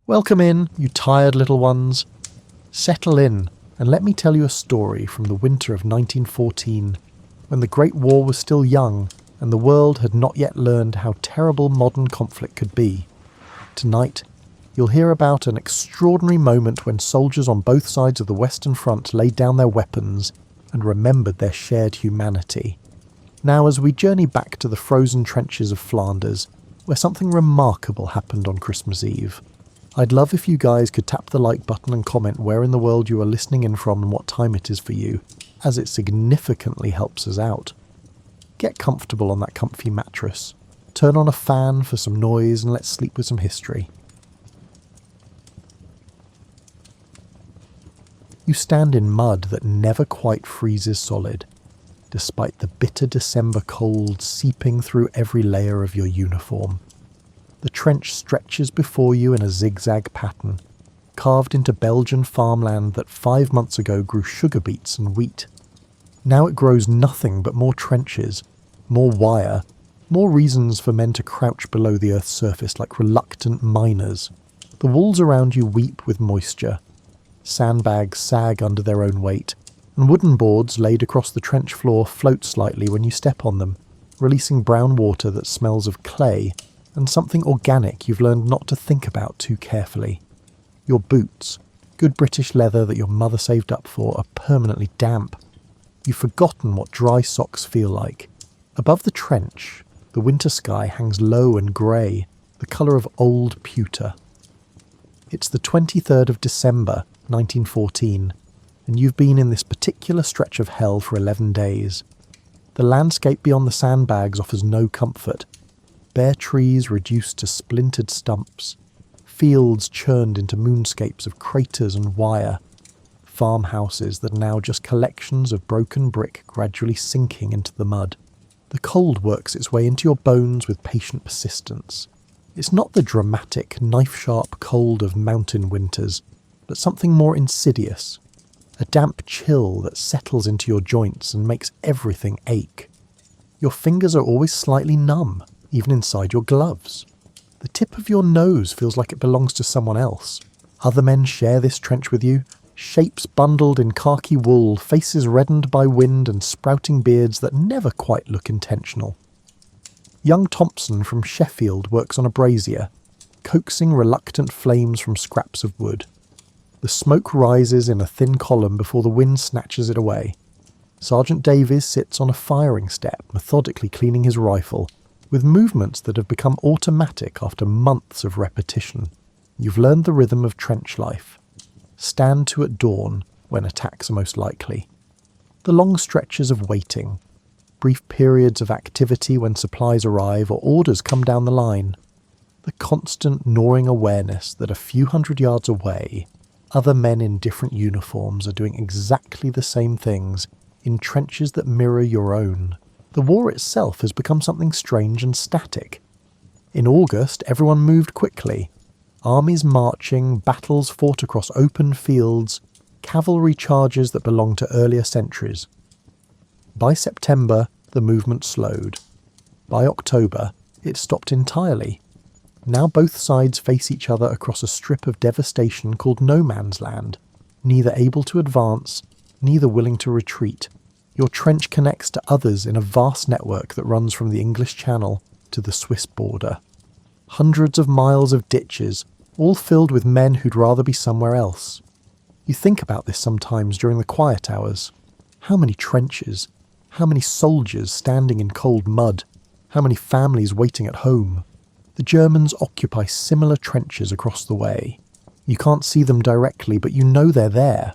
Welcome in, you tired little ones. Settle in, and let me tell you a story from the winter of 1914, when the Great War was still young, and the world had not yet learned how terrible modern conflict could be. Tonight, you'll hear about an extraordinary moment when soldiers on both sides of the Western Front laid down their weapons and remembered their shared humanity. Now, as we journey back to the frozen trenches of Flanders, where something remarkable happened on Christmas Eve, I'd love if you guys could tap the like button and comment where in the world you are listening in from and what time it is for you, as it significantly helps us out. Get comfortable on that comfy mattress, turn on a fan for some noise, and let's sleep with some history. You stand in mud that never quite freezes solid, despite the bitter December cold seeping through every layer of your uniform. The trench stretches before you in a zigzag pattern, carved into Belgian farmland that 5 months ago grew sugar beets and wheat. Now it grows nothing but more trenches, more wire, more reasons for men to crouch below the earth's surface like reluctant miners. The walls around you weep with moisture. Sandbags sag under their own weight, and wooden boards laid across the trench floor float slightly when you step on them, releasing brown water that smells of clay and something organic you've learned not to think about too carefully. Your boots, good British leather that your mother saved up for, are permanently damp. You've forgotten what dry socks feel like. Above the trench, the winter sky hangs low and grey, the colour of old pewter. It's the 23rd of December, 1914, and you've been in this particular stretch of hell for 11 days. The landscape beyond the sandbags offers no comfort. Bare trees reduced to splintered stumps, fields churned into moonscapes of craters and wire, farmhouses that are now just collections of broken brick gradually sinking into the mud. The cold works its way into your bones with patient persistence. It's not the dramatic, knife-sharp cold of mountain winters, but something more insidious. A damp chill that settles into your joints and makes everything ache. Your fingers are always slightly numb, even inside your gloves. The tip of your nose feels like it belongs to someone else. Other men share this trench with you, shapes bundled in khaki wool, faces reddened by wind and sprouting beards that never quite look intentional. Young Thompson from Sheffield works on a brazier, coaxing reluctant flames from scraps of wood. The smoke rises in a thin column before the wind snatches it away. Sergeant Davies sits on a firing step, methodically cleaning his rifle, with movements that have become automatic after months of repetition. You've learned the rhythm of trench life. Stand to at dawn, when attacks are most likely. The long stretches of waiting. Brief periods of activity when supplies arrive or orders come down the line. The constant gnawing awareness that a few hundred yards away, other men in different uniforms are doing exactly the same things in trenches that mirror your own. The war itself has become something strange and static. In August, everyone moved quickly. Armies marching, battles fought across open fields, cavalry charges that belonged to earlier centuries. By September, the movement slowed. By October, it stopped entirely. Now both sides face each other across a strip of devastation called no man's land, neither able to advance, neither willing to retreat. Your trench connects to others in a vast network that runs from the English Channel to the Swiss border. Hundreds of miles of ditches, all filled with men who'd rather be somewhere else. You think about this sometimes during the quiet hours. How many trenches? How many soldiers standing in cold mud? How many families waiting at home? The Germans occupy similar trenches across the way. You can't see them directly, but you know they're there.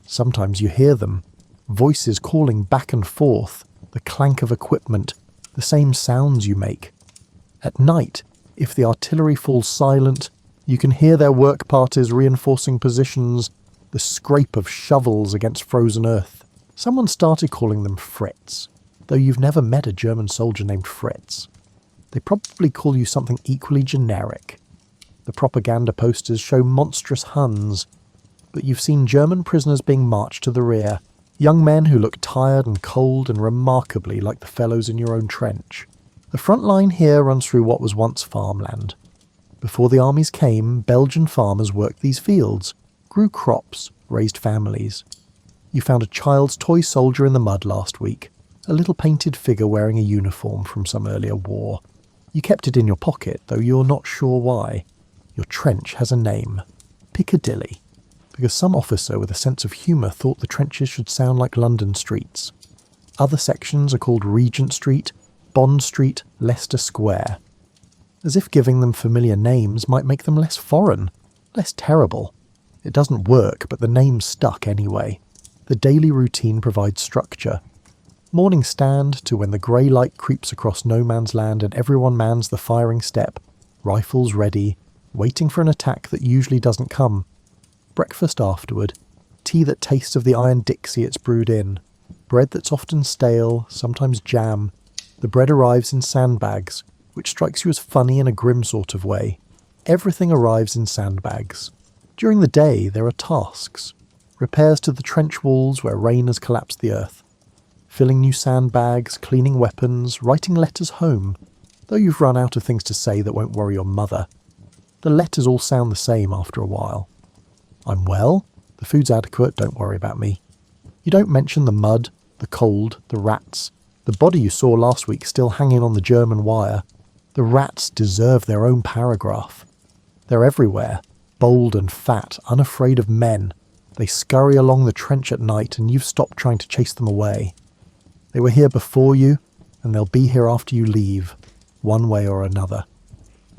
Sometimes you hear them. Voices calling back and forth, the clank of equipment, the same sounds you make. At night, if the artillery falls silent, you can hear their work parties reinforcing positions, the scrape of shovels against frozen earth. Someone started calling them Fritz, though you've never met a German soldier named Fritz. They probably call you something equally generic. The propaganda posters show monstrous Huns, but you've seen German prisoners being marched to the rear, young men who look tired and cold and remarkably like the fellows in your own trench. The front line here runs through what was once farmland. Before the armies came, Belgian farmers worked these fields, grew crops, raised families. You found a child's toy soldier in the mud last week, a little painted figure wearing a uniform from some earlier war. You kept it in your pocket, though you're not sure why. Your trench has a name, Piccadilly, because some officer with a sense of humour thought the trenches should sound like London streets. Other sections are called Regent Street, Bond Street, Leicester Square. As if giving them familiar names might make them less foreign, less terrible. It doesn't work, but the name's stuck anyway. The daily routine provides structure. Morning stand to when the grey light creeps across no man's land and everyone mans the firing step, rifles ready, waiting for an attack that usually doesn't come. Breakfast afterward, tea that tastes of the iron Dixie it's brewed in, bread that's often stale, sometimes jam. The bread arrives in sandbags, which strikes you as funny in a grim sort of way. Everything arrives in sandbags. During the day, there are tasks. Repairs to the trench walls where rain has collapsed the earth. Filling new sandbags, cleaning weapons, writing letters home, though you've run out of things to say that won't worry your mother. The letters all sound the same after a while. I'm well, the food's adequate, don't worry about me. You don't mention the mud, the cold, the rats, the body you saw last week still hanging on the German wire. The rats deserve their own paragraph. They're everywhere, bold and fat, unafraid of men. They scurry along the trench at night and you've stopped trying to chase them away. They were here before you, and they'll be here after you leave, one way or another.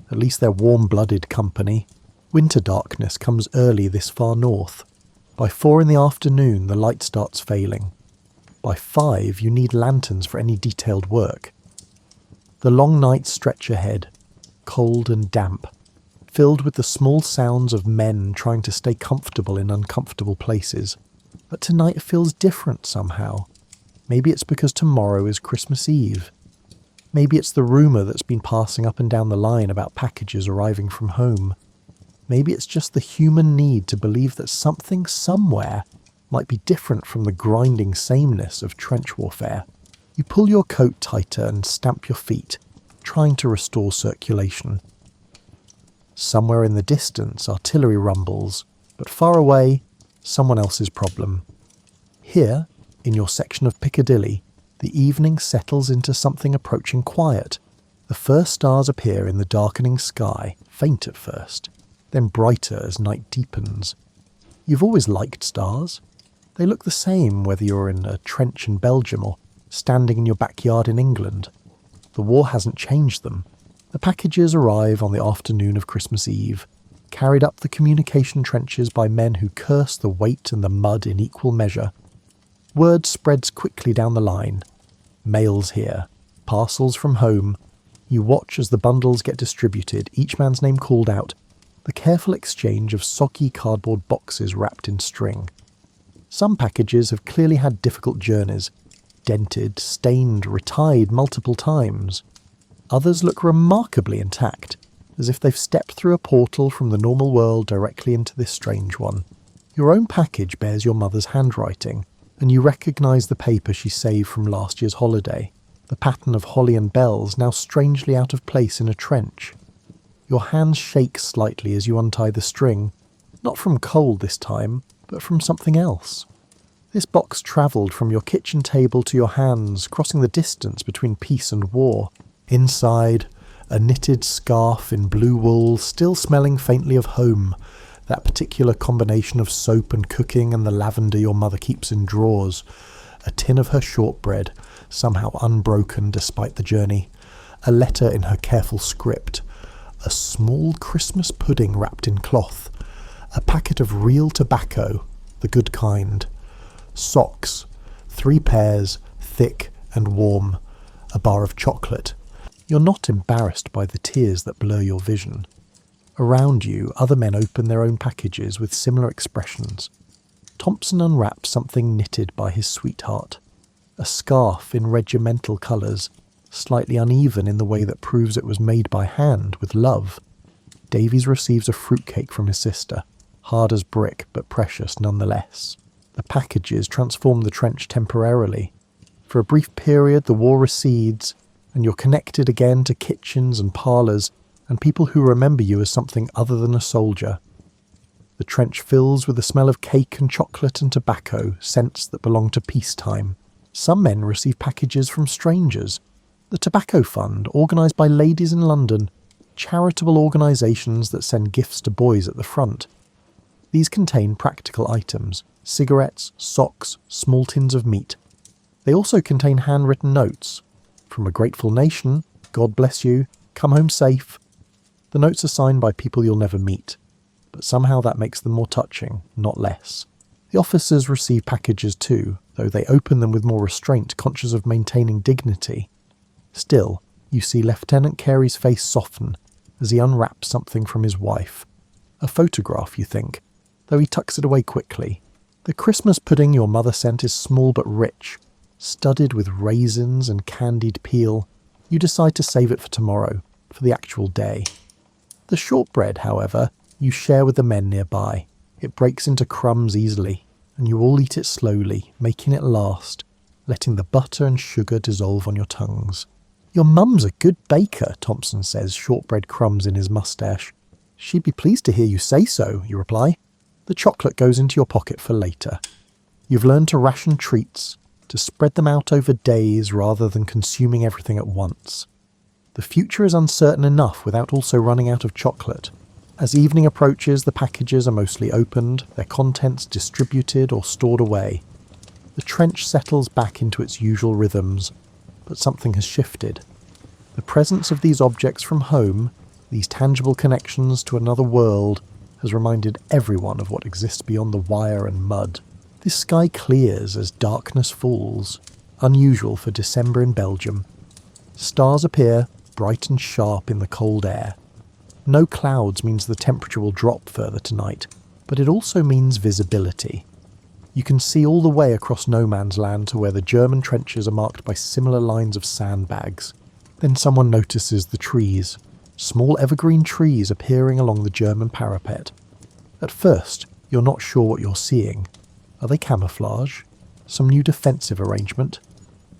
At least they're warm-blooded company. Winter darkness comes early this far north. By 4 in the afternoon, the light starts failing. By 5, you need lanterns for any detailed work. The long nights stretch ahead, cold and damp, filled with the small sounds of men trying to stay comfortable in uncomfortable places. But tonight feels different somehow. Maybe it's because tomorrow is Christmas Eve. Maybe it's the rumour that's been passing up and down the line about packages arriving from home. Maybe it's just the human need to believe that something somewhere might be different from the grinding sameness of trench warfare. You pull your coat tighter and stamp your feet, trying to restore circulation. Somewhere in the distance, artillery rumbles, but far away, someone else's problem. Here, in your section of Piccadilly, the evening settles into something approaching quiet. The first stars appear in the darkening sky, faint at first, then brighter as night deepens. You've always liked stars. They look the same whether you're in a trench in Belgium or standing in your backyard in England. The war hasn't changed them. The packages arrive on the afternoon of Christmas Eve, carried up the communication trenches by men who curse the weight and the mud in equal measure. Word spreads quickly down the line. Mail's here. Parcels from home. You watch as the bundles get distributed, each man's name called out. The careful exchange of soggy cardboard boxes wrapped in string. Some packages have clearly had difficult journeys. Dented, stained, retied multiple times. Others look remarkably intact, as if they've stepped through a portal from the normal world directly into this strange one. Your own package bears your mother's handwriting, and you recognise the paper she saved from last year's holiday, the pattern of holly and bells now strangely out of place in a trench. Your hands shake slightly as you untie the string, not from cold this time, but from something else. This box travelled from your kitchen table to your hands, crossing the distance between peace and war. Inside, a knitted scarf in blue wool, still smelling faintly of home, that particular combination of soap and cooking and the lavender your mother keeps in drawers, a tin of her shortbread, somehow unbroken despite the journey, a letter in her careful script, a small Christmas pudding wrapped in cloth, a packet of real tobacco, the good kind, socks, 3 pairs, thick and warm, a bar of chocolate. You're not embarrassed by the tears that blur your vision. Around you, other men open their own packages with similar expressions. Thompson unwraps something knitted by his sweetheart. A scarf in regimental colours, slightly uneven in the way that proves it was made by hand with love. Davies receives a fruitcake from his sister, hard as brick but precious nonetheless. The packages transform the trench temporarily. For a brief period the war recedes, and you're connected again to kitchens and parlours, and people who remember you as something other than a soldier. The trench fills with the smell of cake and chocolate and tobacco, scents that belong to peacetime. Some men receive packages from strangers. The Tobacco Fund, organised by ladies in London, charitable organisations that send gifts to boys at the front. These contain practical items, cigarettes, socks, small tins of meat. They also contain handwritten notes. From a grateful nation, God bless you, come home safe. The notes are signed by people you'll never meet, but somehow that makes them more touching, not less. The officers receive packages too, though they open them with more restraint, conscious of maintaining dignity. Still, you see Lieutenant Carey's face soften as he unwraps something from his wife. A photograph, you think, though he tucks it away quickly. The Christmas pudding your mother sent is small but rich, studded with raisins and candied peel. You decide to save it for tomorrow, for the actual day. The shortbread, however, you share with the men nearby. It breaks into crumbs easily, and you all eat it slowly, making it last, letting the butter and sugar dissolve on your tongues. Your mum's a good baker, Thompson says, shortbread crumbs in his moustache. She'd be pleased to hear you say so, you reply. The chocolate goes into your pocket for later. You've learned to ration treats, to spread them out over days rather than consuming everything at once. The future is uncertain enough without also running out of chocolate. As evening approaches, the packages are mostly opened, their contents distributed or stored away. The trench settles back into its usual rhythms, but something has shifted. The presence of these objects from home, these tangible connections to another world, has reminded everyone of what exists beyond the wire and mud. This sky clears as darkness falls, unusual for December in Belgium. Stars appear, bright and sharp in the cold air. No clouds means the temperature will drop further tonight, but it also means visibility. You can see all the way across no man's land to where the German trenches are marked by similar lines of sandbags. Then someone notices the trees, small evergreen trees appearing along the German parapet. At first, you're not sure what you're seeing. Are they camouflage? Some new defensive arrangement?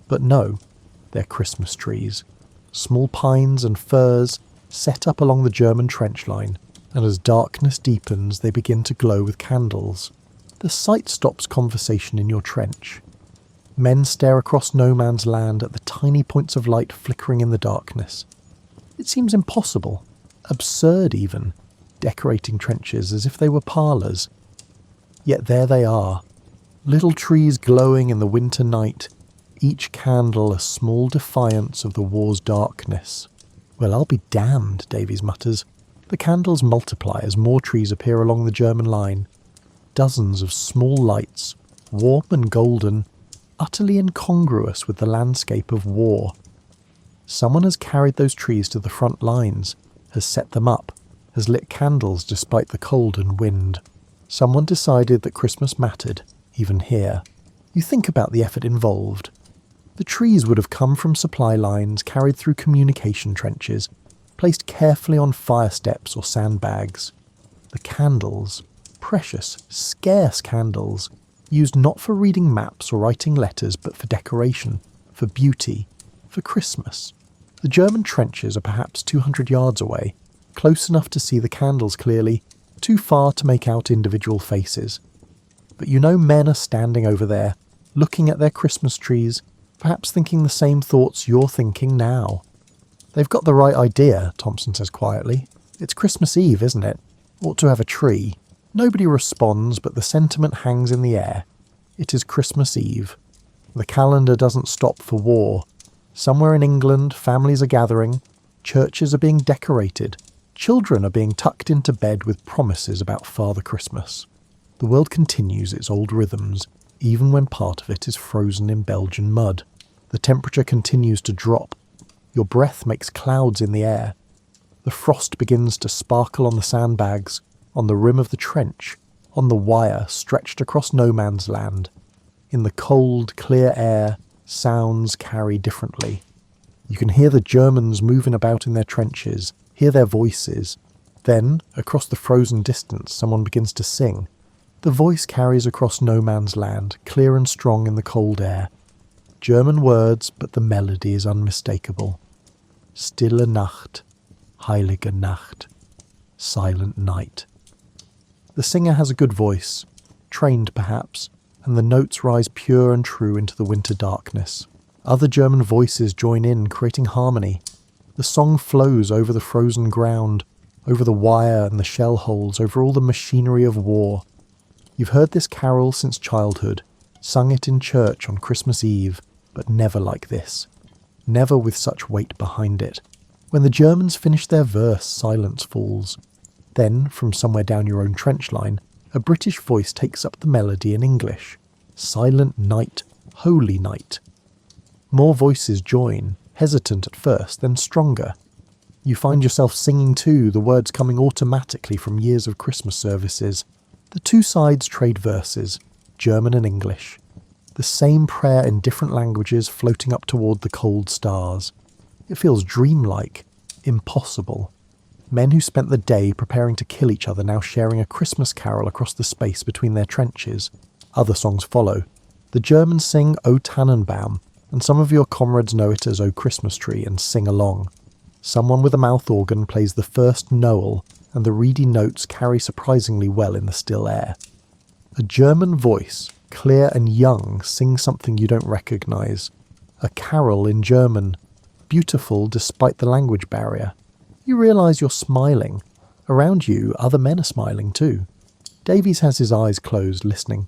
But no, they're Christmas trees. Small pines and firs set up along the German trench line, and as darkness deepens they begin to glow with candles. The sight stops conversation in your trench. Men stare across no man's land at the tiny points of light flickering in the darkness. It seems impossible, absurd even, decorating trenches as if they were parlours. Yet there they are, little trees glowing in the winter night, each candle a small defiance of the war's darkness. Well, I'll be damned, Davies mutters. The candles multiply as more trees appear along the German line. Dozens of small lights, warm and golden, utterly incongruous with the landscape of war. Someone has carried those trees to the front lines, has set them up, has lit candles despite the cold and wind. Someone decided that Christmas mattered, even here. You think about the effort involved. The trees would have come from supply lines carried through communication trenches, placed carefully on fire steps or sandbags. The candles, precious, scarce candles, used not for reading maps or writing letters, but for decoration, for beauty, for Christmas. The German trenches are perhaps 200 yards away, close enough to see the candles clearly, too far to make out individual faces. But you know men are standing over there, looking at their Christmas trees, perhaps thinking the same thoughts you're thinking now. They've got the right idea, Thompson says quietly. It's Christmas Eve, isn't it? Ought to have a tree. Nobody responds, but the sentiment hangs in the air. It is Christmas Eve. The calendar doesn't stop for war. Somewhere in England, families are gathering, churches are being decorated, children are being tucked into bed with promises about Father Christmas. The world continues its old rhythms, even when part of it is frozen in Belgian mud. The temperature continues to drop. Your breath makes clouds in the air. The frost begins to sparkle on the sandbags, on the rim of the trench, on the wire stretched across no man's land. In the cold, clear air, sounds carry differently. You can hear the Germans moving about in their trenches, hear their voices. Then, across the frozen distance, someone begins to sing. The voice carries across no man's land, clear and strong in the cold air. German words, but the melody is unmistakable. Stille Nacht, Heilige Nacht, silent night. The singer has a good voice, trained perhaps, and the notes rise pure and true into the winter darkness. Other German voices join in, creating harmony. The song flows over the frozen ground, over the wire and the shell holes, over all the machinery of war. You've heard this carol since childhood, sung it in church on Christmas Eve, but never like this. Never with such weight behind it. When the Germans finish their verse, silence falls. Then, from somewhere down your own trench line, a British voice takes up the melody in English. Silent night, holy night. More voices join, hesitant at first, then stronger. You find yourself singing too, the words coming automatically from years of Christmas services. The two sides trade verses, German and English. The same prayer in different languages floating up toward the cold stars. It feels dreamlike, impossible. Men who spent the day preparing to kill each other now sharing a Christmas carol across the space between their trenches. Other songs follow. The Germans sing O Tannenbaum, and some of your comrades know it as O Christmas Tree and sing along. Someone with a mouth organ plays the first Noel, and the reedy notes carry surprisingly well in the still air. A German voice, clear and young, sings something you don't recognise. A carol in German, beautiful despite the language barrier. You realise you're smiling. Around you, other men are smiling too. Davies has his eyes closed, listening.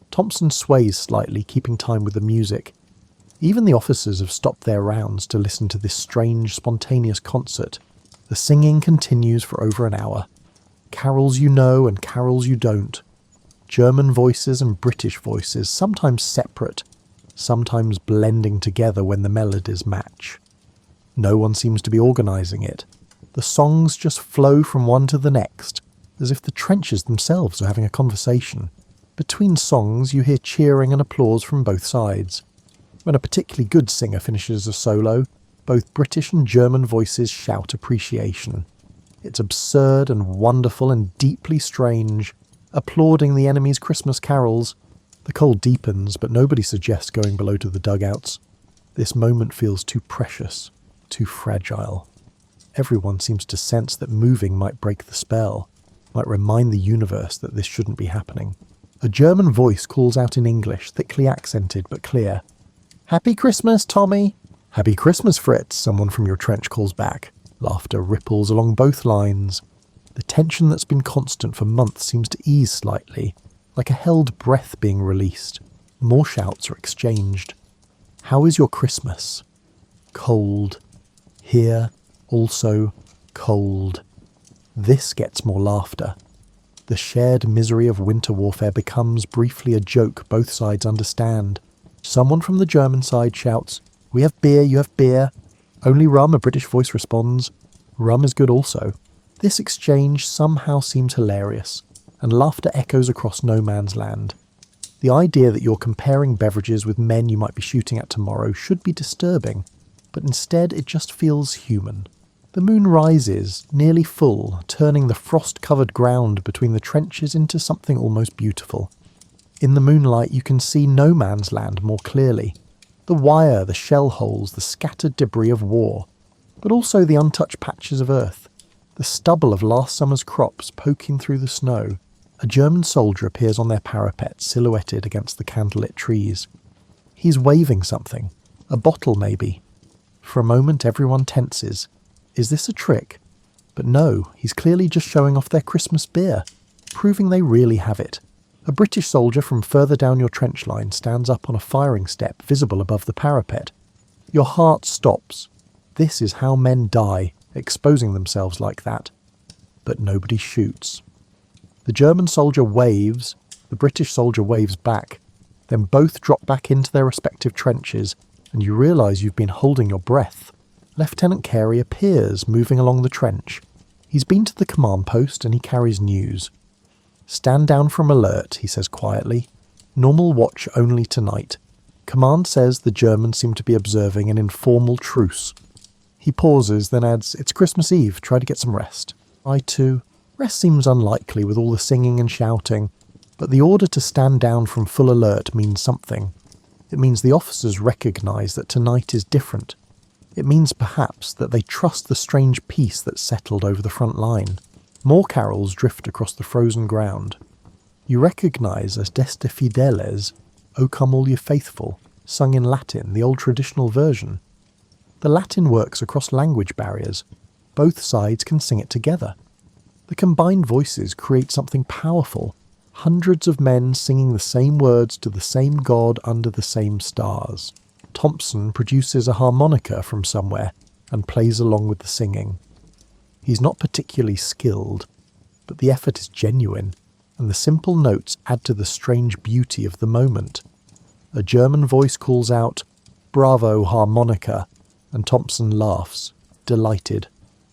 Thompson sways slightly, keeping time with the music. Even the officers have stopped their rounds to listen to this strange, spontaneous concert. The singing continues for over an hour. Carols you know and carols you don't. German voices and British voices, sometimes separate, sometimes blending together when the melodies match. No one seems to be organising it. The songs just flow from one to the next, as if the trenches themselves are having a conversation. Between songs you hear cheering and applause from both sides. When a particularly good singer finishes a solo, both British and German voices shout appreciation. It's absurd and wonderful and deeply strange, applauding the enemy's Christmas carols. The cold deepens, but nobody suggests going below to the dugouts. This moment feels too precious, too fragile. Everyone seems to sense that moving might break the spell, might remind the universe that this shouldn't be happening. A German voice calls out in English, thickly accented but clear. "Happy Christmas, Tommy!" "Happy Christmas, Fritz," someone from your trench calls back. Laughter ripples along both lines. The tension that's been constant for months seems to ease slightly, like a held breath being released. More shouts are exchanged. "How is your Christmas?" "Cold." Here, also, cold. This gets more laughter. The shared misery of winter warfare becomes briefly a joke both sides understand. Someone from the German side shouts, "We have beer, you have beer." "Only rum," a British voice responds. "Rum is good also." This exchange somehow seems hilarious, and laughter echoes across no man's land. The idea that you're comparing beverages with men you might be shooting at tomorrow should be disturbing, but instead it just feels human. The moon rises, nearly full, turning the frost-covered ground between the trenches into something almost beautiful. In the moonlight you can see no man's land more clearly. The wire, the shell holes, the scattered debris of war, but also the untouched patches of earth. The stubble of last summer's crops poking through the snow. A German soldier appears on their parapet, silhouetted against the candlelit trees. He's waving something. A bottle, maybe. For a moment everyone tenses. Is this a trick? But no, he's clearly just showing off their Christmas beer, proving they really have it. A British soldier from further down your trench line stands up on a firing step visible above the parapet. Your heart stops. This is how men die, exposing themselves like that. But nobody shoots. The German soldier waves, the British soldier waves back, then both drop back into their respective trenches, and you realise you've been holding your breath. Lieutenant Carey appears, moving along the trench. He's been to the command post and he carries news. "Stand down from alert," he says quietly. "Normal watch only tonight. Command says the Germans seem to be observing an informal truce." He pauses, then adds, "It's Christmas Eve, try to get some rest." "I too." Rest seems unlikely with all the singing and shouting, but the order to stand down from full alert means something. It means the officers recognise that tonight is different. It means perhaps that they trust the strange peace that's settled over the front line. More carols drift across the frozen ground. You recognise as Deste Fideles, O Come All Ye Faithful, sung in Latin, the old traditional version. The Latin works across language barriers. Both sides can sing it together. The combined voices create something powerful. Hundreds of men singing the same words to the same God under the same stars. Thompson produces a harmonica from somewhere and plays along with the singing. He's not particularly skilled, but the effort is genuine, and the simple notes add to the strange beauty of the moment. A German voice calls out, "Bravo, harmonica," and Thompson laughs, delighted.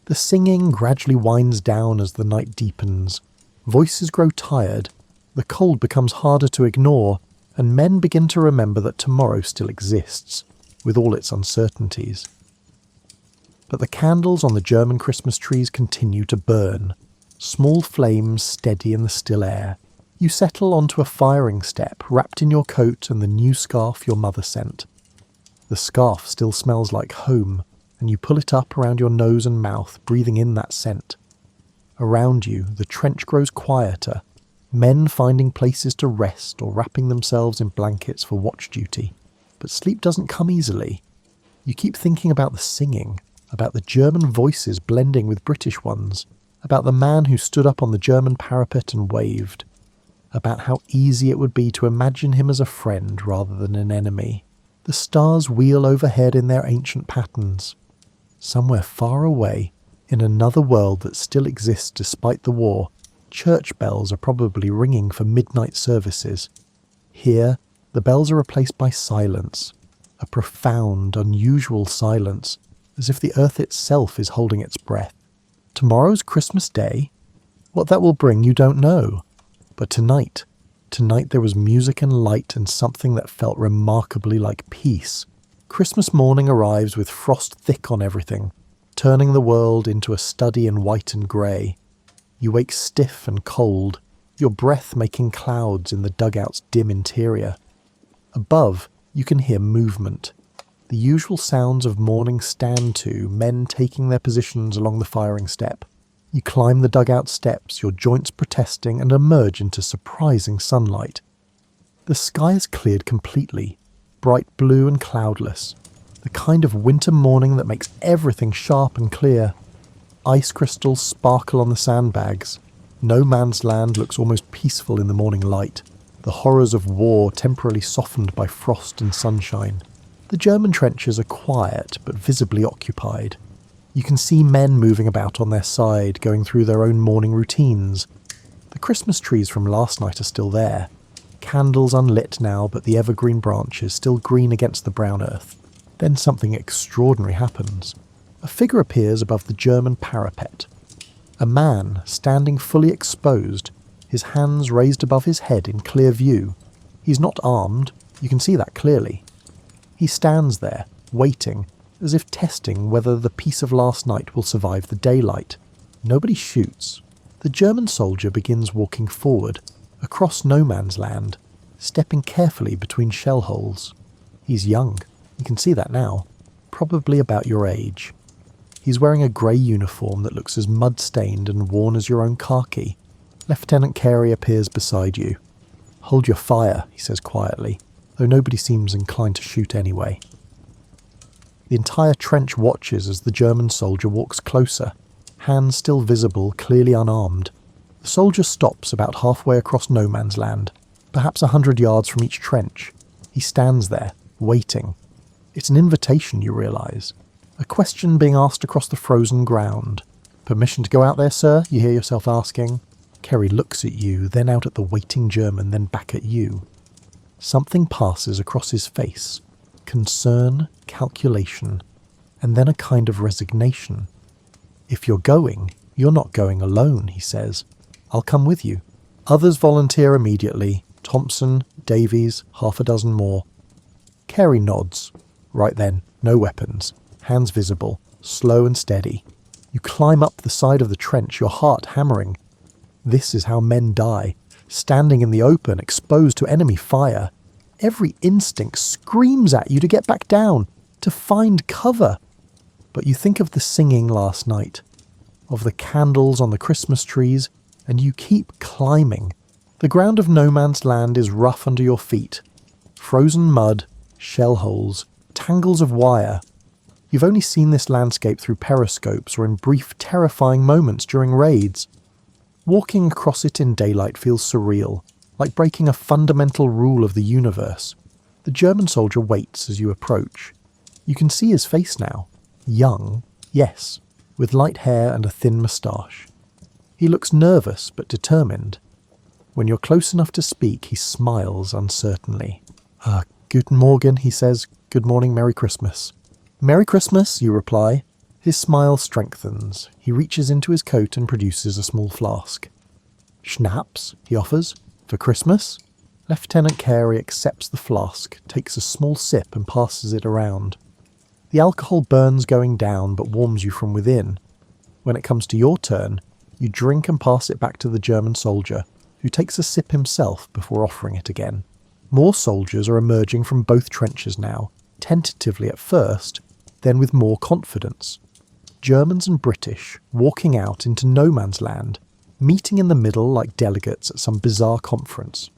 The singing gradually winds down as the night deepens. Voices grow tired, the cold becomes harder to ignore, and men begin to remember that tomorrow still exists, with all its uncertainties. But the candles on the German Christmas trees continue to burn, small flames steady in the still air. You settle onto a firing step, wrapped in your coat and the new scarf your mother sent. The scarf still smells like home, and you pull it up around your nose and mouth, breathing in that scent. Around you, the trench grows quieter, men finding places to rest or wrapping themselves in blankets for watch duty. But sleep doesn't come easily. You keep thinking about the singing, about the German voices blending with British ones, about the man who stood up on the German parapet and waved, about how easy it would be to imagine him as a friend rather than an enemy. The stars wheel overhead in their ancient patterns. Somewhere far away, in another world that still exists despite the war, church bells are probably ringing for midnight services. Here, the bells are replaced by silence, a profound, unusual silence, as if the earth itself is holding its breath. Tomorrow's Christmas Day? What that will bring you don't know. But tonight there was music and light and something that felt remarkably like peace. Christmas morning arrives with frost thick on everything, turning the world into a study in white and grey. You wake stiff and cold, your breath making clouds in the dugout's dim interior. Above, you can hear movement. The usual sounds of morning stand to, men taking their positions along the firing step. You climb the dugout steps, your joints protesting, and emerge into surprising sunlight. The sky is cleared completely, bright blue and cloudless, the kind of winter morning that makes everything sharp and clear. Ice crystals sparkle on the sandbags. No man's land looks almost peaceful in the morning light, the horrors of war temporarily softened by frost and sunshine. The German trenches are quiet but visibly occupied. You can see men moving about on their side, going through their own morning routines. The Christmas trees from last night are still there. Candles unlit now, but the evergreen branches still green against the brown earth. Then something extraordinary happens. A figure appears above the German parapet. A man, standing fully exposed, his hands raised above his head in clear view. He's not armed, you can see that clearly. He stands there, waiting, as if testing whether the peace of last night will survive the daylight. Nobody shoots. The German soldier begins walking forward, across no man's land, stepping carefully between shell holes. He's young, you can see that now, probably about your age. He's wearing a grey uniform that looks as mud-stained and worn as your own khaki. Lieutenant Carey appears beside you. "Hold your fire," he says quietly, though nobody seems inclined to shoot anyway. The entire trench watches as the German soldier walks closer, hands still visible, clearly unarmed. The soldier stops about halfway across no man's land, perhaps 100 yards from each trench. He stands there, waiting. It's an invitation, you realise. A question being asked across the frozen ground. "Permission to go out there, sir?" you hear yourself asking. Kerry looks at you, then out at the waiting German, then back at you. Something passes across his face. Concern, calculation, and then a kind of resignation. "If you're going, you're not going alone," he says. "I'll come with you." Others volunteer immediately. Thompson, Davies, half a dozen more. Carey nods. Right then, no weapons. Hands visible, slow and steady. You climb up the side of the trench, your heart hammering. This is how men die, standing in the open, exposed to enemy fire. Every instinct screams at you to get back down, to find cover. But you think of the singing last night, of the candles on the Christmas trees, and you keep climbing. The ground of no man's land is rough under your feet. Frozen mud, shell holes, tangles of wire. You've only seen this landscape through periscopes or in brief, terrifying moments during raids. Walking across it in daylight feels surreal, like breaking a fundamental rule of the universe. The German soldier waits as you approach. You can see his face now. Young, yes, with light hair and a thin moustache. He looks nervous but determined. When you're close enough to speak, he smiles uncertainly. Guten Morgen, he says. Good morning, Merry Christmas. Merry Christmas, you reply. His smile strengthens. He reaches into his coat and produces a small flask. Schnapps, he offers. For Christmas? Lieutenant Carey accepts the flask, takes a small sip and passes it around. The alcohol burns going down but warms you from within. When it comes to your turn, you drink and pass it back to the German soldier, who takes a sip himself before offering it again. More soldiers are emerging from both trenches now, tentatively at first, then with more confidence. Germans and British walking out into no man's land, meeting in the middle like delegates at some bizarre conference.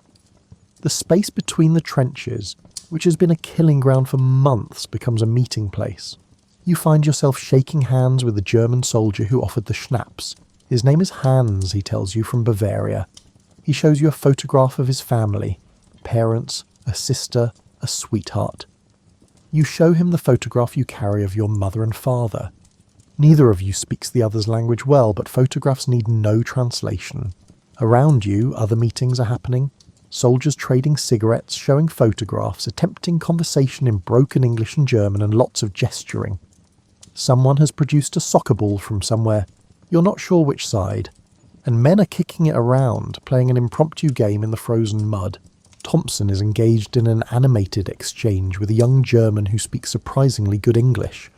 The space between the trenches, which has been a killing ground for months, becomes a meeting place. You find yourself shaking hands with the German soldier who offered the schnapps. His name is Hans, he tells you, from Bavaria. He shows you a photograph of his family, parents, a sister, a sweetheart. You show him the photograph you carry of your mother and father. Neither of you speaks the other's language well, but photographs need no translation. Around you, other meetings are happening. Soldiers trading cigarettes, showing photographs, attempting conversation in broken English and German, and lots of gesturing. Someone has produced a soccer ball from somewhere. You're not sure which side. And men are kicking it around, playing an impromptu game in the frozen mud. Thompson is engaged in an animated exchange with a young German who speaks surprisingly good English.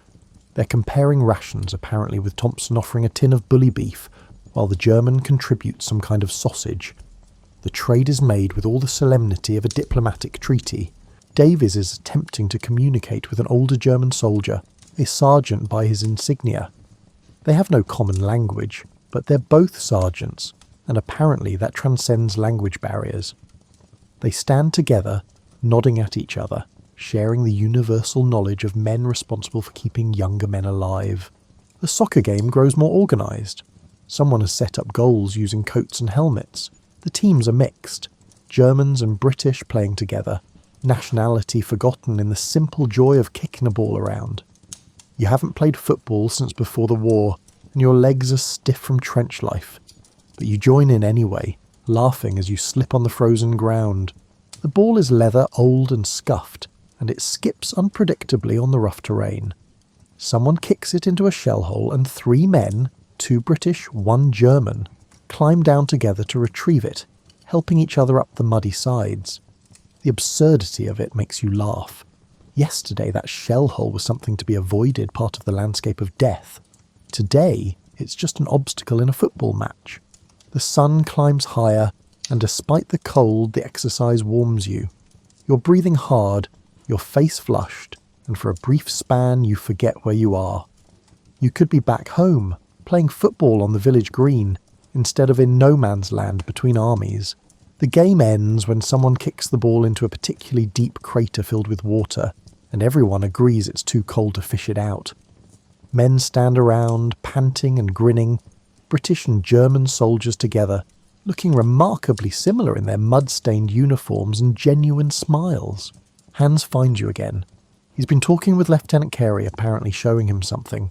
They're comparing rations, apparently, with Thompson offering a tin of bully beef, while the German contributes some kind of sausage. The trade is made with all the solemnity of a diplomatic treaty. Davies is attempting to communicate with an older German soldier, a sergeant by his insignia. They have no common language, but they're both sergeants, and apparently that transcends language barriers. They stand together, nodding at each other, sharing the universal knowledge of men responsible for keeping younger men alive. The soccer game grows more organised. Someone has set up goals using coats and helmets. The teams are mixed. Germans and British playing together. Nationality forgotten in the simple joy of kicking a ball around. You haven't played football since before the war, and your legs are stiff from trench life. But you join in anyway, laughing as you slip on the frozen ground. The ball is leather, old and scuffed, and it skips unpredictably on the rough terrain. Someone kicks it into a shell hole, and 3 men, 2 British, 1 German, climb down together to retrieve it, helping each other up the muddy sides. The absurdity of it makes you laugh. Yesterday that shell hole was something to be avoided, part of the landscape of death. Today it's just an obstacle in a football match. The sun climbs higher, and despite the cold, the exercise warms you. You're breathing hard, your face flushed, and for a brief span you forget where you are. You could be back home, playing football on the village green, instead of in no man's land between armies. The game ends when someone kicks the ball into a particularly deep crater filled with water, and everyone agrees it's too cold to fish it out. Men stand around, panting and grinning, British and German soldiers together, looking remarkably similar in their mud-stained uniforms and genuine smiles. Hans finds you again. He's been talking with Lieutenant Carey, apparently showing him something.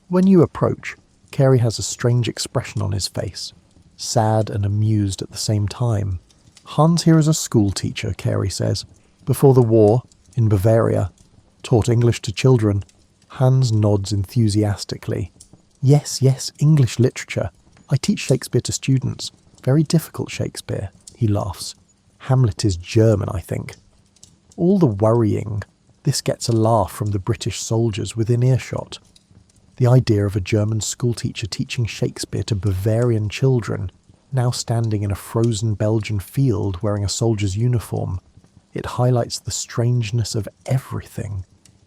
When you approach, Carey has a strange expression on his face, sad and amused at the same time. Hans here is a school teacher, Carey says. Before the war, in Bavaria, taught English to children. Hans nods enthusiastically. Yes, English literature. I teach Shakespeare to students. Very difficult Shakespeare, he laughs. Hamlet is German, I think. All the worrying, this gets a laugh from the British soldiers within earshot. The idea of a German schoolteacher teaching Shakespeare to Bavarian children, now standing in a frozen Belgian field wearing a soldier's uniform. It highlights the strangeness of everything.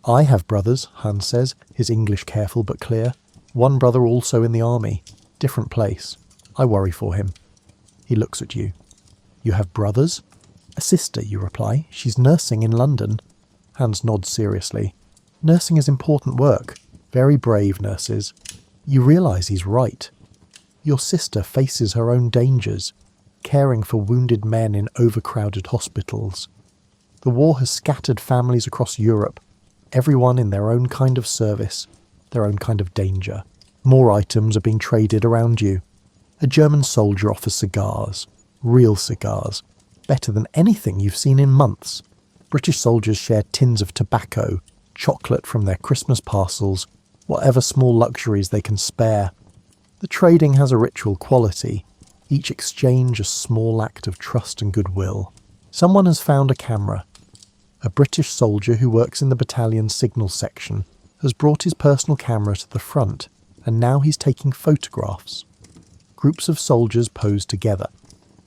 I have brothers, Hans says, his English careful but clear. One brother also in the army. Different place. I worry for him. He looks at you. You have brothers? A sister, you reply. She's nursing in London. Hans nods seriously. Nursing is important work. Very brave nurses. You realise he's right. Your sister faces her own dangers, caring for wounded men in overcrowded hospitals. The war has scattered families across Europe, everyone in their own kind of service, their own kind of danger. More items are being traded around you. A German soldier offers cigars, real cigars, better than anything you've seen in months. British soldiers share tins of tobacco, chocolate from their Christmas parcels, whatever small luxuries they can spare. The trading has a ritual quality, each exchange a small act of trust and goodwill. Someone has found a camera. A British soldier who works in the battalion's signal section has brought his personal camera to the front, and now he's taking photographs. Groups of soldiers pose together,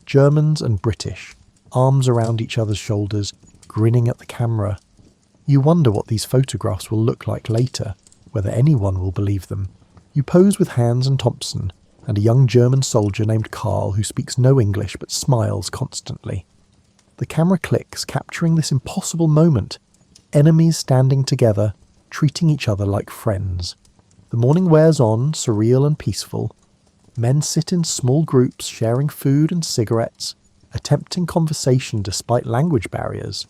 Germans and British, arms around each other's shoulders, grinning at the camera. You wonder what these photographs will look like later, whether anyone will believe them. You pose with Hans and Thompson, and a young German soldier named Karl who speaks no English but smiles constantly. The camera clicks, capturing this impossible moment. Enemies standing together, treating each other like friends. The morning wears on, surreal and peaceful. Men sit in small groups, sharing food and cigarettes, attempting conversation despite language barriers.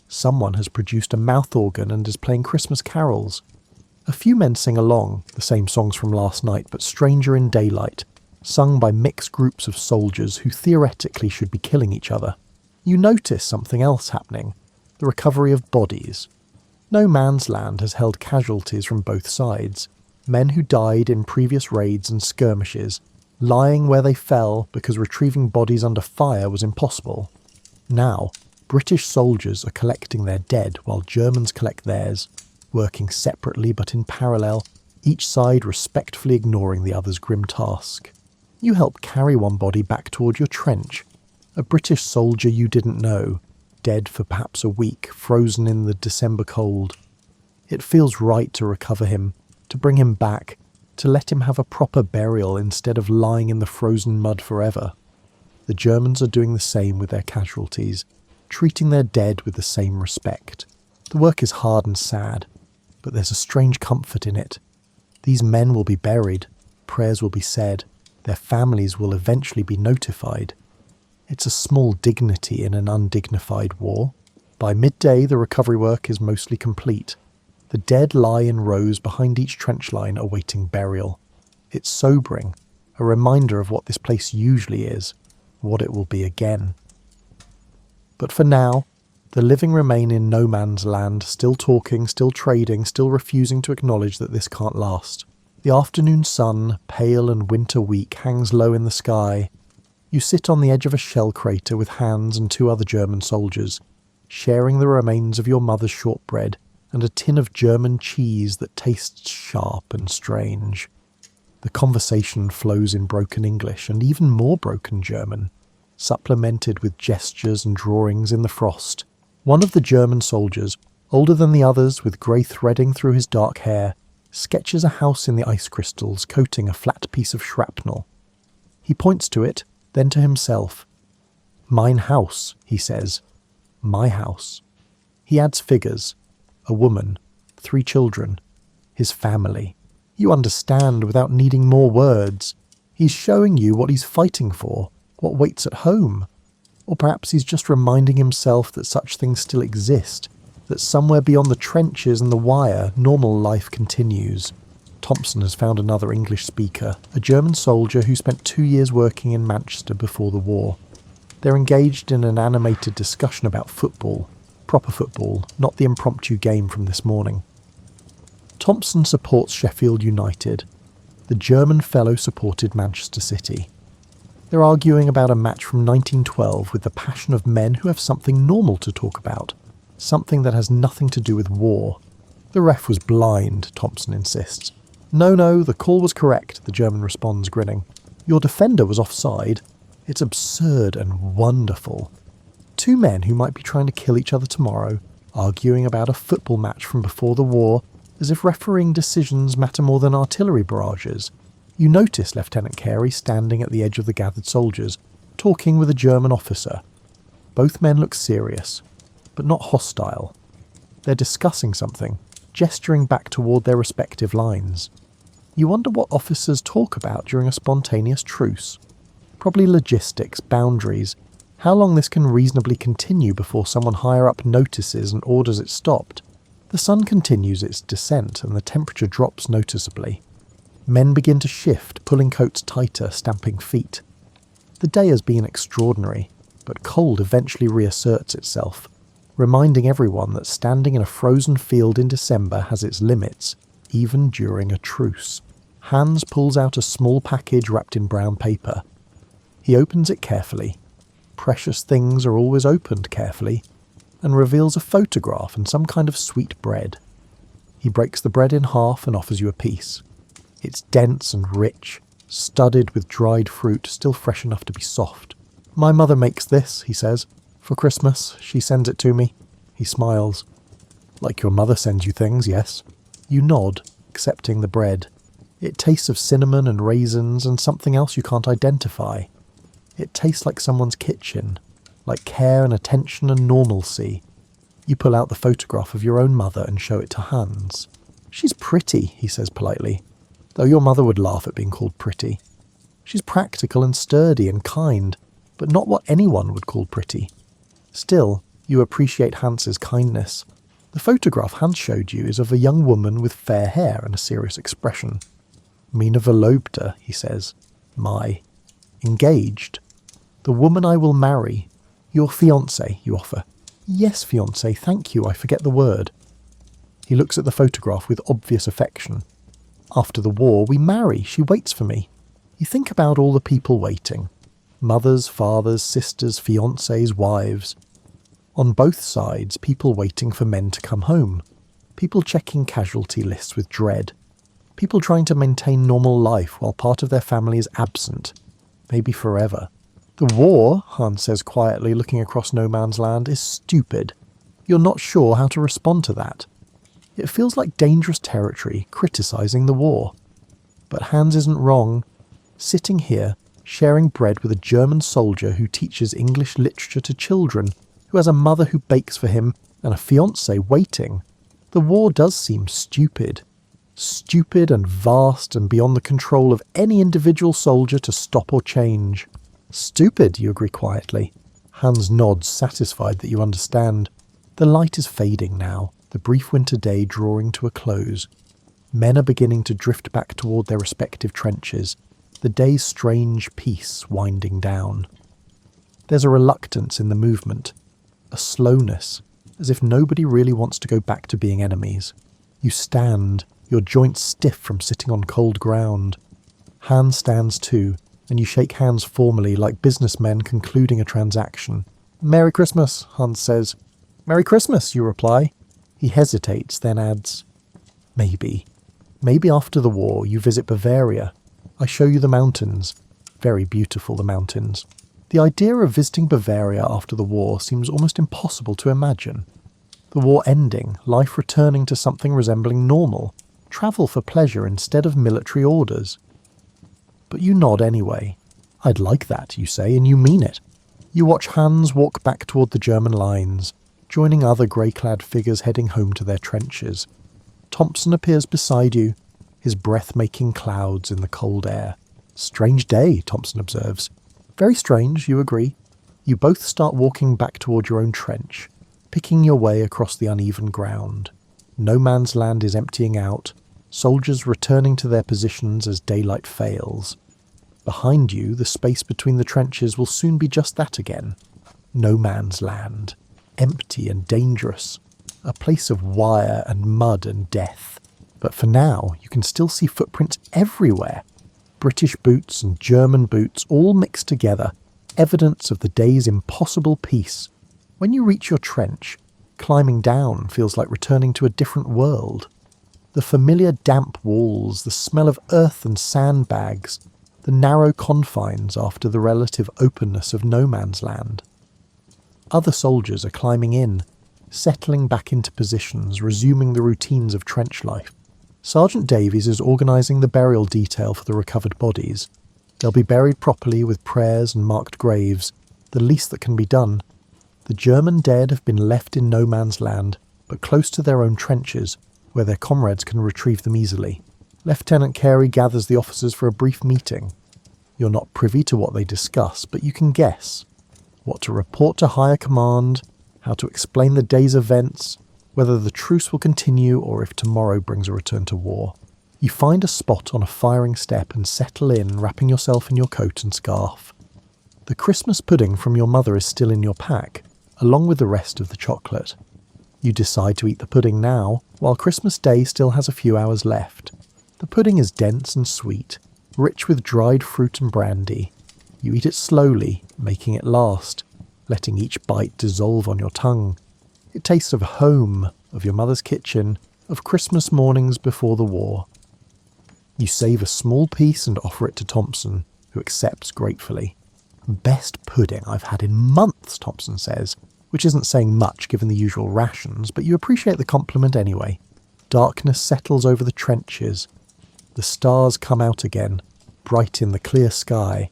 Someone has produced a mouth organ and is playing Christmas carols. A few men sing along, the same songs from last night, but stranger in daylight, sung by mixed groups of soldiers who theoretically should be killing each other. You notice something else happening, the recovery of bodies. No man's land has held casualties from both sides, men who died in previous raids and skirmishes, lying where they fell because retrieving bodies under fire was impossible. Now, British soldiers are collecting their dead while Germans collect theirs, working separately but in parallel, each side respectfully ignoring the other's grim task. You help carry one body back toward your trench, a British soldier you didn't know, dead for perhaps a week, frozen in the December cold. It feels right to recover him, to bring him back, to let him have a proper burial instead of lying in the frozen mud forever. The Germans are doing the same with their casualties, treating their dead with the same respect. The work is hard and sad, but there's a strange comfort in it. These men will be buried, prayers will be said, their families will eventually be notified. It's a small dignity in an undignified war. By midday, the recovery work is mostly complete. The dead lie in rows behind each trench line awaiting burial. It's sobering, a reminder of what this place usually is, what it will be again. But for now, the living remain in no man's land, still talking, still trading, still refusing to acknowledge that this can't last. The afternoon sun, pale and winter weak, hangs low in the sky. You sit on the edge of a shell crater with Hans and two other German soldiers, sharing the remains of your mother's shortbread and a tin of German cheese that tastes sharp and strange. The conversation flows in broken English and even more broken German, supplemented with gestures and drawings in the frost. One of the German soldiers, older than the others with grey threading through his dark hair, sketches a house in the ice crystals coating a flat piece of shrapnel. He points to it, then to himself. "Mein Haus," he says. "My house." He adds figures. A woman, 3 children, his family. You understand without needing more words. He's showing you what he's fighting for, what waits at home. Or perhaps he's just reminding himself that such things still exist, that somewhere beyond the trenches and the wire, normal life continues. Thompson has found another English speaker, a German soldier who spent 2 years working in Manchester before the war. They're engaged in an animated discussion about football, proper football, not the impromptu game from this morning. Thompson supports Sheffield United. The German fellow supported Manchester City. They're arguing about a match from 1912 with the passion of men who have something normal to talk about, something that has nothing to do with war. The ref was blind, Thompson insists. No, the call was correct, the German responds, grinning. Your defender was offside. It's absurd and wonderful. 2 men who might be trying to kill each other tomorrow, arguing about a football match from before the war, as if refereeing decisions matter more than artillery barrages. You notice Lieutenant Carey standing at the edge of the gathered soldiers, talking with a German officer. Both men look serious, but not hostile. They're discussing something, gesturing back toward their respective lines. You wonder what officers talk about during a spontaneous truce. Probably logistics, boundaries, how long this can reasonably continue before someone higher up notices and orders it stopped. The sun continues its descent and the temperature drops noticeably. Men begin to shift, pulling coats tighter, stamping feet. The day has been extraordinary, but cold eventually reasserts itself, reminding everyone that standing in a frozen field in December has its limits, even during a truce. Hans pulls out a small package wrapped in brown paper. He opens it carefully. Precious things are always opened carefully, and reveals a photograph and some kind of sweet bread. He breaks the bread in half and offers you a piece. It's dense and rich, studded with dried fruit, still fresh enough to be soft. "My mother makes this," he says. "For Christmas, she sends it to me." He smiles. "Like your mother sends you things, yes?" You nod, accepting the bread. It tastes of cinnamon and raisins and something else you can't identify. It tastes like someone's kitchen, like care and attention and normalcy. You pull out the photograph of your own mother and show it to Hans. "She's pretty," he says politely, though your mother would laugh at being called pretty. "She's practical and sturdy and kind, but not what anyone would call pretty." Still, you appreciate Hans's kindness. The photograph Hans showed you is of a young woman with fair hair and a serious expression. "Mina Verlobte," he says. "My. Engaged. The woman I will marry. Your fiancé," you offer. "Yes, fiancé, thank you, I forget the word." He looks at the photograph with obvious affection. "After the war, we marry. She waits for me." You think about all the people waiting. Mothers, fathers, sisters, fiancés, wives. On both sides, people waiting for men to come home. People checking casualty lists with dread. People trying to maintain normal life while part of their family is absent. Maybe forever. "The war," Hans says quietly, looking across no man's land, "is stupid. You're not sure how to respond to that. It feels like dangerous territory, criticising the war." But Hans isn't wrong. Sitting here, sharing bread with a German soldier who teaches English literature to children, who has a mother who bakes for him, and a fiancé waiting, the war does seem stupid. Stupid and vast and beyond the control of any individual soldier to stop or change. "Stupid," you agree quietly. Hans nods, satisfied that you understand. The light is fading now, the brief winter day drawing to a close. Men are beginning to drift back toward their respective trenches, the day's strange peace winding down. There's a reluctance in the movement, a slowness, as if nobody really wants to go back to being enemies. You stand, your joints stiff from sitting on cold ground. Hans stands too, and you shake hands formally like businessmen concluding a transaction. "Merry Christmas," Hans says. "Merry Christmas," you reply. He hesitates, then adds, "Maybe. Maybe after the war you visit Bavaria. I show you the mountains. Very beautiful, the mountains." The idea of visiting Bavaria after the war seems almost impossible to imagine. The war ending, life returning to something resembling normal, travel for pleasure instead of military orders. But you nod anyway. "I'd like that," you say, and you mean it. You watch Hans walk back toward the German lines, joining other grey-clad figures heading home to their trenches. Thompson appears beside you, his breath making clouds in the cold air. "Strange day," Thompson observes. "Very strange," you agree. You both start walking back toward your own trench, picking your way across the uneven ground. No man's land is emptying out, soldiers returning to their positions as daylight fails. Behind you, the space between the trenches will soon be just that again. No man's land. Empty and dangerous. A place of wire and mud and death. But for now, you can still see footprints everywhere. British boots and German boots all mixed together, evidence of the day's impossible peace. When you reach your trench, climbing down feels like returning to a different world. The familiar damp walls, the smell of earth and sandbags, the narrow confines after the relative openness of no man's land. Other soldiers are climbing in, settling back into positions, resuming the routines of trench life. Sergeant Davies is organising the burial detail for the recovered bodies. They'll be buried properly with prayers and marked graves, the least that can be done. The German dead have been left in no man's land, but close to their own trenches, where their comrades can retrieve them easily. Lieutenant Carey gathers the officers for a brief meeting. You're not privy to what they discuss, but you can guess. What to report to higher command, how to explain the day's events, whether the truce will continue or if tomorrow brings a return to war. You find a spot on a firing step and settle in, wrapping yourself in your coat and scarf. The Christmas pudding from your mother is still in your pack, along with the rest of the chocolate. You decide to eat the pudding now, while Christmas Day still has a few hours left. The pudding is dense and sweet, rich with dried fruit and brandy. You eat it slowly, making it last, letting each bite dissolve on your tongue. It tastes of home, of your mother's kitchen, of Christmas mornings before the war. You save a small piece and offer it to Thompson, who accepts gratefully. "Best pudding I've had in months," Thompson says, which isn't saying much given the usual rations, but you appreciate the compliment anyway. Darkness settles over the trenches. The stars come out again, bright in the clear sky.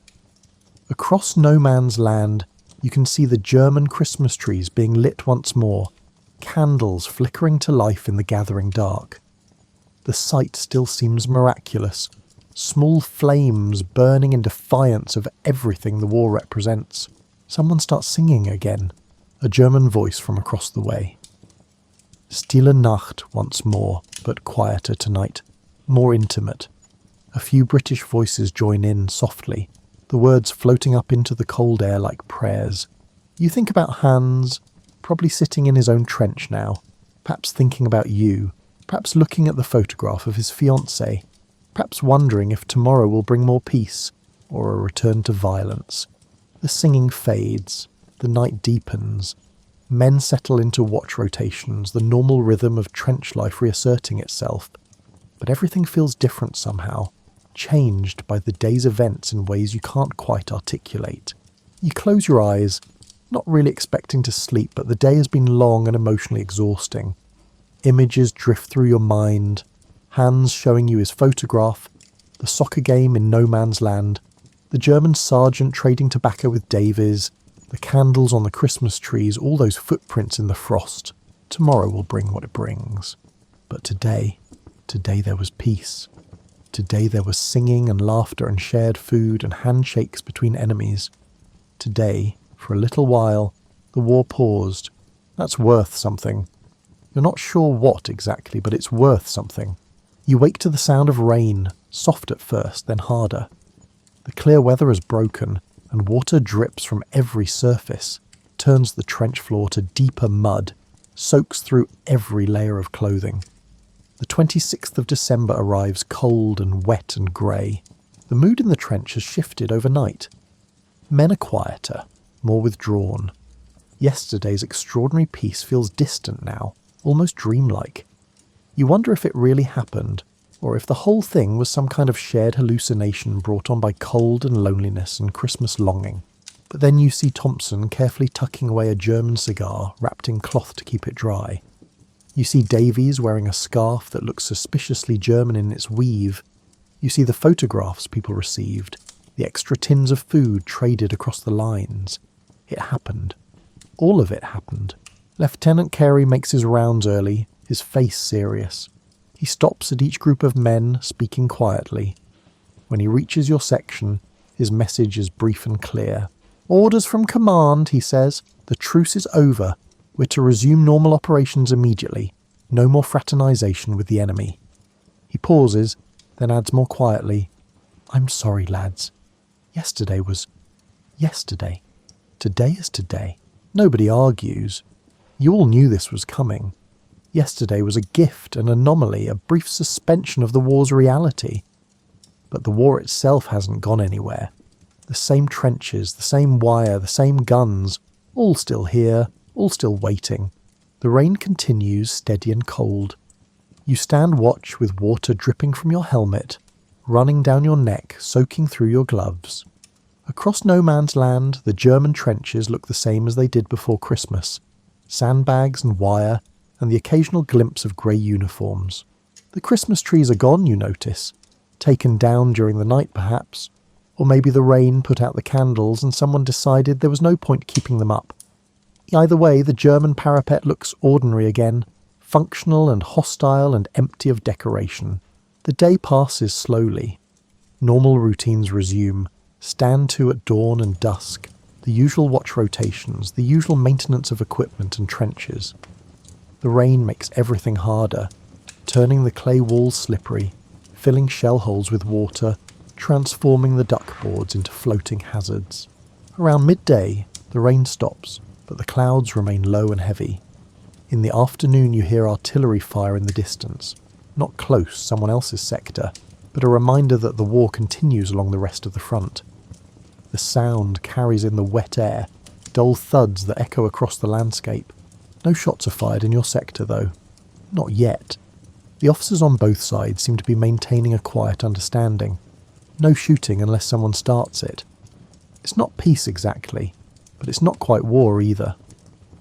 Across no man's land, you can see the German Christmas trees being lit once more, candles flickering to life in the gathering dark. The sight still seems miraculous, small flames burning in defiance of everything the war represents. Someone starts singing again, a German voice from across the way. Stille Nacht once more, but quieter tonight, more intimate. A few British voices join in softly, the words floating up into the cold air like prayers. You think about Hans, probably sitting in his own trench now, perhaps thinking about you, perhaps looking at the photograph of his fiancée, perhaps wondering if tomorrow will bring more peace, or a return to violence. The singing fades, the night deepens. Men settle into watch rotations, the normal rhythm of trench life reasserting itself. But everything feels different somehow, changed by the day's events in ways you can't quite articulate. You close your eyes, not really expecting to sleep, but the day has been long and emotionally exhausting. Images drift through your mind, Hans showing you his photograph, the soccer game in no man's land, the German sergeant trading tobacco with Davies, the candles on the Christmas trees, all those footprints in the frost. Tomorrow will bring what it brings. But today there was peace. Today there was singing and laughter and shared food and handshakes between enemies. Today, for a little while, the war paused. That's worth something. You're not sure what exactly, but it's worth something. You wake to the sound of rain, soft at first, then harder. The clear weather has broken, and water drips from every surface, turns the trench floor to deeper mud, soaks through every layer of clothing. The 26th of December arrives cold and wet and grey. The mood in the trench has shifted overnight. Men are quieter, more withdrawn. Yesterday's extraordinary peace feels distant now, almost dreamlike. You wonder if it really happened, or if the whole thing was some kind of shared hallucination brought on by cold and loneliness and Christmas longing. But then you see Thompson carefully tucking away a German cigar wrapped in cloth to keep it dry. You see Davies wearing a scarf that looks suspiciously German in its weave. You see the photographs people received, the extra tins of food traded across the lines. It happened. All of it happened. Lieutenant Carey makes his rounds early, his face serious. He stops at each group of men, speaking quietly. When he reaches your section, his message is brief and clear. "Orders from command," he says. "The truce is over. We're to resume normal operations immediately. No more fraternization with the enemy." He pauses, then adds more quietly, "I'm sorry, lads. Yesterday was yesterday. Today is today." Nobody argues. You all knew this was coming. Yesterday was a gift, an anomaly, a brief suspension of the war's reality. But the war itself hasn't gone anywhere. The same trenches, the same wire, the same guns, all still here, all still waiting. The rain continues, steady and cold. You stand watch with water dripping from your helmet, running down your neck, soaking through your gloves. Across no man's land, the German trenches look the same as they did before Christmas. sandbags and wire, and the occasional glimpse of grey uniforms. The Christmas trees are gone, you notice. Taken down during the night, perhaps. Or maybe the rain put out the candles and someone decided there was no point keeping them up. Either way, the German parapet looks ordinary again, functional and hostile and empty of decoration. The day passes slowly. Normal routines resume. Stand to at dawn and dusk. The usual watch rotations, the usual maintenance of equipment and trenches. The rain makes everything harder, turning the clay walls slippery, filling shell holes with water, transforming the duckboards into floating hazards. Around midday, the rain stops, but the clouds remain low and heavy. In the afternoon you hear artillery fire in the distance, not close, someone else's sector, but a reminder that the war continues along the rest of the front. The sound carries in the wet air, dull thuds that echo across the landscape. No shots are fired in your sector, though. Not yet. The officers on both sides seem to be maintaining a quiet understanding. No shooting unless someone starts it. It's not peace exactly, but it's not quite war either.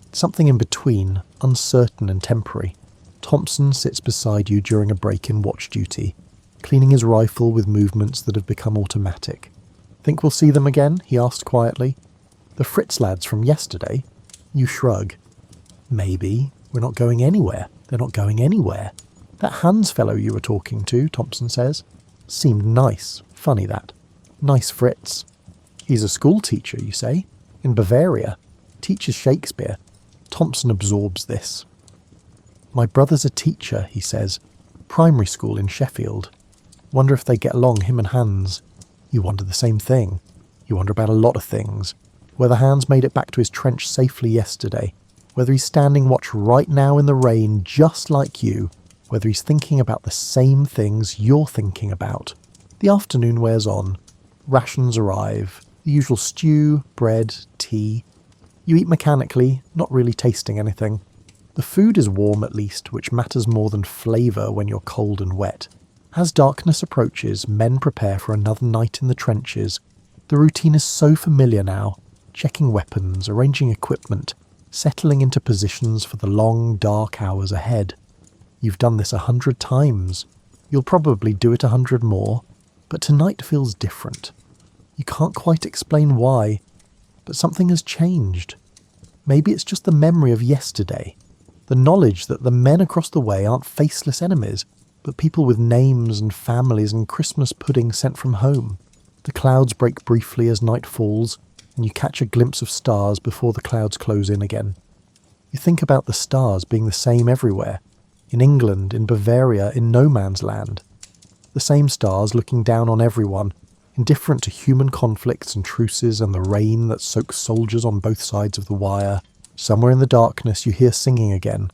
It's something in between, uncertain and temporary. Thompson sits beside you during a break in watch duty, cleaning his rifle with movements that have become automatic. "Think we'll see them again?" he asked quietly. "The Fritz lads from yesterday?" You shrug. "Maybe. We're not going anywhere. They're not going anywhere. That Hans fellow you were talking to," Thompson says, "seemed nice. Funny that. Nice Fritz. He's a school teacher, you say? In Bavaria. Teaches Shakespeare." Thompson absorbs this. "My brother's a teacher," he says. "Primary school in Sheffield. Wonder if they get along, him and Hans." You wonder the same thing. You wonder about a lot of things. Whether Hans made it back to his trench safely yesterday. Whether he's standing watch right now in the rain just like you. Whether he's thinking about the same things you're thinking about. The afternoon wears on. Rations arrive. The usual stew, bread, tea. You eat mechanically, not really tasting anything. The food is warm at least, which matters more than flavour when you're cold and wet. As darkness approaches, men prepare for another night in the trenches. The routine is so familiar now. Checking weapons, arranging equipment, settling into positions for the long, dark hours ahead. You've done this 100 times. You'll probably do it 100 more. But tonight feels different. You can't quite explain why, but something has changed. Maybe it's just the memory of yesterday. The knowledge that the men across the way aren't faceless enemies, but people with names and families and Christmas pudding sent from home. The clouds break briefly as night falls, and you catch a glimpse of stars before the clouds close in again. You think about the stars being the same everywhere. In England, in Bavaria, in no man's land. The same stars looking down on everyone, indifferent to human conflicts and truces and the rain that soaks soldiers on both sides of the wire. Somewhere in the darkness you hear singing again.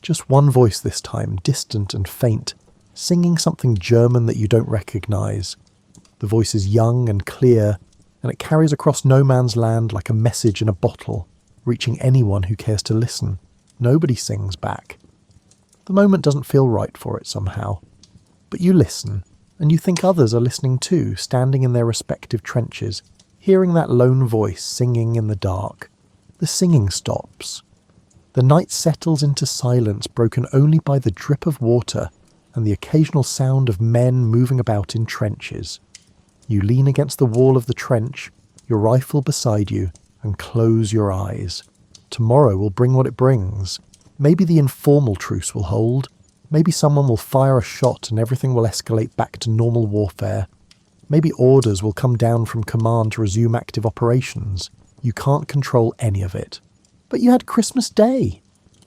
Just one voice this time, distant and faint, singing something German that you don't recognise. The voice is young and clear, and it carries across no man's land like a message in a bottle, reaching anyone who cares to listen. Nobody sings back. The moment doesn't feel right for it somehow. But you listen, and you think others are listening too, standing in their respective trenches, hearing that lone voice singing in the dark. The singing stops. The night settles into silence broken only by the drip of water and the occasional sound of men moving about in trenches. You lean against the wall of the trench, your rifle beside you, and close your eyes. Tomorrow will bring what it brings. Maybe the informal truce will hold. Maybe someone will fire a shot and everything will escalate back to normal warfare. Maybe orders will come down from command to resume active operations. You can't control any of it. But you had Christmas Day.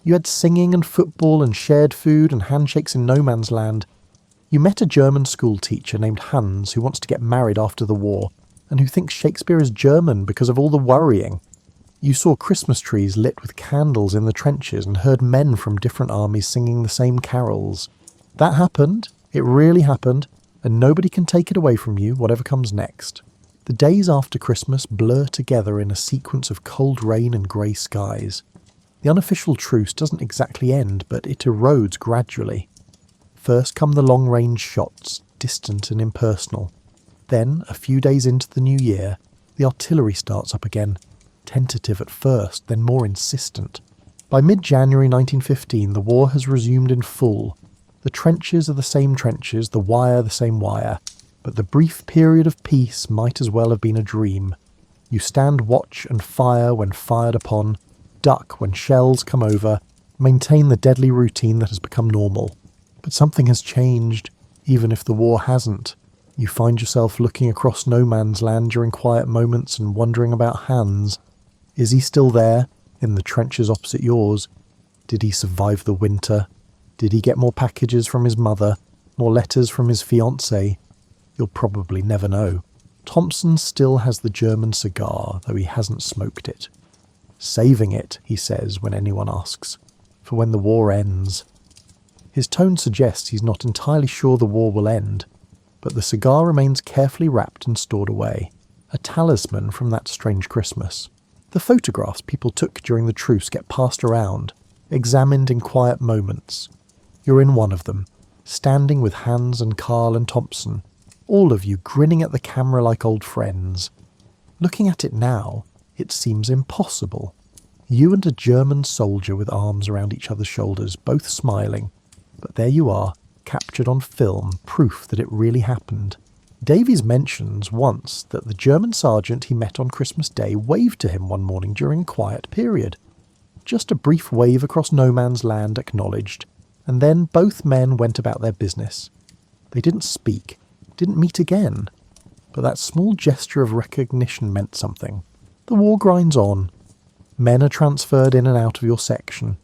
You had singing and football and shared food and handshakes in no man's land. You met a German school teacher named Hans who wants to get married after the war and who thinks Shakespeare is German because of all the worrying. You saw Christmas trees lit with candles in the trenches and heard men from different armies singing the same carols. That happened. It really happened. And nobody can take it away from you, whatever comes next. The days after Christmas blur together in a sequence of cold rain and grey skies. The unofficial truce doesn't exactly end, but it erodes gradually. First come the long-range shots, distant and impersonal. Then, a few days into the new year, the artillery starts up again. Tentative at first, then more insistent. By mid-January 1915, the war has resumed in full. The trenches are the same trenches, the wire the same wire, but the brief period of peace might as well have been a dream. You stand watch and fire when fired upon, duck when shells come over, maintain the deadly routine that has become normal. But something has changed, even if the war hasn't. You find yourself looking across no man's land during quiet moments and wondering about Hans. Is he still there, in the trenches opposite yours? Did he survive the winter? Did he get more packages from his mother, more letters from his fiancée? You'll probably never know. Thompson still has the German cigar, though he hasn't smoked it. Saving it, he says when anyone asks, for when the war ends. His tone suggests he's not entirely sure the war will end, but the cigar remains carefully wrapped and stored away, a talisman from that strange Christmas. The photographs people took during the truce get passed around, examined in quiet moments. You're in one of them, standing with Hans and Carl and Thompson, all of you grinning at the camera like old friends. Looking at it now, it seems impossible. You and a German soldier with arms around each other's shoulders, both smiling. But there you are, captured on film, proof that it really happened. Davies mentions once that the German sergeant he met on Christmas Day waved to him one morning during a quiet period. Just a brief wave across no man's land acknowledged, and then both men went about their business. They didn't speak, didn't meet again, but that small gesture of recognition meant something. The war grinds on. Men are transferred in and out of your section.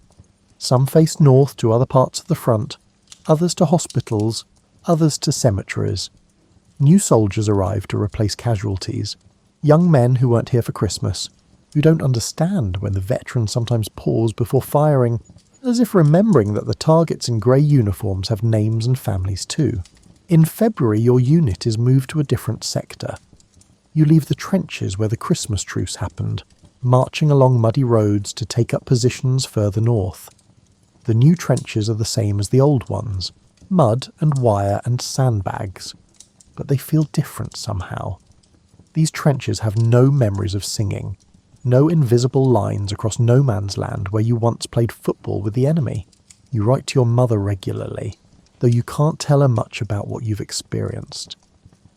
Some face north to other parts of the front, others to hospitals, others to cemeteries. New soldiers arrive to replace casualties. Young men who weren't here for Christmas, who don't understand when the veterans sometimes pause before firing, as if remembering that the targets in grey uniforms have names and families too. In February, your unit is moved to a different sector. You leave the trenches where the Christmas truce happened, marching along muddy roads to take up positions further north. The new trenches are the same as the old ones, mud and wire and sandbags, but they feel different somehow. These trenches have no memories of singing, no invisible lines across no man's land where you once played football with the enemy. You write to your mother regularly, though you can't tell her much about what you've experienced.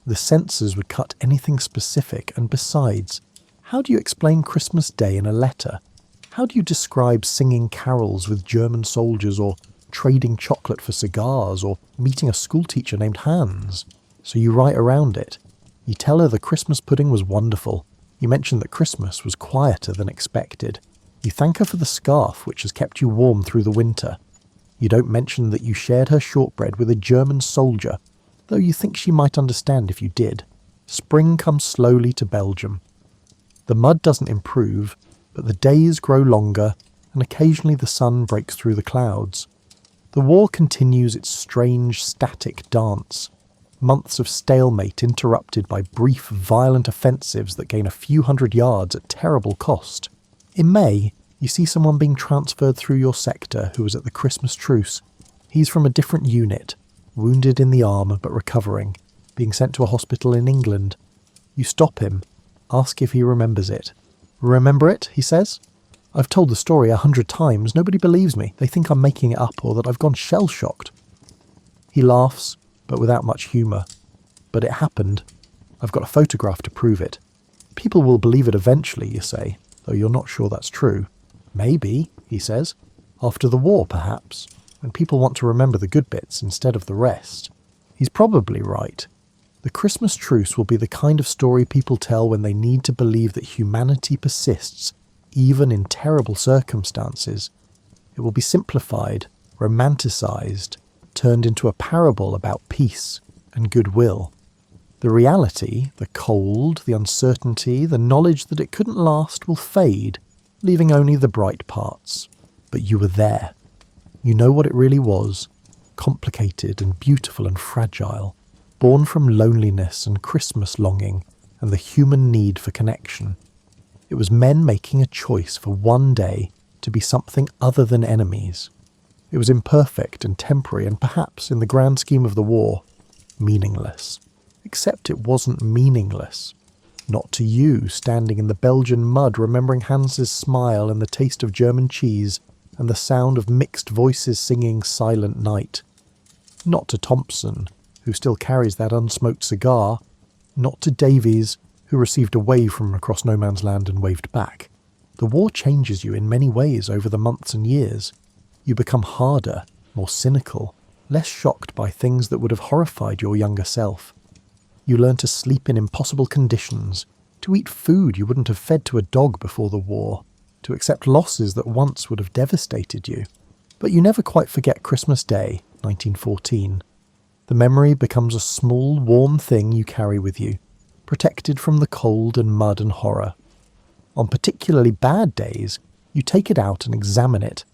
The censors would cut anything specific, and besides, how do you explain Christmas Day in a letter? How do you describe singing carols with German soldiers, or trading chocolate for cigars, or meeting a schoolteacher named Hans? So you write around it. You tell her the Christmas pudding was wonderful. You mention that Christmas was quieter than expected. You thank her for the scarf which has kept you warm through the winter. You don't mention that you shared her shortbread with a German soldier, though you think she might understand if you did. Spring comes slowly to Belgium. The mud doesn't improve, but the days grow longer, and occasionally the sun breaks through the clouds. The war continues its strange, static dance. Months of stalemate interrupted by brief, violent offensives that gain a few hundred yards at terrible cost. In May, you see someone being transferred through your sector who was at the Christmas truce. He's from a different unit, wounded in the arm but recovering, being sent to a hospital in England. You stop him, ask if he remembers it. "Remember it?" he says. "I've told the story 100 times, nobody believes me. They think I'm making it up or that I've gone shell-shocked." He laughs, but without much humour. "But it happened. I've got a photograph to prove it." "People will believe it eventually," you say, though you're not sure that's true. "Maybe," he says. "After the war, perhaps, when people want to remember the good bits instead of the rest." He's probably right. The Christmas truce will be the kind of story people tell when they need to believe that humanity persists, even in terrible circumstances. It will be simplified, romanticised, turned into a parable about peace and goodwill. The reality, the cold, the uncertainty, the knowledge that it couldn't last will fade, leaving only the bright parts. But you were there. You know what it really was, complicated and beautiful and fragile, born from loneliness and Christmas longing and the human need for connection. It was men making a choice for one day to be something other than enemies. It was imperfect and temporary and perhaps, in the grand scheme of the war, meaningless. Except it wasn't meaningless. Not to you, standing in the Belgian mud, remembering Hans's smile and the taste of German cheese, and the sound of mixed voices singing Silent Night. Not to Thompson, who still carries that unsmoked cigar, not to Davies, who received a wave from across no man's land and waved back. The war changes you in many ways over the months and years. You become harder, more cynical, less shocked by things that would have horrified your younger self. You learn to sleep in impossible conditions, to eat food you wouldn't have fed to a dog before the war, to accept losses that once would have devastated you. But you never quite forget Christmas Day, 1914. The memory becomes a small, warm thing you carry with you, protected from the cold and mud and horror. On particularly bad days, you take it out and examine it.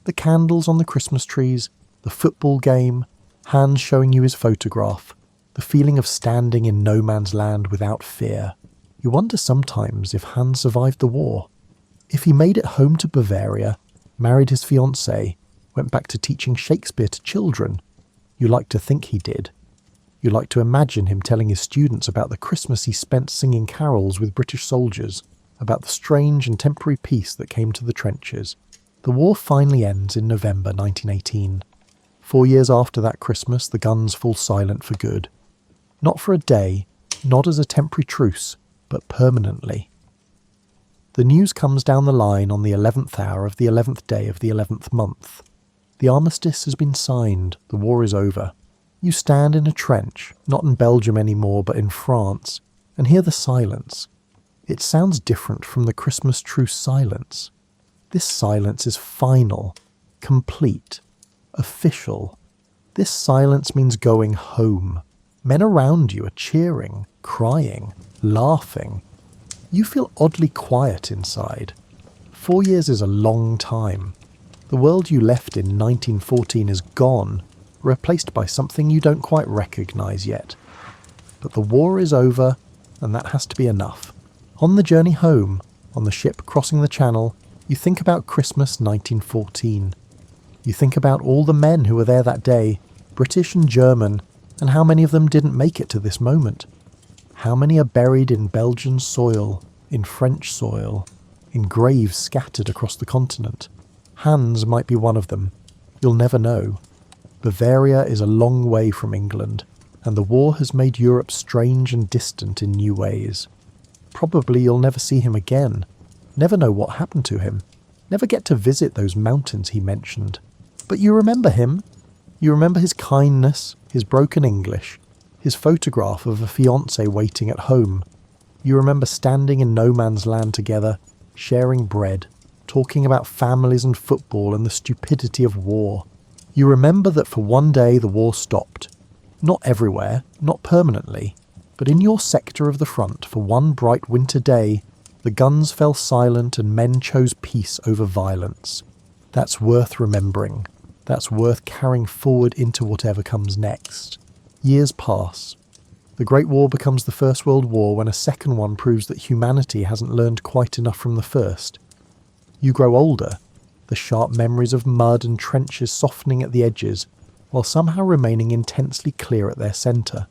The candles on the Christmas trees, the football game, Hans showing you his photograph, the feeling of standing in no man's land without fear. You wonder sometimes if Hans survived the war. If he made it home to Bavaria, married his fiancée, went back to teaching Shakespeare to children. You like to think he did. You like to imagine him telling his students about the Christmas he spent singing carols with British soldiers, about the strange and temporary peace that came to the trenches. The war finally ends in November 1918. 4 years after that Christmas, the guns fall silent for good. Not for a day, not as a temporary truce, but permanently. The news comes down the line on the 11th hour of the 11th day of the 11th month. The armistice has been signed, the war is over. You stand in a trench, not in Belgium anymore but in France, and hear the silence. It sounds different from the Christmas truce silence. This silence is final, complete, official. This silence means going home. Men around you are cheering, crying, laughing. You feel oddly quiet inside. 4 years is a long time. The world you left in 1914 is gone, replaced by something you don't quite recognise yet. But the war is over, and that has to be enough. On the journey home, on the ship crossing the Channel, you think about Christmas 1914. You think about all the men who were there that day, British and German, and how many of them didn't make it to this moment. How many are buried in Belgian soil, in French soil, in graves scattered across the continent. Hans might be one of them. You'll never know. Bavaria is a long way from England, and the war has made Europe strange and distant in new ways. Probably you'll never see him again, never know what happened to him, never get to visit those mountains he mentioned. But you remember him. You remember his kindness, his broken English, his photograph of a fiancée waiting at home. You remember standing in no man's land together, sharing bread, talking about families and football and the stupidity of war. You remember that for one day the war stopped. Not everywhere, not permanently, but in your sector of the front for one bright winter day, the guns fell silent and men chose peace over violence. That's worth remembering. That's worth carrying forward into whatever comes next. Years pass. The Great War becomes the First World War when a second one proves that humanity hasn't learned quite enough from the first. You grow older, the sharp memories of mud and trenches softening at the edges, while somehow remaining intensely clear at their centre.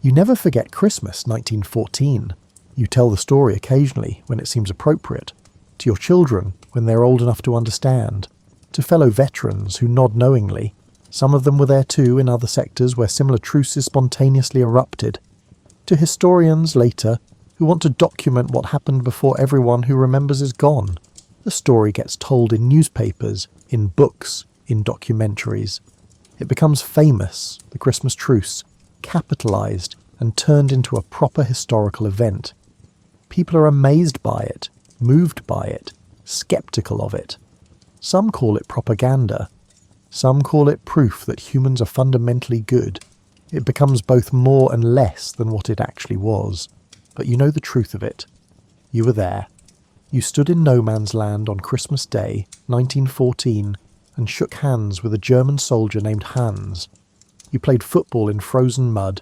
You never forget Christmas 1914. You tell the story occasionally when it seems appropriate, to your children when they're old enough to understand, to fellow veterans who nod knowingly. Some of them were there too in other sectors where similar truces spontaneously erupted. To historians later who want to document what happened before everyone who remembers is gone. The story gets told in newspapers, in books, in documentaries. It becomes famous, the Christmas truce, capitalised and turned into a proper historical event. People are amazed by it, moved by it, sceptical of it. Some call it propaganda. Some call it proof that humans are fundamentally good. It becomes both more and less than what it actually was. But you know the truth of it. You were there. You stood in no man's land on Christmas Day, 1914, and shook hands with a German soldier named Hans. You played football in frozen mud.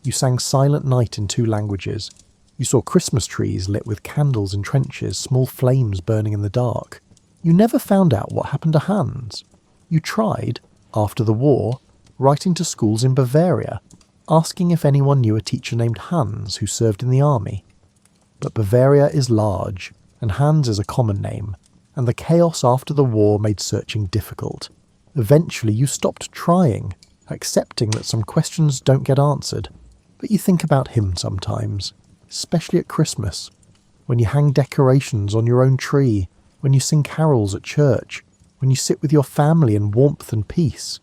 You sang Silent Night in 2 languages. You saw Christmas trees lit with candles in trenches, small flames burning in the dark. You never found out what happened to Hans. You tried, after the war, writing to schools in Bavaria, asking if anyone knew a teacher named Hans who served in the army. But Bavaria is large, and Hans is a common name. and the chaos after the war made searching difficult. Eventually you stopped trying, accepting that some questions don't get answered. But you think about him sometimes, especially at Christmas, when you hang decorations on your own tree, when you sing carols at church, when you sit with your family in warmth and peace.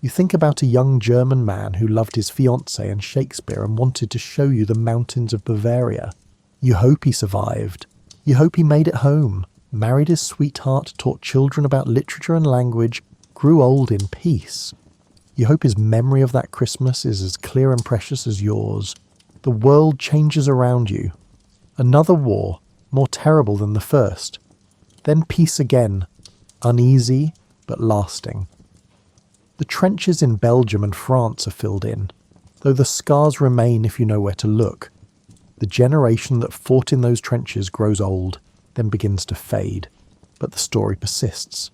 You think about a young German man who loved his fiancée and Shakespeare and wanted to show you the mountains of Bavaria. You hope he survived. You hope he made it home, married his sweetheart, taught children about literature and language, grew old in peace. You hope his memory of that Christmas is as clear and precious as yours. The world changes around you. Another war, more terrible than the first. Then peace again, uneasy but lasting. The trenches in Belgium and France are filled in, though the scars remain if you know where to look. The generation that fought in those trenches grows old, then begins to fade, but the story persists.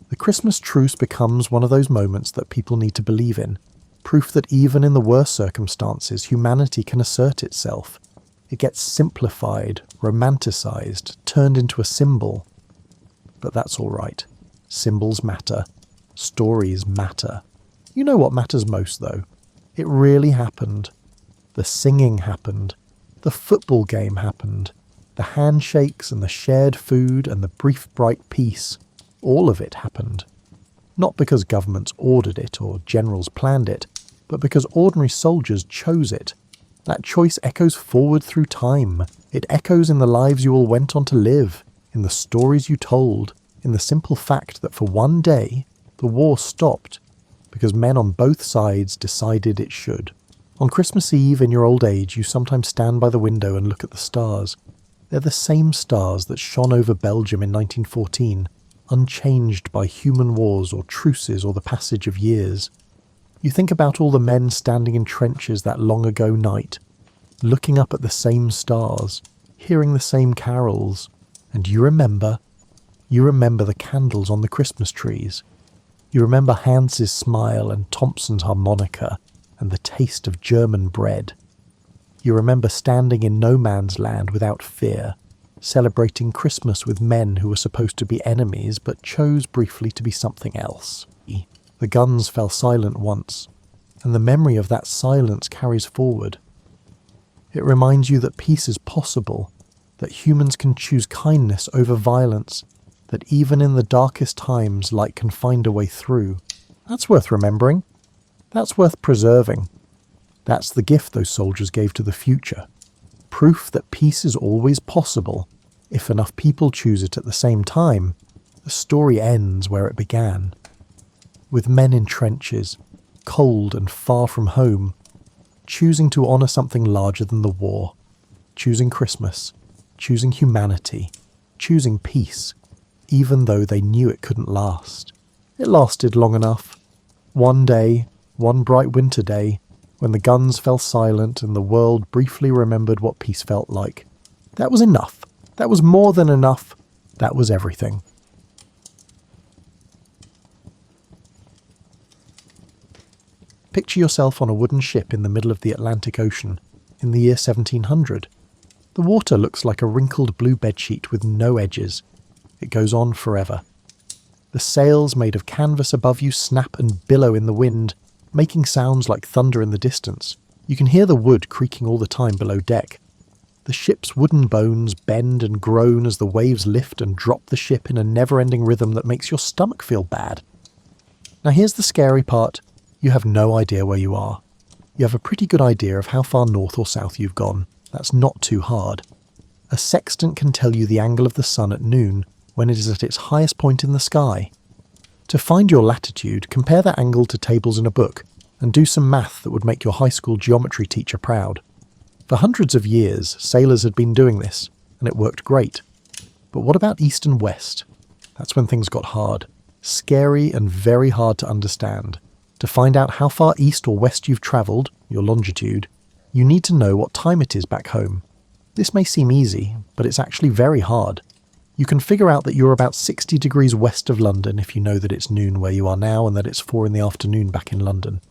The Christmas truce becomes one of those moments that people need to believe in, proof that even in the worst circumstances, humanity can assert itself. It gets simplified, romanticized, turned into a symbol. But that's all right. Symbols matter. Stories matter. You know what matters most, though? It really happened. The singing happened. The football game happened. The handshakes and the shared food and the brief bright peace. All of it happened. Not because governments ordered it or generals planned it, but because ordinary soldiers chose it. That choice echoes forward through time. It echoes in the lives you all went on to live, in the stories you told, in the simple fact that for one day, the war stopped because men on both sides decided it should. On Christmas Eve in your old age, you sometimes stand by the window and look at the stars. They're the same stars that shone over Belgium in 1914, unchanged by human wars or truces or the passage of years. You think about all the men standing in trenches that long ago night, looking up at the same stars, hearing the same carols, and you remember the candles on the Christmas trees. You remember Hans's smile and Thompson's harmonica and the taste of German bread. You remember standing in no man's land without fear, celebrating Christmas with men who were supposed to be enemies but chose briefly to be something else. The guns fell silent once, and the memory of that silence carries forward. It reminds you that peace is possible, that humans can choose kindness over violence, that even in the darkest times light can find a way through. That's worth remembering. That's worth preserving. That's the gift those soldiers gave to the future. Proof that peace is always possible. If enough people choose it at the same time, the story ends where it began. With men in trenches, cold and far from home, choosing to honour something larger than the war, choosing Christmas, choosing humanity, choosing peace, even though they knew it couldn't last. It lasted long enough. One day, one bright winter day, when the guns fell silent and the world briefly remembered what peace felt like. That was enough. That was more than enough. That was everything. Picture yourself on a wooden ship in the middle of the Atlantic Ocean, in the year 1700. The water looks like a wrinkled blue bedsheet with no edges. It goes on forever. The sails made of canvas above you snap and billow in the wind, making sounds like thunder in the distance. You can hear the wood creaking all the time below deck. The ship's wooden bones bend and groan as the waves lift and drop the ship in a never-ending rhythm that makes your stomach feel bad. Now here's the scary part. You have no idea where you are. You have a pretty good idea of how far north or south you've gone. That's not too hard. A sextant can tell you the angle of the sun at noon, when it is at its highest point in the sky. To find your latitude, compare that angle to tables in a book, and do some math that would make your high school geometry teacher proud. For hundreds of years, sailors had been doing this, and it worked great. But what about east and west? That's when things got hard. Scary and very hard to understand. To find out how far east or west you've travelled, your longitude, you need to know what time it is back home. This may seem easy, but it's actually very hard. You can figure out that you're about 60 degrees west of London if you know that it's noon where you are now and that it's 4 in the afternoon back in London.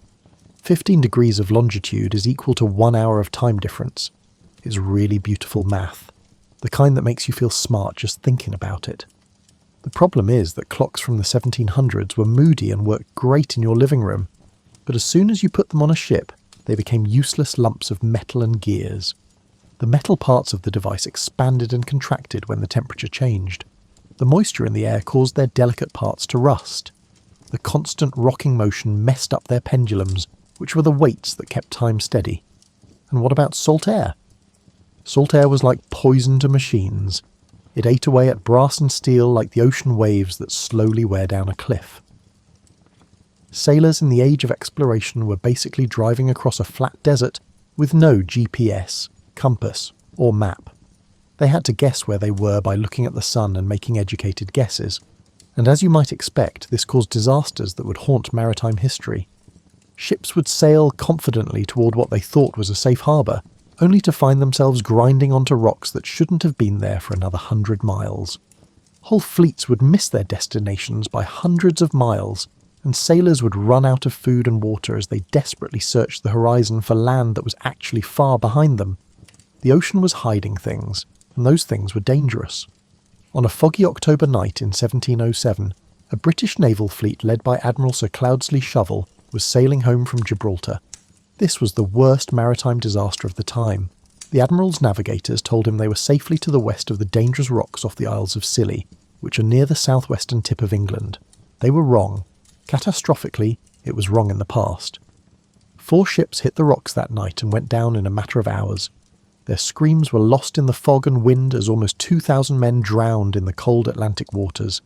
15 degrees of longitude is equal to 1 hour of time difference. It's really beautiful math. The kind that makes you feel smart just thinking about it. The problem is that clocks from the 1700s were moody and worked great in your living room, but as soon as you put them on a ship, they became useless lumps of metal and gears. The metal parts of the device expanded and contracted when the temperature changed. The moisture in the air caused their delicate parts to rust. The constant rocking motion messed up their pendulums, which were the weights that kept time steady. And what about salt air? Salt air was like poison to machines. It ate away at brass and steel like the ocean waves that slowly wear down a cliff. Sailors in the age of exploration were basically driving across a flat desert with no GPS, compass, or map. They had to guess where they were by looking at the sun and making educated guesses. And as you might expect, this caused disasters that would haunt maritime history. Ships would sail confidently toward what they thought was a safe harbour, only to find themselves grinding onto rocks that shouldn't have been there for another 100 miles. Whole fleets would miss their destinations by hundreds of miles, and sailors would run out of food and water as they desperately searched the horizon for land that was actually far behind them. The ocean was hiding things, and those things were dangerous. On a foggy October night in 1707, a British naval fleet led by Admiral Sir Cloudesley Shovel was sailing home from Gibraltar. This was the worst maritime disaster of the time. The Admiral's navigators told him they were safely to the west of the dangerous rocks off the Isles of Scilly, which are near the southwestern tip of England. They were wrong. Catastrophically, it was wrong in the past. 4 ships hit the rocks that night and went down in a matter of hours. Their screams were lost in the fog and wind as almost 2,000 men drowned in the cold Atlantic waters.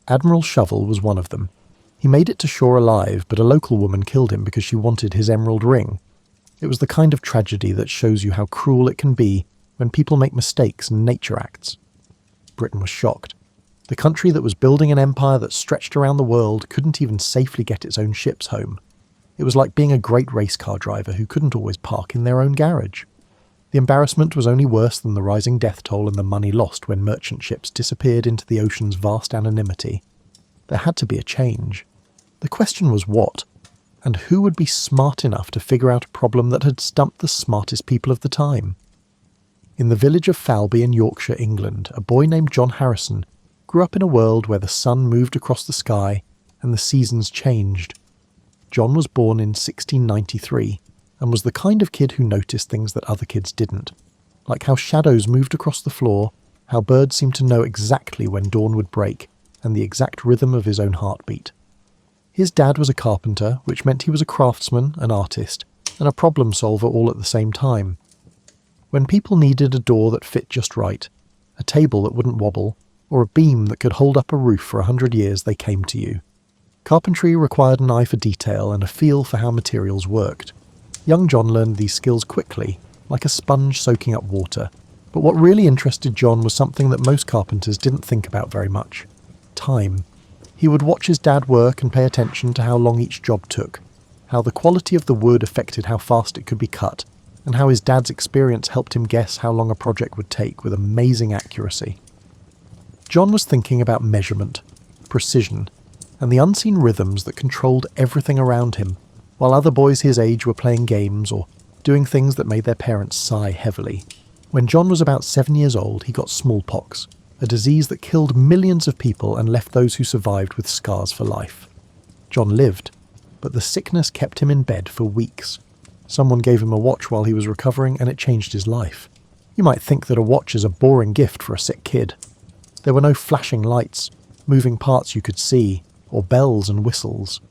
Admiral Shovel was one of them. He made it to shore alive, but a local woman killed him because she wanted his emerald ring. It was the kind of tragedy that shows you how cruel it can be when people make mistakes and nature acts. Britain was shocked. The country that was building an empire that stretched around the world couldn't even safely get its own ships home. It was like being a great race car driver who couldn't always park in their own garage. The embarrassment was only worse than the rising death toll and the money lost when merchant ships disappeared into the ocean's vast anonymity. There had to be a change. The question was what, and who would be smart enough to figure out a problem that had stumped the smartest people of the time? In the village of Falby in Yorkshire, England, a boy named John Harrison grew up in a world where the sun moved across the sky and the seasons changed. John was born in 1693 and was the kind of kid who noticed things that other kids didn't, like how shadows moved across the floor, how birds seemed to know exactly when dawn would break, and the exact rhythm of his own heartbeat. His dad was a carpenter, which meant he was a craftsman, an artist, and a problem solver all at the same time. When people needed a door that fit just right, a table that wouldn't wobble, or a beam that could hold up a roof for 100 years, they came to you. Carpentry required an eye for detail and a feel for how materials worked. Young John learned these skills quickly, like a sponge soaking up water. But what really interested John was something that most carpenters didn't think about very much: time. He would watch his dad work and pay attention to how long each job took, how the quality of the wood affected how fast it could be cut, and how his dad's experience helped him guess how long a project would take with amazing accuracy. John was thinking about measurement, precision, and the unseen rhythms that controlled everything around him, while other boys his age were playing games or doing things that made their parents sigh heavily. When John was about 7 years old, he got smallpox, a disease that killed millions of people and left those who survived with scars for life. John lived, but the sickness kept him in bed for weeks. Someone gave him a watch while he was recovering, and it changed his life. You might think that a watch is a boring gift for a sick kid. There were no flashing lights, moving parts you could see, or bells and whistles.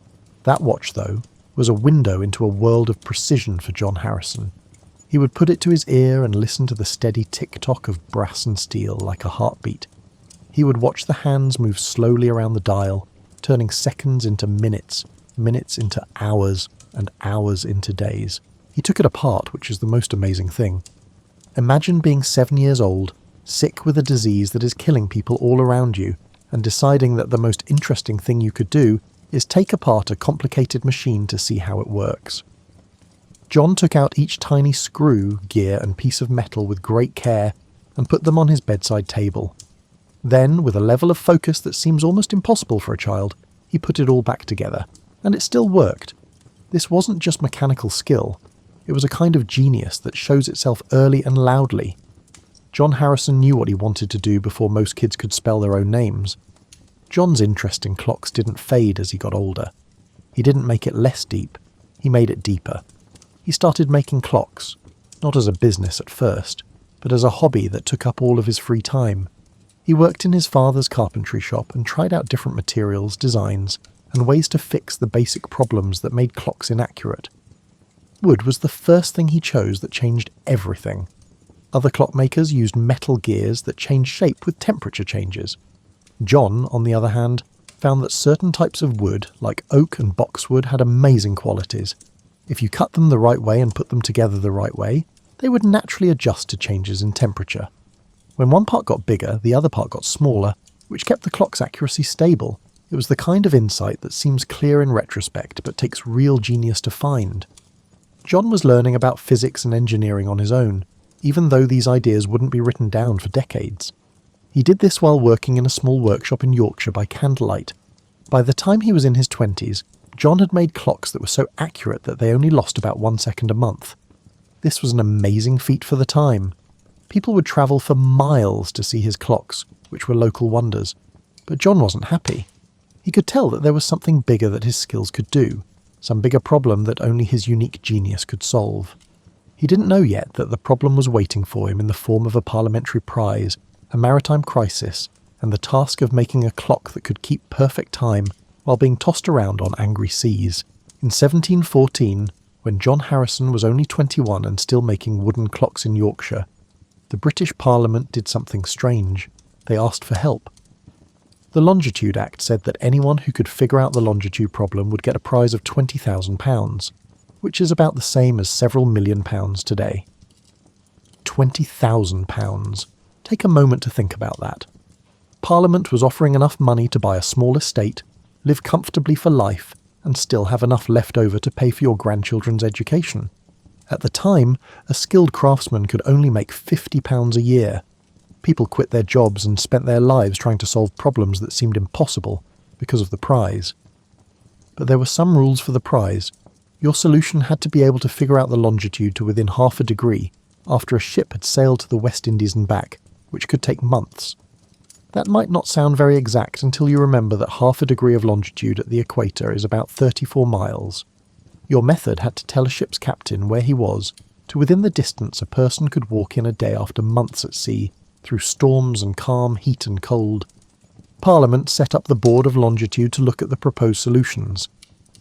That watch, though, was a window into a world of precision for John Harrison. He would put it to his ear and listen to the steady tick-tock of brass and steel like a heartbeat. He would watch the hands move slowly around the dial, turning seconds into minutes, minutes into hours, and hours into days. He took it apart, which is the most amazing thing. Imagine being 7 years old, sick with a disease that is killing people all around you, and deciding that the most interesting thing you could do is take apart a complicated machine to see how it works. John took out each tiny screw, gear, and piece of metal with great care and put them on his bedside table. Then, with a level of focus that seems almost impossible for a child, he put it all back together, and it still worked. This wasn't just mechanical skill, it was a kind of genius that shows itself early and loudly. John Harrison knew what he wanted to do before most kids could spell their own names. John's interest in clocks didn't fade as he got older. He didn't make it less deep, he made it deeper. He started making clocks, not as a business at first, but as a hobby that took up all of his free time. He worked in his father's carpentry shop and tried out different materials, designs, and ways to fix the basic problems that made clocks inaccurate. Wood was the first thing he chose that changed everything. Other clockmakers used metal gears that changed shape with temperature changes. John, on the other hand, found that certain types of wood, like oak and boxwood, had amazing qualities. If you cut them the right way and put them together the right way, they would naturally adjust to changes in temperature. When one part got bigger, the other part got smaller, which kept the clock's accuracy stable. It was the kind of insight that seems clear in retrospect but takes real genius to find. John was learning about physics and engineering on his own, even though these ideas wouldn't be written down for decades. He did this while working in a small workshop in Yorkshire by candlelight. By the time he was in his 20s, John had made clocks that were so accurate that they only lost about 1 second a month. This was an amazing feat for the time. People would travel for miles to see his clocks, which were local wonders. But John wasn't happy. He could tell that there was something bigger that his skills could do, some bigger problem that only his unique genius could solve. He didn't know yet that the problem was waiting for him in the form of a parliamentary prize, a maritime crisis, and the task of making a clock that could keep perfect time while being tossed around on angry seas. In 1714, when John Harrison was only 21 and still making wooden clocks in Yorkshire, the British Parliament did something strange. They asked for help. The Longitude Act said that anyone who could figure out the longitude problem would get a prize of £20,000, which is about the same as several £1,000,000 today. £20,000. Take a moment to think about that. Parliament was offering enough money to buy a small estate, live comfortably for life, and still have enough left over to pay for your grandchildren's education. At the time, a skilled craftsman could only make £50 a year. People quit their jobs and spent their lives trying to solve problems that seemed impossible because of the prize. But there were some rules for the prize. Your solution had to be able to figure out the longitude to within half a degree after a ship had sailed to the West Indies and back, which could take months. That might not sound very exact until you remember that half a degree of longitude at the equator is about 34 miles. Your method had to tell a ship's captain where he was to within the distance a person could walk in a day after months at sea, through storms and calm, heat and cold. Parliament set up the Board of Longitude to look at the proposed solutions.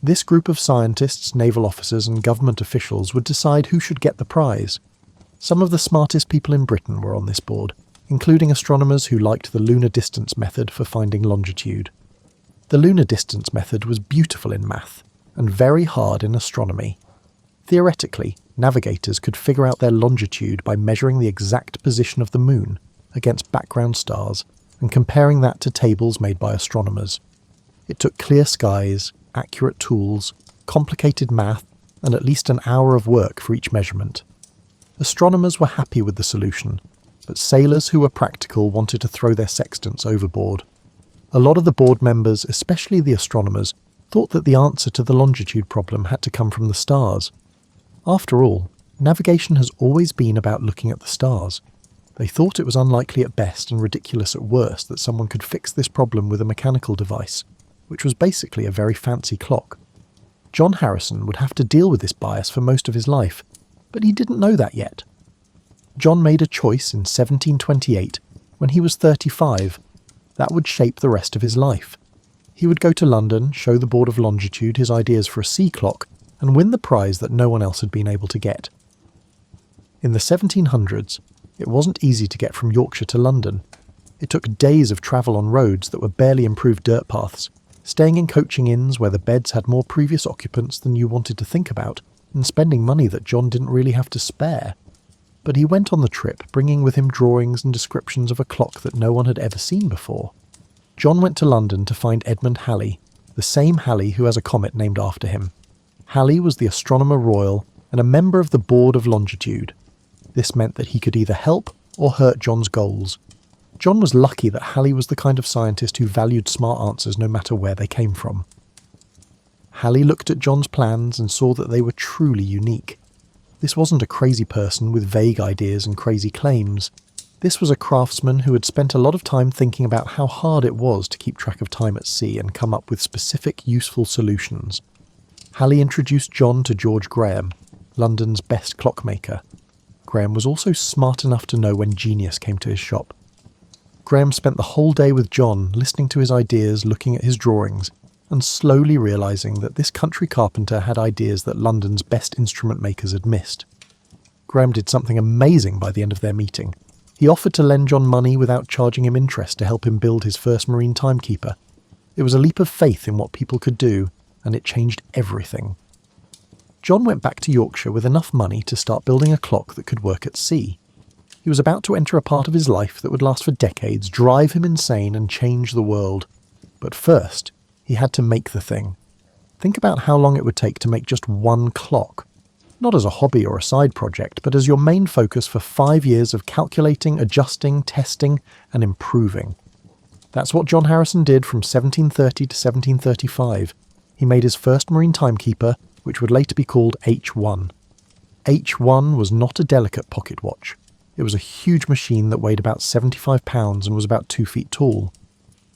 This group of scientists, naval officers and government officials would decide who should get the prize. Some of the smartest people in Britain were on this board, including astronomers who liked the lunar distance method for finding longitude. The lunar distance method was beautiful in math, and very hard in astronomy. Theoretically, navigators could figure out their longitude by measuring the exact position of the moon against background stars and comparing that to tables made by astronomers. It took clear skies, accurate tools, complicated math, and at least an hour of work for each measurement. Astronomers were happy with the solution, but sailors who were practical wanted to throw their sextants overboard. A lot of the board members, especially the astronomers, thought that the answer to the longitude problem had to come from the stars. After all, navigation has always been about looking at the stars. They thought it was unlikely at best and ridiculous at worst that someone could fix this problem with a mechanical device, which was basically a very fancy clock. John Harrison would have to deal with this bias for most of his life, but he didn't know that yet. John made a choice in 1728, when he was 35. That would shape the rest of his life. He would go to London, show the Board of Longitude his ideas for a sea clock, and win the prize that no one else had been able to get. In the 1700s, it wasn't easy to get from Yorkshire to London. It took days of travel on roads that were barely improved dirt paths, staying in coaching inns where the beds had more previous occupants than you wanted to think about, and spending money that John didn't really have to spare. But he went on the trip, bringing with him drawings and descriptions of a clock that no one had ever seen before. John went to London to find Edmund Halley, the same Halley who has a comet named after him. Halley was the Astronomer Royal and a member of the Board of Longitude. This meant that he could either help or hurt John's goals. John was lucky that Halley was the kind of scientist who valued smart answers no matter where they came from. Halley looked at John's plans and saw that they were truly unique. This wasn't a crazy person with vague ideas and crazy claims. This was a craftsman who had spent a lot of time thinking about how hard it was to keep track of time at sea and come up with specific, useful solutions. Halley introduced John to George Graham, London's best clockmaker. Graham was also smart enough to know when genius came to his shop. Graham spent the whole day with John, listening to his ideas, looking at his drawings, and slowly realising that this country carpenter had ideas that London's best instrument makers had missed. Graham did something amazing by the end of their meeting. He offered to lend John money without charging him interest to help him build his first marine timekeeper. It was a leap of faith in what people could do, and it changed everything. John went back to Yorkshire with enough money to start building a clock that could work at sea. He was about to enter a part of his life that would last for decades, drive him insane and change the world. But first, he had to make the thing. Think about how long it would take to make just one clock. Not as a hobby or a side project, but as your main focus for 5 years of calculating, adjusting, testing, and improving. That's what John Harrison did from 1730 to 1735. He made his first marine timekeeper, which would later be called H1. H1 was not a delicate pocket watch. It was a huge machine that weighed about 75 pounds and was about 2 feet tall.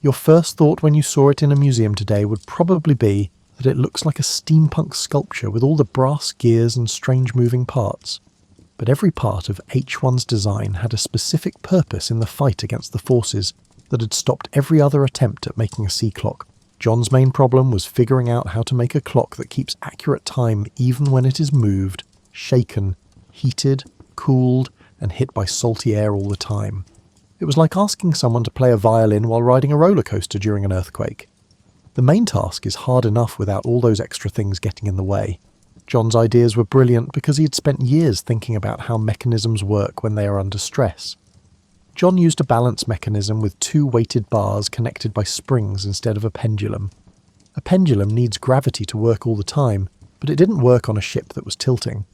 Your first thought when you saw it in a museum today would probably be that it looks like a steampunk sculpture with all the brass gears and strange moving parts. But every part of H1's design had a specific purpose in the fight against the forces that had stopped every other attempt at making a sea clock. John's main problem was figuring out how to make a clock that keeps accurate time even when it is moved, shaken, heated, cooled, and hit by salty air all the time. It was like asking someone to play a violin while riding a roller coaster during an earthquake. The main task is hard enough without all those extra things getting in the way. John's ideas were brilliant because he had spent years thinking about how mechanisms work when they are under stress. John used a balance mechanism with 2 weighted bars connected by springs instead of a pendulum. A pendulum needs gravity to work all the time, but it didn't work on a ship that was tilting.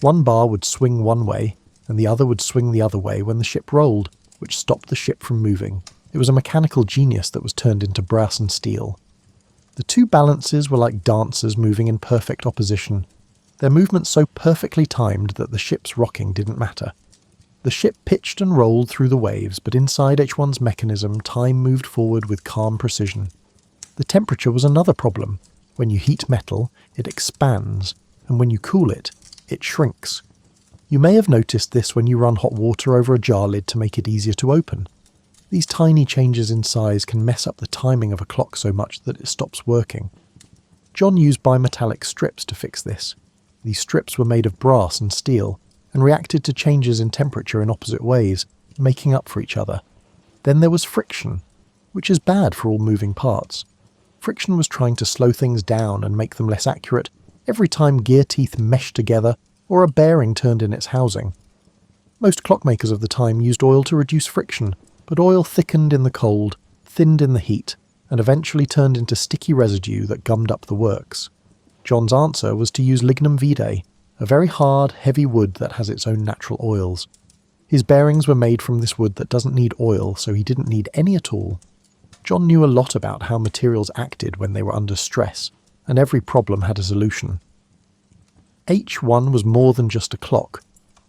One bar would swing one way, and the other would swing the other way when the ship rolled, which stopped the ship from moving. It was a mechanical genius that was turned into brass and steel. The 2 balances were like dancers moving in perfect opposition, their movements so perfectly timed that the ship's rocking didn't matter. The ship pitched and rolled through the waves, but inside H1's mechanism, time moved forward with calm precision. The temperature was another problem. When you heat metal, it expands, and when you cool it, it shrinks. You may have noticed this when you run hot water over a jar lid to make it easier to open. These tiny changes in size can mess up the timing of a clock so much that it stops working. John used bimetallic strips to fix this. These strips were made of brass and steel, and reacted to changes in temperature in opposite ways, making up for each other. Then there was friction, which is bad for all moving parts. Friction was trying to slow things down and make them less accurate every time gear teeth meshed together or a bearing turned in its housing. Most clockmakers of the time used oil to reduce friction, but oil thickened in the cold, thinned in the heat, and eventually turned into sticky residue that gummed up the works. John's answer was to use lignum vitae, a very hard, heavy wood that has its own natural oils. His bearings were made from this wood that doesn't need oil, so he didn't need any at all. John knew a lot about how materials acted when they were under stress, and every problem had a solution. H1 was more than just a clock.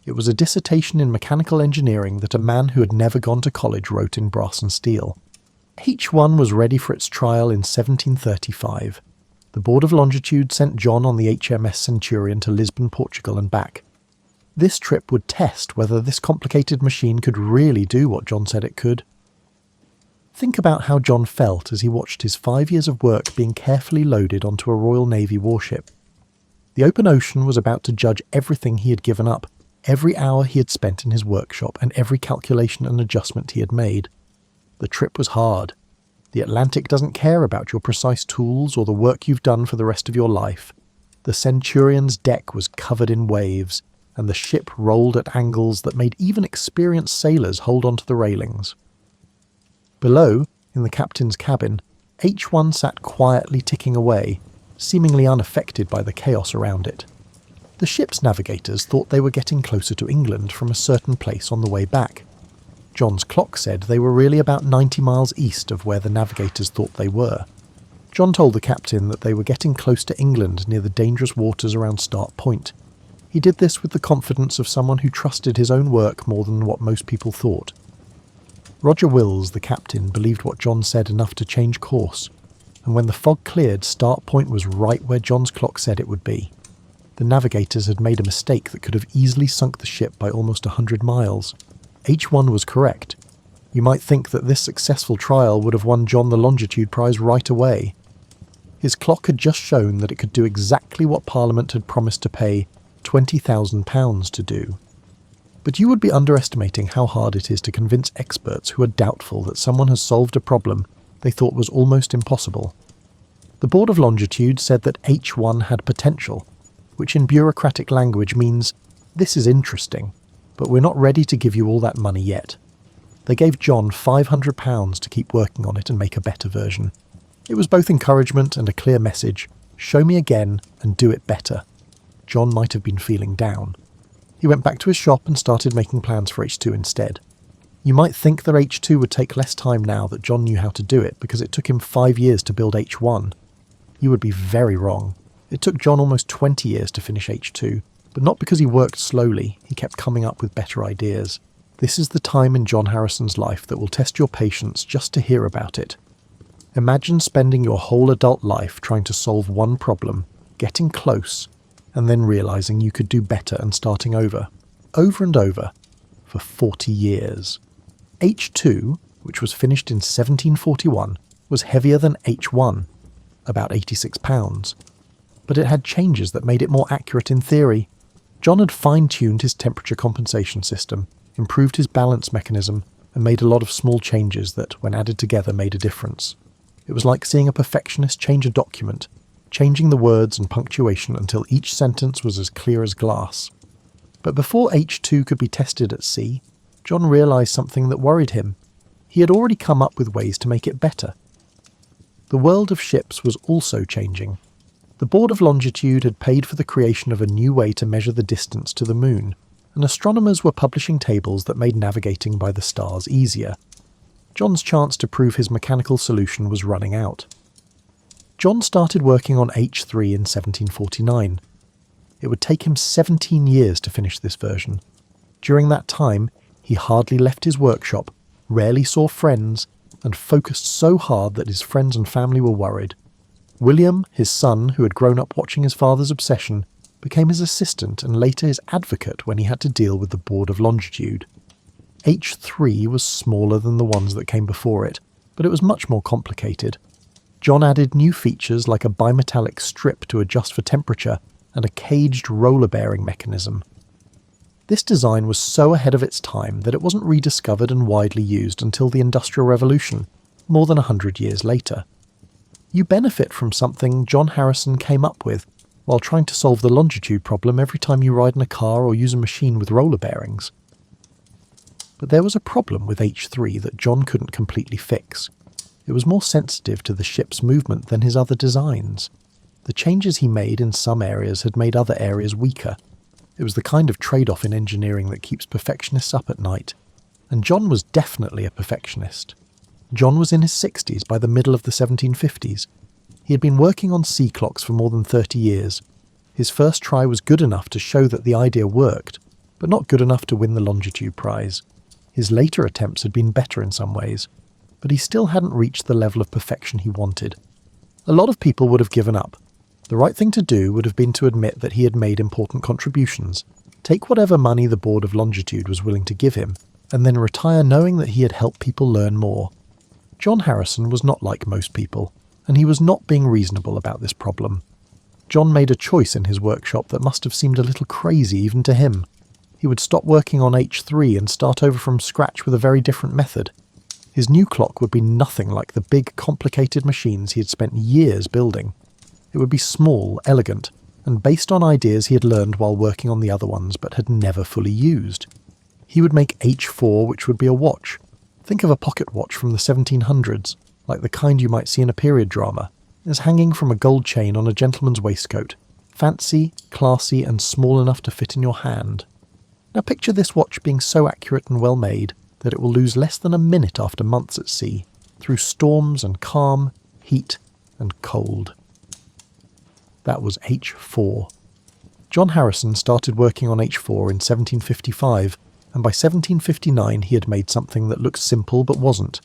It was a dissertation in mechanical engineering that a man who had never gone to college wrote in brass and steel. H1 was ready for its trial in 1735. The Board of Longitude sent John on the HMS Centurion to Lisbon, Portugal and back. This trip would test whether this complicated machine could really do what John said it could. Think about how John felt as he watched his 5 years of work being carefully loaded onto a Royal Navy warship. The open ocean was about to judge everything he had given up, every hour he had spent in his workshop and every calculation and adjustment he had made. The trip was hard. The Atlantic doesn't care about your precise tools or the work you've done for the rest of your life. The Centurion's deck was covered in waves, and the ship rolled at angles that made even experienced sailors hold onto the railings. Below, in the captain's cabin, H1 sat quietly ticking away, seemingly unaffected by the chaos around it. The ship's navigators thought they were getting closer to England from a certain place on the way back. John's clock said they were really about 90 miles east of where the navigators thought they were. John told the captain that they were getting close to England near the dangerous waters around Start Point. He did this with the confidence of someone who trusted his own work more than what most people thought. Roger Wills, the captain, believed what John said enough to change course, and when the fog cleared, start point was right where John's clock said it would be. The navigators had made a mistake that could have easily sunk the ship by almost 100 miles. H1 was correct. You might think that this successful trial would have won John the longitude prize right away. His clock had just shown that it could do exactly what Parliament had promised to pay £20,000 to do. But you would be underestimating how hard it is to convince experts who are doubtful that someone has solved a problem they thought was almost impossible. The Board of Longitude said that H1 had potential, which in bureaucratic language means, this is interesting, but we're not ready to give you all that money yet. They gave John £500 to keep working on it and make a better version. It was both encouragement and a clear message, show me again and do it better. John might have been feeling down. He went back to his shop and started making plans for H2 instead. You might think that H2 would take less time now that John knew how to do it because it took him 5 years to build H1. You would be very wrong. It took John almost 20 years to finish H2, but not because he worked slowly, he kept coming up with better ideas. This is the time in John Harrison's life that will test your patience just to hear about it. Imagine spending your whole adult life trying to solve one problem, getting close, and then realizing you could do better and starting over and over, for 40 years. H2, which was finished in 1741, was heavier than H1, about 86 pounds. But it had changes that made it more accurate in theory. John had fine-tuned his temperature compensation system, improved his balance mechanism, and made a lot of small changes that, when added together, made a difference. It was like seeing a perfectionist change a document, changing the words and punctuation until each sentence was as clear as glass. But before H2 could be tested at sea, John realised something that worried him. He had already come up with ways to make it better. The world of ships was also changing. The Board of Longitude had paid for the creation of a new way to measure the distance to the moon, and astronomers were publishing tables that made navigating by the stars easier. John's chance to prove his mechanical solution was running out. John started working on H3 in 1749. It would take him 17 years to finish this version. During that time, he hardly left his workshop, rarely saw friends, and focused so hard that his friends and family were worried. William, his son, who had grown up watching his father's obsession, became his assistant and later his advocate when he had to deal with the Board of Longitude. H3 was smaller than the ones that came before it, but it was much more complicated. John added new features like a bimetallic strip to adjust for temperature and a caged roller bearing mechanism. This design was so ahead of its time that it wasn't rediscovered and widely used until the Industrial Revolution, more than 100 years later. You benefit from something John Harrison came up with, while trying to solve the longitude problem every time you ride in a car or use a machine with roller bearings. But there was a problem with H3 that John couldn't completely fix. It was more sensitive to the ship's movement than his other designs. The changes he made in some areas had made other areas weaker. It was the kind of trade-off in engineering that keeps perfectionists up at night. And John was definitely a perfectionist. John was in his 60s by the middle of the 1750s. He had been working on sea clocks for more than 30 years. His first try was good enough to show that the idea worked, but not good enough to win the longitude prize. His later attempts had been better in some ways, but he still hadn't reached the level of perfection he wanted. A lot of people would have given up. The right thing to do would have been to admit that he had made important contributions, take whatever money the Board of Longitude was willing to give him, and then retire knowing that he had helped people learn more. John Harrison was not like most people, and he was not being reasonable about this problem. John made a choice in his workshop that must have seemed a little crazy even to him. He would stop working on H3 and start over from scratch with a very different method. His new clock would be nothing like the big, complicated machines he had spent years building. It would be small, elegant, and based on ideas he had learned while working on the other ones but had never fully used. He would make H4, which would be a watch. Think of a pocket watch from the 1700s, like the kind you might see in a period drama, as hanging from a gold chain on a gentleman's waistcoat. Fancy, classy, and small enough to fit in your hand. Now picture this watch being so accurate and well made that it will lose less than a minute after months at sea, through storms and calm, heat and cold. That was H4. John Harrison started working on H4 in 1755, and by 1759 he had made something that looked simple but wasn't.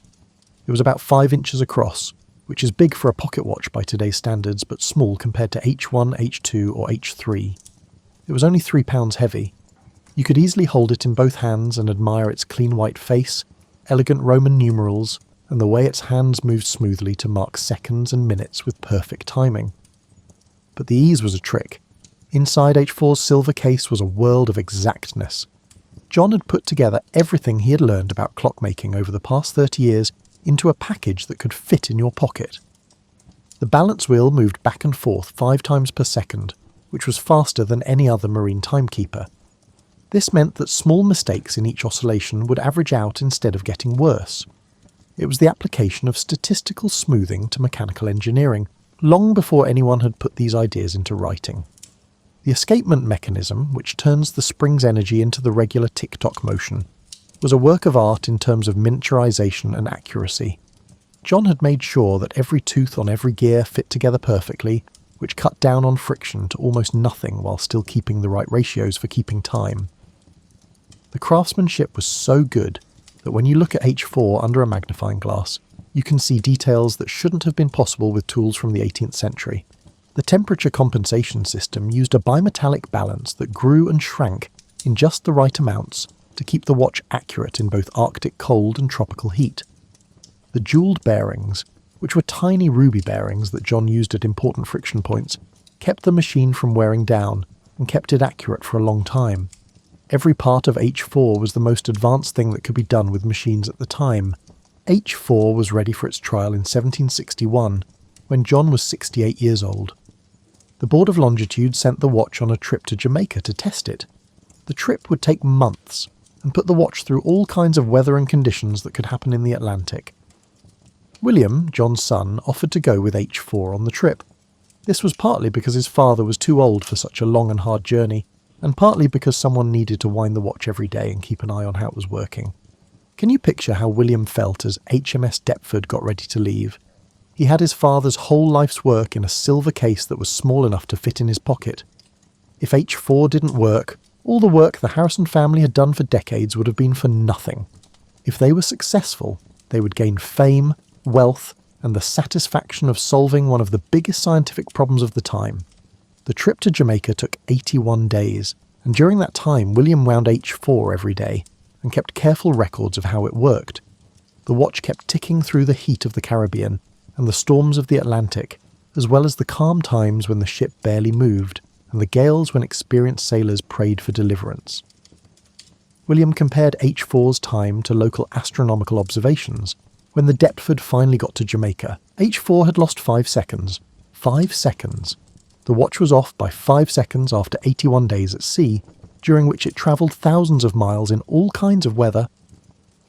It was about 5 inches across, which is big for a pocket watch by today's standards, but small compared to H1, H2 or H3. It was only 3 pounds heavy. You could easily hold it in both hands and admire its clean white face, elegant Roman numerals, and the way its hands moved smoothly to mark seconds and minutes with perfect timing. But the ease was a trick. Inside H4's silver case was a world of exactness. John had put together everything he had learned about clockmaking over the past 30 years into a package that could fit in your pocket. The balance wheel moved back and forth 5 times per second, which was faster than any other marine timekeeper. This meant that small mistakes in each oscillation would average out instead of getting worse. It was the application of statistical smoothing to mechanical engineering, long before anyone had put these ideas into writing. The escapement mechanism, which turns the spring's energy into the regular tick-tock motion, was a work of art in terms of miniaturization and accuracy. John had made sure that every tooth on every gear fit together perfectly, which cut down on friction to almost nothing while still keeping the right ratios for keeping time. The craftsmanship was so good that when you look at H4 under a magnifying glass, you can see details that shouldn't have been possible with tools from the 18th century. The temperature compensation system used a bimetallic balance that grew and shrank in just the right amounts to keep the watch accurate in both Arctic cold and tropical heat. The jewelled bearings, which were tiny ruby bearings that John used at important friction points, kept the machine from wearing down and kept it accurate for a long time. Every part of H4 was the most advanced thing that could be done with machines at the time. H4 was ready for its trial in 1761, when John was 68 years old. The Board of Longitude sent the watch on a trip to Jamaica to test it. The trip would take months and put the watch through all kinds of weather and conditions that could happen in the Atlantic. William, John's son, offered to go with H4 on the trip. This was partly because his father was too old for such a long and hard journey, and partly because someone needed to wind the watch every day and keep an eye on how it was working. Can you picture how William felt as HMS Deptford got ready to leave? He had his father's whole life's work in a silver case that was small enough to fit in his pocket. If H4 didn't work, all the work the Harrison family had done for decades would have been for nothing. If they were successful, they would gain fame, wealth, and the satisfaction of solving one of the biggest scientific problems of the time. The trip to Jamaica took 81 days, and during that time William wound H4 every day and kept careful records of how it worked. The watch kept ticking through the heat of the Caribbean and the storms of the Atlantic, as well as the calm times when the ship barely moved and the gales when experienced sailors prayed for deliverance. William compared H4's time to local astronomical observations. When the Deptford finally got to Jamaica, H4 had lost 5 seconds. 5 seconds. The watch was off by 5 seconds after 81 days at sea, during which it travelled thousands of miles in all kinds of weather.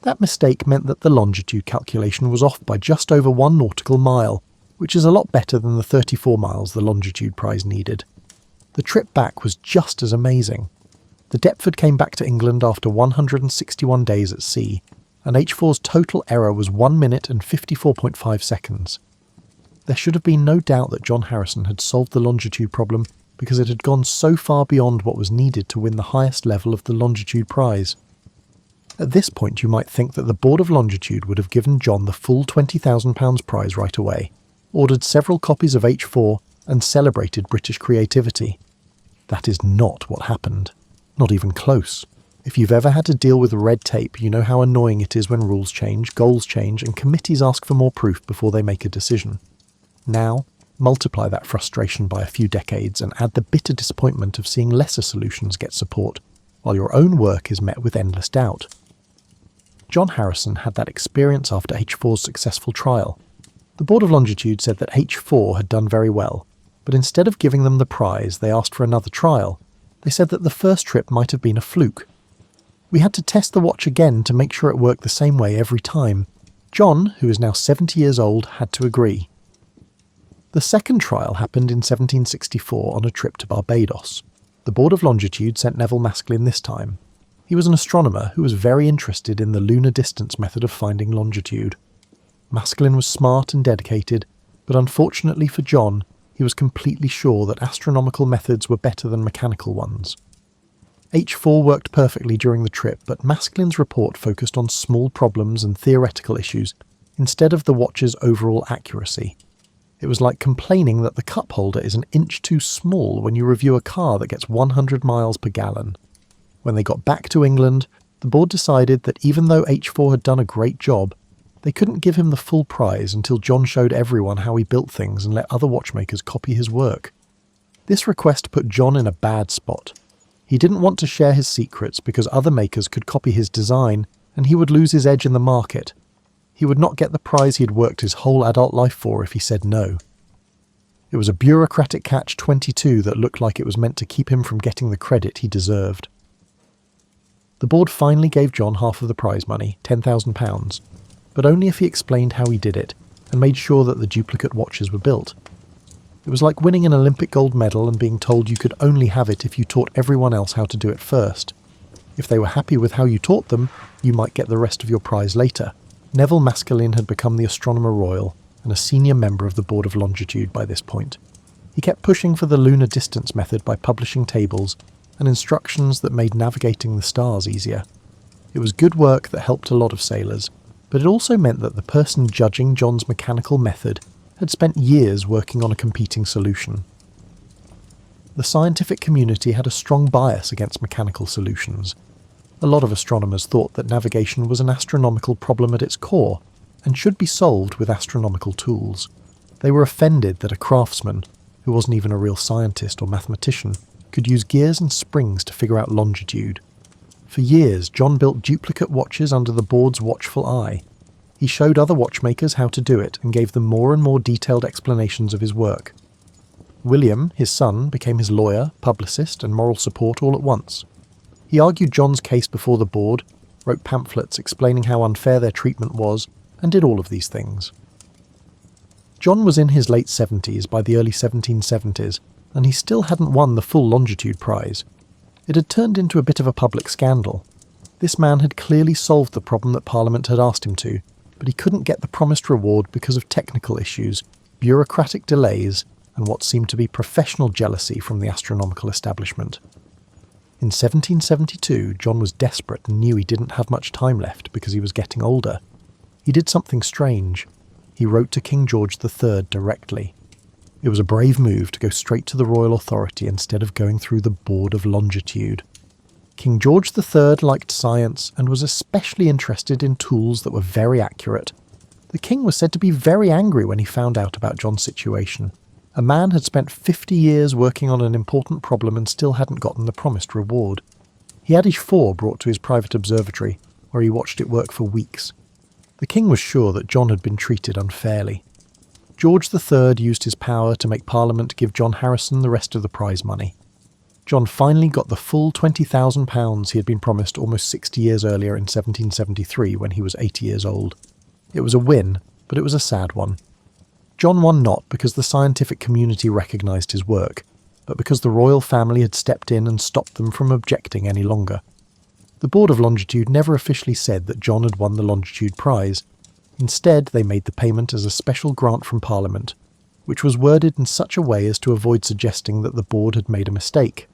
That mistake meant that the longitude calculation was off by just over 1 nautical mile, which is a lot better than the 34 miles the longitude prize needed. The trip back was just as amazing. The Deptford came back to England after 161 days at sea, and H4's total error was 1 minute and 54.5 seconds. There should have been no doubt that John Harrison had solved the longitude problem because it had gone so far beyond what was needed to win the highest level of the longitude prize. At this point you might think that the Board of Longitude would have given John the full £20,000 prize right away, ordered several copies of H4 and celebrated British creativity. That is not what happened. Not even close. If you've ever had to deal with red tape, you know how annoying it is when rules change, goals change, and committees ask for more proof before they make a decision. Now, multiply that frustration by a few decades and add the bitter disappointment of seeing lesser solutions get support, while your own work is met with endless doubt. John Harrison had that experience after H4's successful trial. The Board of Longitude said that H4 had done very well, but instead of giving them the prize, they asked for another trial. They said that the first trip might have been a fluke. We had to test the watch again to make sure it worked the same way every time. John, who is now 70 years old, had to agree. The second trial happened in 1764 on a trip to Barbados. The Board of Longitude sent Neville Maskelyne this time. He was an astronomer who was very interested in the lunar distance method of finding longitude. Maskelyne was smart and dedicated, but unfortunately for John, he he was completely sure that astronomical methods were better than mechanical ones. H4 worked perfectly during the trip, but Maskelyne's report focused on small problems and theoretical issues instead of the watch's overall accuracy. It was like complaining that the cup holder is an inch too small when you review a car that gets 100 miles per gallon. When they got back to England, the board decided that even though H4 had done a great job, they couldn't give him the full prize until John showed everyone how he built things and let other watchmakers copy his work. This request put John in a bad spot. He didn't want to share his secrets because other makers could copy his design and he would lose his edge in the market. He would not get the prize he had worked his whole adult life for if he said no. It was a bureaucratic catch-22 that looked like it was meant to keep him from getting the credit he deserved. The board finally gave John half of the prize money, £10,000, but only if he explained how he did it and made sure that the duplicate watches were built. It was like winning an Olympic gold medal and being told you could only have it if you taught everyone else how to do it first. If they were happy with how you taught them, you might get the rest of your prize later. Neville Maskelyne had become the Astronomer Royal and a senior member of the Board of Longitude by this point. He kept pushing for the lunar distance method by publishing tables and instructions that made navigating the stars easier. It was good work that helped a lot of sailors, but it also meant that the person judging John's mechanical method had spent years working on a competing solution. The scientific community had a strong bias against mechanical solutions. A lot of astronomers thought that navigation was an astronomical problem at its core, and should be solved with astronomical tools. They were offended that a craftsman, who wasn't even a real scientist or mathematician, could use gears and springs to figure out longitude. For years, John built duplicate watches under the board's watchful eye. He showed other watchmakers how to do it and gave them more and more detailed explanations of his work. William, his son, became his lawyer, publicist, and moral support all at once. He argued John's case before the board, wrote pamphlets explaining how unfair their treatment was, and did all of these things. John was in his late 70s by the early 1770s, and he still hadn't won the full longitude prize. It had turned into a bit of a public scandal. This man had clearly solved the problem that Parliament had asked him to, but he couldn't get the promised reward because of technical issues, bureaucratic delays, and what seemed to be professional jealousy from the astronomical establishment. In 1772, John was desperate and knew he didn't have much time left because he was getting older. He did something strange. He wrote to King George III directly. It was a brave move to go straight to the royal authority instead of going through the Board of Longitude. King George III liked science and was especially interested in tools that were very accurate. The king was said to be very angry when he found out about John's situation. A man had spent 50 years working on an important problem and still hadn't gotten the promised reward. He had H4 brought to his private observatory, where he watched it work for weeks. The king was sure that John had been treated unfairly. George III used his power to make Parliament give John Harrison the rest of the prize money. John finally got the full £20,000 he had been promised almost 60 years earlier in 1773 when he was 80 years old. It was a win, but it was a sad one. John won not because the scientific community recognised his work, but because the royal family had stepped in and stopped them from objecting any longer. The Board of Longitude never officially said that John had won the Longitude Prize. Instead, they made the payment as a special grant from Parliament, which was worded in such a way as to avoid suggesting that the board had made a mistake.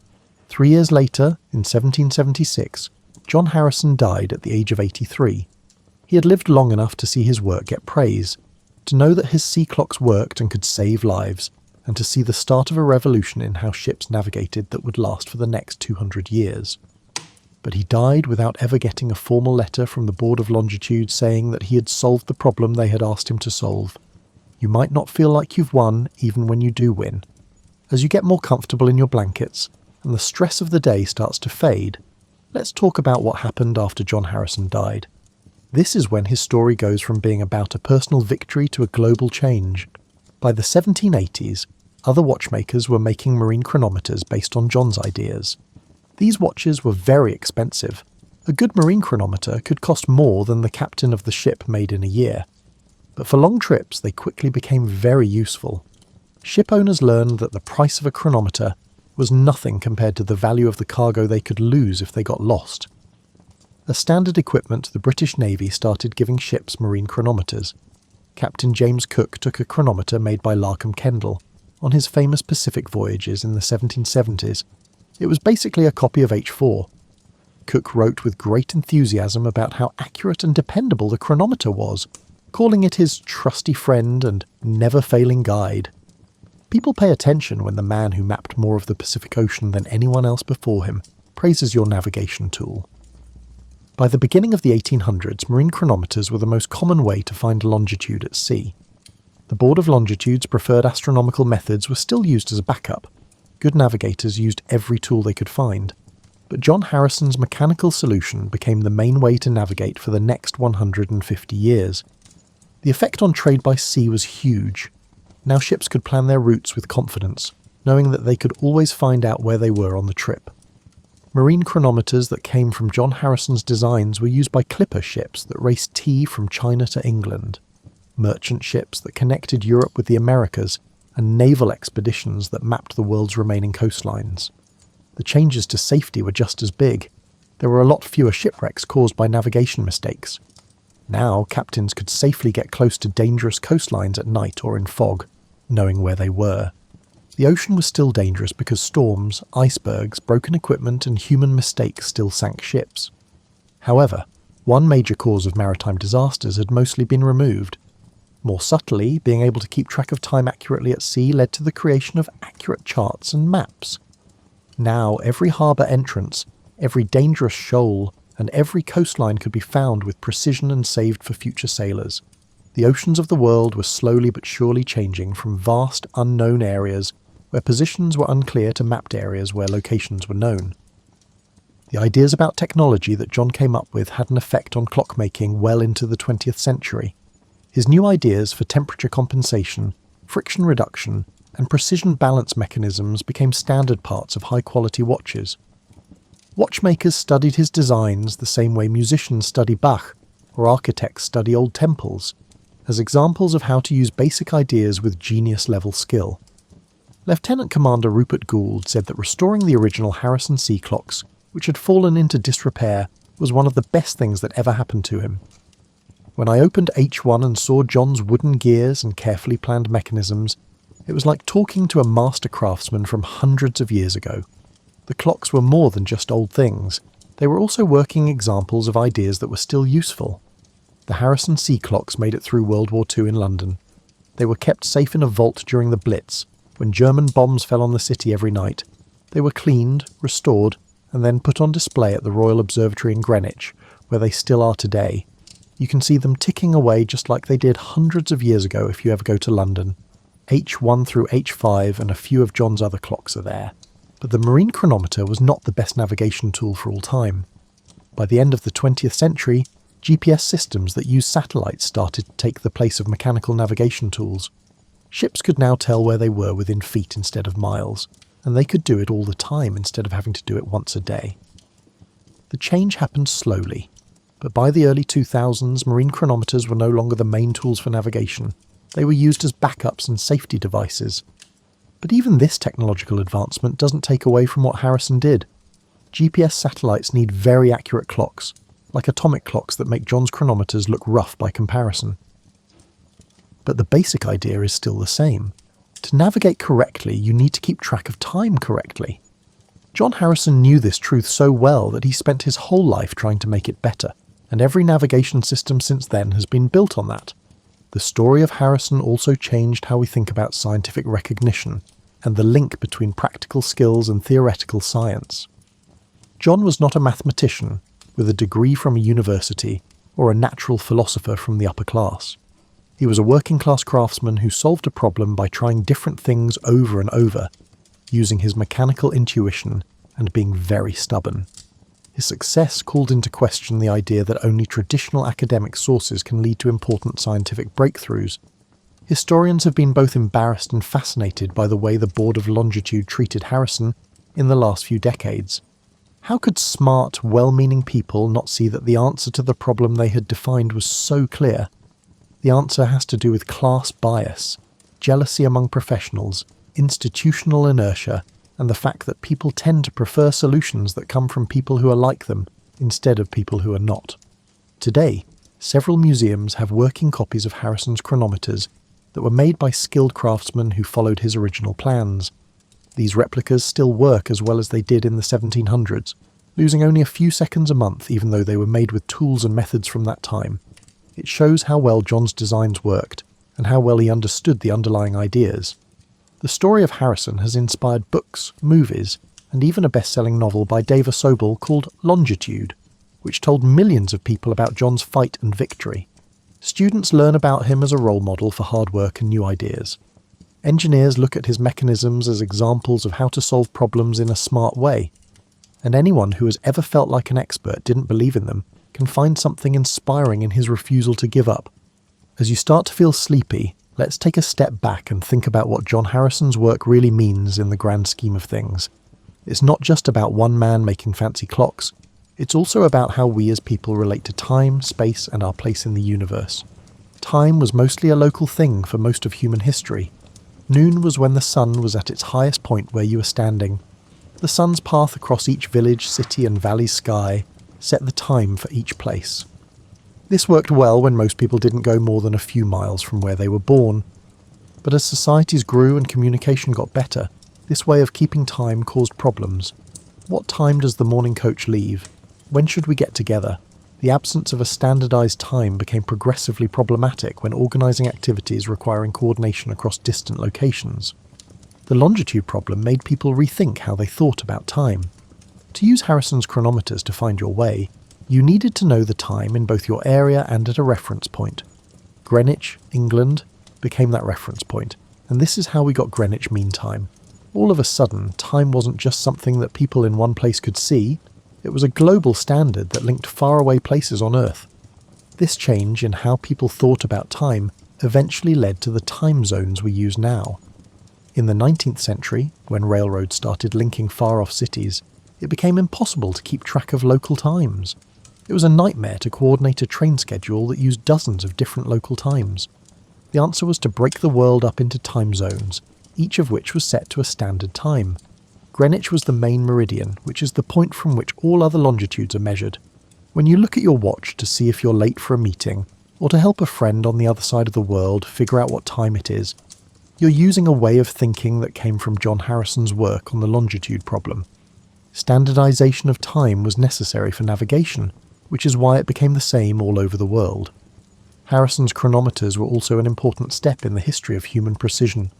3 years later, in 1776, John Harrison died at the age of 83. He had lived long enough to see his work get praise, to know that his sea clocks worked and could save lives, and to see the start of a revolution in how ships navigated that would last for the next 200 years. But he died without ever getting a formal letter from the Board of Longitude saying that he had solved the problem they had asked him to solve. You might not feel like you've won even when you do win. As you get more comfortable in your blankets, and the stress of the day starts to fade, let's talk about what happened after John Harrison died. This is when his story goes from being about a personal victory to a global change. By the 1780s, other watchmakers were making marine chronometers based on John's ideas. These watches were very expensive. A good marine chronometer could cost more than the captain of the ship made in a year. But for long trips, they quickly became very useful. Ship owners learned that the price of a chronometer was nothing compared to the value of the cargo they could lose if they got lost. As standard equipment, the British Navy started giving ships marine chronometers. Captain James Cook took a chronometer made by Larkham Kendall. on his famous Pacific voyages in the 1770s, it was basically a copy of H4. Cook wrote with great enthusiasm about how accurate and dependable the chronometer was, calling it his trusty friend and never-failing guide. People pay attention when the man who mapped more of the Pacific Ocean than anyone else before him praises your navigation tool. By the beginning of the 1800s, marine chronometers were the most common way to find longitude at sea. The Board of Longitude's preferred astronomical methods were still used as a backup. Good navigators used every tool they could find. But John Harrison's mechanical solution became the main way to navigate for the next 150 years. The effect on trade by sea was huge. Now ships could plan their routes with confidence, knowing that they could always find out where they were on the trip. Marine chronometers that came from John Harrison's designs were used by clipper ships that raced tea from China to England, merchant ships that connected Europe with the Americas, and naval expeditions that mapped the world's remaining coastlines. The changes to safety were just as big. There were a lot fewer shipwrecks caused by navigation mistakes. Now, captains could safely get close to dangerous coastlines at night or in fog, knowing where they were. The ocean was still dangerous because storms, icebergs, broken equipment and human mistakes still sank ships. However, one major cause of maritime disasters had mostly been removed. More subtly, being able to keep track of time accurately at sea led to the creation of accurate charts and maps. Now, every harbour entrance, every dangerous shoal, and every coastline could be found with precision and saved for future sailors. The oceans of the world were slowly but surely changing from vast, unknown areas where positions were unclear to mapped areas where locations were known. The ideas about technology that John came up with had an effect on clockmaking well into the 20th century. His new ideas for temperature compensation, friction reduction, and precision balance mechanisms became standard parts of high-quality watches. Watchmakers studied his designs the same way musicians study Bach or architects study old temples, as examples of how to use basic ideas with genius-level skill. Lieutenant Commander Rupert Gould said that restoring the original Harrison sea clocks, which had fallen into disrepair, was one of the best things that ever happened to him. When I opened H1 and saw John's wooden gears and carefully planned mechanisms, it was like talking to a master craftsman from hundreds of years ago. The clocks were more than just old things. They were also working examples of ideas that were still useful. The Harrison sea clocks made it through World War II in London. They were kept safe in a vault during the Blitz, when German bombs fell on the city every night. They were cleaned, restored, and then put on display at the Royal Observatory in Greenwich, where they still are today. You can see them ticking away just like they did hundreds of years ago if you ever go to London. H1 through H5 and a few of John's other clocks are there. But the marine chronometer was not the best navigation tool for all time. By the end of the 20th century, GPS systems that use satellites started to take the place of mechanical navigation tools. Ships could now tell where they were within feet instead of miles, and they could do it all the time instead of having to do it once a day. The change happened slowly, but by the early 2000s, marine chronometers were no longer the main tools for navigation. They were used as backups and safety devices. But even this technological advancement doesn't take away from what Harrison did. GPS satellites need very accurate clocks, like atomic clocks that make John's chronometers look rough by comparison. But the basic idea is still the same. To navigate correctly, you need to keep track of time correctly. John Harrison knew this truth so well that he spent his whole life trying to make it better, and every navigation system since then has been built on that. The story of Harrison also changed how we think about scientific recognition, and the link between practical skills and theoretical science. John was not a mathematician, with a degree from a university, or a natural philosopher from the upper class. He was a working-class craftsman who solved a problem by trying different things over and over, using his mechanical intuition and being very stubborn. His success called into question the idea that only traditional academic sources can lead to important scientific breakthroughs. Historians have been both embarrassed and fascinated by the way the Board of Longitude treated Harrison in the last few decades. How could smart, well-meaning people not see that the answer to the problem they had defined was so clear? The answer has to do with class bias, jealousy among professionals, institutional inertia, and the fact that people tend to prefer solutions that come from people who are like them, instead of people who are not. Today, several museums have working copies of Harrison's chronometers that were made by skilled craftsmen who followed his original plans. These replicas still work as well as they did in the 1700s, losing only a few seconds a month even though they were made with tools and methods from that time. It shows how well John's designs worked, and how well he understood the underlying ideas. The story of Harrison has inspired books, movies, and even a best-selling novel by David Sobel called Longitude, which told millions of people about John's fight and victory. Students learn about him as a role model for hard work and new ideas. Engineers look at his mechanisms as examples of how to solve problems in a smart way. And anyone who has ever felt like an expert didn't believe in them can find something inspiring in his refusal to give up. As you start to feel sleepy, let's take a step back and think about what John Harrison's work really means in the grand scheme of things. It's not just about one man making fancy clocks, it's also about how we as people relate to time, space, and our place in the universe. Time was mostly a local thing for most of human history. Noon was when the sun was at its highest point where you were standing. The sun's path across each village, city, and valley's sky set the time for each place. This worked well when most people didn't go more than a few miles from where they were born. But as societies grew and communication got better, this way of keeping time caused problems. What time does the morning coach leave? When should we get together? The absence of a standardized time became progressively problematic when organizing activities requiring coordination across distant locations. The longitude problem made people rethink how they thought about time. To use Harrison's chronometers to find your way, you needed to know the time in both your area and at a reference point. Greenwich, England, became that reference point, and this is how we got Greenwich Mean Time. All of a sudden, time wasn't just something that people in one place could see, it was a global standard that linked faraway places on Earth. This change in how people thought about time eventually led to the time zones we use now. In the 19th century, when railroads started linking far-off cities, it became impossible to keep track of local times. It was a nightmare to coordinate a train schedule that used dozens of different local times. The answer was to break the world up into time zones, each of which was set to a standard time. Greenwich was the main meridian, which is the point from which all other longitudes are measured. When you look at your watch to see if you're late for a meeting, or to help a friend on the other side of the world figure out what time it is, you're using a way of thinking that came from John Harrison's work on the longitude problem. Standardization of time was necessary for navigation, which is why it became the same all over the world. Harrison's chronometers were also an important step in the history of human precision.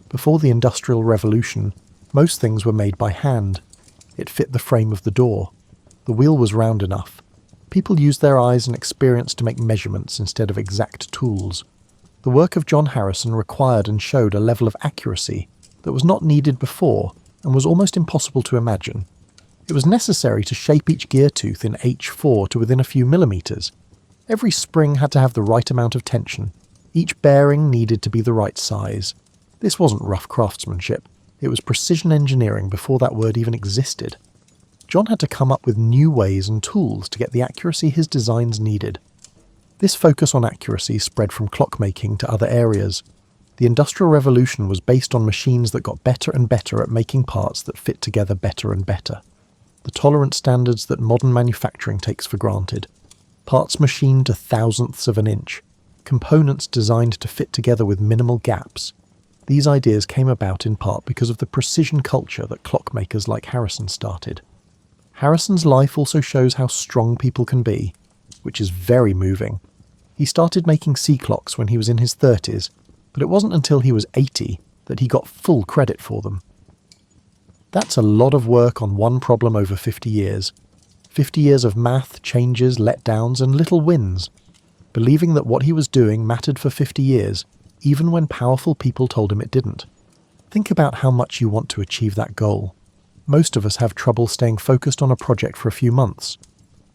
Before the Industrial Revolution, most things were made by hand. It fit the frame of the door. The wheel was round enough. People used their eyes and experience to make measurements instead of exact tools. The work of John Harrison required and showed a level of accuracy that was not needed before and was almost impossible to imagine. It was necessary to shape each gear tooth in H4 to within a few millimeters. Every spring had to have the right amount of tension. Each bearing needed to be the right size. This wasn't rough craftsmanship. It was precision engineering before that word even existed. John had to come up with new ways and tools to get the accuracy his designs needed. This focus on accuracy spread from clockmaking to other areas. The Industrial Revolution was based on machines that got better and better at making parts that fit together better and better. The tolerance standards that modern manufacturing takes for granted. Parts machined to thousandths of an inch. Components designed to fit together with minimal gaps. These ideas came about in part because of the precision culture that clockmakers like Harrison started. Harrison's life also shows how strong people can be, which is very moving. He started making sea clocks when he was in his 30s, but it wasn't until he was 80 that he got full credit for them. That's a lot of work on one problem over 50 years. 50 years of math, changes, letdowns, and little wins. Believing that what he was doing mattered for 50 years, even when powerful people told him it didn't. Think about how much you want to achieve that goal. Most of us have trouble staying focused on a project for a few months.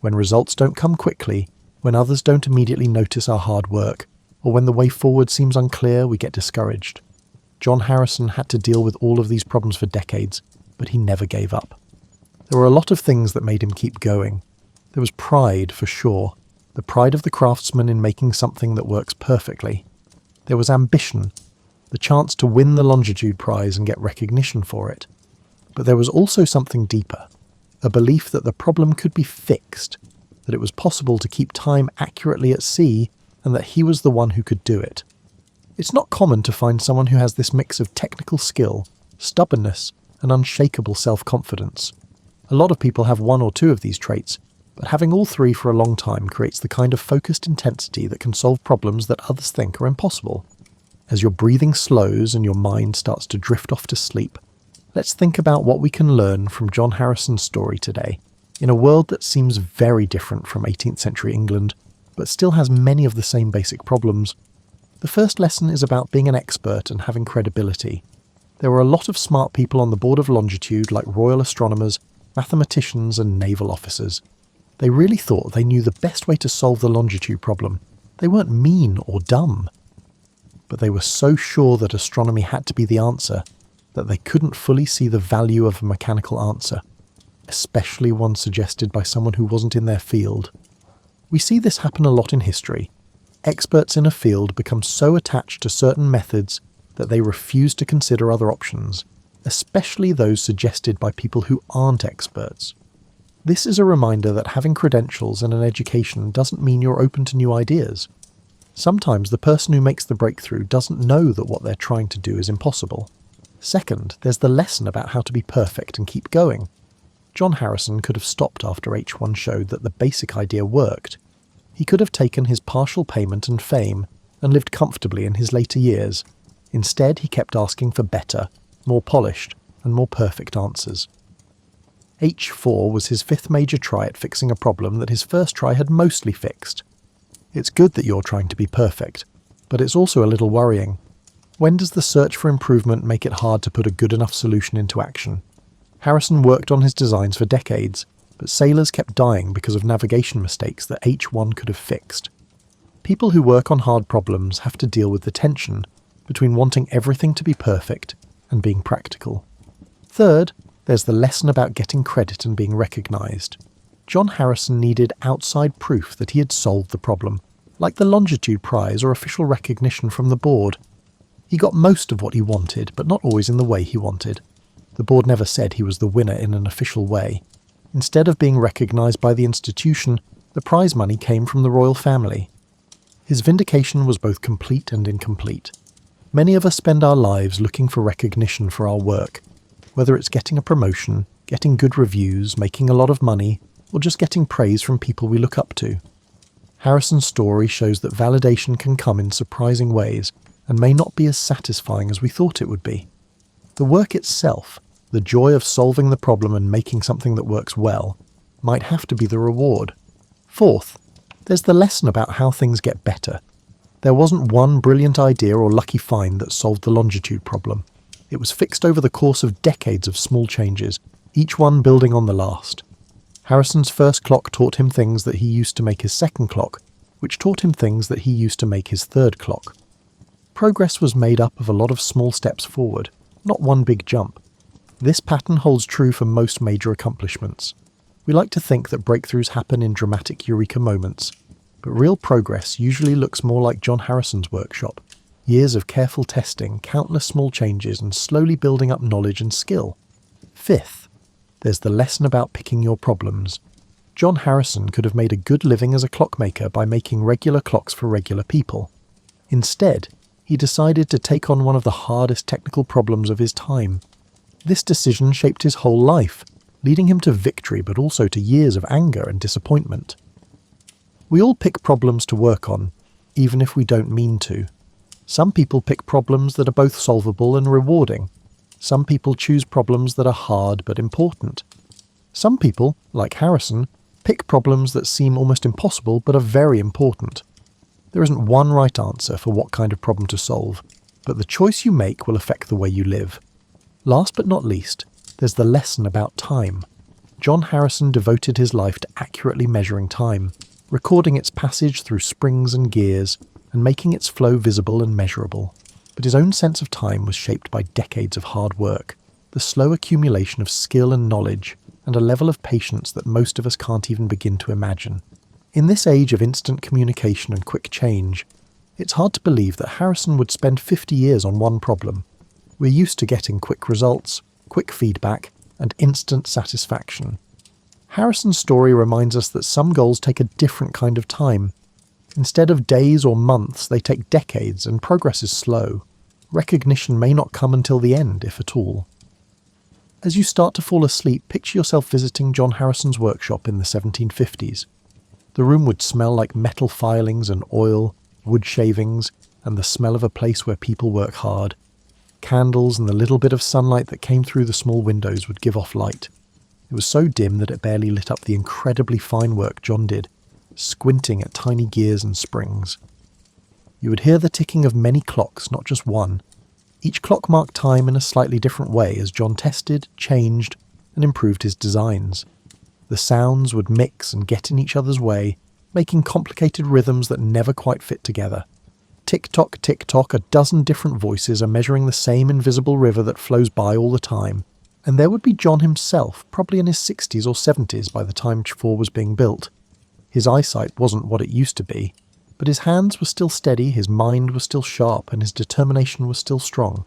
When results don't come quickly, when others don't immediately notice our hard work, or when the way forward seems unclear, we get discouraged. John Harrison had to deal with all of these problems for decades, but he never gave up. There were a lot of things that made him keep going. There was pride, for sure, the pride of the craftsman in making something that works perfectly. There was ambition, the chance to win the Longitude Prize and get recognition for it. But there was also something deeper, a belief that the problem could be fixed, that it was possible to keep time accurately at sea, and that he was the one who could do it. It's not common to find someone who has this mix of technical skill, stubbornness, and unshakable self-confidence. A lot of people have one or two of these traits, but having all three for a long time creates the kind of focused intensity that can solve problems that others think are impossible. As your breathing slows and your mind starts to drift off to sleep, let's think about what we can learn from John Harrison's story today, in a world that seems very different from 18th century England, but still has many of the same basic problems. The first lesson is about being an expert and having credibility. There were a lot of smart people on the Board of Longitude, like royal astronomers, mathematicians, and naval officers. They really thought they knew the best way to solve the longitude problem. They weren't mean or dumb. But they were so sure that astronomy had to be the answer that they couldn't fully see the value of a mechanical answer, especially one suggested by someone who wasn't in their field. We see this happen a lot in history. Experts in a field become so attached to certain methods that they refuse to consider other options, especially those suggested by people who aren't experts. This is a reminder that having credentials and an education doesn't mean you're open to new ideas. Sometimes the person who makes the breakthrough doesn't know that what they're trying to do is impossible. Second, there's the lesson about how to be perfect and keep going. John Harrison could have stopped after H1 showed that the basic idea worked. He could have taken his partial payment and fame and lived comfortably in his later years. Instead, he kept asking for better, more polished, and more perfect answers. H4 was his fifth major try at fixing a problem that his first try had mostly fixed. It's good that you're trying to be perfect, but it's also a little worrying. When does the search for improvement make it hard to put a good enough solution into action? Harrison worked on his designs for decades, but sailors kept dying because of navigation mistakes that H1 could have fixed. People who work on hard problems have to deal with the tension between wanting everything to be perfect and being practical. Third, there's the lesson about getting credit and being recognised. John Harrison needed outside proof that he had solved the problem, like the Longitude Prize or official recognition from the board. He got most of what he wanted, but not always in the way he wanted. The board never said he was the winner in an official way. Instead of being recognised by the institution, the prize money came from the royal family. His vindication was both complete and incomplete. Many of us spend our lives looking for recognition for our work, whether it's getting a promotion, getting good reviews, making a lot of money, or just getting praise from people we look up to. Harrison's story shows that validation can come in surprising ways and may not be as satisfying as we thought it would be. The work itself, the joy of solving the problem and making something that works well, might have to be the reward. Fourth, there's the lesson about how things get better. There wasn't one brilliant idea or lucky find that solved the longitude problem. It was fixed over the course of decades of small changes, each one building on the last. Harrison's first clock taught him things that he used to make his second clock, which taught him things that he used to make his third clock. Progress was made up of a lot of small steps forward, not one big jump. This pattern holds true for most major accomplishments. We like to think that breakthroughs happen in dramatic eureka moments, but real progress usually looks more like John Harrison's workshop. Years of careful testing, countless small changes, and slowly building up knowledge and skill. Fifth, there's the lesson about picking your problems. John Harrison could have made a good living as a clockmaker by making regular clocks for regular people. Instead, he decided to take on one of the hardest technical problems of his time. This decision shaped his whole life, leading him to victory but also to years of anger and disappointment. We all pick problems to work on, even if we don't mean to. Some people pick problems that are both solvable and rewarding. Some people choose problems that are hard but important. Some people, like Harrison, pick problems that seem almost impossible but are very important. There isn't one right answer for what kind of problem to solve, but the choice you make will affect the way you live. Last but not least, there's the lesson about time. John Harrison devoted his life to accurately measuring time, recording its passage through springs and gears, and making its flow visible and measurable. But his own sense of time was shaped by decades of hard work, the slow accumulation of skill and knowledge, and a level of patience that most of us can't even begin to imagine. In this age of instant communication and quick change, it's hard to believe that Harrison would spend 50 years on one problem. We're used to getting quick results, quick feedback, and instant satisfaction. Harrison's story reminds us that some goals take a different kind of time. Instead of days or months, they take decades and progress is slow. Recognition may not come until the end, if at all. As you start to fall asleep, picture yourself visiting John Harrison's workshop in the 1750s. The room would smell like metal filings and oil, wood shavings, and the smell of a place where people work hard. Candles and the little bit of sunlight that came through the small windows would give off light. It was so dim that it barely lit up the incredibly fine work John did, squinting at tiny gears and springs. You would hear the ticking of many clocks, not just one. Each clock marked time in a slightly different way as John tested, changed, and improved his designs. The sounds would mix and get in each other's way, making complicated rhythms that never quite fit together. Tick-tock, tick-tock, a dozen different voices are measuring the same invisible river that flows by all the time. And there would be John himself, probably in his 60s or 70s by the time Ch4 was being built. His eyesight wasn't what it used to be, but his hands were still steady, his mind was still sharp, and his determination was still strong.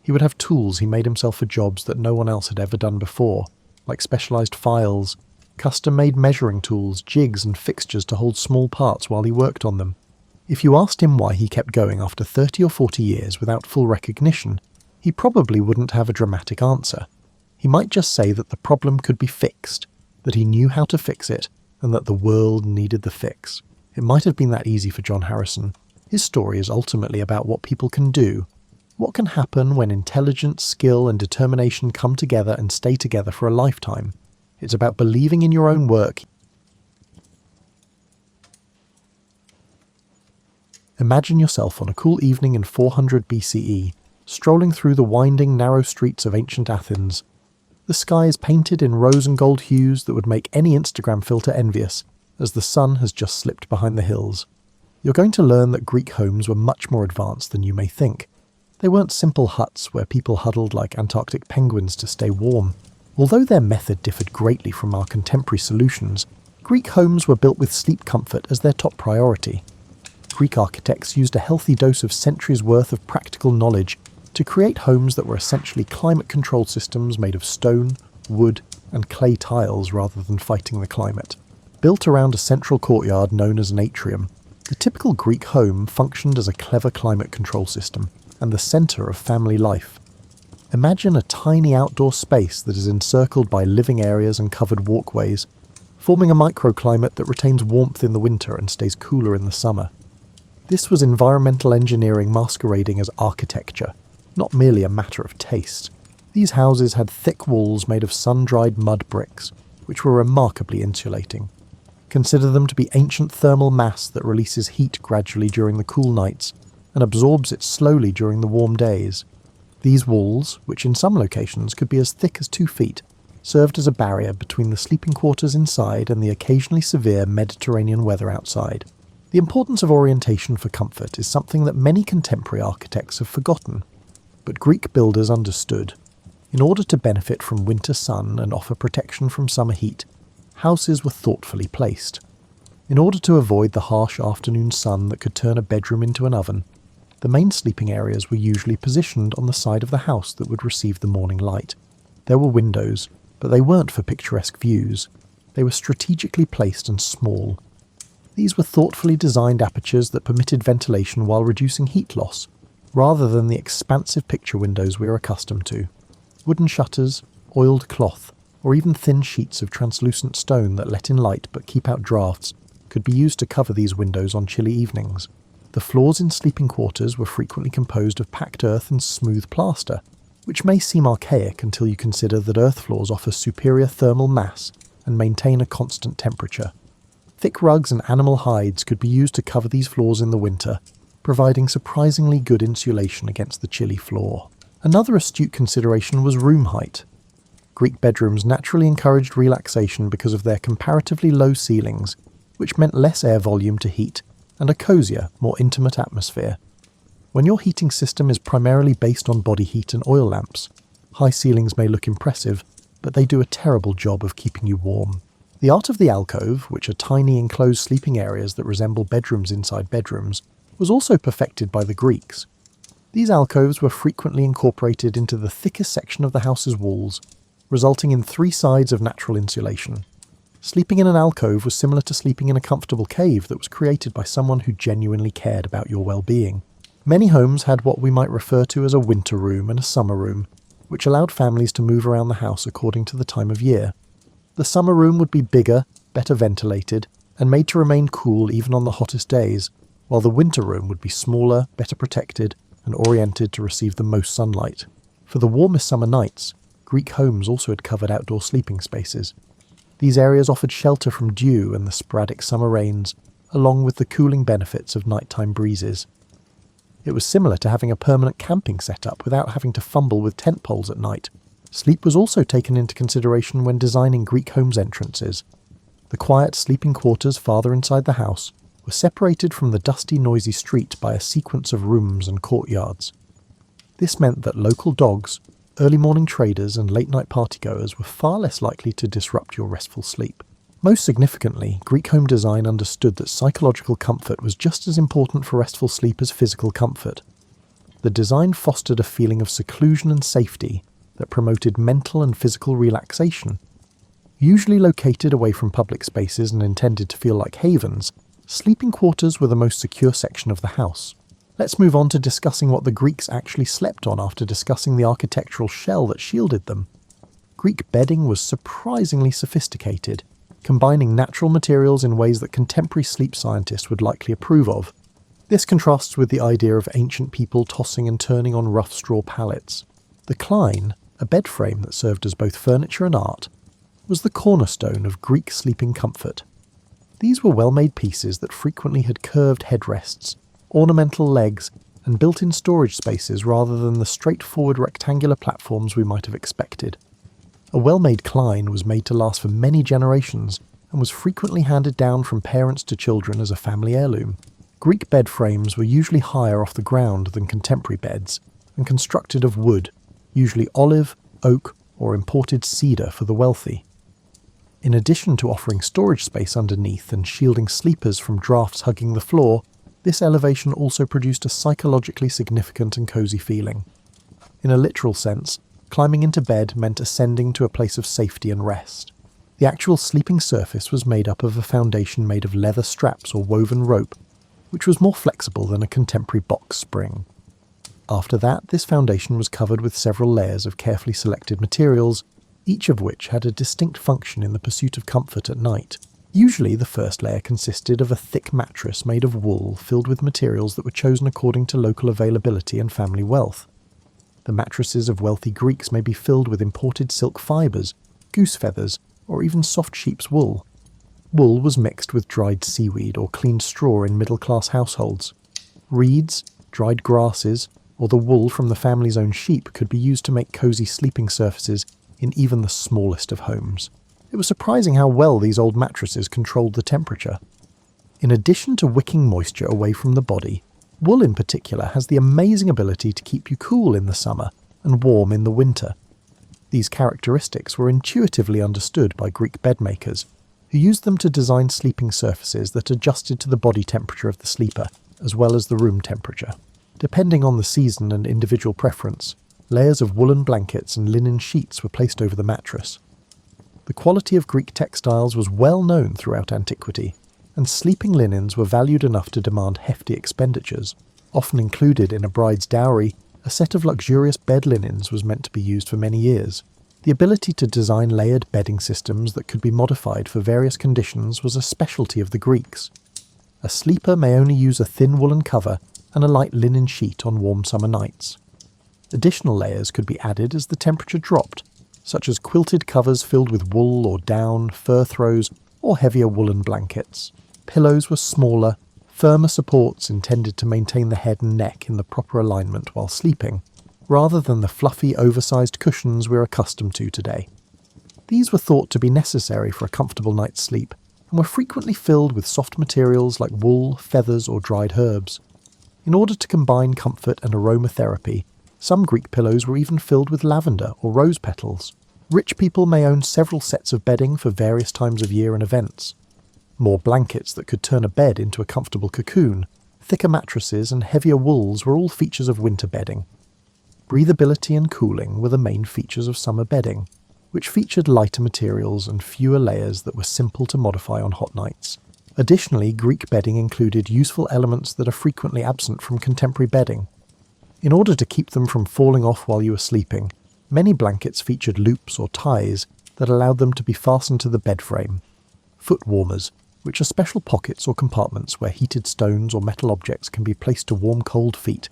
He would have tools he made himself for jobs that no one else had ever done before, like specialised files, custom-made measuring tools, jigs and fixtures to hold small parts while he worked on them. If you asked him why he kept going after 30 or 40 years without full recognition, he probably wouldn't have a dramatic answer. He might just say that the problem could be fixed, that he knew how to fix it, and that the world needed the fix. It might have been that easy for John Harrison. His story is ultimately about what people can do. What can happen when intelligence, skill, and determination come together and stay together for a lifetime. It's about believing in your own work. Imagine yourself on a cool evening in 400 BCE, strolling through the winding, narrow streets of ancient Athens. The sky is painted in rose and gold hues that would make any Instagram filter envious, as the sun has just slipped behind the hills. You're going to learn that Greek homes were much more advanced than you may think. They weren't simple huts where people huddled like Antarctic penguins to stay warm. Although their method differed greatly from our contemporary solutions, Greek homes were built with sleep comfort as their top priority. Greek architects used a healthy dose of centuries' worth of practical knowledge to create homes that were essentially climate-controlled systems made of stone, wood, and clay tiles rather than fighting the climate. Built around a central courtyard known as an atrium, the typical Greek home functioned as a clever climate control system and the centre of family life. Imagine a tiny outdoor space that is encircled by living areas and covered walkways, forming a microclimate that retains warmth in the winter and stays cooler in the summer. This was environmental engineering masquerading as architecture, not merely a matter of taste. These houses had thick walls made of sun-dried mud bricks, which were remarkably insulating. Consider them to be ancient thermal mass that releases heat gradually during the cool nights and absorbs it slowly during the warm days. These walls, which in some locations could be as thick as 2 feet, served as a barrier between the sleeping quarters inside and the occasionally severe Mediterranean weather outside. The importance of orientation for comfort is something that many contemporary architects have forgotten, but Greek builders understood. In order to benefit from winter sun and offer protection from summer heat, houses were thoughtfully placed. In order to avoid the harsh afternoon sun that could turn a bedroom into an oven, the main sleeping areas were usually positioned on the side of the house that would receive the morning light. There were windows, but they weren't for picturesque views. They were strategically placed and small. These were thoughtfully designed apertures that permitted ventilation while reducing heat loss, rather than the expansive picture windows we are accustomed to. Wooden shutters, oiled cloth, or even thin sheets of translucent stone that let in light but keep out drafts could be used to cover these windows on chilly evenings. The floors in sleeping quarters were frequently composed of packed earth and smooth plaster, which may seem archaic until you consider that earth floors offer superior thermal mass and maintain a constant temperature. Thick rugs and animal hides could be used to cover these floors in the winter, providing surprisingly good insulation against the chilly floor. Another astute consideration was room height. Greek bedrooms naturally encouraged relaxation because of their comparatively low ceilings, which meant less air volume to heat and a cozier, more intimate atmosphere. When your heating system is primarily based on body heat and oil lamps, high ceilings may look impressive, but they do a terrible job of keeping you warm. The art of the alcove, which are tiny enclosed sleeping areas that resemble bedrooms inside bedrooms, was also perfected by the Greeks. These alcoves were frequently incorporated into the thickest section of the house's walls, resulting in 3 sides of natural insulation. Sleeping in an alcove was similar to sleeping in a comfortable cave that was created by someone who genuinely cared about your well-being. Many homes had what we might refer to as a winter room and a summer room, which allowed families to move around the house according to the time of year. The summer room would be bigger, better ventilated, and made to remain cool even on the hottest days, while the winter room would be smaller, better protected, and oriented to receive the most sunlight. For the warmest summer nights, Greek homes also had covered outdoor sleeping spaces. These areas offered shelter from dew and the sporadic summer rains, along with the cooling benefits of nighttime breezes. It was similar to having a permanent camping setup without having to fumble with tent poles at night. Sleep was also taken into consideration when designing Greek homes' entrances. The quiet sleeping quarters farther inside the house were separated from the dusty, noisy street by a sequence of rooms and courtyards. This meant that local dogs, early morning traders and late-night partygoers were far less likely to disrupt your restful sleep. Most significantly, Greek home design understood that psychological comfort was just as important for restful sleep as physical comfort. The design fostered a feeling of seclusion and safety that promoted mental and physical relaxation. Usually located away from public spaces and intended to feel like havens, sleeping quarters were the most secure section of the house. Let's move on to discussing what the Greeks actually slept on after discussing the architectural shell that shielded them. Greek bedding was surprisingly sophisticated, combining natural materials in ways that contemporary sleep scientists would likely approve of. This contrasts with the idea of ancient people tossing and turning on rough straw pallets. The Klein, a bed frame that served as both furniture and art, was the cornerstone of Greek sleeping comfort. These were well-made pieces that frequently had curved headrests, ornamental legs, and built-in storage spaces rather than the straightforward rectangular platforms we might have expected. A well-made Klein was made to last for many generations and was frequently handed down from parents to children as a family heirloom. Greek bed frames were usually higher off the ground than contemporary beds and constructed of wood, usually olive, oak, or imported cedar for the wealthy. In addition to offering storage space underneath and shielding sleepers from drafts hugging the floor, this elevation also produced a psychologically significant and cozy feeling. In a literal sense, climbing into bed meant ascending to a place of safety and rest. The actual sleeping surface was made up of a foundation made of leather straps or woven rope, which was more flexible than a contemporary box spring. After that, this foundation was covered with several layers of carefully selected materials, each of which had a distinct function in the pursuit of comfort at night. Usually the first layer consisted of a thick mattress made of wool filled with materials that were chosen according to local availability and family wealth. The mattresses of wealthy Greeks may be filled with imported silk fibres, goose feathers, or even soft sheep's wool. Wool was mixed with dried seaweed or cleaned straw in middle-class households. Reeds, dried grasses, or the wool from the family's own sheep could be used to make cosy sleeping surfaces in even the smallest of homes. It was surprising how well these old mattresses controlled the temperature. In addition to wicking moisture away from the body, wool in particular has the amazing ability to keep you cool in the summer and warm in the winter. These characteristics were intuitively understood by Greek bedmakers, who used them to design sleeping surfaces that adjusted to the body temperature of the sleeper, as well as the room temperature. Depending on the season and individual preference, layers of woolen blankets and linen sheets were placed over the mattress. The quality of Greek textiles was well known throughout antiquity, and sleeping linens were valued enough to demand hefty expenditures. Often included in a bride's dowry, a set of luxurious bed linens was meant to be used for many years. The ability to design layered bedding systems that could be modified for various conditions was a specialty of the Greeks. A sleeper may only use a thin woolen cover and a light linen sheet on warm summer nights. Additional layers could be added as the temperature dropped, such as quilted covers filled with wool or down, fur throws, or heavier woolen blankets. Pillows were smaller, firmer supports intended to maintain the head and neck in the proper alignment while sleeping, rather than the fluffy, oversized cushions we're accustomed to today. These were thought to be necessary for a comfortable night's sleep, and were frequently filled with soft materials like wool, feathers, or dried herbs. In order to combine comfort and aromatherapy, some Greek pillows were even filled with lavender or rose petals. Rich people may own several sets of bedding for various times of year and events. More blankets that could turn a bed into a comfortable cocoon, thicker mattresses and heavier wools were all features of winter bedding. Breathability and cooling were the main features of summer bedding. which featured lighter materials and fewer layers that were simple to modify on hot nights. Additionally, Greek bedding included useful elements that are frequently absent from contemporary bedding. In order to keep them from falling off while you were sleeping, many blankets featured loops or ties that allowed them to be fastened to the bed frame. Foot warmers, which are special pockets or compartments where heated stones or metal objects can be placed to warm cold feet,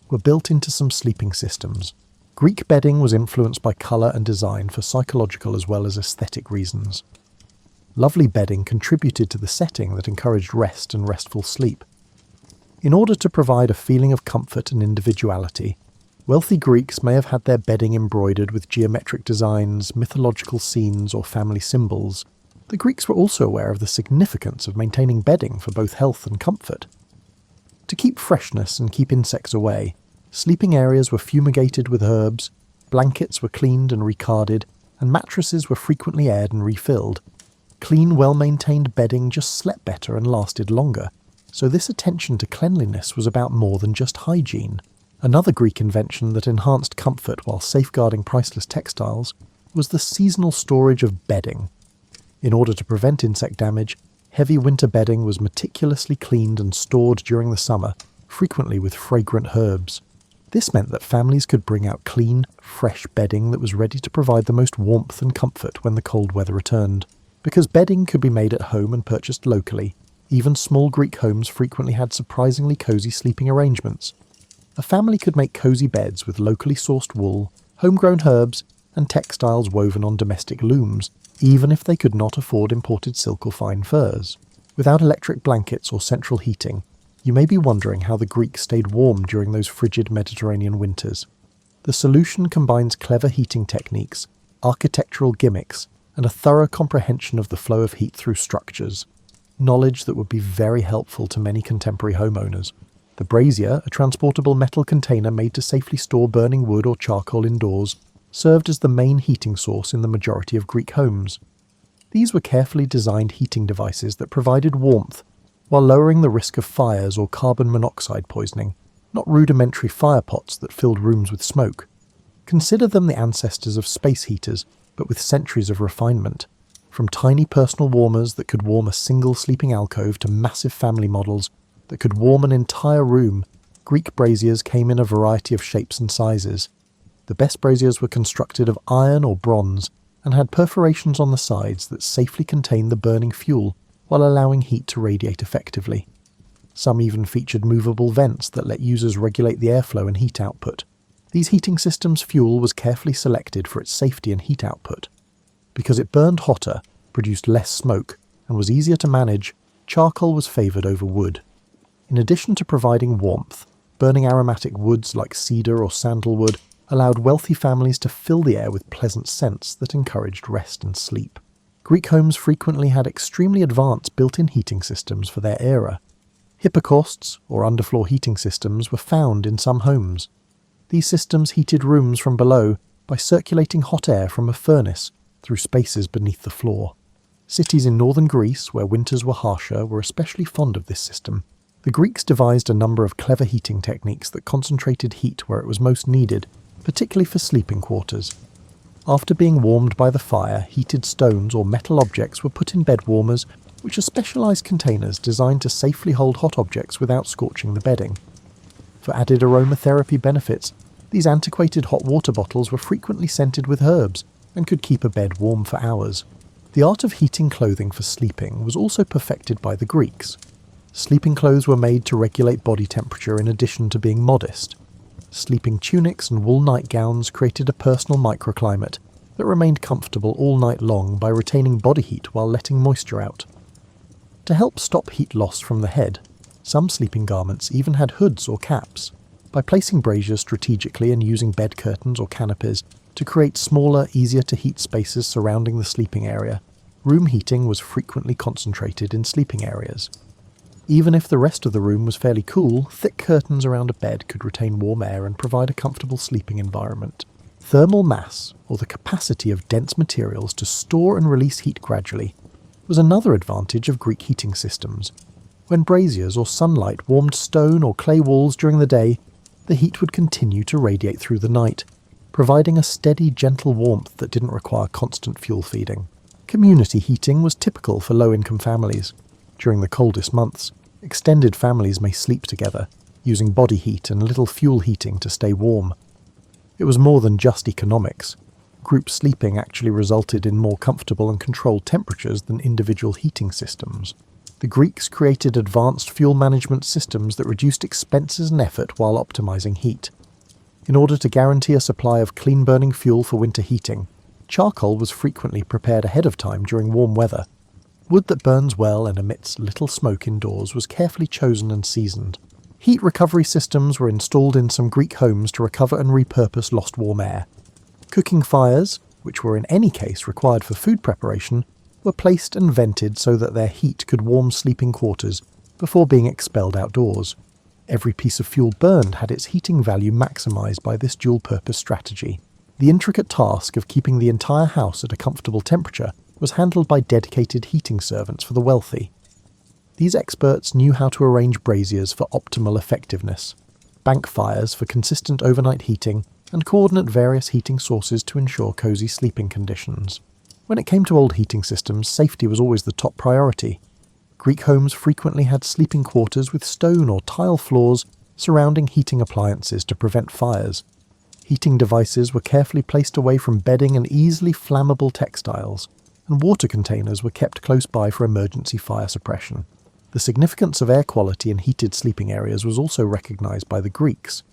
were built into some sleeping systems. Greek bedding was influenced by colour and design for psychological as well as aesthetic reasons. Lovely bedding contributed to the setting that encouraged rest and restful sleep. In order to provide a feeling of comfort and individuality, wealthy Greeks may have had their bedding embroidered with geometric designs, mythological scenes, or family symbols. The Greeks were also aware of the significance of maintaining bedding for both health and comfort. To keep freshness and keep insects away, sleeping areas were fumigated with herbs, blankets were cleaned and recarded, and mattresses were frequently aired and refilled. Clean, well-maintained bedding just slept better and lasted longer, so this attention to cleanliness was about more than just hygiene. Another Greek invention that enhanced comfort while safeguarding priceless textiles was the seasonal storage of bedding. In order to prevent insect damage, heavy winter bedding was meticulously cleaned and stored during the summer, frequently with fragrant herbs. This meant that families could bring out clean, fresh bedding that was ready to provide the most warmth and comfort when the cold weather returned. Because bedding could be made at home and purchased locally, even small Greek homes frequently had surprisingly cosy sleeping arrangements. A family could make cozy beds with locally sourced wool, homegrown herbs, and textiles woven on domestic looms, even if they could not afford imported silk or fine furs. Without electric blankets or central heating, you may be wondering how the Greeks stayed warm during those frigid Mediterranean winters. The solution combines clever heating techniques, architectural gimmicks, and a thorough comprehension of the flow of heat through structures, knowledge that would be very helpful to many contemporary homeowners. The brazier, a transportable metal container made to safely store burning wood or charcoal indoors, served as the main heating source in the majority of Greek homes. These were carefully designed heating devices that provided warmth while lowering the risk of fires or carbon monoxide poisoning, not rudimentary fire pots that filled rooms with smoke. Consider them the ancestors of space heaters, but with centuries of refinement. From tiny personal warmers that could warm a single sleeping alcove to massive family models that could warm an entire room, Greek braziers came in a variety of shapes and sizes. The best braziers were constructed of iron or bronze and had perforations on the sides that safely contained the burning fuel while allowing heat to radiate effectively. Some even featured movable vents that let users regulate the airflow and heat output. These heating systems' fuel was carefully selected for its safety and heat output. Because it burned hotter, produced less smoke, and was easier to manage, charcoal was favoured over wood. In addition to providing warmth, burning aromatic woods like cedar or sandalwood allowed wealthy families to fill the air with pleasant scents that encouraged rest and sleep. Greek homes frequently had extremely advanced built-in heating systems for their era. Hypocausts, or underfloor heating systems, were found in some homes. These systems heated rooms from below by circulating hot air from a furnace through spaces beneath the floor. Cities in northern Greece, where winters were harsher, were especially fond of this system. The Greeks devised a number of clever heating techniques that concentrated heat where it was most needed, particularly for sleeping quarters. After being warmed by the fire, heated stones or metal objects were put in bed warmers, which are specialised containers designed to safely hold hot objects without scorching the bedding. For added aromatherapy benefits, these antiquated hot water bottles were frequently scented with herbs and could keep a bed warm for hours. The art of heating clothing for sleeping was also perfected by the Greeks. Sleeping clothes were made to regulate body temperature in addition to being modest. Sleeping tunics and wool nightgowns created a personal microclimate that remained comfortable all night long by retaining body heat while letting moisture out. To help stop heat loss from the head, some sleeping garments even had hoods or caps. By placing braziers strategically and using bed curtains or canopies to create smaller, easier-to-heat spaces surrounding the sleeping area, room heating was frequently concentrated in sleeping areas. Even if the rest of the room was fairly cool, thick curtains around a bed could retain warm air and provide a comfortable sleeping environment. Thermal mass, or the capacity of dense materials to store and release heat gradually, was another advantage of Greek heating systems. When braziers or sunlight warmed stone or clay walls during the day, the heat would continue to radiate through the night, providing a steady, gentle warmth that didn't require constant fuel feeding. Community heating was typical for low-income families. During the coldest months, extended families may sleep together, using body heat and little fuel heating to stay warm. It was more than just economics. Group sleeping actually resulted in more comfortable and controlled temperatures than individual heating systems. The Greeks created advanced fuel management systems that reduced expenses and effort while optimizing heat. In order to guarantee a supply of clean-burning fuel for winter heating, charcoal was frequently prepared ahead of time during warm weather. Wood that burns well and emits little smoke indoors was carefully chosen and seasoned. Heat recovery systems were installed in some Greek homes to recover and repurpose lost warm air. Cooking fires, which were in any case required for food preparation, were placed and vented so that their heat could warm sleeping quarters before being expelled outdoors. Every piece of fuel burned had its heating value maximised by this dual-purpose strategy. The intricate task of keeping the entire house at a comfortable temperature was handled by dedicated heating servants for the wealthy. These experts knew how to arrange braziers for optimal effectiveness, bank fires for consistent overnight heating, and coordinate various heating sources to ensure cosy sleeping conditions. When it came to old heating systems, safety was always the top priority. Greek homes frequently had sleeping quarters with stone or tile floors surrounding heating appliances to prevent fires. Heating devices were carefully placed away from bedding and easily flammable textiles, and water containers were kept close by for emergency fire suppression. The significance of air quality in heated sleeping areas was also recognized by the Greeks.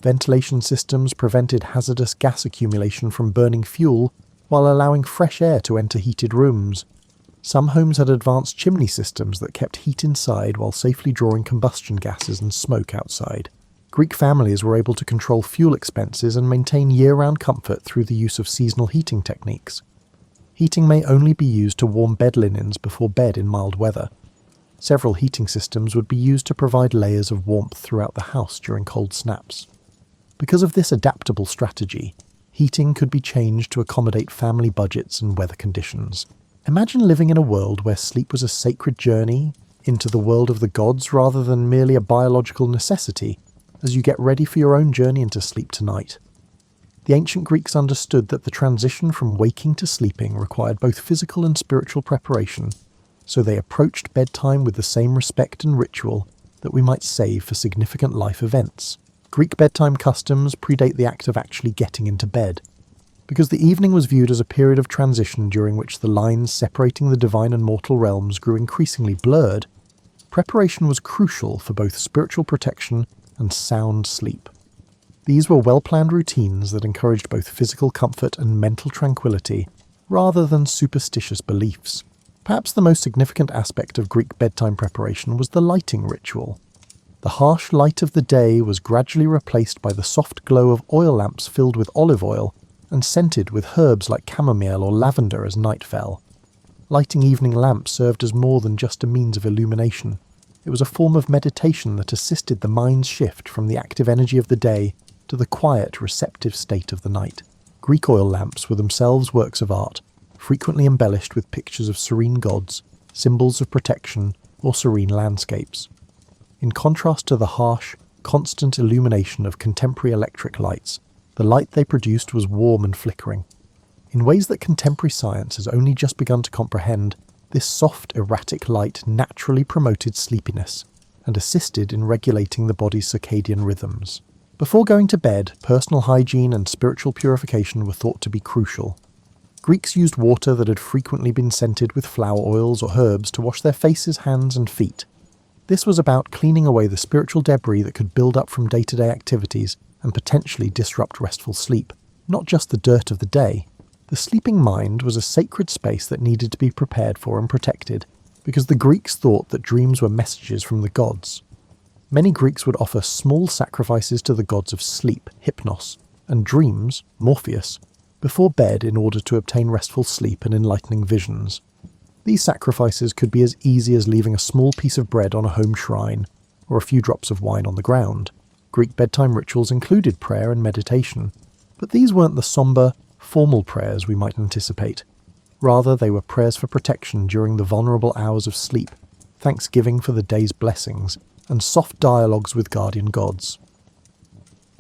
Ventilation systems prevented hazardous gas accumulation from burning fuel while allowing fresh air to enter heated rooms. Some homes had advanced chimney systems that kept heat inside while safely drawing combustion gases and smoke outside. Greek families were able to control fuel expenses and maintain year-round comfort through the use of seasonal heating techniques. Heating may only be used to warm bed linens before bed in mild weather. Several heating systems would be used to provide layers of warmth throughout the house during cold snaps. Because of this adaptable strategy, heating could be changed to accommodate family budgets and weather conditions. Imagine living in a world where sleep was a sacred journey into the world of the gods rather than merely a biological necessity as you get ready for your own journey into sleep tonight. The ancient Greeks understood that the transition from waking to sleeping required both physical and spiritual preparation, so they approached bedtime with the same respect and ritual that we might save for significant life events. Greek bedtime customs predate the act of actually getting into bed. Because the evening was viewed as a period of transition during which the lines separating the divine and mortal realms grew increasingly blurred, preparation was crucial for both spiritual protection and sound sleep. These were well-planned routines that encouraged both physical comfort and mental tranquility, rather than superstitious beliefs. Perhaps the most significant aspect of Greek bedtime preparation was the lighting ritual. The harsh light of the day was gradually replaced by the soft glow of oil lamps filled with olive oil and scented with herbs like chamomile or lavender as night fell. Lighting evening lamps served as more than just a means of illumination. It was a form of meditation that assisted the mind's shift from the active energy of the day to the quiet, receptive state of the night. Greek oil lamps were themselves works of art, frequently embellished with pictures of serene gods, symbols of protection, or serene landscapes. In contrast to the harsh, constant illumination of contemporary electric lights, the light they produced was warm and flickering. In ways that contemporary science has only just begun to comprehend, this soft, erratic light naturally promoted sleepiness and assisted in regulating the body's circadian rhythms. Before going to bed, personal hygiene and spiritual purification were thought to be crucial. Greeks used water that had frequently been scented with flower oils or herbs to wash their faces, hands, and feet. This was about cleaning away the spiritual debris that could build up from day-to-day activities and potentially disrupt restful sleep, not just the dirt of the day. The sleeping mind was a sacred space that needed to be prepared for and protected, because the Greeks thought that dreams were messages from the gods. Many Greeks would offer small sacrifices to the gods of sleep, Hypnos, and dreams, Morpheus, before bed in order to obtain restful sleep and enlightening visions. These sacrifices could be as easy as leaving a small piece of bread on a home shrine, or a few drops of wine on the ground. Greek bedtime rituals included prayer and meditation, but these weren't the somber, formal prayers we might anticipate. Rather, they were prayers for protection during the vulnerable hours of sleep, thanksgiving for the day's blessings, and soft dialogues with guardian gods.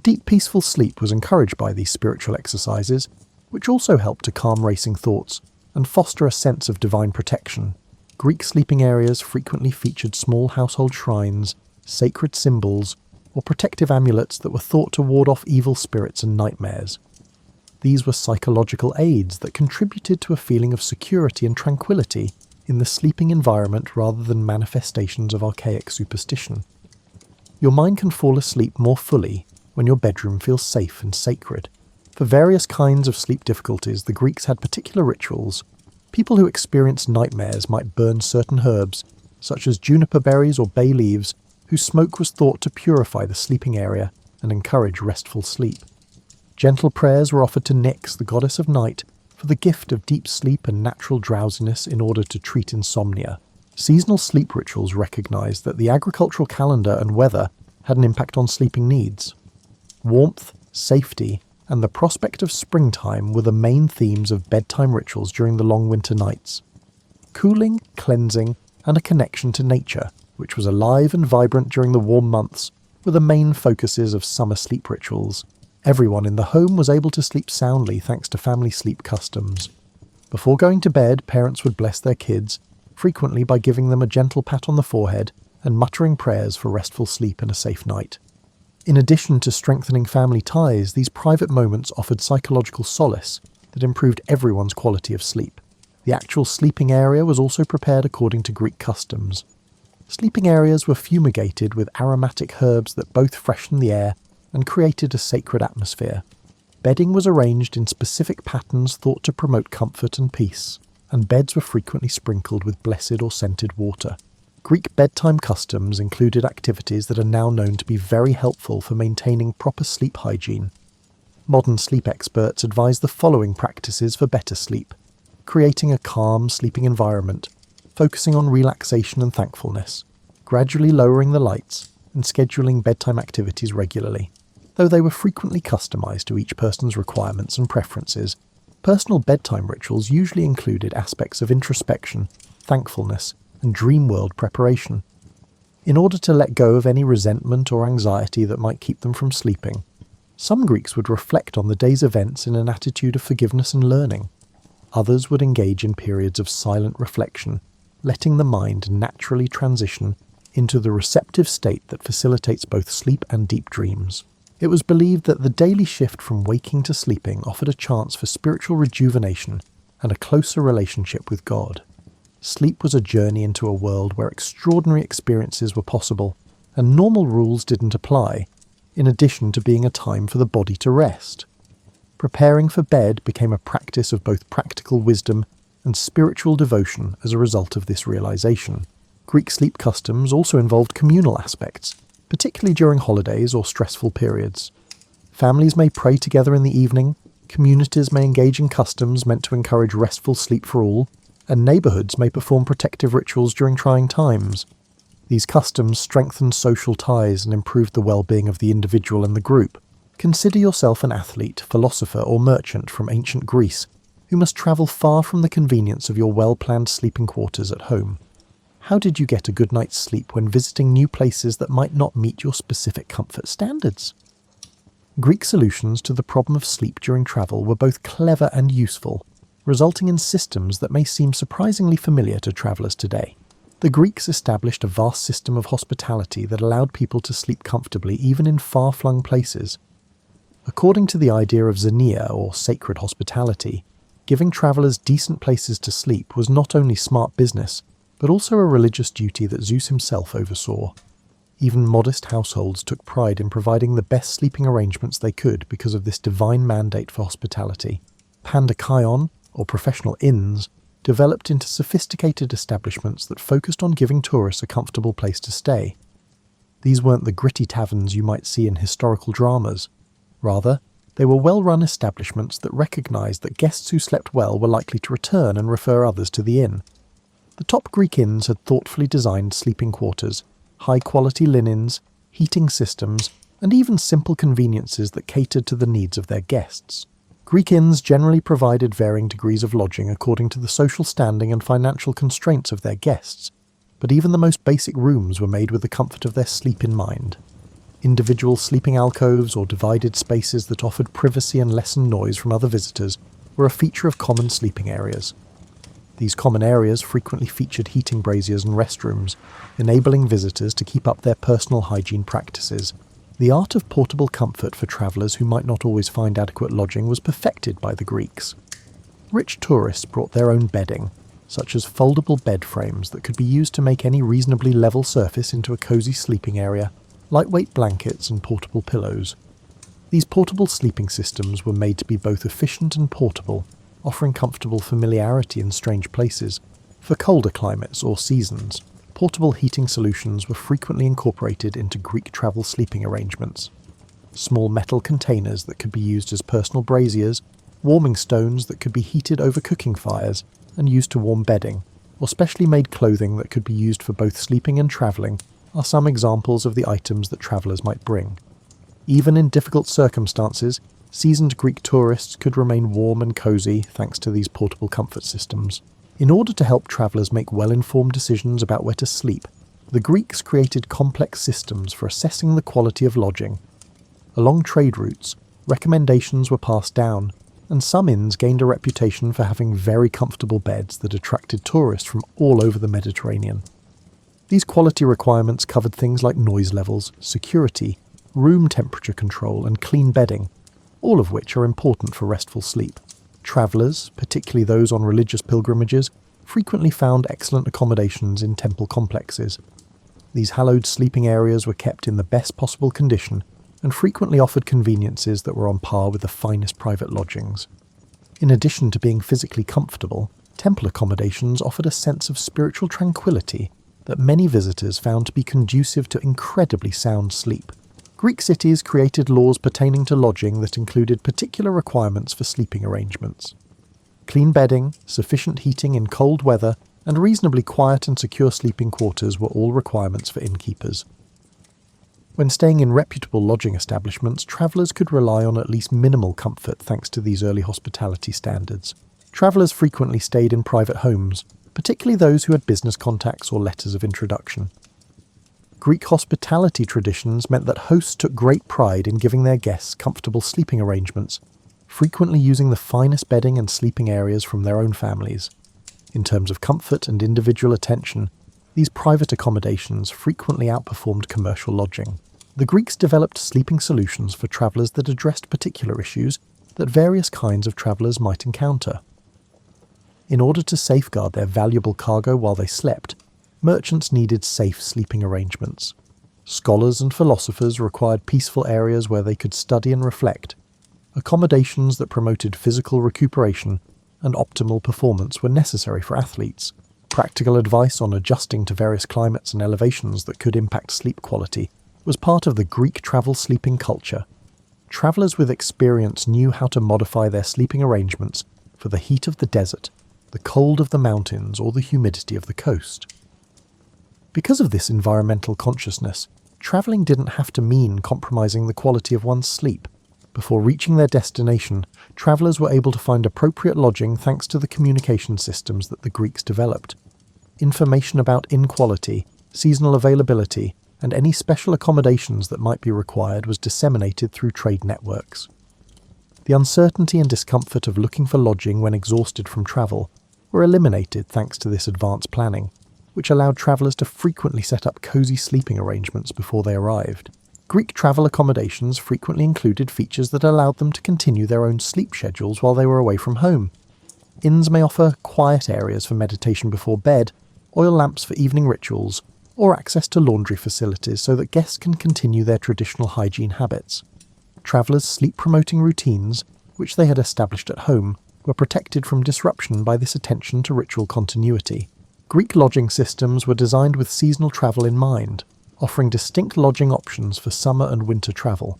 Deep peaceful sleep was encouraged by these spiritual exercises, which also helped to calm racing thoughts and foster a sense of divine protection. Greek sleeping areas frequently featured small household shrines, sacred symbols, or protective amulets that were thought to ward off evil spirits and nightmares. These were psychological aids that contributed to a feeling of security and tranquility in the sleeping environment rather than manifestations of archaic superstition. Your mind can fall asleep more fully when your bedroom feels safe and sacred. For various kinds of sleep difficulties, the Greeks had particular rituals. People who experienced nightmares might burn certain herbs, such as juniper berries or bay leaves, whose smoke was thought to purify the sleeping area and encourage restful sleep. Gentle prayers were offered to Nyx, the goddess of night, for the gift of deep sleep and natural drowsiness in order to treat insomnia. Seasonal sleep rituals recognized that the agricultural calendar and weather had an impact on sleeping needs. Warmth, safety, and the prospect of springtime were the main themes of bedtime rituals during the long winter nights. Cooling, cleansing, and a connection to nature, which was alive and vibrant during the warm months, were the main focuses of summer sleep rituals. Everyone in the home was able to sleep soundly thanks to family sleep customs. Before going to bed, parents would bless their kids, frequently by giving them a gentle pat on the forehead and muttering prayers for restful sleep and a safe night. In addition to strengthening family ties, these private moments offered psychological solace that improved everyone's quality of sleep. The actual sleeping area was also prepared according to Greek customs. Sleeping areas were fumigated with aromatic herbs that both freshened the air and created a sacred atmosphere. Bedding was arranged in specific patterns thought to promote comfort and peace, and beds were frequently sprinkled with blessed or scented water. Greek bedtime customs included activities that are now known to be very helpful for maintaining proper sleep hygiene. Modern sleep experts advise the following practices for better sleep: creating a calm sleeping environment, focusing on relaxation and thankfulness, gradually lowering the lights, and scheduling bedtime activities regularly. Though they were frequently customized to each person's requirements and preferences, personal bedtime rituals usually included aspects of introspection, thankfulness, and dream world preparation. In order to let go of any resentment or anxiety that might keep them from sleeping, some Greeks would reflect on the day's events in an attitude of forgiveness and learning. Others would engage in periods of silent reflection, letting the mind naturally transition into the receptive state that facilitates both sleep and deep dreams. It was believed that the daily shift from waking to sleeping offered a chance for spiritual rejuvenation and a closer relationship with God. Sleep was a journey into a world where extraordinary experiences were possible, and normal rules didn't apply, in addition to being a time for the body to rest. Preparing for bed became a practice of both practical wisdom and spiritual devotion as a result of this realization. Greek sleep customs also involved communal aspects, particularly during holidays or stressful periods. Families may pray together in the evening, communities may engage in customs meant to encourage restful sleep for all, and neighbourhoods may perform protective rituals during trying times. These customs strengthened social ties and improved the well-being of the individual and the group. Consider yourself an athlete, philosopher, or merchant from ancient Greece who must travel far from the convenience of your well-planned sleeping quarters at home. How did you get a good night's sleep when visiting new places that might not meet your specific comfort standards? Greek solutions to the problem of sleep during travel were both clever and useful, resulting in systems that may seem surprisingly familiar to travellers today. The Greeks established a vast system of hospitality that allowed people to sleep comfortably even in far-flung places. According to the idea of xenia, or sacred hospitality, giving travellers decent places to sleep was not only smart business, but also a religious duty that Zeus himself oversaw. Even modest households took pride in providing the best sleeping arrangements they could because of this divine mandate for hospitality. Pandakaion, or professional inns, developed into sophisticated establishments that focused on giving tourists a comfortable place to stay. These weren't the gritty taverns you might see in historical dramas. Rather, they were well-run establishments that recognized that guests who slept well were likely to return and refer others to the inn. The top Greek inns had thoughtfully designed sleeping quarters, high-quality linens, heating systems, and even simple conveniences that catered to the needs of their guests. Greek inns generally provided varying degrees of lodging according to the social standing and financial constraints of their guests, but even the most basic rooms were made with the comfort of their sleep in mind. Individual sleeping alcoves or divided spaces that offered privacy and lessened noise from other visitors were a feature of common sleeping areas. These common areas frequently featured heating braziers and restrooms, enabling visitors to keep up their personal hygiene practices. The art of portable comfort for travellers who might not always find adequate lodging was perfected by the Greeks. Rich tourists brought their own bedding, such as foldable bed frames that could be used to make any reasonably level surface into a cosy sleeping area, lightweight blankets and portable pillows. These portable sleeping systems were made to be both efficient and portable, offering comfortable familiarity in strange places. For colder climates or seasons, portable heating solutions were frequently incorporated into Greek travel sleeping arrangements. Small metal containers that could be used as personal braziers, warming stones that could be heated over cooking fires and used to warm bedding, or specially made clothing that could be used for both sleeping and travelling are some examples of the items that travellers might bring. Even in difficult circumstances, seasoned Greek tourists could remain warm and cosy thanks to these portable comfort systems. In order to help travellers make well-informed decisions about where to sleep, the Greeks created complex systems for assessing the quality of lodging. Along trade routes, recommendations were passed down, and some inns gained a reputation for having very comfortable beds that attracted tourists from all over the Mediterranean. These quality requirements covered things like noise levels, security, room temperature control, and clean bedding, all of which are important for restful sleep. Travellers, particularly those on religious pilgrimages, frequently found excellent accommodations in temple complexes. These hallowed sleeping areas were kept in the best possible condition and frequently offered conveniences that were on par with the finest private lodgings. In addition to being physically comfortable, temple accommodations offered a sense of spiritual tranquility that many visitors found to be conducive to incredibly sound sleep. Greek cities created laws pertaining to lodging that included particular requirements for sleeping arrangements. Clean bedding, sufficient heating in cold weather, and reasonably quiet and secure sleeping quarters were all requirements for innkeepers. When staying in reputable lodging establishments, travellers could rely on at least minimal comfort thanks to these early hospitality standards. Travellers frequently stayed in private homes, particularly those who had business contacts or letters of introduction. Greek hospitality traditions meant that hosts took great pride in giving their guests comfortable sleeping arrangements, frequently using the finest bedding and sleeping areas from their own families. In terms of comfort and individual attention, these private accommodations frequently outperformed commercial lodging. The Greeks developed sleeping solutions for travellers that addressed particular issues that various kinds of travellers might encounter. In order to safeguard their valuable cargo while they slept, merchants needed safe sleeping arrangements. Scholars and philosophers required peaceful areas where they could study and reflect. Accommodations that promoted physical recuperation and optimal performance were necessary for athletes. Practical advice on adjusting to various climates and elevations that could impact sleep quality was part of the Greek travel sleeping culture. Travellers with experience knew how to modify their sleeping arrangements for the heat of the desert, the cold of the mountains, or the humidity of the coast. Because of this environmental consciousness, travelling didn't have to mean compromising the quality of one's sleep. Before reaching their destination, travellers were able to find appropriate lodging thanks to the communication systems that the Greeks developed. Information about inn quality, seasonal availability, and any special accommodations that might be required was disseminated through trade networks. The uncertainty and discomfort of looking for lodging when exhausted from travel were eliminated thanks to this advanced planning, which allowed travellers to frequently set up cosy sleeping arrangements before they arrived. Greek travel accommodations frequently included features that allowed them to continue their own sleep schedules while they were away from home. Inns may offer quiet areas for meditation before bed, oil lamps for evening rituals, or access to laundry facilities so that guests can continue their traditional hygiene habits. Travellers' sleep-promoting routines, which they had established at home, were protected from disruption by this attention to ritual continuity. Greek lodging systems were designed with seasonal travel in mind, offering distinct lodging options for summer and winter travel.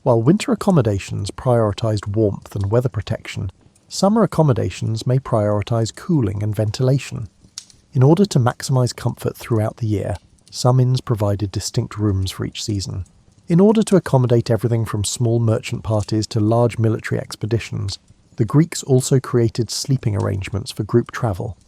While winter accommodations prioritised warmth and weather protection, summer accommodations may prioritise cooling and ventilation. In order to maximise comfort throughout the year, some inns provided distinct rooms for each season. In order to accommodate everything from small merchant parties to large military expeditions, the Greeks also created sleeping arrangements for group travel.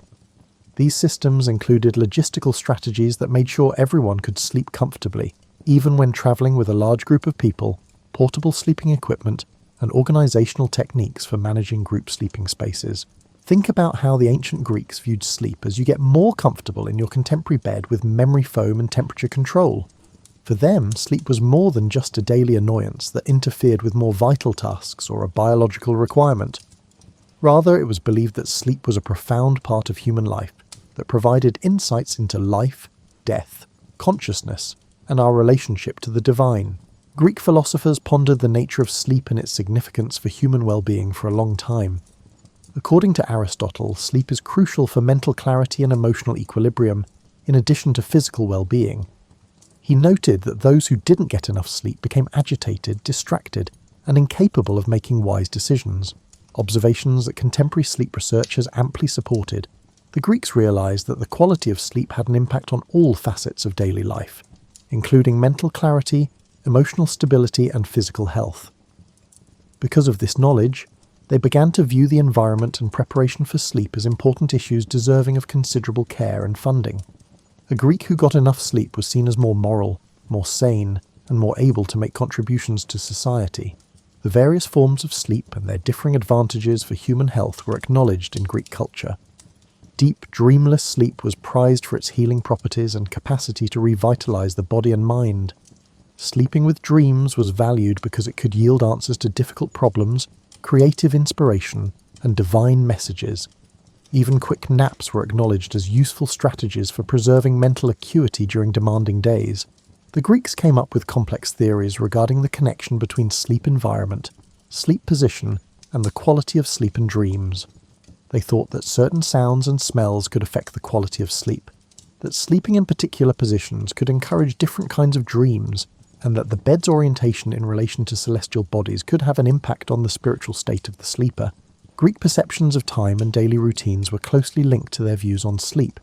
These systems included logistical strategies that made sure everyone could sleep comfortably, Even when travelling with a large group of people, portable sleeping equipment, and organisational techniques for managing group sleeping spaces. Think about how the ancient Greeks viewed sleep as you get more comfortable in your contemporary bed with memory foam and temperature control. For them, sleep was more than just a daily annoyance that interfered with more vital tasks or a biological requirement. Rather, it was believed that sleep was a profound part of human life that provided insights into life, death, consciousness, and our relationship to the divine. Greek philosophers pondered the nature of sleep and its significance for human well-being for a long time. According to Aristotle, sleep is crucial for mental clarity and emotional equilibrium, in addition to physical well-being. He noted that those who didn't get enough sleep became agitated, distracted, and incapable of making wise decisions, observations that contemporary sleep research has amply supported. The Greeks realized that the quality of sleep had an impact on all facets of daily life, including mental clarity, emotional stability, and physical health. Because of this knowledge, they began to view the environment and preparation for sleep as important issues deserving of considerable care and funding. A Greek who got enough sleep was seen as more moral, more sane, and more able to make contributions to society. The various forms of sleep and their differing advantages for human health were acknowledged in Greek culture. Deep, dreamless sleep was prized for its healing properties and capacity to revitalize the body and mind. Sleeping with dreams was valued because it could yield answers to difficult problems, creative inspiration, and divine messages. Even quick naps were acknowledged as useful strategies for preserving mental acuity during demanding days. The Greeks came up with complex theories regarding the connection between sleep environment, sleep position, and the quality of sleep and dreams. They thought that certain sounds and smells could affect the quality of sleep, that sleeping in particular positions could encourage different kinds of dreams, and that the bed's orientation in relation to celestial bodies could have an impact on the spiritual state of the sleeper. Greek perceptions of time and daily routines were closely linked to their views on sleep.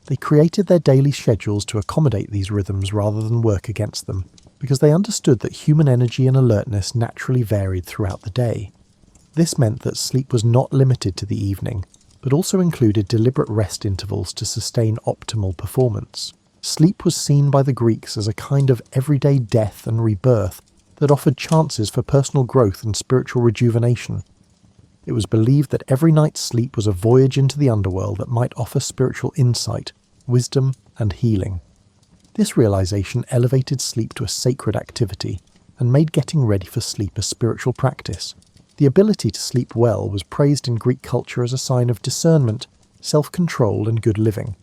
They created their daily schedules to accommodate these rhythms rather than work against them, because they understood that human energy and alertness naturally varied throughout the day. This meant that sleep was not limited to the evening, but also included deliberate rest intervals to sustain optimal performance. Sleep was seen by the Greeks as a kind of everyday death and rebirth that offered chances for personal growth and spiritual rejuvenation. It was believed that every night's sleep was a voyage into the underworld that might offer spiritual insight, wisdom, and healing. This realization elevated sleep to a sacred activity and made getting ready for sleep a spiritual practice. The ability to sleep well was praised in Greek culture as a sign of discernment, self-control, and good living.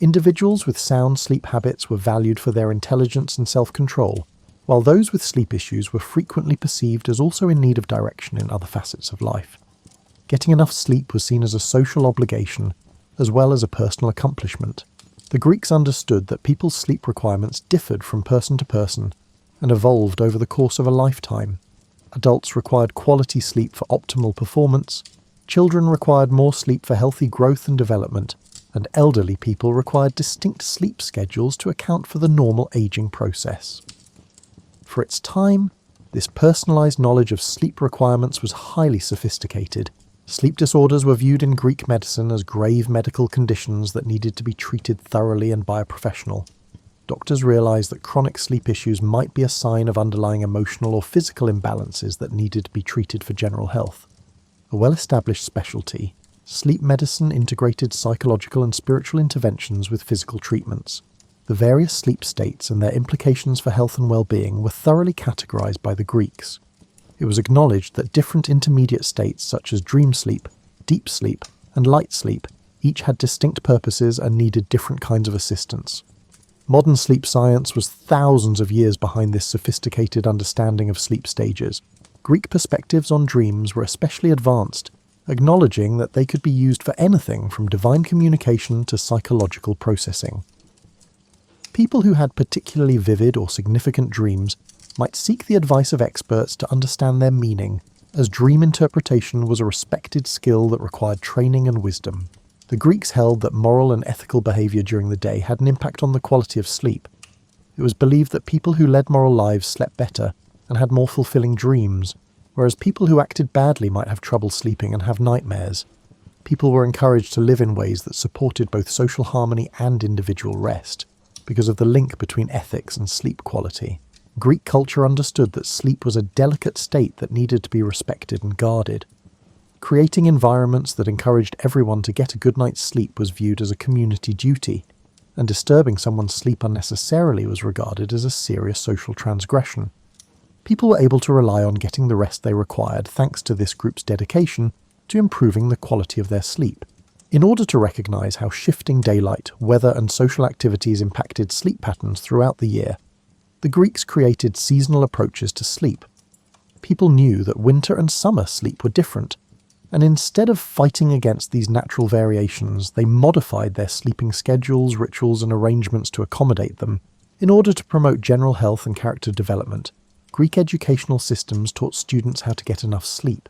Individuals with sound sleep habits were valued for their intelligence and self-control, while those with sleep issues were frequently perceived as also in need of direction in other facets of life. Getting enough sleep was seen as a social obligation, as well as a personal accomplishment. The Greeks understood that people's sleep requirements differed from person to person and evolved over the course of a lifetime. Adults required quality sleep for optimal performance, children required more sleep for healthy growth and development, and elderly people required distinct sleep schedules to account for the normal aging process. For its time, this personalized knowledge of sleep requirements was highly sophisticated. Sleep disorders were viewed in Greek medicine as grave medical conditions that needed to be treated thoroughly and by a professional. Doctors realized that chronic sleep issues might be a sign of underlying emotional or physical imbalances that needed to be treated for general health. A well-established specialty, sleep medicine integrated psychological and spiritual interventions with physical treatments. The various sleep states and their implications for health and well-being were thoroughly categorized by the Greeks. It was acknowledged that different intermediate states such as dream sleep, deep sleep, and light sleep each had distinct purposes and needed different kinds of assistance. Modern sleep science was thousands of years behind this sophisticated understanding of sleep stages. Greek perspectives on dreams were especially advanced, acknowledging that they could be used for anything from divine communication to psychological processing. People who had particularly vivid or significant dreams might seek the advice of experts to understand their meaning, as dream interpretation was a respected skill that required training and wisdom. The Greeks held that moral and ethical behavior during the day had an impact on the quality of sleep. It was believed that people who led moral lives slept better and had more fulfilling dreams, whereas people who acted badly might have trouble sleeping and have nightmares. People were encouraged to live in ways that supported both social harmony and individual rest. because of the link between ethics and sleep quality. Greek culture understood that sleep was a delicate state that needed to be respected and guarded. Creating environments that encouraged everyone to get a good night's sleep was viewed as a community duty, and disturbing someone's sleep unnecessarily was regarded as a serious social transgression. People were able to rely on getting the rest they required thanks to this group's dedication to improving the quality of their sleep. In order to recognize how shifting daylight, weather, and social activities impacted sleep patterns throughout the year, the Greeks created seasonal approaches to sleep. People knew that winter and summer sleep were different, and instead of fighting against these natural variations, they modified their sleeping schedules, rituals, and arrangements to accommodate them. In order to promote general health and character development, Greek educational systems taught students how to get enough sleep.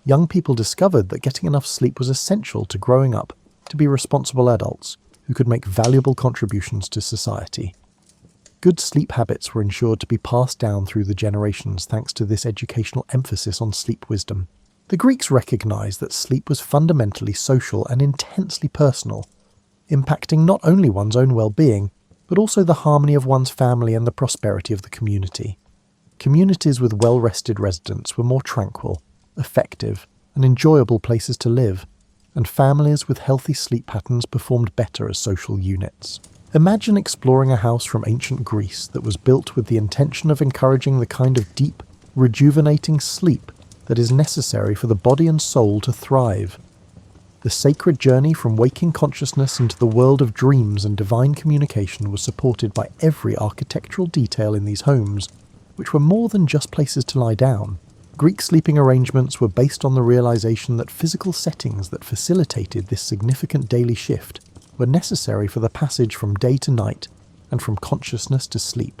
Young people discovered that getting enough sleep was essential to growing up to be responsible adults who could make valuable contributions to society. Good sleep habits were ensured to be passed down through the generations thanks to this educational emphasis on sleep wisdom. The Greeks recognized that sleep was fundamentally social and intensely personal, impacting not only one's own well-being, but also the harmony of one's family and the prosperity of the community. Communities with well-rested residents were more tranquil, effective, and enjoyable places to live, and families with healthy sleep patterns performed better as social units. Imagine exploring a house from ancient Greece that was built with the intention of encouraging the kind of deep, rejuvenating sleep that is necessary for the body and soul to thrive. The sacred journey from waking consciousness into the world of dreams and divine communication was supported by every architectural detail in these homes, which were more than just places to lie down. Greek sleeping arrangements were based on the realization that physical settings that facilitated this significant daily shift were necessary for the passage from day to night and from consciousness to sleep.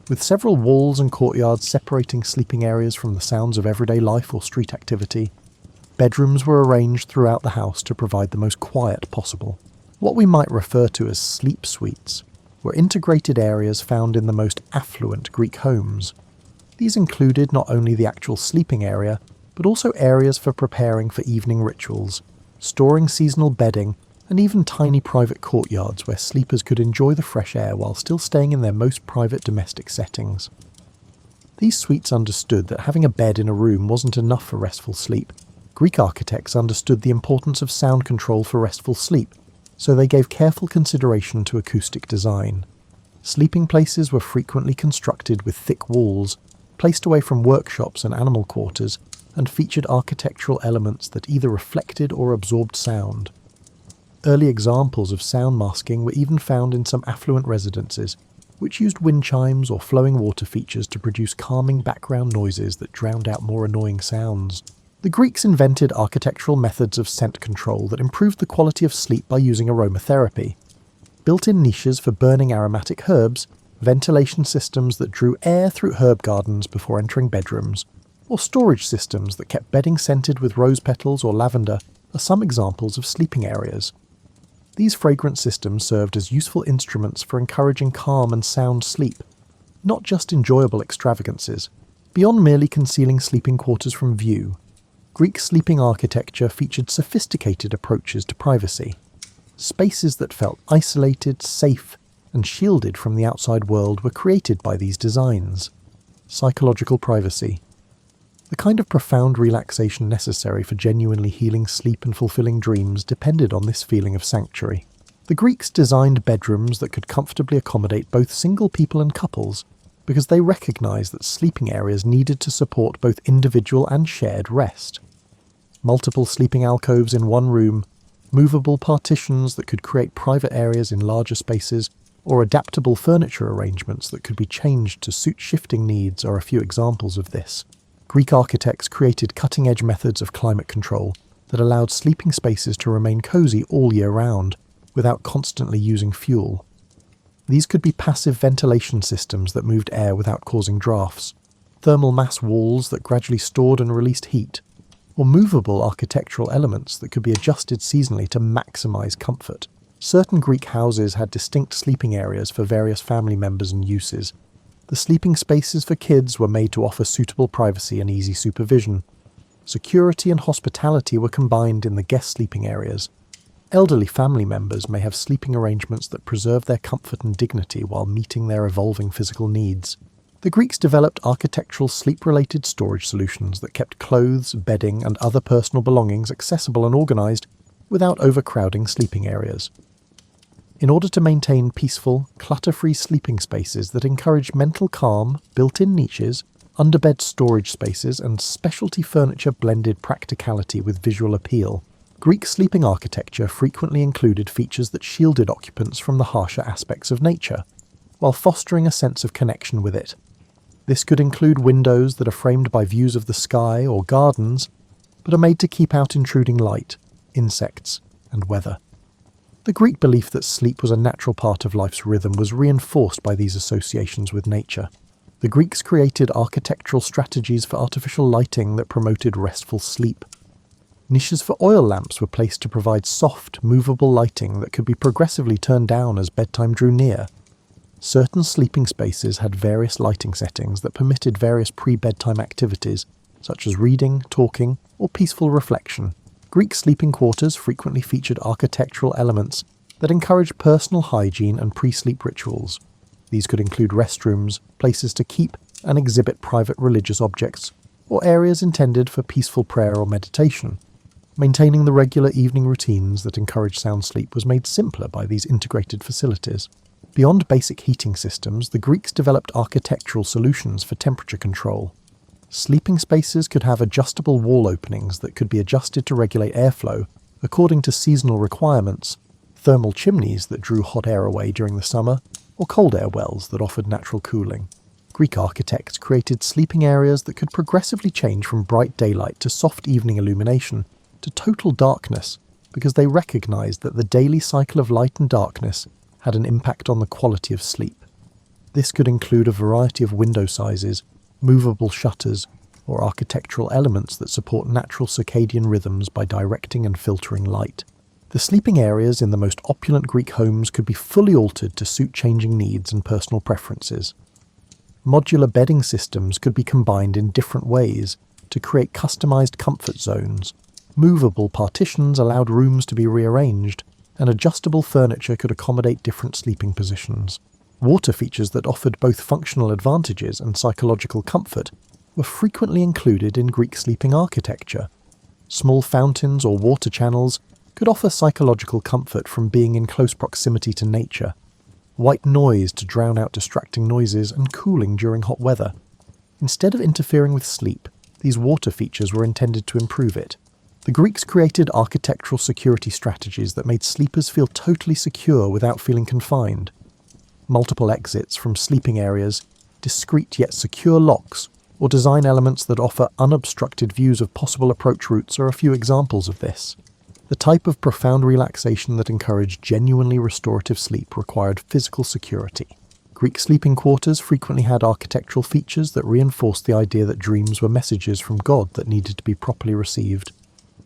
With several walls and courtyards separating sleeping areas from the sounds of everyday life or street activity, bedrooms were arranged throughout the house to provide the most quiet possible. What we might refer to as sleep suites were integrated areas found in the most affluent Greek homes. These included not only the actual sleeping area, but also areas for preparing for evening rituals, storing seasonal bedding, and even tiny private courtyards where sleepers could enjoy the fresh air while still staying in their most private domestic settings. These suites understood that having a bed in a room wasn't enough for restful sleep. Greek architects understood the importance of sound control for restful sleep, so they gave careful consideration to acoustic design. Sleeping places were frequently constructed with thick walls, placed away from workshops and animal quarters, and featured architectural elements that either reflected or absorbed sound. Early examples of sound masking were even found in some affluent residences, which used wind chimes or flowing water features to produce calming background noises that drowned out more annoying sounds. The Greeks invented architectural methods of scent control that improved the quality of sleep by using aromatherapy. Built-in niches for burning aromatic herbs, ventilation systems that drew air through herb gardens before entering bedrooms, or storage systems that kept bedding scented with rose petals or lavender are some examples of sleeping areas. These fragrant systems served as useful instruments for encouraging calm and sound sleep, not just enjoyable extravagances. Beyond merely concealing sleeping quarters from view, Greek sleeping architecture featured sophisticated approaches to privacy. Spaces that felt isolated, safe, and shielded from the outside world were created by these designs. Psychological privacy. The kind of profound relaxation necessary for genuinely healing sleep and fulfilling dreams depended on this feeling of sanctuary. The Greeks designed bedrooms that could comfortably accommodate both single people and couples, because they recognized that sleeping areas needed to support both individual and shared rest. Multiple sleeping alcoves in one room, movable partitions that could create private areas in larger spaces, or adaptable furniture arrangements that could be changed to suit shifting needs are a few examples of this. Greek architects created cutting-edge methods of climate control that allowed sleeping spaces to remain cozy all year round, without constantly using fuel. These could be passive ventilation systems that moved air without causing drafts, thermal mass walls that gradually stored and released heat, or movable architectural elements that could be adjusted seasonally to maximize comfort. Certain Greek houses had distinct sleeping areas for various family members and uses. The sleeping spaces for kids were made to offer suitable privacy and easy supervision. Security and hospitality were combined in the guest sleeping areas. Elderly family members may have sleeping arrangements that preserve their comfort and dignity while meeting their evolving physical needs. The Greeks developed architectural sleep-related storage solutions that kept clothes, bedding, and other personal belongings accessible and organised without overcrowding sleeping areas. In order to maintain peaceful, clutter-free sleeping spaces that encourage mental calm, built-in niches, underbed storage spaces, and specialty furniture blended practicality with visual appeal, Greek sleeping architecture frequently included features that shielded occupants from the harsher aspects of nature, while fostering a sense of connection with it. This could include windows that are framed by views of the sky or gardens, but are made to keep out intruding light, insects, and weather. The Greek belief that sleep was a natural part of life's rhythm was reinforced by these associations with nature. The Greeks created architectural strategies for artificial lighting that promoted restful sleep. Niches for oil lamps were placed to provide soft, movable lighting that could be progressively turned down as bedtime drew near. Certain sleeping spaces had various lighting settings that permitted various pre-bedtime activities, such as reading, talking, or peaceful reflection. Greek sleeping quarters frequently featured architectural elements that encouraged personal hygiene and pre-sleep rituals. These could include restrooms, places to keep and exhibit private religious objects, or areas intended for peaceful prayer or meditation. Maintaining the regular evening routines that encouraged sound sleep was made simpler by these integrated facilities. Beyond basic heating systems, the Greeks developed architectural solutions for temperature control. Sleeping spaces could have adjustable wall openings that could be adjusted to regulate airflow according to seasonal requirements, thermal chimneys that drew hot air away during the summer, or cold air wells that offered natural cooling. Greek architects created sleeping areas that could progressively change from bright daylight to soft evening illumination to total darkness because they recognized that the daily cycle of light and darkness had an impact on the quality of sleep. This could include a variety of window sizes, movable shutters, or architectural elements that support natural circadian rhythms by directing and filtering light. The sleeping areas in the most opulent Greek homes could be fully altered to suit changing needs and personal preferences. Modular bedding systems could be combined in different ways to create customized comfort zones. Movable partitions allowed rooms to be rearranged, and adjustable furniture could accommodate different sleeping positions. Water features that offered both functional advantages and psychological comfort were frequently included in Greek sleeping architecture. Small fountains or water channels could offer psychological comfort from being in close proximity to nature, white noise to drown out distracting noises, and cooling during hot weather. Instead of interfering with sleep, these water features were intended to improve it. The Greeks created architectural security strategies that made sleepers feel totally secure without feeling confined. Multiple exits from sleeping areas, discreet yet secure locks, or design elements that offer unobstructed views of possible approach routes are a few examples of this. The type of profound relaxation that encouraged genuinely restorative sleep required physical security. Greek sleeping quarters frequently had architectural features that reinforced the idea that dreams were messages from God that needed to be properly received.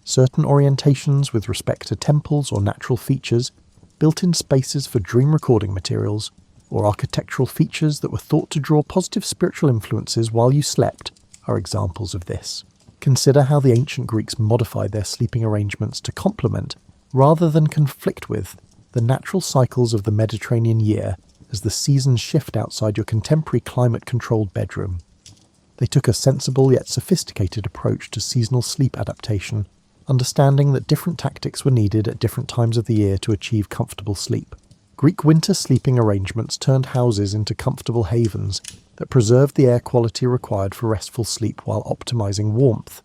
Certain orientations with respect to temples or natural features, built-in spaces for dream recording materials, or architectural features that were thought to draw positive spiritual influences while you slept are examples of this. Consider how the ancient Greeks modified their sleeping arrangements to complement, rather than conflict with, the natural cycles of the Mediterranean year as the seasons shift outside your contemporary climate-controlled bedroom. They took a sensible yet sophisticated approach to seasonal sleep adaptation, understanding that different tactics were needed at different times of the year to achieve comfortable sleep. Greek winter sleeping arrangements turned houses into comfortable havens that preserved the air quality required for restful sleep while optimizing warmth.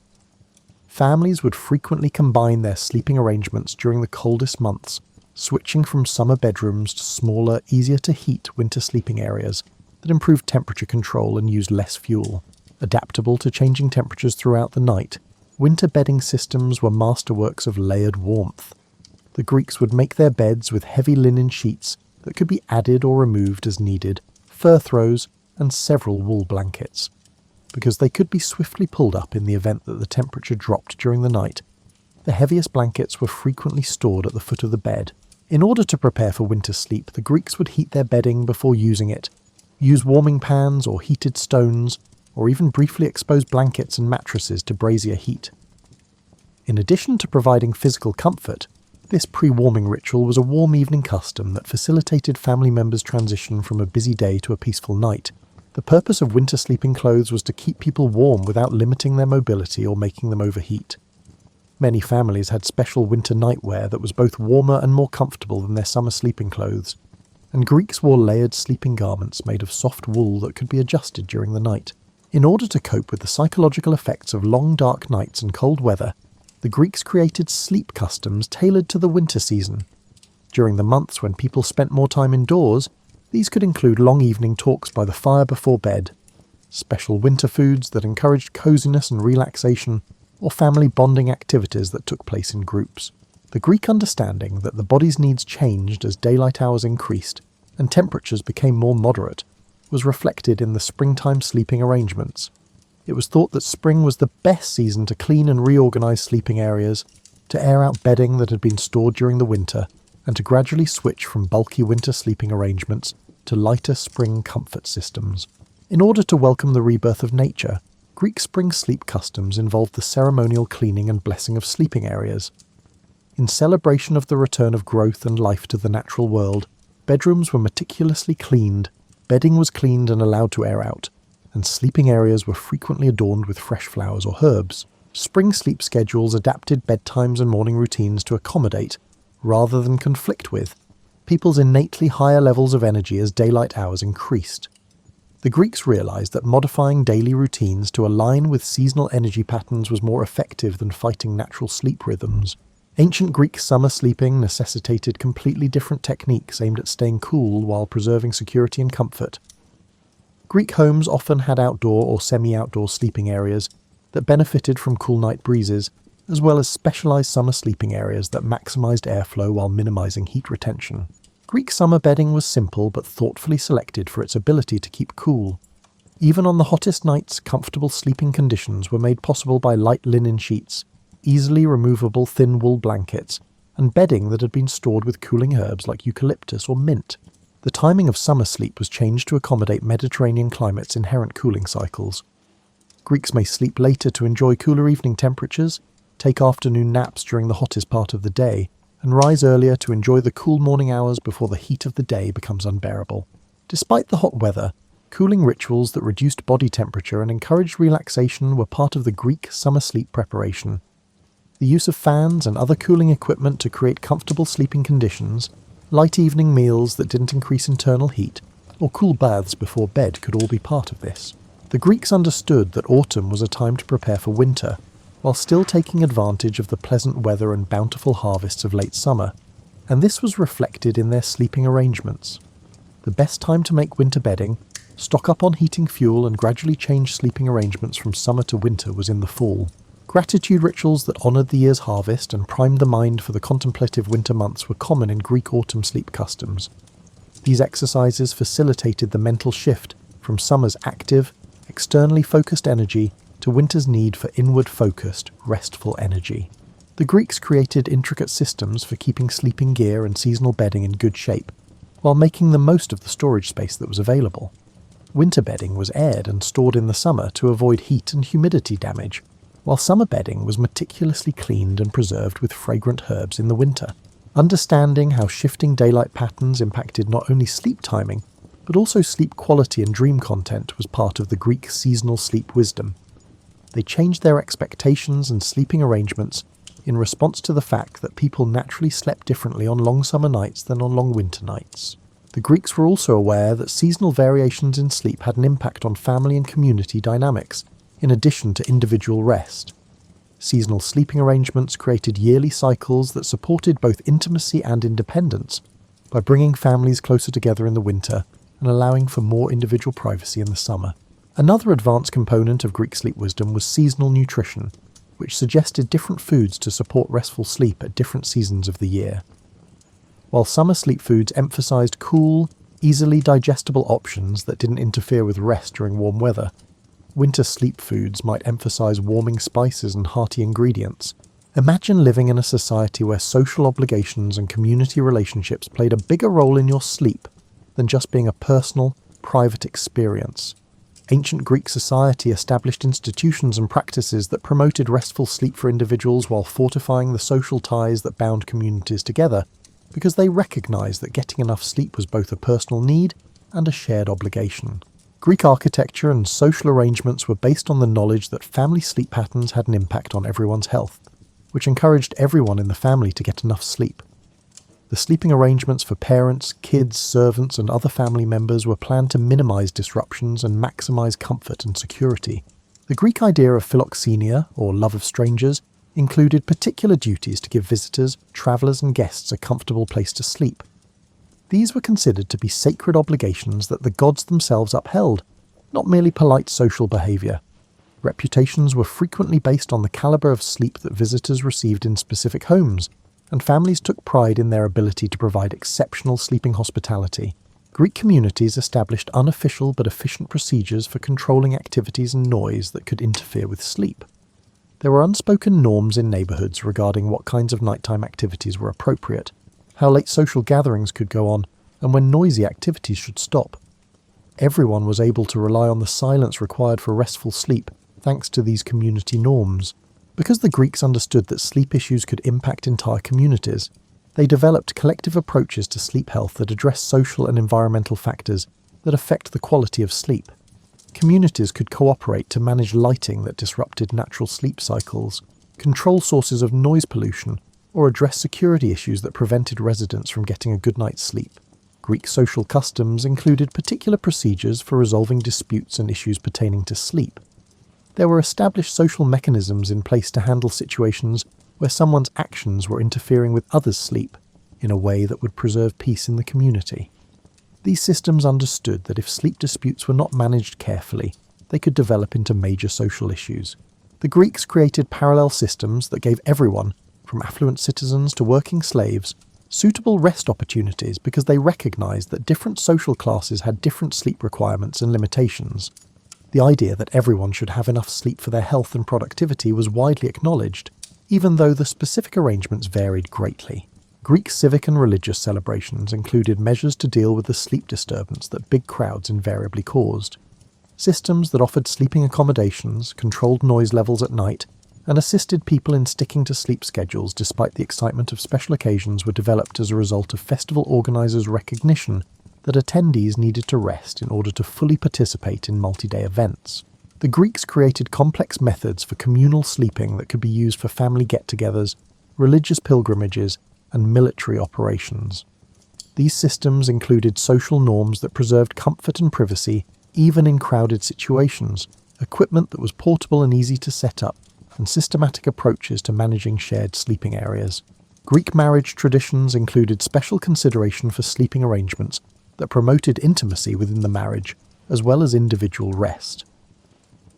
Families would frequently combine their sleeping arrangements during the coldest months, switching from summer bedrooms to smaller, easier-to-heat winter sleeping areas that improved temperature control and used less fuel. Adaptable to changing temperatures throughout the night, winter bedding systems were masterworks of layered warmth. The Greeks would make their beds with heavy linen sheets that could be added or removed as needed, fur throws, and several wool blankets. Because they could be swiftly pulled up in the event that the temperature dropped during the night, the heaviest blankets were frequently stored at the foot of the bed. In order to prepare for winter sleep, the Greeks would heat their bedding before using it, use warming pans or heated stones, or even briefly expose blankets and mattresses to brazier heat. In addition to providing physical comfort, This pre-warming ritual was a warm evening custom that facilitated family members' transition from a busy day to a peaceful night. The purpose of winter sleeping clothes was to keep people warm without limiting their mobility or making them overheat. Many families had special winter nightwear that was both warmer and more comfortable than their summer sleeping clothes, and Greeks wore layered sleeping garments made of soft wool that could be adjusted during the night. In order to cope with the psychological effects of long dark nights and cold weather, the Greeks created sleep customs tailored to the winter season. During the months when people spent more time indoors, these could include long evening talks by the fire before bed, special winter foods that encouraged coziness and relaxation, or family bonding activities that took place in groups. The Greek understanding that the body's needs changed as daylight hours increased and temperatures became more moderate was reflected in the springtime sleeping arrangements. It was thought that spring was the best season to clean and reorganize sleeping areas, to air out bedding that had been stored during the winter, and to gradually switch from bulky winter sleeping arrangements to lighter spring comfort systems. In order to welcome the rebirth of nature, Greek spring sleep customs involved the ceremonial cleaning and blessing of sleeping areas. In celebration of the return of growth and life to the natural world, bedrooms were meticulously cleaned, bedding was cleaned and allowed to air out, and sleeping areas were frequently adorned with fresh flowers or herbs. Spring sleep schedules adapted bedtimes and morning routines to accommodate, rather than conflict with, people's innately higher levels of energy as daylight hours increased. The Greeks realized that modifying daily routines to align with seasonal energy patterns was more effective than fighting natural sleep rhythms. Ancient Greek summer sleeping necessitated completely different techniques aimed at staying cool while preserving security and comfort. Greek homes often had outdoor or semi-outdoor sleeping areas that benefited from cool night breezes, as well as specialized summer sleeping areas that maximized airflow while minimizing heat retention. Greek summer bedding was simple but thoughtfully selected for its ability to keep cool. Even on the hottest nights, comfortable sleeping conditions were made possible by light linen sheets, easily removable thin wool blankets, and bedding that had been stored with cooling herbs like eucalyptus or mint. The timing of summer sleep was changed to accommodate Mediterranean climate's inherent cooling cycles. Greeks may sleep later to enjoy cooler evening temperatures, take afternoon naps during the hottest part of the day, and rise earlier to enjoy the cool morning hours before the heat of the day becomes unbearable. Despite the hot weather, cooling rituals that reduced body temperature and encouraged relaxation were part of the Greek summer sleep preparation. The use of fans and other cooling equipment to create comfortable sleeping conditions, light evening meals that didn't increase internal heat, or cool baths before bed could all be part of this. The Greeks understood that autumn was a time to prepare for winter, while still taking advantage of the pleasant weather and bountiful harvests of late summer, and this was reflected in their sleeping arrangements. The best time to make winter bedding, stock up on heating fuel and gradually change sleeping arrangements from summer to winter was in the fall. Gratitude rituals that honoured the year's harvest and primed the mind for the contemplative winter months were common in Greek autumn sleep customs. These exercises facilitated the mental shift from summer's active, externally focused energy to winter's need for inward-focused, restful energy. The Greeks created intricate systems for keeping sleeping gear and seasonal bedding in good shape, while making the most of the storage space that was available. Winter bedding was aired and stored in the summer to avoid heat and humidity damage, while summer bedding was meticulously cleaned and preserved with fragrant herbs in the winter. Understanding how shifting daylight patterns impacted not only sleep timing, but also sleep quality and dream content was part of the Greek seasonal sleep wisdom. They changed their expectations and sleeping arrangements in response to the fact that people naturally slept differently on long summer nights than on long winter nights. The Greeks were also aware that seasonal variations in sleep had an impact on family and community dynamics, in addition to individual rest. Seasonal sleeping arrangements created yearly cycles that supported both intimacy and independence by bringing families closer together in the winter and allowing for more individual privacy in the summer. Another advanced component of Greek sleep wisdom was seasonal nutrition, which suggested different foods to support restful sleep at different seasons of the year. While summer sleep foods emphasized cool, easily digestible options that didn't interfere with rest during warm weather, winter sleep foods might emphasize warming spices and hearty ingredients. Imagine living in a society where social obligations and community relationships played a bigger role in your sleep than just being a personal, private experience. Ancient Greek society established institutions and practices that promoted restful sleep for individuals while fortifying the social ties that bound communities together, because they recognized that getting enough sleep was both a personal need and a shared obligation. Greek architecture and social arrangements were based on the knowledge that family sleep patterns had an impact on everyone's health, which encouraged everyone in the family to get enough sleep. The sleeping arrangements for parents, kids, servants, and other family members were planned to minimize disruptions and maximize comfort and security. The Greek idea of philoxenia, or love of strangers, included particular duties to give visitors, travelers, and guests a comfortable place to sleep. These were considered to be sacred obligations that the gods themselves upheld, not merely polite social behavior. Reputations were frequently based on the caliber of sleep that visitors received in specific homes, and families took pride in their ability to provide exceptional sleeping hospitality. Greek communities established unofficial but efficient procedures for controlling activities and noise that could interfere with sleep. There were unspoken norms in neighbourhoods regarding what kinds of nighttime activities were appropriate, how late social gatherings could go on, and when noisy activities should stop. Everyone was able to rely on the silence required for restful sleep thanks to these community norms. Because the Greeks understood that sleep issues could impact entire communities, they developed collective approaches to sleep health that address social and environmental factors that affect the quality of sleep. Communities could cooperate to manage lighting that disrupted natural sleep cycles, control sources of noise pollution, or address security issues that prevented residents from getting a good night's sleep. Greek social customs included particular procedures for resolving disputes and issues pertaining to sleep. There were established social mechanisms in place to handle situations where someone's actions were interfering with others' sleep in a way that would preserve peace in the community. These systems understood that if sleep disputes were not managed carefully, they could develop into major social issues. The Greeks created parallel systems that gave everyone, from affluent citizens to working slaves, suitable rest opportunities because they recognized that different social classes had different sleep requirements and limitations. The idea that everyone should have enough sleep for their health and productivity was widely acknowledged, even though the specific arrangements varied greatly. Greek civic and religious celebrations included measures to deal with the sleep disturbance that big crowds invariably caused. Systems that offered sleeping accommodations, controlled noise levels at night, and assisted people in sticking to sleep schedules despite the excitement of special occasions were developed as a result of festival organisers' recognition that attendees needed to rest in order to fully participate in multi-day events. The Greeks created complex methods for communal sleeping that could be used for family get-togethers, religious pilgrimages, and military operations. These systems included social norms that preserved comfort and privacy even in crowded situations, equipment that was portable and easy to set up, and systematic approaches to managing shared sleeping areas. Greek marriage traditions included special consideration for sleeping arrangements that promoted intimacy within the marriage, as well as individual rest.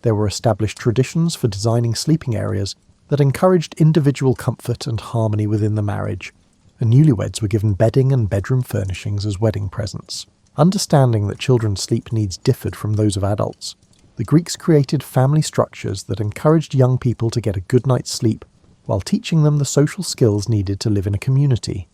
There were established traditions for designing sleeping areas that encouraged individual comfort and harmony within the marriage, and newlyweds were given bedding and bedroom furnishings as wedding presents. Understanding that children's sleep needs differed from those of adults, the Greeks created family structures that encouraged young people to get a good night's sleep while teaching them the social skills needed to live in a community.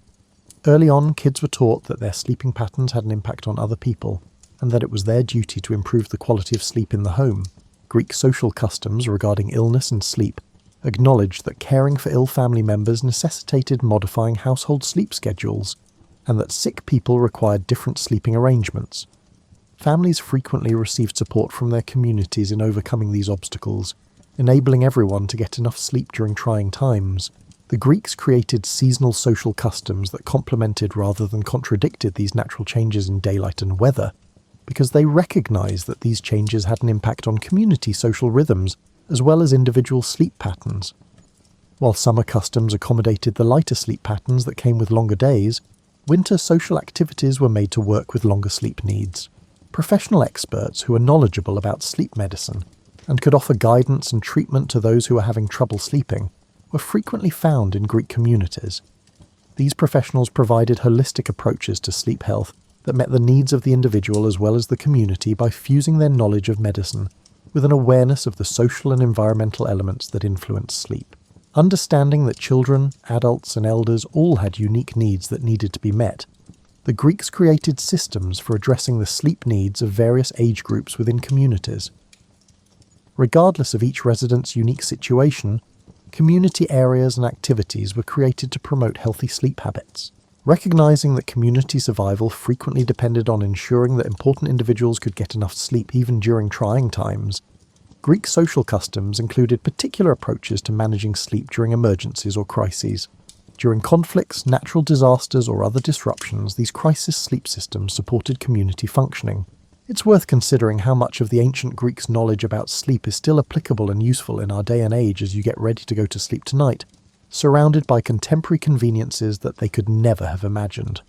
Early on, kids were taught that their sleeping patterns had an impact on other people, and that it was their duty to improve the quality of sleep in the home. Greek social customs regarding illness and sleep acknowledged that caring for ill family members necessitated modifying household sleep schedules, and that sick people required different sleeping arrangements. Families frequently received support from their communities in overcoming these obstacles, enabling everyone to get enough sleep during trying times. The Greeks created seasonal social customs that complemented rather than contradicted these natural changes in daylight and weather, because they recognized that these changes had an impact on community social rhythms as well as individual sleep patterns. While summer customs accommodated the lighter sleep patterns that came with longer days, winter social activities were made to work with longer sleep needs. Professional experts who were knowledgeable about sleep medicine and could offer guidance and treatment to those who were having trouble sleeping were frequently found in Greek communities. These professionals provided holistic approaches to sleep health that met the needs of the individual as well as the community by fusing their knowledge of medicine with an awareness of the social and environmental elements that influence sleep. Understanding that children, adults, and elders all had unique needs that needed to be met, the the Greeks created systems for addressing the sleep needs of various age groups within communities. Regardless of each resident's unique situation, community areas and activities were created to promote healthy sleep habits. Recognizing that community survival frequently depended on ensuring that important individuals could get enough sleep even during trying times, Greek social customs included particular approaches to managing sleep during emergencies or crises. During conflicts, natural disasters, or other disruptions, these crisis sleep systems supported community functioning. It's worth considering how much of the ancient Greeks' knowledge about sleep is still applicable and useful in our day and age as you get ready to go to sleep tonight, surrounded by contemporary conveniences that they could never have imagined.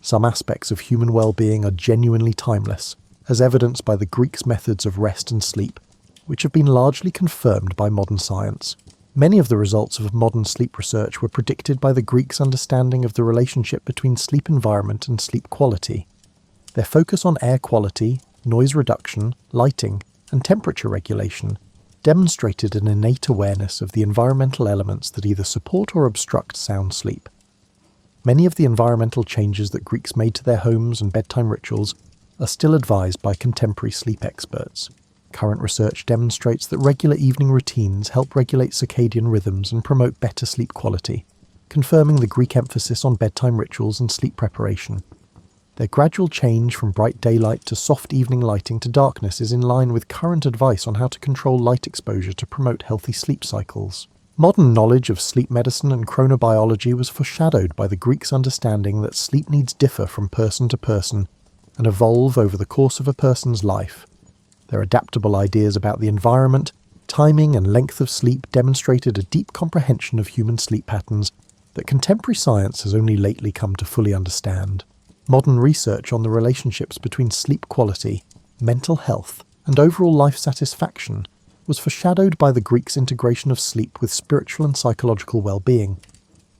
Some aspects of human well-being are genuinely timeless, as evidenced by the Greeks' methods of rest and sleep, which have been largely confirmed by modern science. Many of the results of modern sleep research were predicted by the Greeks' understanding of the relationship between sleep environment and sleep quality. Their focus on air quality, noise reduction, lighting, and temperature regulation demonstrated an innate awareness of the environmental elements that either support or obstruct sound sleep. Many of the environmental changes that Greeks made to their homes and bedtime rituals are still advised by contemporary sleep experts. Current research demonstrates that regular evening routines help regulate circadian rhythms and promote better sleep quality, confirming the Greek emphasis on bedtime rituals and sleep preparation. Their gradual change from bright daylight to soft evening lighting to darkness is in line with current advice on how to control light exposure to promote healthy sleep cycles. Modern knowledge of sleep medicine and chronobiology was foreshadowed by the Greeks' understanding that sleep needs differ from person to person and evolve over the course of a person's life. Their adaptable ideas about the environment, timing, and length of sleep demonstrated a deep comprehension of human sleep patterns that contemporary science has only lately come to fully understand. Modern research on the relationships between sleep quality, mental health, and overall life satisfaction was foreshadowed by the Greeks' integration of sleep with spiritual and psychological well-being.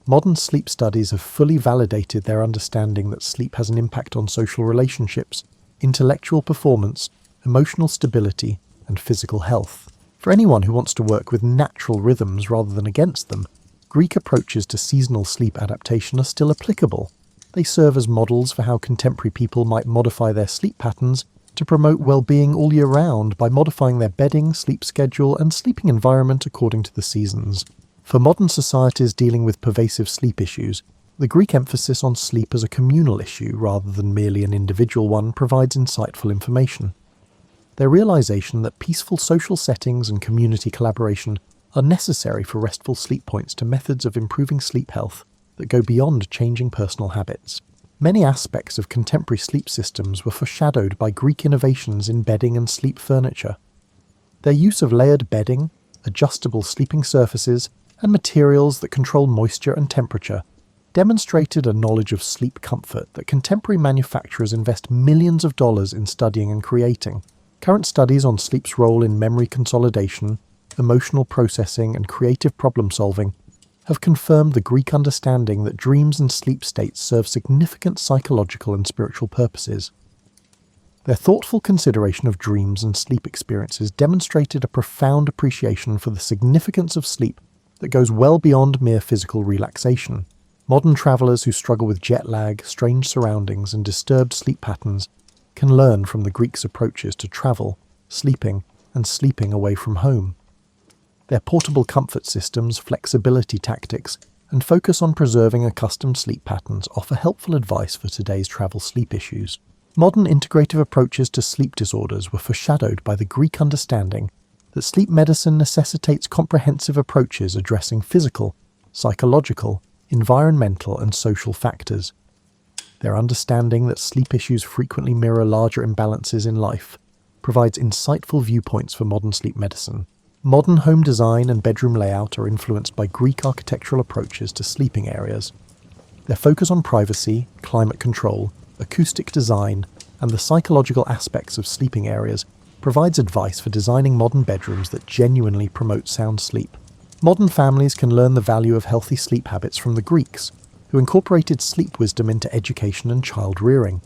Modern sleep studies have fully validated their understanding that sleep has an impact on social relationships, intellectual performance, emotional stability, and physical health. For anyone who wants to work with natural rhythms rather than against them, Greek approaches to seasonal sleep adaptation are still applicable. They serve as models for how contemporary people might modify their sleep patterns to promote well-being all year round by modifying their bedding, sleep schedule, and sleeping environment according to the seasons. For modern societies dealing with pervasive sleep issues, the Greek emphasis on sleep as a communal issue rather than merely an individual one provides insightful information. Their realization that peaceful social settings and community collaboration are necessary for restful sleep points to methods of improving sleep health that go beyond changing personal habits. Many aspects of contemporary sleep systems were foreshadowed by Greek innovations in bedding and sleep furniture. Their use of layered bedding, adjustable sleeping surfaces, and materials that control moisture and temperature demonstrated a knowledge of sleep comfort that contemporary manufacturers invest millions of dollars in studying and creating. Current studies on sleep's role in memory consolidation, emotional processing, and creative problem-solving have confirmed the Greek understanding that dreams and sleep states serve significant psychological and spiritual purposes. Their thoughtful consideration of dreams and sleep experiences demonstrated a profound appreciation for the significance of sleep that goes well beyond mere physical relaxation. Modern travelers who struggle with jet lag, strange surroundings, and disturbed sleep patterns can learn from the Greeks' approaches to travel, sleeping, and sleeping away from home. Their portable comfort systems, flexibility tactics, and focus on preserving accustomed sleep patterns offer helpful advice for today's travel sleep issues. Modern integrative approaches to sleep disorders were foreshadowed by the Greek understanding that sleep medicine necessitates comprehensive approaches addressing physical, psychological, environmental, and social factors. Their understanding that sleep issues frequently mirror larger imbalances in life provides insightful viewpoints for modern sleep medicine. Modern home design and bedroom layout are influenced by Greek architectural approaches to sleeping areas. Their focus on privacy, climate control, acoustic design, and the psychological aspects of sleeping areas provides advice for designing modern bedrooms that genuinely promote sound sleep. Modern families can learn the value of healthy sleep habits from the Greeks, who incorporated sleep wisdom into education and child rearing.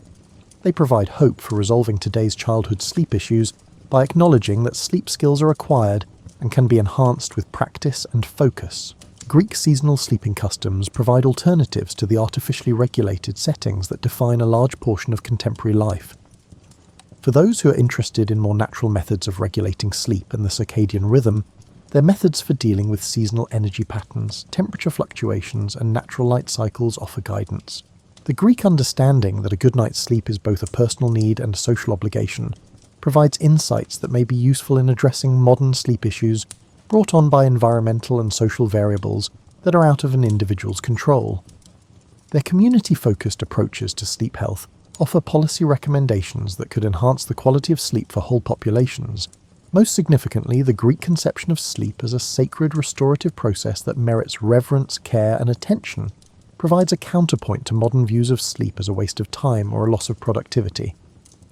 They provide hope for resolving today's childhood sleep issues by acknowledging that sleep skills are acquired and can be enhanced with practice and focus. Greek seasonal sleeping customs provide alternatives to the artificially regulated settings that define a large portion of contemporary life. For those who are interested in more natural methods of regulating sleep and the circadian rhythm, their methods for dealing with seasonal energy patterns, temperature fluctuations, and natural light cycles offer guidance. The Greek understanding that a good night's sleep is both a personal need and a social obligation provides insights that may be useful in addressing modern sleep issues brought on by environmental and social variables that are out of an individual's control. Their community-focused approaches to sleep health offer policy recommendations that could enhance the quality of sleep for whole populations. Most significantly, the Greek conception of sleep as a sacred restorative process that merits reverence, care, and attention provides a counterpoint to modern views of sleep as a waste of time or a loss of productivity.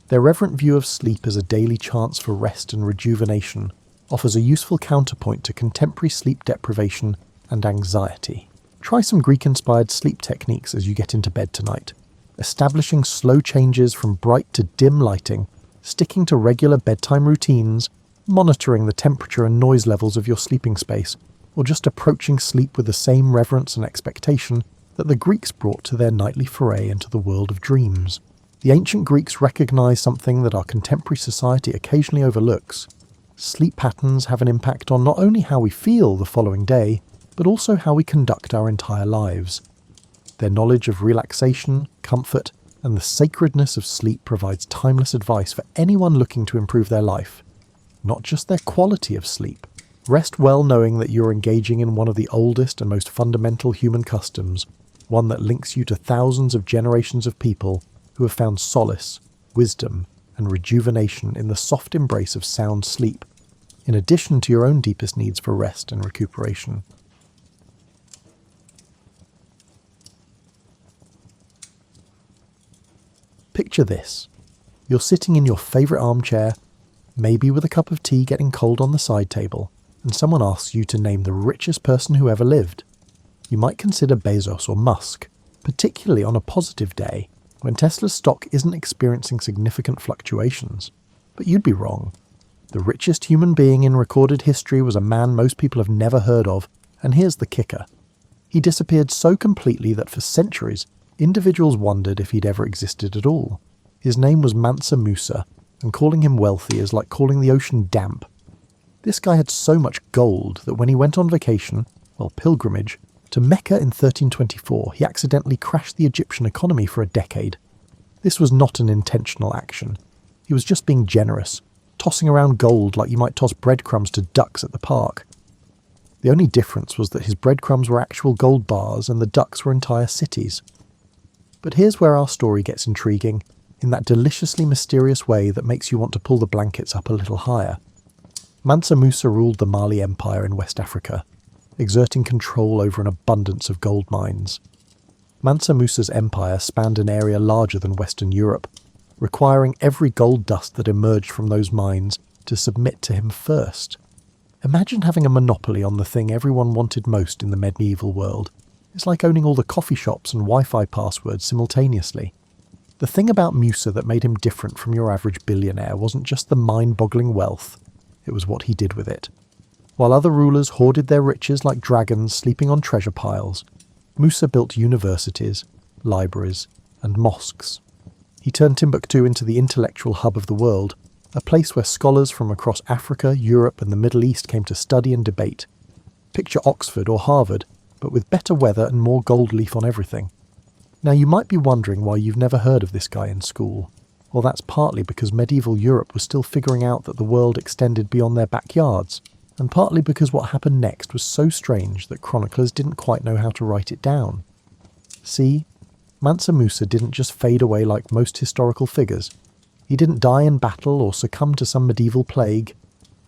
Their reverent view of sleep as a daily chance for rest and rejuvenation offers a useful counterpoint to contemporary sleep deprivation and anxiety. Try some Greek-inspired sleep techniques as you get into bed tonight, establishing slow changes from bright to dim lighting, sticking to regular bedtime routines, monitoring the temperature and noise levels of your sleeping space, or just approaching sleep with the same reverence and expectation that the Greeks brought to their nightly foray into the world of dreams. The ancient Greeks recognized something that our contemporary society occasionally overlooks. Sleep patterns have an impact on not only how we feel the following day, but also how we conduct our entire lives. Their knowledge of relaxation, comfort, and the sacredness of sleep provides timeless advice for anyone looking to improve their life, not just their quality of sleep. Rest well knowing that you're engaging in one of the oldest and most fundamental human customs, one that links you to thousands of generations of people who have found solace, wisdom, and rejuvenation in the soft embrace of sound sleep, in addition to your own deepest needs for rest and recuperation. Picture this. You're sitting in your favourite armchair, maybe with a cup of tea getting cold on the side table, and someone asks you to name the richest person who ever lived. You might consider Bezos or Musk, particularly on a positive day, when Tesla's stock isn't experiencing significant fluctuations. But you'd be wrong. The richest human being in recorded history was a man most people have never heard of, and here's the kicker. He disappeared so completely that for centuries, individuals wondered if he'd ever existed at all. His name was Mansa Musa, and calling him wealthy is like calling the ocean damp. This guy had so much gold that when he went on vacation, pilgrimage, to Mecca in 1324, he accidentally crashed the Egyptian economy for a decade. This was not an intentional action. He was just being generous, tossing around gold like you might toss breadcrumbs to ducks at the park. The only difference was that his breadcrumbs were actual gold bars and the ducks were entire cities. But here's where our story gets intriguing, in that deliciously mysterious way that makes you want to pull the blankets up a little higher. Mansa Musa ruled the Mali Empire in West Africa, exerting control over an abundance of gold mines. Mansa Musa's empire spanned an area larger than Western Europe, requiring every gold dust that emerged from those mines to submit to him first. Imagine having a monopoly on the thing everyone wanted most in the medieval world. It's like owning all the coffee shops and Wi-Fi passwords simultaneously. The thing about Musa that made him different from your average billionaire wasn't just the mind-boggling wealth, it was what he did with it. While other rulers hoarded their riches like dragons sleeping on treasure piles, Musa built universities, libraries, and mosques. He turned Timbuktu into the intellectual hub of the world, a place where scholars from across Africa, Europe, and the Middle East came to study and debate. Picture Oxford or Harvard, but with better weather and more gold leaf on everything. Now you might be wondering why you've never heard of this guy in school. Well, that's partly because medieval Europe was still figuring out that the world extended beyond their backyards, and partly because what happened next was so strange that chroniclers didn't quite know how to write it down. See, Mansa Musa didn't just fade away like most historical figures. He didn't die in battle or succumb to some medieval plague.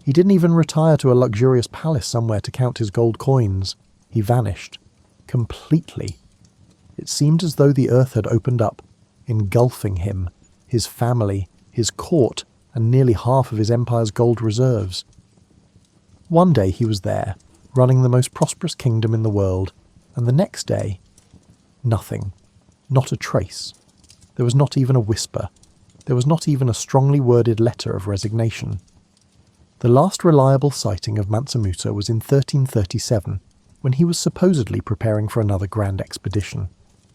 He didn't even retire to a luxurious palace somewhere to count his gold coins. He vanished. Completely. It seemed as though the earth had opened up, engulfing him, his family, his court, and nearly half of his empire's gold reserves. One day he was there, running the most prosperous kingdom in the world, and the next day, nothing. Not a trace. There was not even a whisper. There was not even a strongly worded letter of resignation. The last reliable sighting of Mansa Musa was in 1337, when he was supposedly preparing for another grand expedition.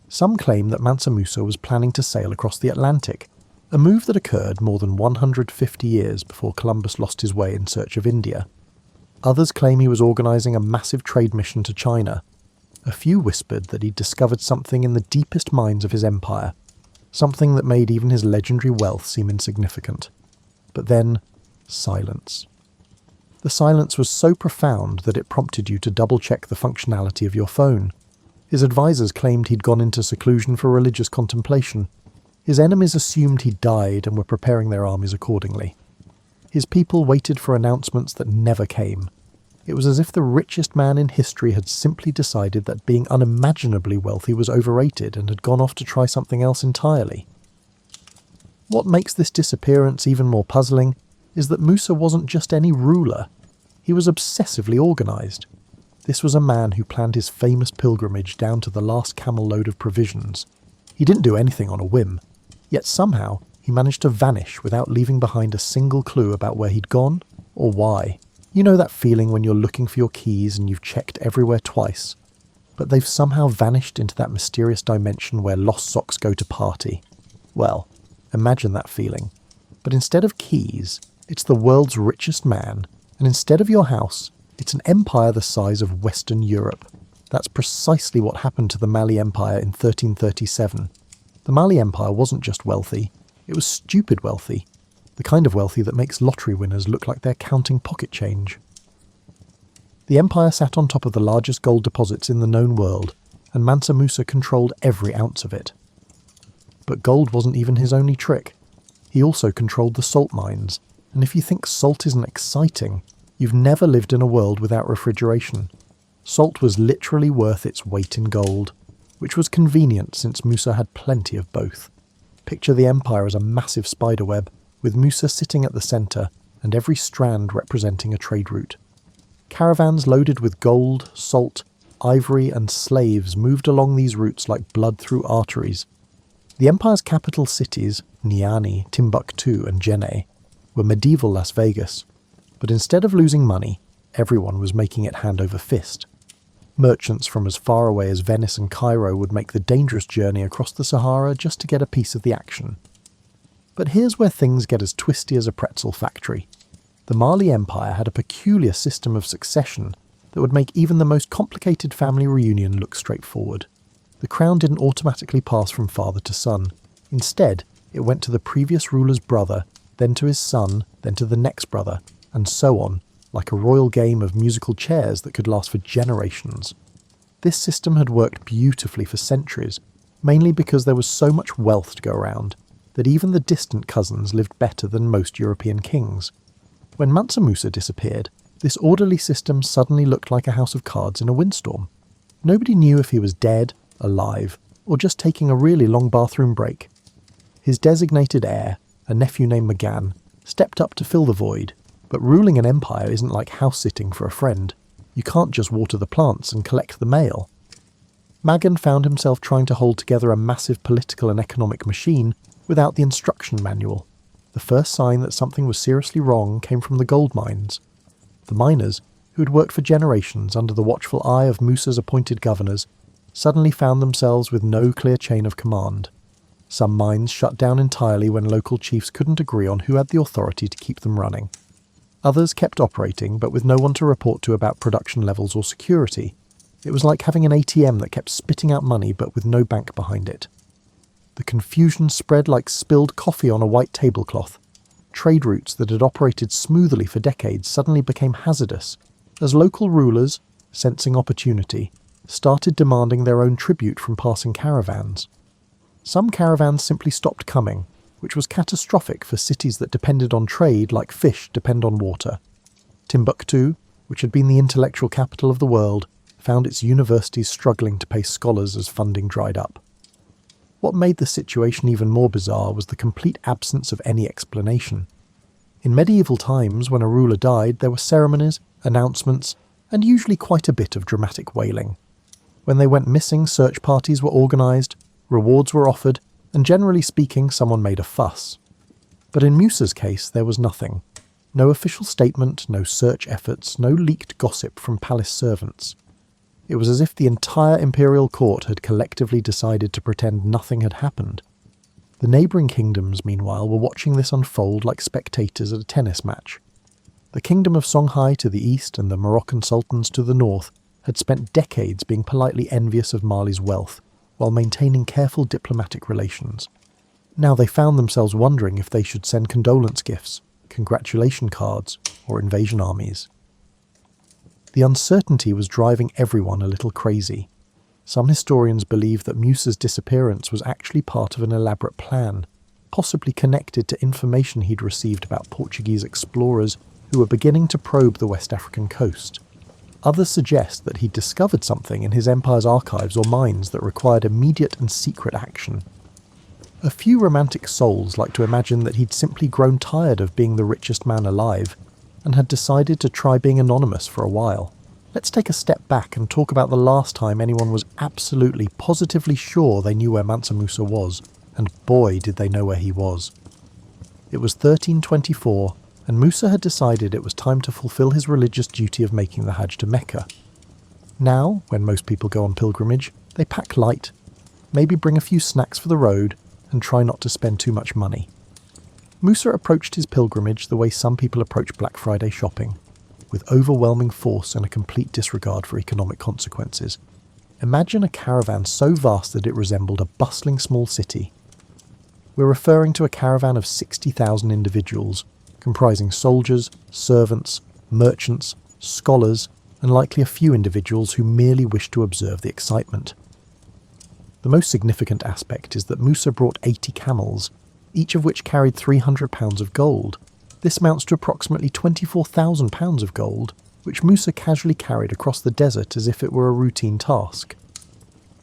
Some claim that Mansa Musa was planning to sail across the Atlantic, a move that occurred more than 150 years before Columbus lost his way in search of India. Others claim he was organising a massive trade mission to China. A few whispered that he'd discovered something in the deepest mines of his empire, something that made even his legendary wealth seem insignificant. But then, silence. The silence was so profound that it prompted you to double-check the functionality of your phone. His advisors claimed he'd gone into seclusion for religious contemplation. His enemies assumed he'd died and were preparing their armies accordingly. His people waited for announcements that never came. It was as if the richest man in history had simply decided that being unimaginably wealthy was overrated and had gone off to try something else entirely. What makes this disappearance even more puzzling is that Musa wasn't just any ruler. He was obsessively organised. This was a man who planned his famous pilgrimage down to the last camel load of provisions. He didn't do anything on a whim, yet somehow he managed to vanish without leaving behind a single clue about where he'd gone or why. You know that feeling when you're looking for your keys and you've checked everywhere twice, but they've somehow vanished into that mysterious dimension where lost socks go to party? Well, imagine that feeling. But instead of keys, it's the world's richest man, and instead of your house, it's an empire the size of Western Europe. That's precisely what happened to the Mali Empire in 1337. The Mali Empire wasn't just wealthy, it was stupid wealthy. The kind of wealthy that makes lottery winners look like they're counting pocket change. The empire sat on top of the largest gold deposits in the known world, and Mansa Musa controlled every ounce of it. But gold wasn't even his only trick. He also controlled the salt mines, and if you think salt isn't exciting, you've never lived in a world without refrigeration. Salt was literally worth its weight in gold, which was convenient since Musa had plenty of both. Picture the empire as a massive spiderweb, with Musa sitting at the centre and every strand representing a trade route. Caravans loaded with gold, salt, ivory and slaves moved along these routes like blood through arteries. The empire's capital cities, Niani, Timbuktu and Jenne, were medieval Las Vegas, but instead of losing money, everyone was making it hand over fist. Merchants from as far away as Venice and Cairo would make the dangerous journey across the Sahara just to get a piece of the action. But here's where things get as twisty as a pretzel factory. The Mali Empire had a peculiar system of succession that would make even the most complicated family reunion look straightforward. The crown didn't automatically pass from father to son. Instead, it went to the previous ruler's brother, then to his son, then to the next brother, and so on, like a royal game of musical chairs that could last for generations. This system had worked beautifully for centuries, mainly because there was so much wealth to go around, that even the distant cousins lived better than most European kings. When Mansa Musa disappeared, this orderly system suddenly looked like a house of cards in a windstorm. Nobody knew if he was dead, alive, or just taking a really long bathroom break. His designated heir, a nephew named Magan, stepped up to fill the void, but ruling an empire isn't like house-sitting for a friend. You can't just water the plants and collect the mail. Magan found himself trying to hold together a massive political and economic machine without the instruction manual. The first sign that something was seriously wrong came from the gold mines. The miners, who had worked for generations under the watchful eye of Musa's appointed governors, suddenly found themselves with no clear chain of command. Some mines shut down entirely when local chiefs couldn't agree on who had the authority to keep them running. Others kept operating, but with no one to report to about production levels or security. It was like having an ATM that kept spitting out money but with no bank behind it. The confusion spread like spilled coffee on a white tablecloth. Trade routes that had operated smoothly for decades suddenly became hazardous, as local rulers, sensing opportunity, started demanding their own tribute from passing caravans. Some caravans simply stopped coming, which was catastrophic for cities that depended on trade like fish depend on water. Timbuktu, which had been the intellectual capital of the world, found its universities struggling to pay scholars as funding dried up. What made the situation even more bizarre was the complete absence of any explanation. In medieval times, when a ruler died, there were ceremonies, announcements, and usually quite a bit of dramatic wailing. When they went missing, search parties were organised, rewards were offered, and generally speaking, someone made a fuss. But in Musa's case, there was nothing. No official statement, no search efforts, no leaked gossip from palace servants. It was as if the entire imperial court had collectively decided to pretend nothing had happened. The neighbouring kingdoms, meanwhile, were watching this unfold like spectators at a tennis match. The kingdom of Songhai to the east and the Moroccan sultans to the north had spent decades being politely envious of Mali's wealth, while maintaining careful diplomatic relations. Now they found themselves wondering if they should send condolence gifts, congratulation cards, or invasion armies. The uncertainty was driving everyone a little crazy. Some historians believe that Musa's disappearance was actually part of an elaborate plan, possibly connected to information he'd received about Portuguese explorers who were beginning to probe the West African coast. Others suggest that he'd discovered something in his empire's archives or mines that required immediate and secret action. A few romantic souls like to imagine that he'd simply grown tired of being the richest man alive and had decided to try being anonymous for a while. Let's take a step back and talk about the last time anyone was absolutely, positively sure they knew where Mansa Musa was, and boy did they know where he was. It was 1324, and Musa had decided it was time to fulfill his religious duty of making the Hajj to Mecca. Now, when most people go on pilgrimage, they pack light, maybe bring a few snacks for the road, and try not to spend too much money. Musa approached his pilgrimage the way some people approach Black Friday shopping, with overwhelming force and a complete disregard for economic consequences. Imagine a caravan so vast that it resembled a bustling small city. We're referring to a caravan of 60,000 individuals, comprising soldiers, servants, merchants, scholars, and likely a few individuals who merely wished to observe the excitement. The most significant aspect is that Musa brought 80 camels, each of which carried 300 pounds of gold. This amounts to approximately 24,000 pounds of gold, which Musa casually carried across the desert as if it were a routine task.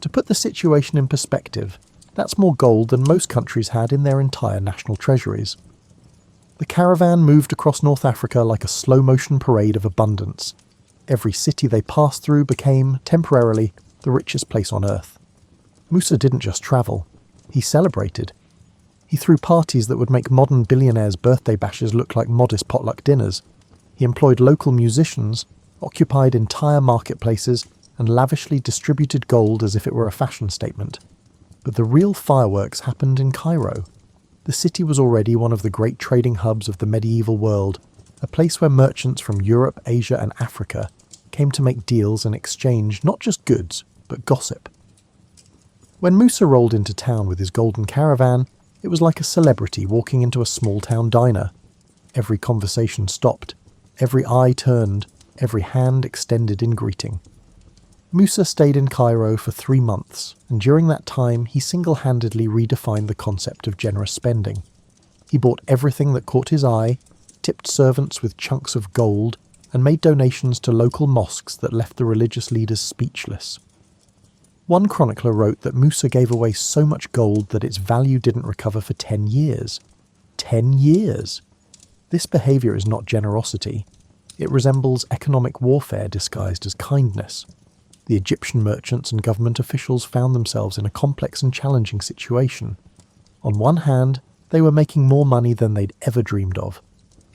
To put the situation in perspective, that's more gold than most countries had in their entire national treasuries. The caravan moved across North Africa like a slow-motion parade of abundance. Every city they passed through became, temporarily, the richest place on earth. Musa didn't just travel, he celebrated. He threw parties that would make modern billionaires' birthday bashes look like modest potluck dinners. He employed local musicians, occupied entire marketplaces, and lavishly distributed gold as if it were a fashion statement. But the real fireworks happened in Cairo. The city was already one of the great trading hubs of the medieval world, a place where merchants from Europe, Asia, and Africa came to make deals and exchange not just goods, but gossip. When Musa rolled into town with his golden caravan, it was like a celebrity walking into a small-town diner. Every conversation stopped, every eye turned, every hand extended in greeting. Musa stayed in Cairo for 3 months, and during that time he single-handedly redefined the concept of generous spending. He bought everything that caught his eye, tipped servants with chunks of gold, and made donations to local mosques that left the religious leaders speechless. One chronicler wrote that Musa gave away so much gold that its value didn't recover for 10 years. 10 years! This behaviour is not generosity. It resembles economic warfare disguised as kindness. The Egyptian merchants and government officials found themselves in a complex and challenging situation. On one hand, they were making more money than they'd ever dreamed of.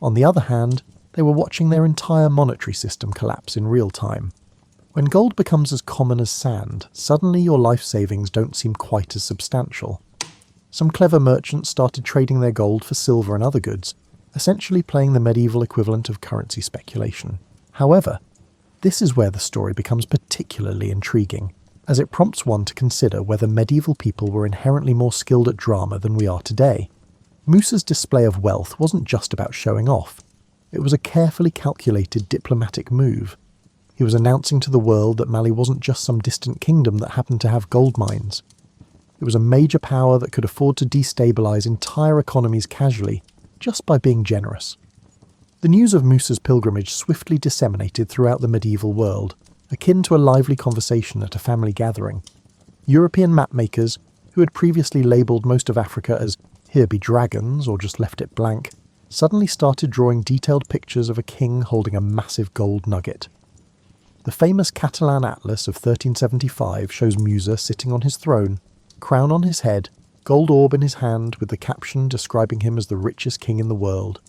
On the other hand, they were watching their entire monetary system collapse in real time. When gold becomes as common as sand, suddenly your life savings don't seem quite as substantial. Some clever merchants started trading their gold for silver and other goods, essentially playing the medieval equivalent of currency speculation. However, this is where the story becomes particularly intriguing, as it prompts one to consider whether medieval people were inherently more skilled at drama than we are today. Musa's display of wealth wasn't just about showing off. It was a carefully calculated diplomatic move. He was announcing to the world that Mali wasn't just some distant kingdom that happened to have gold mines. It was a major power that could afford to destabilise entire economies casually, just by being generous. The news of Musa's pilgrimage swiftly disseminated throughout the medieval world, akin to a lively conversation at a family gathering. European mapmakers, who had previously labelled most of Africa as "here be dragons" or just left it blank, suddenly started drawing detailed pictures of a king holding a massive gold nugget. The famous Catalan Atlas of 1375 shows Musa sitting on his throne, crown on his head, gold orb in his hand with the caption describing him as the richest king in the world.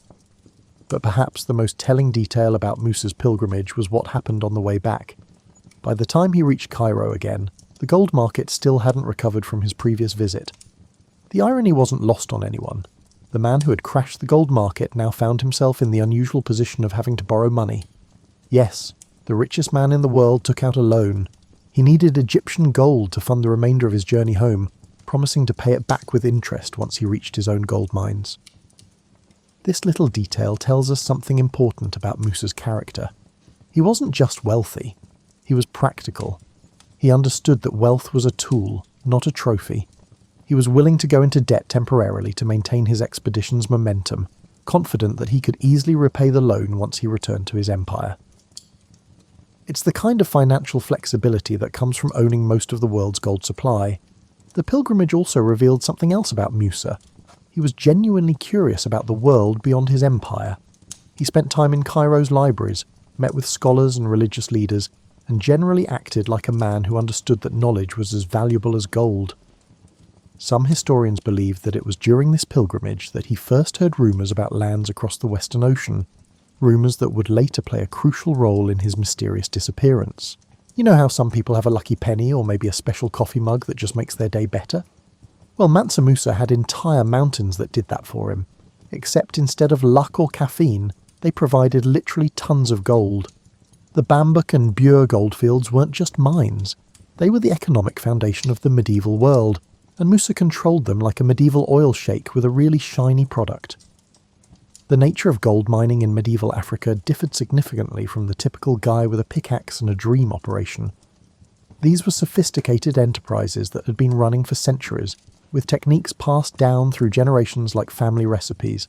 But perhaps the most telling detail about Musa's pilgrimage was what happened on the way back. By the time he reached Cairo again, the gold market still hadn't recovered from his previous visit. The irony wasn't lost on anyone. The man who had crashed the gold market now found himself in the unusual position of having to borrow money. Yes, the richest man in the world took out a loan. He needed Egyptian gold to fund the remainder of his journey home, promising to pay it back with interest once he reached his own gold mines. This little detail tells us something important about Musa's character. He wasn't just wealthy, he was practical. He understood that wealth was a tool, not a trophy. He was willing to go into debt temporarily to maintain his expedition's momentum, confident that he could easily repay the loan once he returned to his empire. It's the kind of financial flexibility that comes from owning most of the world's gold supply. The pilgrimage also revealed something else about Musa. He was genuinely curious about the world beyond his empire. He spent time in Cairo's libraries, met with scholars and religious leaders, and generally acted like a man who understood that knowledge was as valuable as gold. Some historians believe that it was during this pilgrimage that he first heard rumours about lands across the Western Ocean, rumours that would later play a crucial role in his mysterious disappearance. You know how some people have a lucky penny or maybe a special coffee mug that just makes their day better? Well, Mansa Musa had entire mountains that did that for him, except instead of luck or caffeine, they provided literally tons of gold. The Bambouk and Bure goldfields weren't just mines, they were the economic foundation of the medieval world, and Musa controlled them like a medieval oil sheikh with a really shiny product. The nature of gold mining in medieval Africa differed significantly from the typical guy with a pickaxe and a dream operation. These were sophisticated enterprises that had been running for centuries, with techniques passed down through generations like family recipes.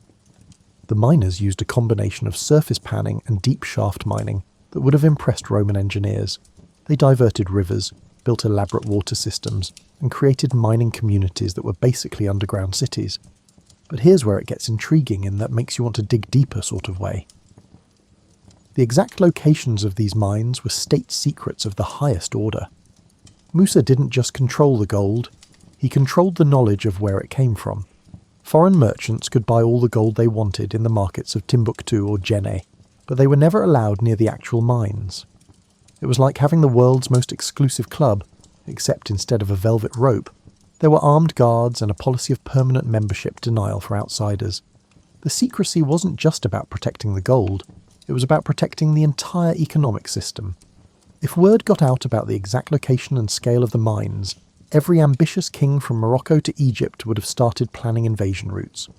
The miners used a combination of surface panning and deep shaft mining that would have impressed Roman engineers. They diverted rivers, built elaborate water systems, and created mining communities that were basically underground cities. But here's where it gets intriguing in that makes you want to dig deeper sort of way. The exact locations of these mines were state secrets of the highest order. Musa didn't just control the gold, he controlled the knowledge of where it came from. Foreign merchants could buy all the gold they wanted in the markets of Timbuktu or Jenne, but they were never allowed near the actual mines. It was like having the world's most exclusive club, except instead of a velvet rope, there were armed guards and a policy of permanent membership denial for outsiders. The secrecy wasn't just about protecting the gold, it was about protecting the entire economic system. If word got out about the exact location and scale of the mines, every ambitious king from Morocco to Egypt would have started planning invasion routes.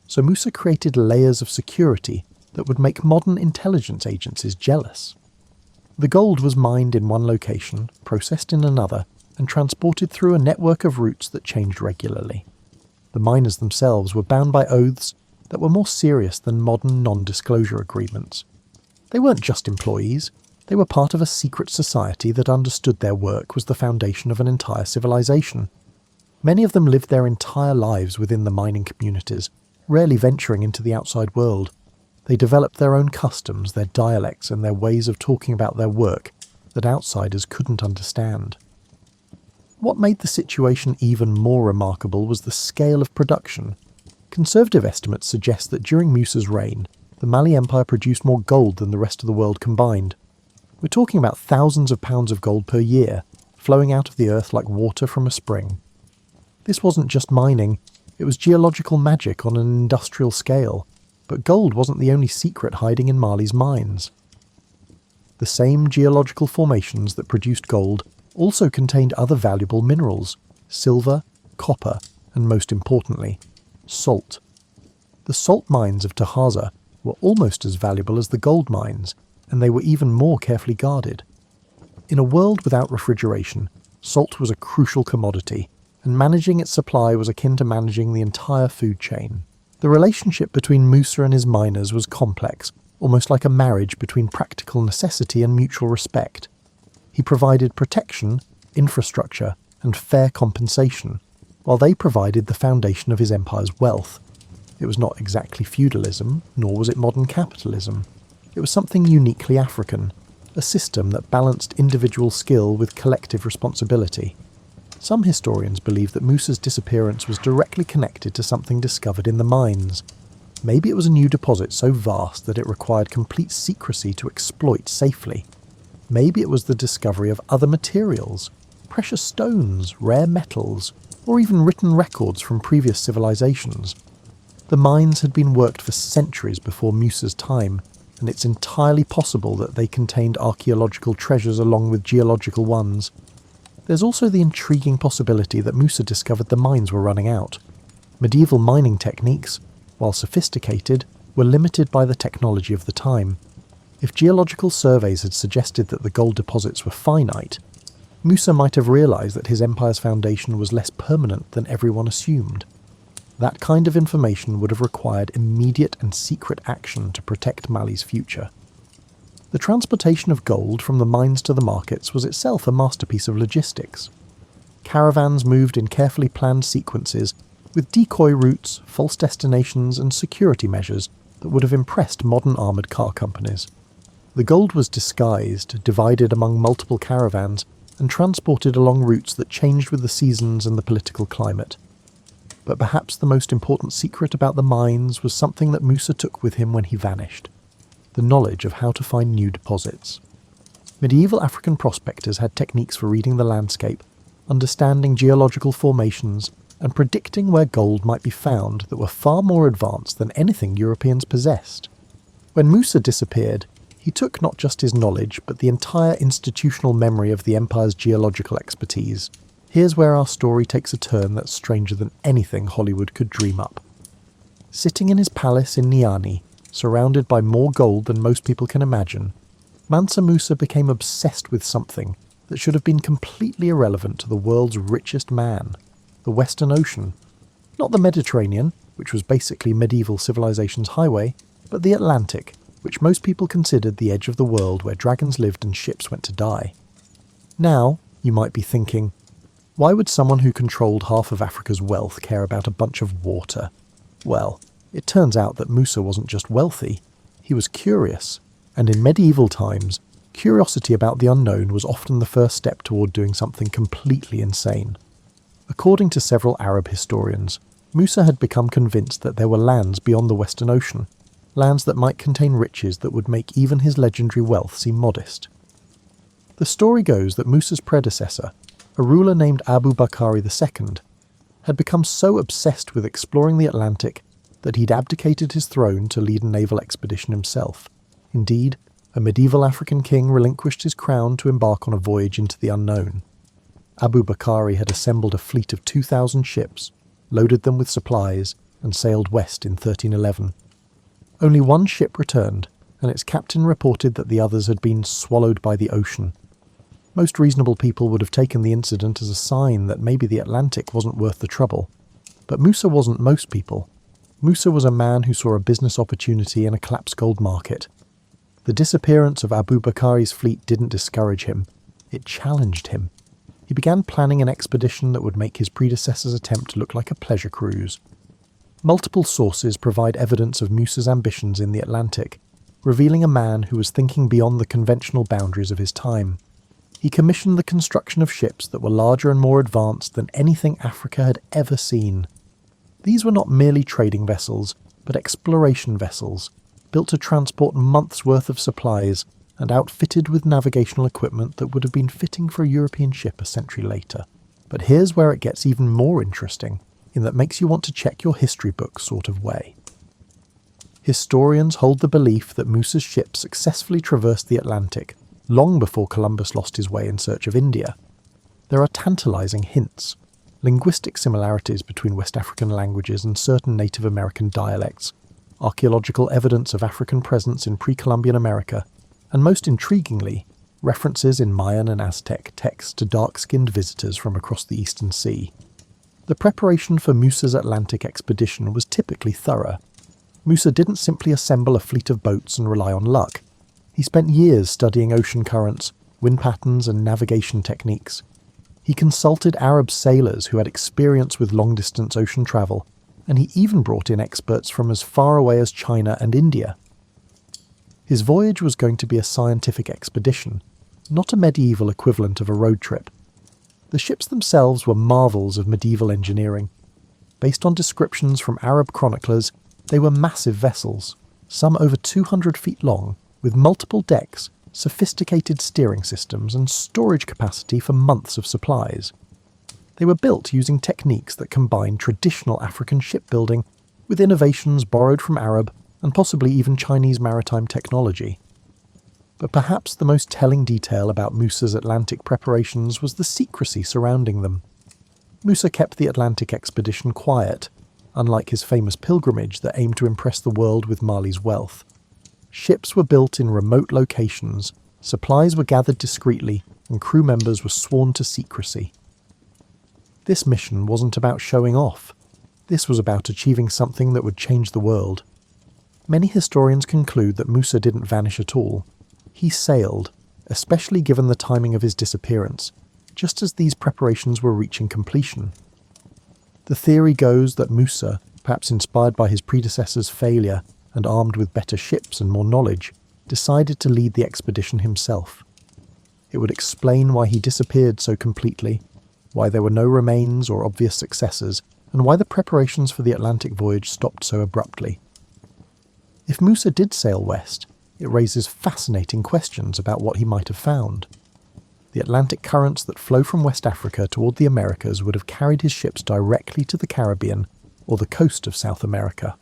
So Musa created layers of security that would make modern intelligence agencies jealous. The gold was mined in one location, processed in another, and transported through a network of routes that changed regularly. The miners themselves were bound by oaths that were more serious than modern non-disclosure agreements. They weren't just employees, they were part of a secret society that understood their work was the foundation of an entire civilization. Many of them lived their entire lives within the mining communities, rarely venturing into the outside world. They developed their own customs, their dialects, and their ways of talking about their work that outsiders couldn't understand. What made the situation even more remarkable was the scale of production. Conservative estimates suggest that during Musa's reign, the Mali Empire produced more gold than the rest of the world combined. We're talking about thousands of pounds of gold per year, flowing out of the earth like water from a spring. This wasn't just mining, it was geological magic on an industrial scale, but gold wasn't the only secret hiding in Mali's mines. The same geological formations that produced gold also contained other valuable minerals: silver, copper, and most importantly, salt. The salt mines of Tahaza were almost as valuable as the gold mines, and they were even more carefully guarded. In a world without refrigeration, salt was a crucial commodity, and managing its supply was akin to managing the entire food chain. The relationship between Musa and his miners was complex, almost like a marriage between practical necessity and mutual respect. He provided protection, infrastructure, and fair compensation, while they provided the foundation of his empire's wealth. It was not exactly feudalism, nor was it modern capitalism. It was something uniquely African, a system that balanced individual skill with collective responsibility. Some historians believe that Musa's disappearance was directly connected to something discovered in the mines. Maybe it was a new deposit so vast that it required complete secrecy to exploit safely. Maybe it was the discovery of other materials, precious stones, rare metals, or even written records from previous civilizations. The mines had been worked for centuries before Musa's time, and it's entirely possible that they contained archaeological treasures along with geological ones. There's also the intriguing possibility that Musa discovered the mines were running out. Medieval mining techniques, while sophisticated, were limited by the technology of the time. If geological surveys had suggested that the gold deposits were finite, Musa might have realised that his empire's foundation was less permanent than everyone assumed. That kind of information would have required immediate and secret action to protect Mali's future. The transportation of gold from the mines to the markets was itself a masterpiece of logistics. Caravans moved in carefully planned sequences, with decoy routes, false destinations and security measures that would have impressed modern armoured car companies. The gold was disguised, divided among multiple caravans, and transported along routes that changed with the seasons and the political climate. But perhaps the most important secret about the mines was something that Musa took with him when he vanished: the knowledge of how to find new deposits. Medieval African prospectors had techniques for reading the landscape, understanding geological formations, and predicting where gold might be found that were far more advanced than anything Europeans possessed. When Musa disappeared, he took not just his knowledge, but the entire institutional memory of the empire's geological expertise. Here's where our story takes a turn that's stranger than anything Hollywood could dream up. Sitting in his palace in Niani, surrounded by more gold than most people can imagine, Mansa Musa became obsessed with something that should have been completely irrelevant to the world's richest man: the Western Ocean. Not the Mediterranean, which was basically medieval civilization's highway, but the Atlantic, which most people considered the edge of the world where dragons lived and ships went to die. Now, you might be thinking, why would someone who controlled half of Africa's wealth care about a bunch of water? Well, it turns out that Musa wasn't just wealthy, he was curious, and in medieval times, curiosity about the unknown was often the first step toward doing something completely insane. According to several Arab historians, Musa had become convinced that there were lands beyond the Western Ocean, lands that might contain riches that would make even his legendary wealth seem modest. The story goes that Musa's predecessor, a ruler named Abu Bakari II, had become so obsessed with exploring the Atlantic that he'd abdicated his throne to lead a naval expedition himself. Indeed, a medieval African king relinquished his crown to embark on a voyage into the unknown. Abu Bakari had assembled a fleet of 2,000 ships, loaded them with supplies, and sailed west in 1311. Only one ship returned, and its captain reported that the others had been swallowed by the ocean. Most reasonable people would have taken the incident as a sign that maybe the Atlantic wasn't worth the trouble. But Musa wasn't most people. Musa was a man who saw a business opportunity in a collapsed gold market. The disappearance of Abu Bakari's fleet didn't discourage him. It challenged him. He began planning an expedition that would make his predecessor's attempt look like a pleasure cruise. Multiple sources provide evidence of Musa's ambitions in the Atlantic, revealing a man who was thinking beyond the conventional boundaries of his time. He commissioned the construction of ships that were larger and more advanced than anything Africa had ever seen. These were not merely trading vessels, but exploration vessels, built to transport months' worth of supplies and outfitted with navigational equipment that would have been fitting for a European ship a century later. But here's where it gets even more interesting, in that makes you want to check your history book sort of way. Historians hold the belief that Musa's ship successfully traversed the Atlantic long before Columbus lost his way in search of India. There are tantalizing hints, linguistic similarities between West African languages and certain Native American dialects, archaeological evidence of African presence in pre-Columbian America, and most intriguingly, references in Mayan and Aztec texts to dark-skinned visitors from across the Eastern Sea. The preparation for Musa's Atlantic expedition was typically thorough. Musa didn't simply assemble a fleet of boats and rely on luck. He spent years studying ocean currents, wind patterns and navigation techniques. He consulted Arab sailors who had experience with long-distance ocean travel, and he even brought in experts from as far away as China and India. His voyage was going to be a scientific expedition, not a medieval equivalent of a road trip. The ships themselves were marvels of medieval engineering. Based on descriptions from Arab chroniclers, they were massive vessels, some over 200 feet long, with multiple decks sophisticated steering systems, and storage capacity for months of supplies. They were built using techniques that combined traditional African shipbuilding with innovations borrowed from Arab and possibly even Chinese maritime technology. But perhaps the most telling detail about Musa's Atlantic preparations was the secrecy surrounding them. Musa kept the Atlantic expedition quiet, unlike his famous pilgrimage that aimed to impress the world with Mali's wealth. Ships were built in remote locations, supplies were gathered discreetly, and crew members were sworn to secrecy. This mission wasn't about showing off. This was about achieving something that would change the world. Many historians conclude that Musa didn't vanish at all. He sailed, especially given the timing of his disappearance, just as these preparations were reaching completion. The theory goes that Musa, perhaps inspired by his predecessor's failure and armed with better ships and more knowledge, decided to lead the expedition himself. It would explain why he disappeared so completely, why there were no remains or obvious successors, and why the preparations for the Atlantic voyage stopped so abruptly. If Musa did sail west, it raises fascinating questions about what he might have found. The Atlantic currents that flow from West Africa toward the Americas would have carried his ships directly to the Caribbean or the coast of South America.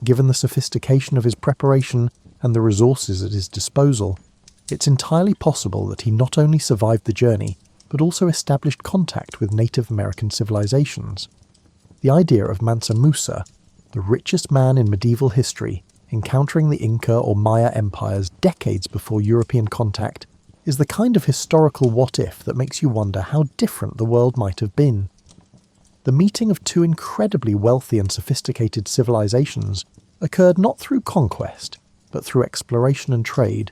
Given the sophistication of his preparation and the resources at his disposal, it's entirely possible that he not only survived the journey, but also established contact with Native American civilizations. The idea of Mansa Musa, the richest man in medieval history, encountering the Inca or Maya empires decades before European contact, is the kind of historical what-if that makes you wonder how different the world might have been. The meeting of two incredibly wealthy and sophisticated civilizations occurred not through conquest, but through exploration and trade.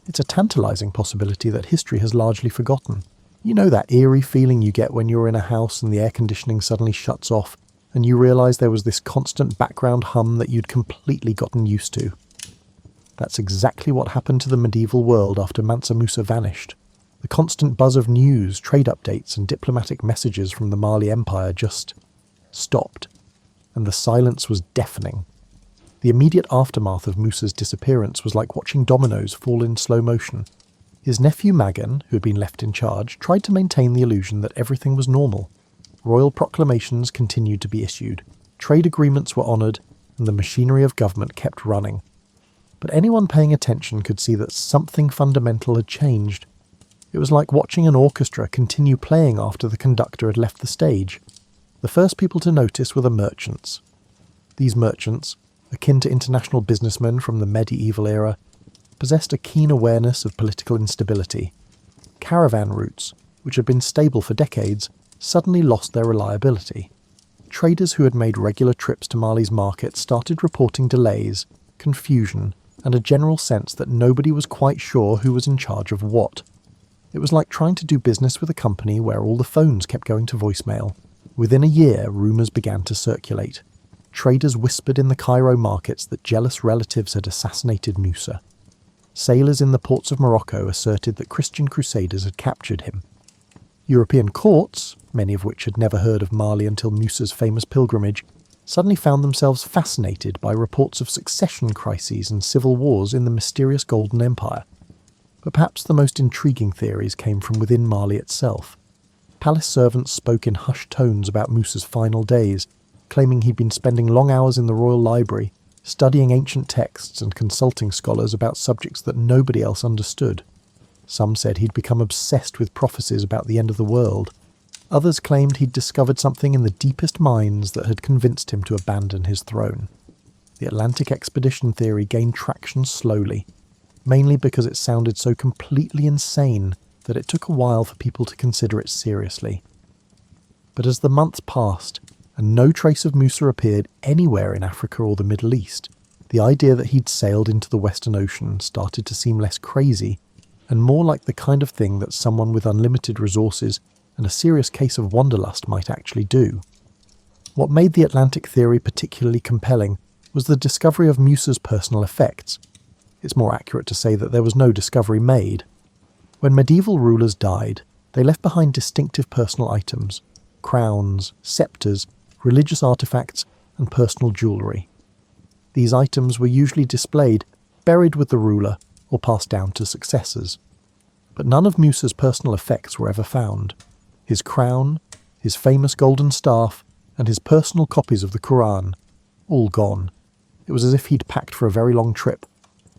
It's a tantalizing possibility that history has largely forgotten. You know that eerie feeling you get when you're in a house and the air conditioning suddenly shuts off, and you realise there was this constant background hum that you'd completely gotten used to. That's exactly what happened to the medieval world after Mansa Musa vanished. The constant buzz of news, trade updates, and diplomatic messages from the Mali Empire just stopped, and the silence was deafening. The immediate aftermath of Musa's disappearance was like watching dominoes fall in slow motion. His nephew Magan, who had been left in charge, tried to maintain the illusion that everything was normal. Royal proclamations continued to be issued, trade agreements were honoured, and the machinery of government kept running. But anyone paying attention could see that something fundamental had changed. It was like watching an orchestra continue playing after the conductor had left the stage. The first people to notice were the merchants. These merchants, akin to international businessmen from the medieval era, possessed a keen awareness of political instability. Caravan routes, which had been stable for decades, suddenly lost their reliability. Traders who had made regular trips to Mali's markets started reporting delays, confusion, and a general sense that nobody was quite sure who was in charge of what. It was like trying to do business with a company where all the phones kept going to voicemail. Within a year, rumours began to circulate. Traders whispered in the Cairo markets that jealous relatives had assassinated Musa. Sailors in the ports of Morocco asserted that Christian crusaders had captured him. European courts, many of which had never heard of Mali until Musa's famous pilgrimage, suddenly found themselves fascinated by reports of succession crises and civil wars in the mysterious Golden Empire. But perhaps the most intriguing theories came from within Mali itself. Palace servants spoke in hushed tones about Musa's final days, claiming he'd been spending long hours in the royal library, studying ancient texts and consulting scholars about subjects that nobody else understood. Some said he'd become obsessed with prophecies about the end of the world. Others claimed he'd discovered something in the deepest minds that had convinced him to abandon his throne. The Atlantic expedition theory gained traction slowly, mainly because it sounded so completely insane that it took a while for people to consider it seriously. But as the months passed, and no trace of Musa appeared anywhere in Africa or the Middle East, the idea that he'd sailed into the Western Ocean started to seem less crazy, and more like the kind of thing that someone with unlimited resources and a serious case of wanderlust might actually do. What made the Atlantic theory particularly compelling was the discovery of Musa's personal effects. It's more accurate to say that there was no discovery made. When medieval rulers died, they left behind distinctive personal items: crowns, sceptres, religious artifacts, and personal jewellery. These items were usually displayed, buried with the ruler, or passed down to successors. But none of Musa's personal effects were ever found. His crown, his famous golden staff, and his personal copies of the Quran, all gone. It was as if he'd packed for a very long trip.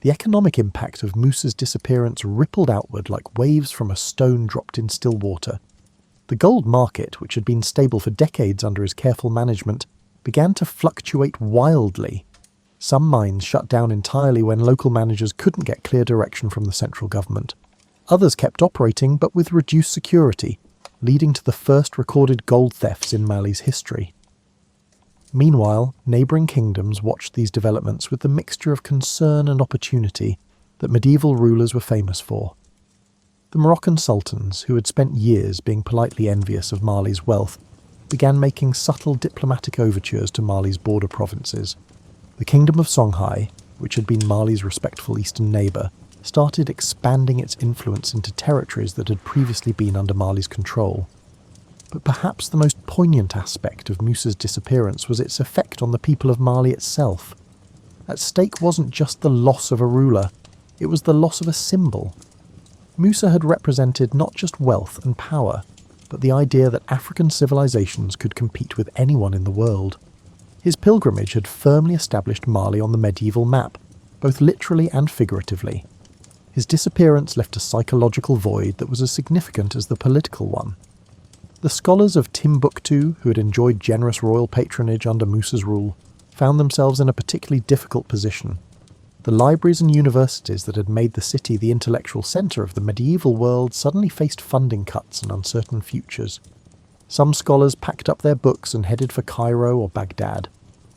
The economic impact of Musa's disappearance rippled outward like waves from a stone dropped in still water. The gold market, which had been stable for decades under his careful management, began to fluctuate wildly. Some mines shut down entirely when local managers couldn't get clear direction from the central government. Others kept operating, but with reduced security, leading to the first recorded gold thefts in Mali's history. Meanwhile, neighbouring kingdoms watched these developments with the mixture of concern and opportunity that medieval rulers were famous for. The Moroccan sultans, who had spent years being politely envious of Mali's wealth, began making subtle diplomatic overtures to Mali's border provinces. The Kingdom of Songhai, which had been Mali's respectful eastern neighbour, started expanding its influence into territories that had previously been under Mali's control. But perhaps the most poignant aspect of Musa's disappearance was its effect on the people of Mali itself. At stake wasn't just the loss of a ruler, it was the loss of a symbol. Musa had represented not just wealth and power, but the idea that African civilizations could compete with anyone in the world. His pilgrimage had firmly established Mali on the medieval map, both literally and figuratively. His disappearance left a psychological void that was as significant as the political one. The scholars of Timbuktu, who had enjoyed generous royal patronage under Musa's rule, found themselves in a particularly difficult position. The libraries and universities that had made the city the intellectual centre of the medieval world suddenly faced funding cuts and uncertain futures. Some scholars packed up their books and headed for Cairo or Baghdad,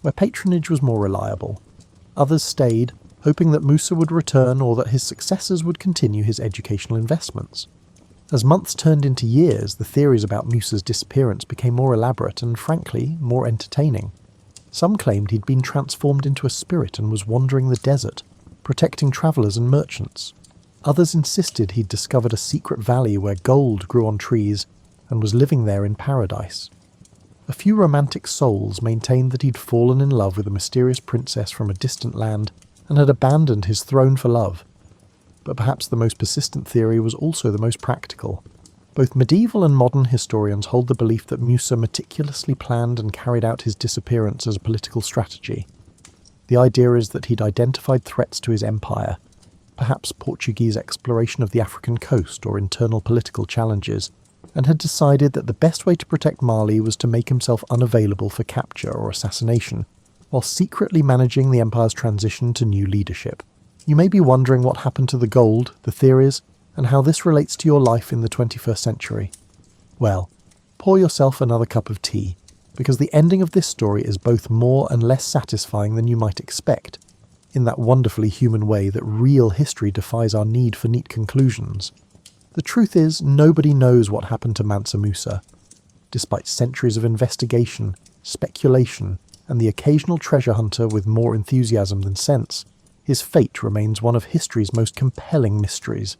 where patronage was more reliable. Others stayed, hoping that Musa would return or that his successors would continue his educational investments. As months turned into years, the theories about Musa's disappearance became more elaborate and, frankly, more entertaining. Some claimed he'd been transformed into a spirit and was wandering the desert, protecting travellers and merchants. Others insisted he'd discovered a secret valley where gold grew on trees and was living there in paradise. A few romantic souls maintained that he'd fallen in love with a mysterious princess from a distant land and had abandoned his throne for love. But perhaps the most persistent theory was also the most practical. Both medieval and modern historians hold the belief that Musa meticulously planned and carried out his disappearance as a political strategy. The idea is that he'd identified threats to his empire, perhaps Portuguese exploration of the African coast or internal political challenges, and had decided that the best way to protect Mali was to make himself unavailable for capture or assassination, while secretly managing the empire's transition to new leadership. You may be wondering what happened to the gold, the theories, and how this relates to your life in the 21st century. Well, pour yourself another cup of tea, because the ending of this story is both more and less satisfying than you might expect, in that wonderfully human way that real history defies our need for neat conclusions. The truth is, nobody knows what happened to Mansa Musa. Despite centuries of investigation, speculation, and the occasional treasure hunter with more enthusiasm than sense, his fate remains one of history's most compelling mysteries.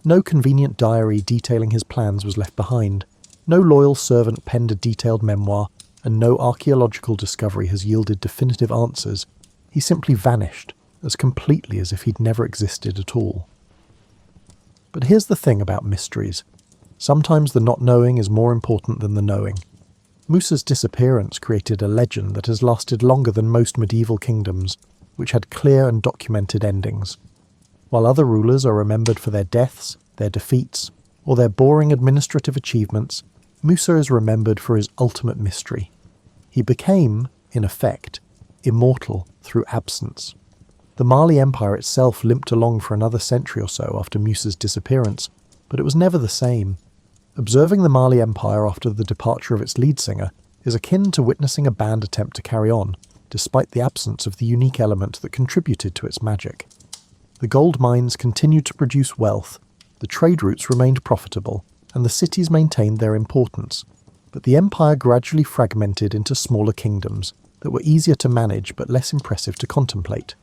No convenient diary detailing his plans was left behind, no loyal servant penned a detailed memoir, and no archaeological discovery has yielded definitive answers. He simply vanished, as completely as if he'd never existed at all. But here's the thing about mysteries. Sometimes the not knowing is more important than the knowing. Musa's disappearance created a legend that has lasted longer than most medieval kingdoms, which had clear and documented endings. While other rulers are remembered for their deaths, their defeats, or their boring administrative achievements, Musa is remembered for his ultimate mystery. He became, in effect, immortal through absence. The Mali Empire itself limped along for another century or so after Musa's disappearance, but it was never the same. Observing the Mali Empire after the departure of its lead singer is akin to witnessing a band attempt to carry on, despite the absence of the unique element that contributed to its magic. The gold mines continued to produce wealth, the trade routes remained profitable, and the cities maintained their importance, but the empire gradually fragmented into smaller kingdoms that were easier to manage but less impressive to contemplate.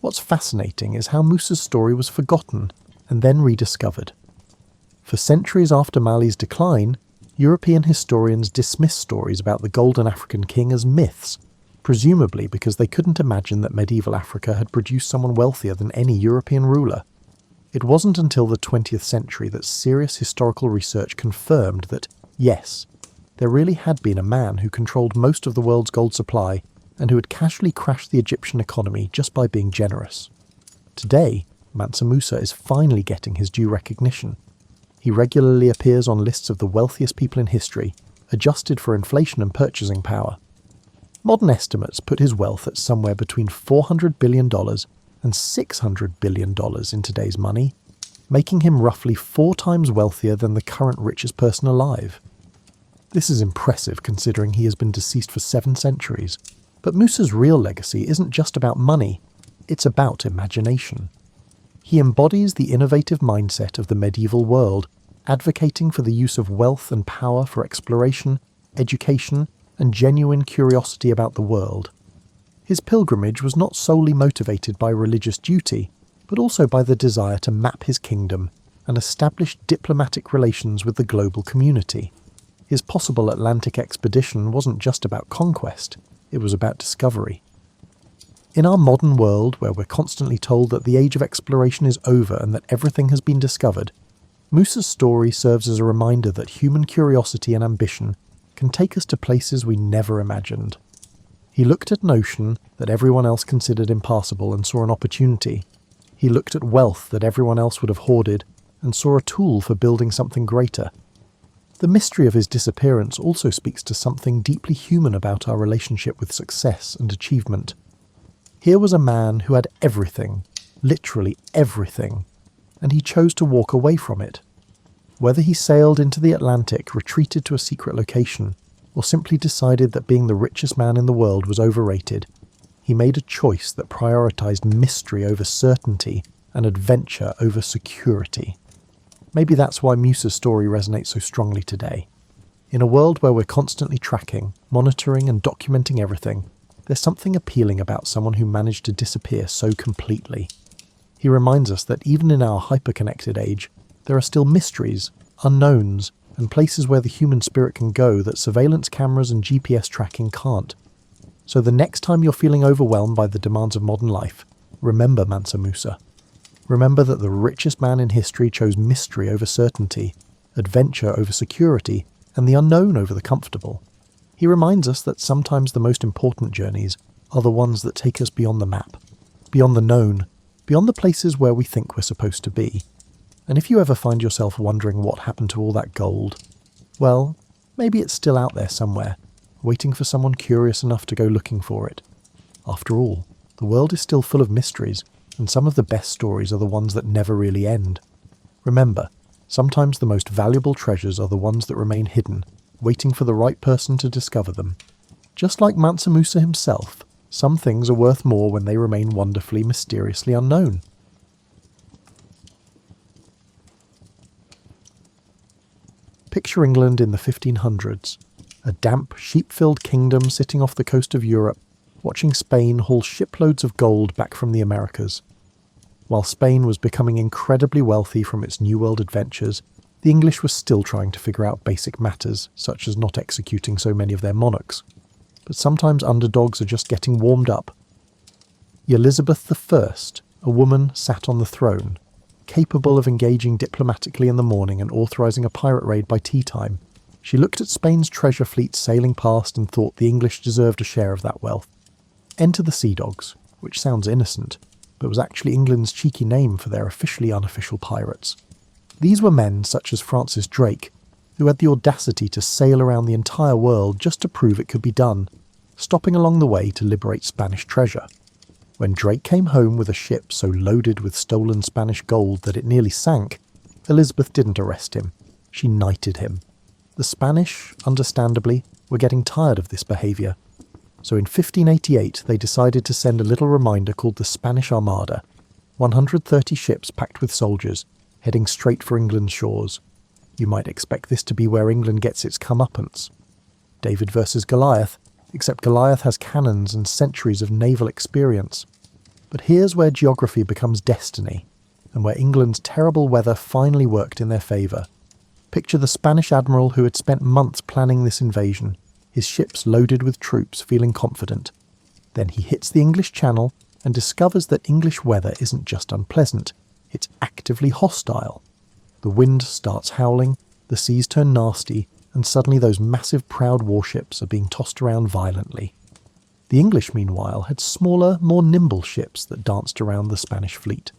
What's fascinating is how Musa's story was forgotten and then rediscovered. For centuries after Mali's decline, European historians dismissed stories about the Golden African King as myths, presumably because they couldn't imagine that medieval Africa had produced someone wealthier than any European ruler. It wasn't until the 20th century that serious historical research confirmed that, yes, there really had been a man who controlled most of the world's gold supply and who had casually crashed the Egyptian economy just by being generous. Today, Mansa Musa is finally getting his due recognition. He regularly appears on lists of the wealthiest people in history, adjusted for inflation and purchasing power. Modern estimates put his wealth at somewhere between $400 billion and $600 billion in today's money, making him roughly 4 times wealthier than the current richest person alive. This is impressive considering he has been deceased for 7 centuries, but Musa's real legacy isn't just about money, it's about imagination. He embodies the innovative mindset of the medieval world, advocating for the use of wealth and power for exploration, education, and genuine curiosity about the world. His pilgrimage was not solely motivated by religious duty, but also by the desire to map his kingdom and establish diplomatic relations with the global community. His possible Atlantic expedition wasn't just about conquest, it was about discovery. In our modern world, where we're constantly told that the age of exploration is over and that everything has been discovered, Musa's story serves as a reminder that human curiosity and ambition can take us to places we never imagined. He looked at an ocean that everyone else considered impassable and saw an opportunity. He looked at wealth that everyone else would have hoarded and saw a tool for building something greater. The mystery of his disappearance also speaks to something deeply human about our relationship with success and achievement. Here was a man who had everything, literally everything, and he chose to walk away from it. Whether he sailed into the Atlantic, retreated to a secret location, or simply decided that being the richest man in the world was overrated, he made a choice that prioritized mystery over certainty and adventure over security. Maybe that's why Musa's story resonates so strongly today. In a world where we're constantly tracking, monitoring and documenting everything, there's something appealing about someone who managed to disappear so completely. He reminds us that even in our hyper-connected age, there are still mysteries, unknowns, and places where the human spirit can go that surveillance cameras and GPS tracking can't. So the next time you're feeling overwhelmed by the demands of modern life, remember Mansa Musa. Remember that the richest man in history chose mystery over certainty, adventure over security, and the unknown over the comfortable. He reminds us that sometimes the most important journeys are the ones that take us beyond the map, beyond the known, beyond the places where we think we're supposed to be. And if you ever find yourself wondering what happened to all that gold, well, maybe it's still out there somewhere, waiting for someone curious enough to go looking for it. After all, the world is still full of mysteries, and some of the best stories are the ones that never really end. Remember, sometimes the most valuable treasures are the ones that remain hidden, waiting for the right person to discover them. Just like Mansa Musa himself, some things are worth more when they remain wonderfully, mysteriously unknown. Picture England in the 1500s, a damp, sheep-filled kingdom sitting off the coast of Europe, watching Spain haul shiploads of gold back from the Americas. While Spain was becoming incredibly wealthy from its New World adventures, the English were still trying to figure out basic matters, such as not executing so many of their monarchs. But sometimes underdogs are just getting warmed up. Elizabeth I, a woman sat on the throne, capable of engaging diplomatically in the morning and authorising a pirate raid by tea time. She looked at Spain's treasure fleet sailing past and thought the English deserved a share of that wealth. Enter the Sea Dogs, which sounds innocent, but was actually England's cheeky name for their officially unofficial pirates. These were men such as Francis Drake, who had the audacity to sail around the entire world just to prove it could be done, stopping along the way to liberate Spanish treasure. When Drake came home with a ship so loaded with stolen Spanish gold that it nearly sank, Elizabeth didn't arrest him. She knighted him. The Spanish, understandably, were getting tired of this behaviour. So in 1588 they decided to send a little reminder called the Spanish Armada, 130 ships packed with soldiers, heading straight for England's shores. You might expect this to be where England gets its comeuppance. David versus Goliath, except Goliath has cannons and centuries of naval experience. But here's where geography becomes destiny, and where England's terrible weather finally worked in their favour. Picture the Spanish admiral who had spent months planning this invasion, his ships loaded with troops, feeling confident. Then he hits the English Channel and discovers that English weather isn't just unpleasant, it's actively hostile. The wind starts howling, the seas turn nasty, and suddenly those massive proud warships are being tossed around violently. The English, meanwhile, had smaller, more nimble ships that danced around the Spanish fleet.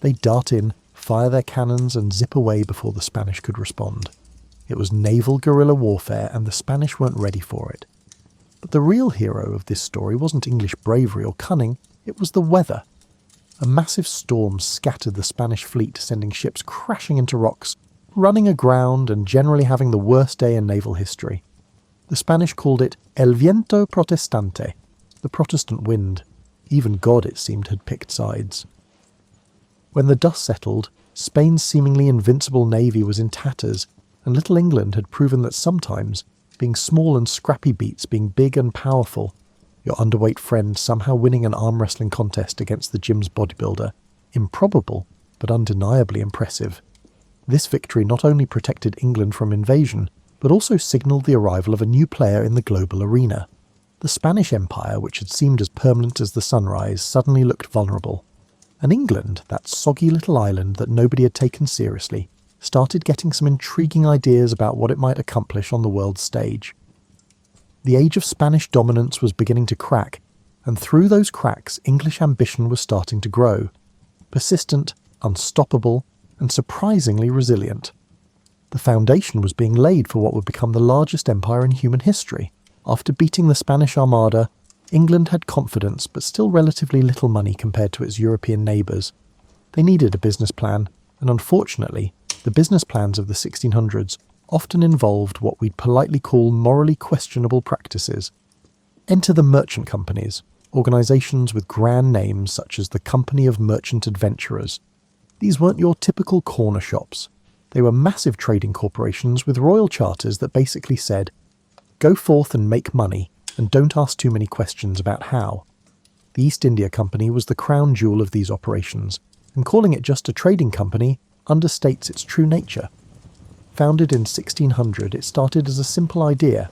They dart in, fire their cannons, and zip away before the Spanish could respond. It was naval guerrilla warfare, and the Spanish weren't ready for it. But the real hero of this story wasn't English bravery or cunning, it was the weather. A massive storm scattered the Spanish fleet, sending ships crashing into rocks, running aground, and generally having the worst day in naval history. The Spanish called it El Viento Protestante, the Protestant wind. Even God, it seemed, had picked sides. When the dust settled, Spain's seemingly invincible navy was in tatters, and little England had proven that sometimes, being small and scrappy beats being big and powerful, your underweight friend somehow winning an arm wrestling contest against the gym's bodybuilder, improbable, but undeniably impressive. This victory not only protected England from invasion, but also signalled the arrival of a new player in the global arena. The Spanish Empire, which had seemed as permanent as the sunrise, suddenly looked vulnerable. And England, that soggy little island that nobody had taken seriously, started getting some intriguing ideas about what it might accomplish on the world stage. The age of Spanish dominance was beginning to crack, and through those cracks English ambition was starting to grow. Persistent, unstoppable, and surprisingly resilient. The foundation was being laid for what would become the largest empire in human history. After beating the Spanish Armada, England had confidence but still relatively little money compared to its European neighbours. They needed a business plan, and unfortunately, the business plans of the 1600s often involved what we'd politely call morally questionable practices. Enter the merchant companies, organisations with grand names such as the Company of Merchant Adventurers. These weren't your typical corner shops. They were massive trading corporations with royal charters that basically said, go forth and make money, and don't ask too many questions about how. The East India Company was the crown jewel of these operations, and calling it just a trading company understates its true nature. Founded in 1600, it started as a simple idea: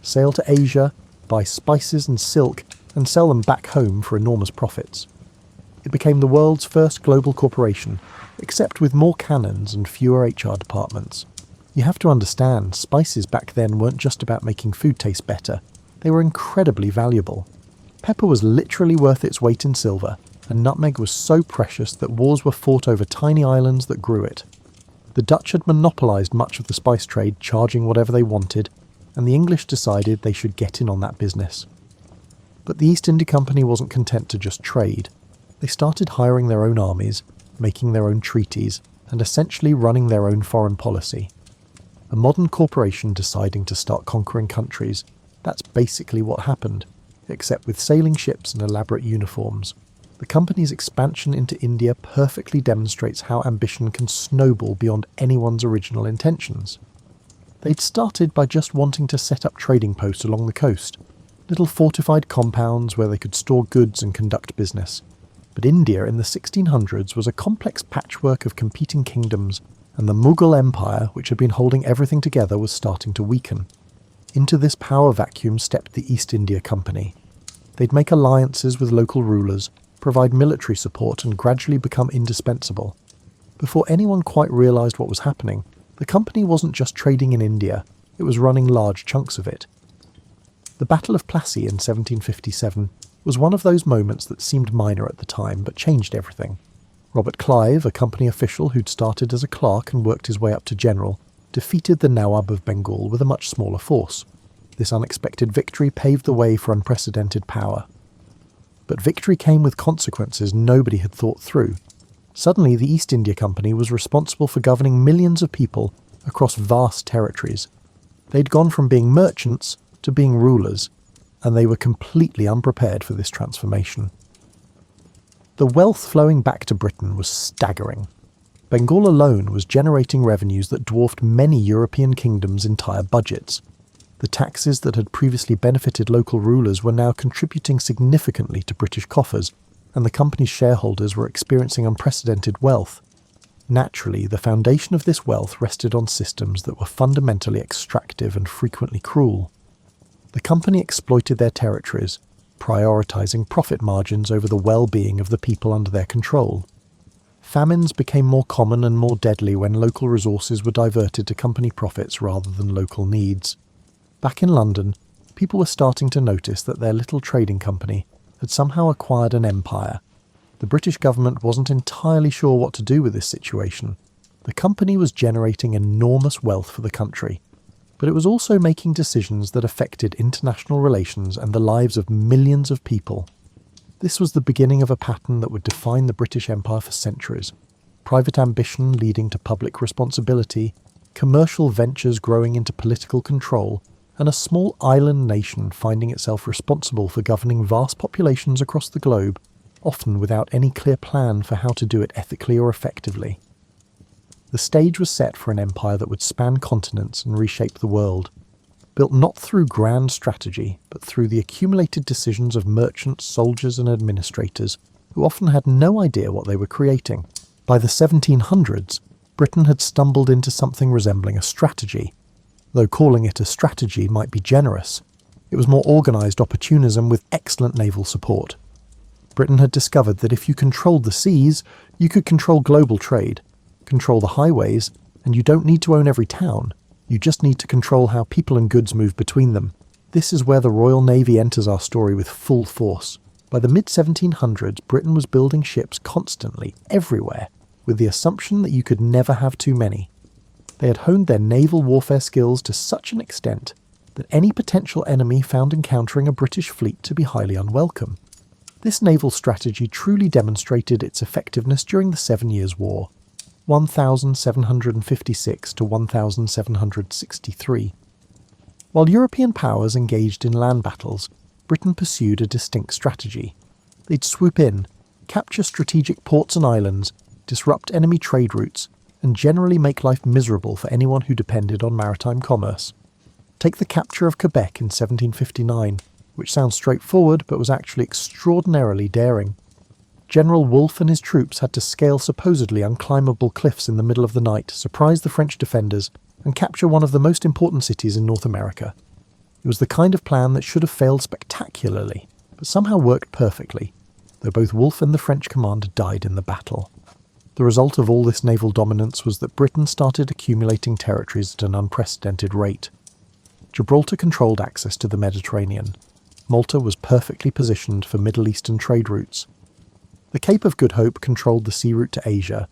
sail to Asia, buy spices and silk, and sell them back home for enormous profits. It became the world's first global corporation, except with more cannons and fewer HR departments. You have to understand, spices back then weren't just about making food taste better, they were incredibly valuable. Pepper was literally worth its weight in silver, and nutmeg was so precious that wars were fought over tiny islands that grew it. The Dutch had monopolised much of the spice trade, charging whatever they wanted, and the English decided they should get in on that business. But the East India Company wasn't content to just trade. They started hiring their own armies, making their own treaties, and essentially running their own foreign policy. A modern corporation deciding to start conquering countries, that's basically what happened, except with sailing ships and elaborate uniforms. The company's expansion into India perfectly demonstrates how ambition can snowball beyond anyone's original intentions. They'd started by just wanting to set up trading posts along the coast, little fortified compounds where they could store goods and conduct business. But India in the 1600s was a complex patchwork of competing kingdoms, and the Mughal Empire, which had been holding everything together, was starting to weaken. Into this power vacuum stepped the East India Company. They'd make alliances with local rulers, provide military support, and gradually become indispensable. Before anyone quite realised what was happening, the company wasn't just trading in India, it was running large chunks of it. The Battle of Plassey in 1757 was one of those moments that seemed minor at the time but changed everything. Robert Clive, a company official who'd started as a clerk and worked his way up to general, defeated the Nawab of Bengal with a much smaller force. This unexpected victory paved the way for unprecedented power. But victory came with consequences nobody had thought through. Suddenly, the East India Company was responsible for governing millions of people across vast territories. They'd gone from being merchants to being rulers, and they were completely unprepared for this transformation. The wealth flowing back to Britain was staggering. Bengal alone was generating revenues that dwarfed many European kingdoms' entire budgets. The taxes that had previously benefited local rulers were now contributing significantly to British coffers, and the company's shareholders were experiencing unprecedented wealth. Naturally, the foundation of this wealth rested on systems that were fundamentally extractive and frequently cruel. The company exploited their territories, prioritising profit margins over the well-being of the people under their control. Famines became more common and more deadly when local resources were diverted to company profits rather than local needs. Back in London, people were starting to notice that their little trading company had somehow acquired an empire. The British government wasn't entirely sure what to do with this situation. The company was generating enormous wealth for the country, but it was also making decisions that affected international relations and the lives of millions of people. This was the beginning of a pattern that would define the British Empire for centuries. Private ambition leading to public responsibility, commercial ventures growing into political control, and a small island nation finding itself responsible for governing vast populations across the globe, often without any clear plan for how to do it ethically or effectively. The stage was set for an empire that would span continents and reshape the world, built not through grand strategy, but through the accumulated decisions of merchants, soldiers and administrators, who often had no idea what they were creating. By the 1700s, Britain had stumbled into something resembling a strategy. Though calling it a strategy might be generous, it was more organised opportunism with excellent naval support. Britain had discovered that if you controlled the seas, you could control global trade, control the highways, and you don't need to own every town. You just need to control how people and goods move between them. This is where the Royal Navy enters our story with full force. By the mid-1700s, Britain was building ships constantly, everywhere, with the assumption that you could never have too many. They had honed their naval warfare skills to such an extent that any potential enemy found encountering a British fleet to be highly unwelcome. This naval strategy truly demonstrated its effectiveness during the 7 Years' War, 1756 to 1763. While European powers engaged in land battles, Britain pursued a distinct strategy. They'd swoop in, capture strategic ports and islands, disrupt enemy trade routes, and generally make life miserable for anyone who depended on maritime commerce. Take the capture of Quebec in 1759, which sounds straightforward but was actually extraordinarily daring. General Wolfe and his troops had to scale supposedly unclimbable cliffs in the middle of the night, surprise the French defenders, and capture one of the most important cities in North America. It was the kind of plan that should have failed spectacularly, but somehow worked perfectly, though both Wolfe and the French commander died in the battle. The result of all this naval dominance was that Britain started accumulating territories at an unprecedented rate. Gibraltar controlled access to the Mediterranean. Malta was perfectly positioned for Middle Eastern trade routes. The Cape of Good Hope controlled the sea route to Asia.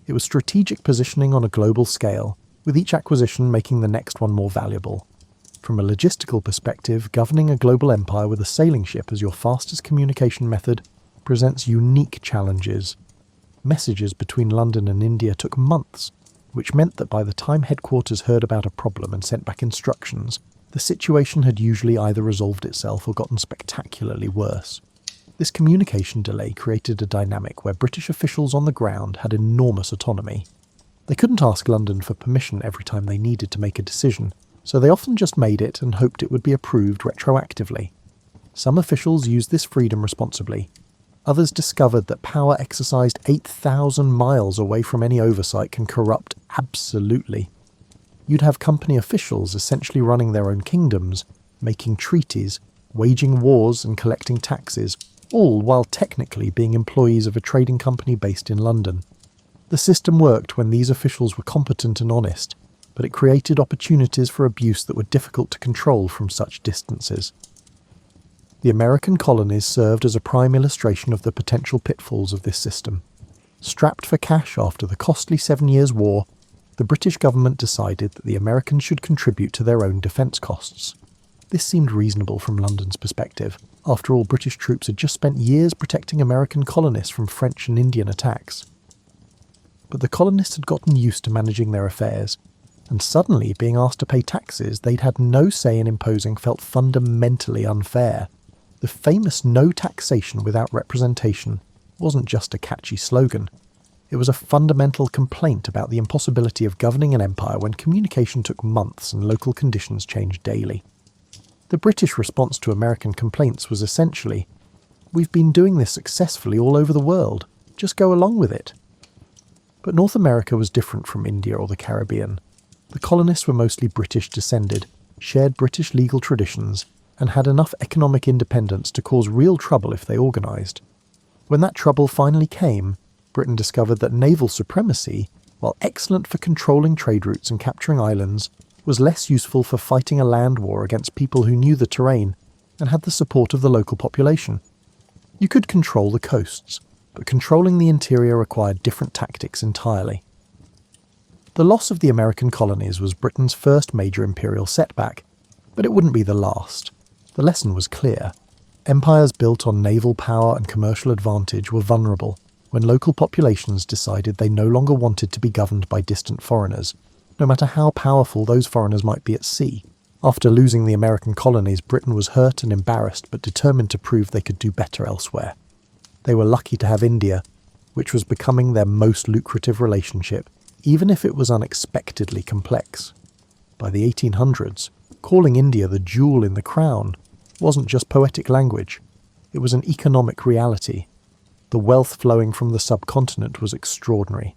It was strategic positioning on a global scale, with each acquisition making the next one more valuable. From a logistical perspective, governing a global empire with a sailing ship as your fastest communication method presents unique challenges. Messages between London and India took months, which meant that by the time headquarters heard about a problem and sent back instructions, the situation had usually either resolved itself or gotten spectacularly worse. This communication delay created a dynamic where British officials on the ground had enormous autonomy. They couldn't ask London for permission every time they needed to make a decision, so they often just made it and hoped it would be approved retroactively. Some officials used this freedom responsibly. Others discovered that power exercised 8,000 miles away from any oversight can corrupt absolutely. You'd have company officials essentially running their own kingdoms, making treaties, waging wars and collecting taxes, all while technically being employees of a trading company based in London. The system worked when these officials were competent and honest, but it created opportunities for abuse that were difficult to control from such distances. The American colonies served as a prime illustration of the potential pitfalls of this system. Strapped for cash after the costly 7 Years' War, the British government decided that the Americans should contribute to their own defence costs. This seemed reasonable from London's perspective. After all, British troops had just spent years protecting American colonists from French and Indian attacks. But the colonists had gotten used to managing their affairs, and suddenly being asked to pay taxes they'd had no say in imposing felt fundamentally unfair. The famous "no taxation without representation" wasn't just a catchy slogan. It was a fundamental complaint about the impossibility of governing an empire when communication took months and local conditions changed daily. The British response to American complaints was essentially, "We've been doing this successfully all over the world. Just go along with it." But North America was different from India or the Caribbean. The colonists were mostly British descended, shared British legal traditions, and had enough economic independence to cause real trouble if they organised. When that trouble finally came, Britain discovered that naval supremacy, while excellent for controlling trade routes and capturing islands, was less useful for fighting a land war against people who knew the terrain and had the support of the local population. You could control the coasts, but controlling the interior required different tactics entirely. The loss of the American colonies was Britain's first major imperial setback, but it wouldn't be the last. The lesson was clear. Empires built on naval power and commercial advantage were vulnerable when local populations decided they no longer wanted to be governed by distant foreigners, no matter how powerful those foreigners might be at sea. After losing the American colonies, Britain was hurt and embarrassed, but determined to prove they could do better elsewhere. They were lucky to have India, which was becoming their most lucrative relationship, even if it was unexpectedly complex. By the 1800s, calling India the jewel in the crown wasn't just poetic language, it was an economic reality. The wealth flowing from the subcontinent was extraordinary.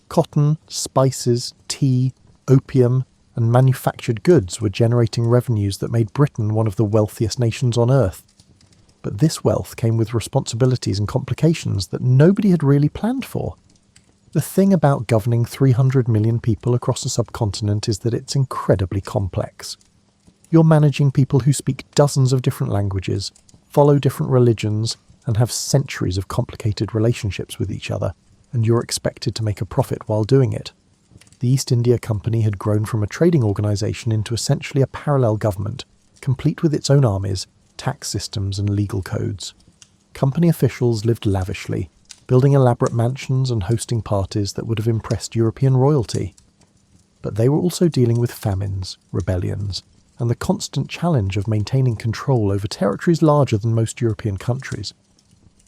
Cotton, spices, tea, opium, and manufactured goods were generating revenues that made Britain one of the wealthiest nations on earth. But this wealth came with responsibilities and complications that nobody had really planned for. The thing about governing 300 million people across a subcontinent is that it's incredibly complex. You're managing people who speak dozens of different languages, follow different religions, and have centuries of complicated relationships with each other, and you're expected to make a profit while doing it. The East India Company had grown from a trading organisation into essentially a parallel government, complete with its own armies, tax systems and legal codes. Company officials lived lavishly, building elaborate mansions and hosting parties that would have impressed European royalty. But they were also dealing with famines, rebellions, and the constant challenge of maintaining control over territories larger than most European countries.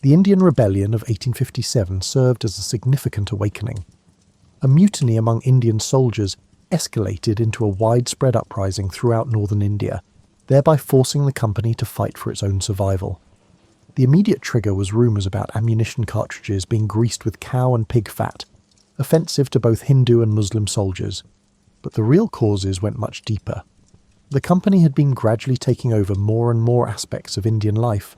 The Indian Rebellion of 1857 served as a significant awakening. A mutiny among Indian soldiers escalated into a widespread uprising throughout northern India, thereby forcing the company to fight for its own survival. The immediate trigger was rumours about ammunition cartridges being greased with cow and pig fat, offensive to both Hindu and Muslim soldiers. But the real causes went much deeper. The company had been gradually taking over more and more aspects of Indian life,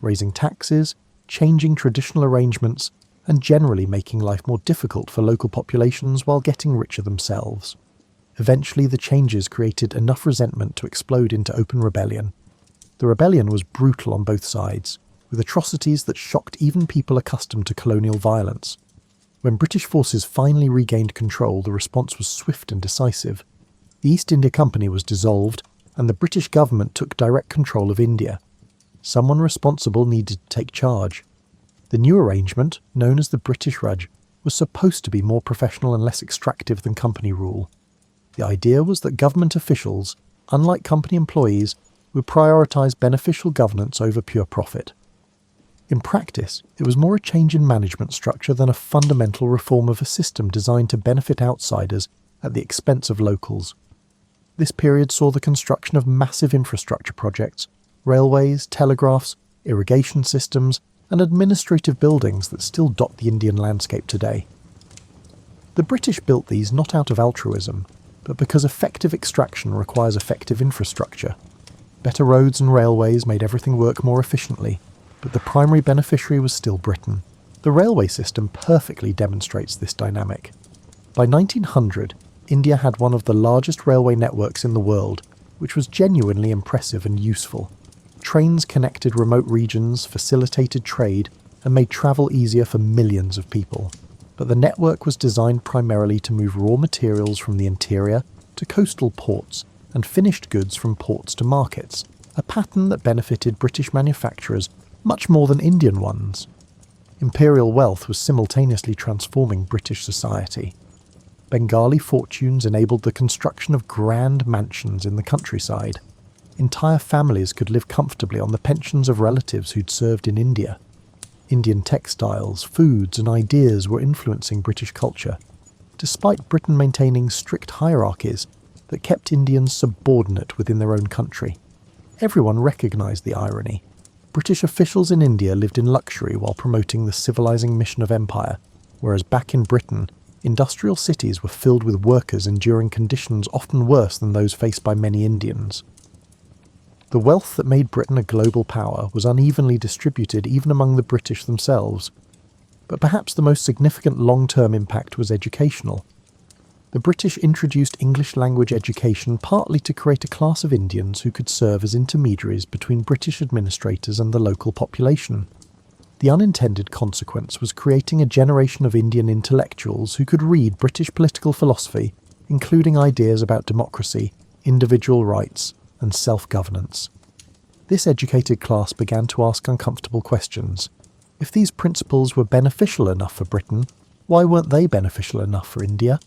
raising taxes, changing traditional arrangements, and generally making life more difficult for local populations while getting richer themselves. Eventually, the changes created enough resentment to explode into open rebellion. The rebellion was brutal on both sides, with atrocities that shocked even people accustomed to colonial violence. When British forces finally regained control, the response was swift and decisive. The East India Company was dissolved, and the British government took direct control of India. Someone responsible needed to take charge. The new arrangement, known as the British Raj, was supposed to be more professional and less extractive than company rule. The idea was that government officials, unlike company employees, would prioritise beneficial governance over pure profit. In practice, it was more a change in management structure than a fundamental reform of a system designed to benefit outsiders at the expense of locals. This period saw the construction of massive infrastructure projects, railways, telegraphs, irrigation systems, and administrative buildings that still dot the Indian landscape today. The British built these not out of altruism, but because effective extraction requires effective infrastructure. Better roads and railways made everything work more efficiently, but the primary beneficiary was still Britain. The railway system perfectly demonstrates this dynamic. By 1900, India had one of the largest railway networks in the world, which was genuinely impressive and useful. Trains connected remote regions, facilitated trade, and made travel easier for millions of people. But the network was designed primarily to move raw materials from the interior to coastal ports and finished goods from ports to markets, a pattern that benefited British manufacturers much more than Indian ones. Imperial wealth was simultaneously transforming British society. Bengali fortunes enabled the construction of grand mansions in the countryside. Entire families could live comfortably on the pensions of relatives who'd served in India. Indian textiles, foods, and ideas were influencing British culture, despite Britain maintaining strict hierarchies that kept Indians subordinate within their own country. Everyone recognised the irony. British officials in India lived in luxury while promoting the civilising mission of empire, whereas back in Britain, industrial cities were filled with workers enduring conditions often worse than those faced by many Indians. The wealth that made Britain a global power was unevenly distributed even among the British themselves. But perhaps the most significant long-term impact was educational. The British introduced English language education partly to create a class of Indians who could serve as intermediaries between British administrators and the local population. The unintended consequence was creating a generation of Indian intellectuals who could read British political philosophy, including ideas about democracy, individual rights, and self-governance. This educated class began to ask uncomfortable questions. If these principles were beneficial enough for Britain, why weren't they beneficial enough for India?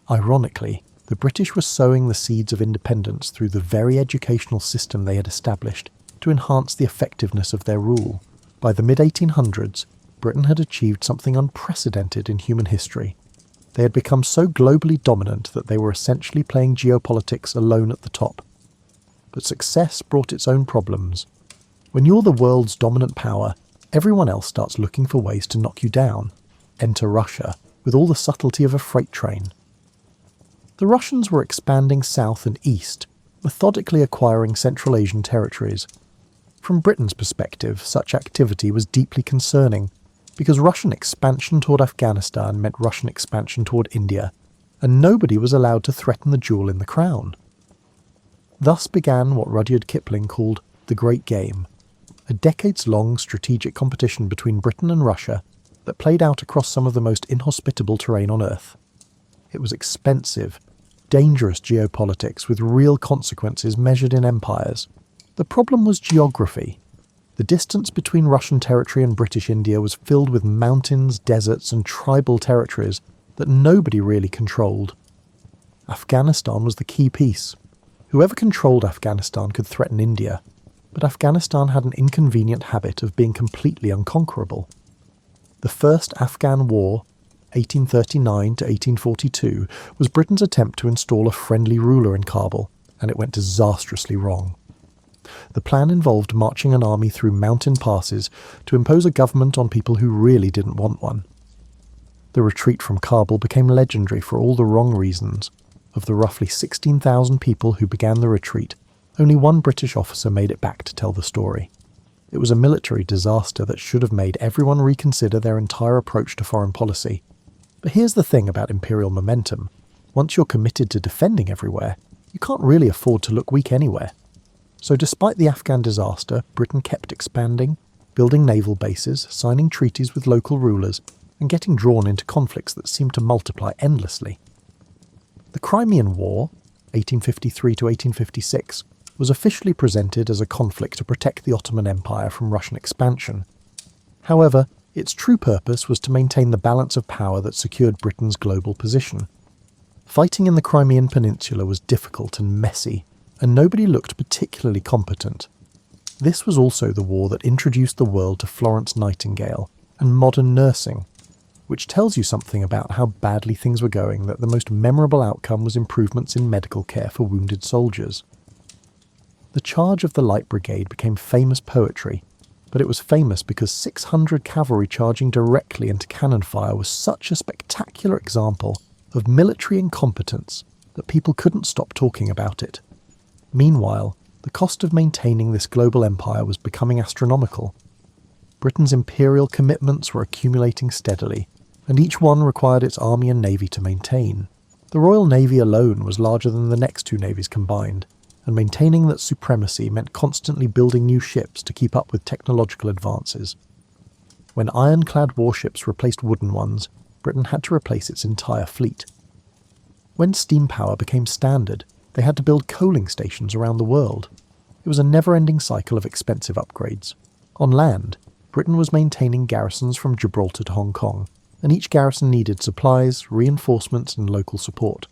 Ironically, the British were sowing the seeds of independence through the very educational system they had established to enhance the effectiveness of their rule. By the mid-1800s, Britain had achieved something unprecedented in human history. They had become so globally dominant that they were essentially playing geopolitics alone at the top. But success brought its own problems. When you're the world's dominant power, everyone else starts looking for ways to knock you down. Enter Russia, with all the subtlety of a freight train. The Russians were expanding south and east, methodically acquiring Central Asian territories. From Britain's perspective, such activity was deeply concerning, because Russian expansion toward Afghanistan meant Russian expansion toward India, and nobody was allowed to threaten the jewel in the crown. Thus began what Rudyard Kipling called the Great Game, a decades-long strategic competition between Britain and Russia that played out across some of the most inhospitable terrain on Earth. It was expensive, dangerous geopolitics with real consequences measured in empires. The problem was geography. The distance between Russian territory and British India was filled with mountains, deserts, and tribal territories that nobody really controlled. Afghanistan was the key piece. Whoever controlled Afghanistan could threaten India, but Afghanistan had an inconvenient habit of being completely unconquerable. The First Afghan War, 1839 to 1842, was Britain's attempt to install a friendly ruler in Kabul, and it went disastrously wrong. The plan involved marching an army through mountain passes to impose a government on people who really didn't want one. The retreat from Kabul became legendary for all the wrong reasons. Of the roughly 16,000 people who began the retreat, only one British officer made it back to tell the story. It was a military disaster that should have made everyone reconsider their entire approach to foreign policy. But here's the thing about imperial momentum. Once you're committed to defending everywhere, you can't really afford to look weak anywhere. So despite the Afghan disaster, Britain kept expanding, building naval bases, signing treaties with local rulers, and getting drawn into conflicts that seemed to multiply endlessly. The Crimean War, 1853 to 1856, was officially presented as a conflict to protect the Ottoman Empire from Russian expansion. However, its true purpose was to maintain the balance of power that secured Britain's global position. Fighting in the Crimean Peninsula was difficult and messy, and nobody looked particularly competent. This was also the war that introduced the world to Florence Nightingale and modern nursing, which tells you something about how badly things were going, that the most memorable outcome was improvements in medical care for wounded soldiers. The charge of the Light Brigade became famous poetry, but it was famous because 600 cavalry charging directly into cannon fire was such a spectacular example of military incompetence that people couldn't stop talking about it. Meanwhile, the cost of maintaining this global empire was becoming astronomical. Britain's imperial commitments were accumulating steadily, and each one required its army and navy to maintain. The Royal Navy alone was larger than the next two navies combined, and maintaining that supremacy meant constantly building new ships to keep up with technological advances. When ironclad warships replaced wooden ones, Britain had to replace its entire fleet. When steam power became standard, they had to build coaling stations around the world. It was a never-ending cycle of expensive upgrades. On land, Britain was maintaining garrisons from Gibraltar to Hong Kong, and each garrison needed supplies, reinforcements, and local support.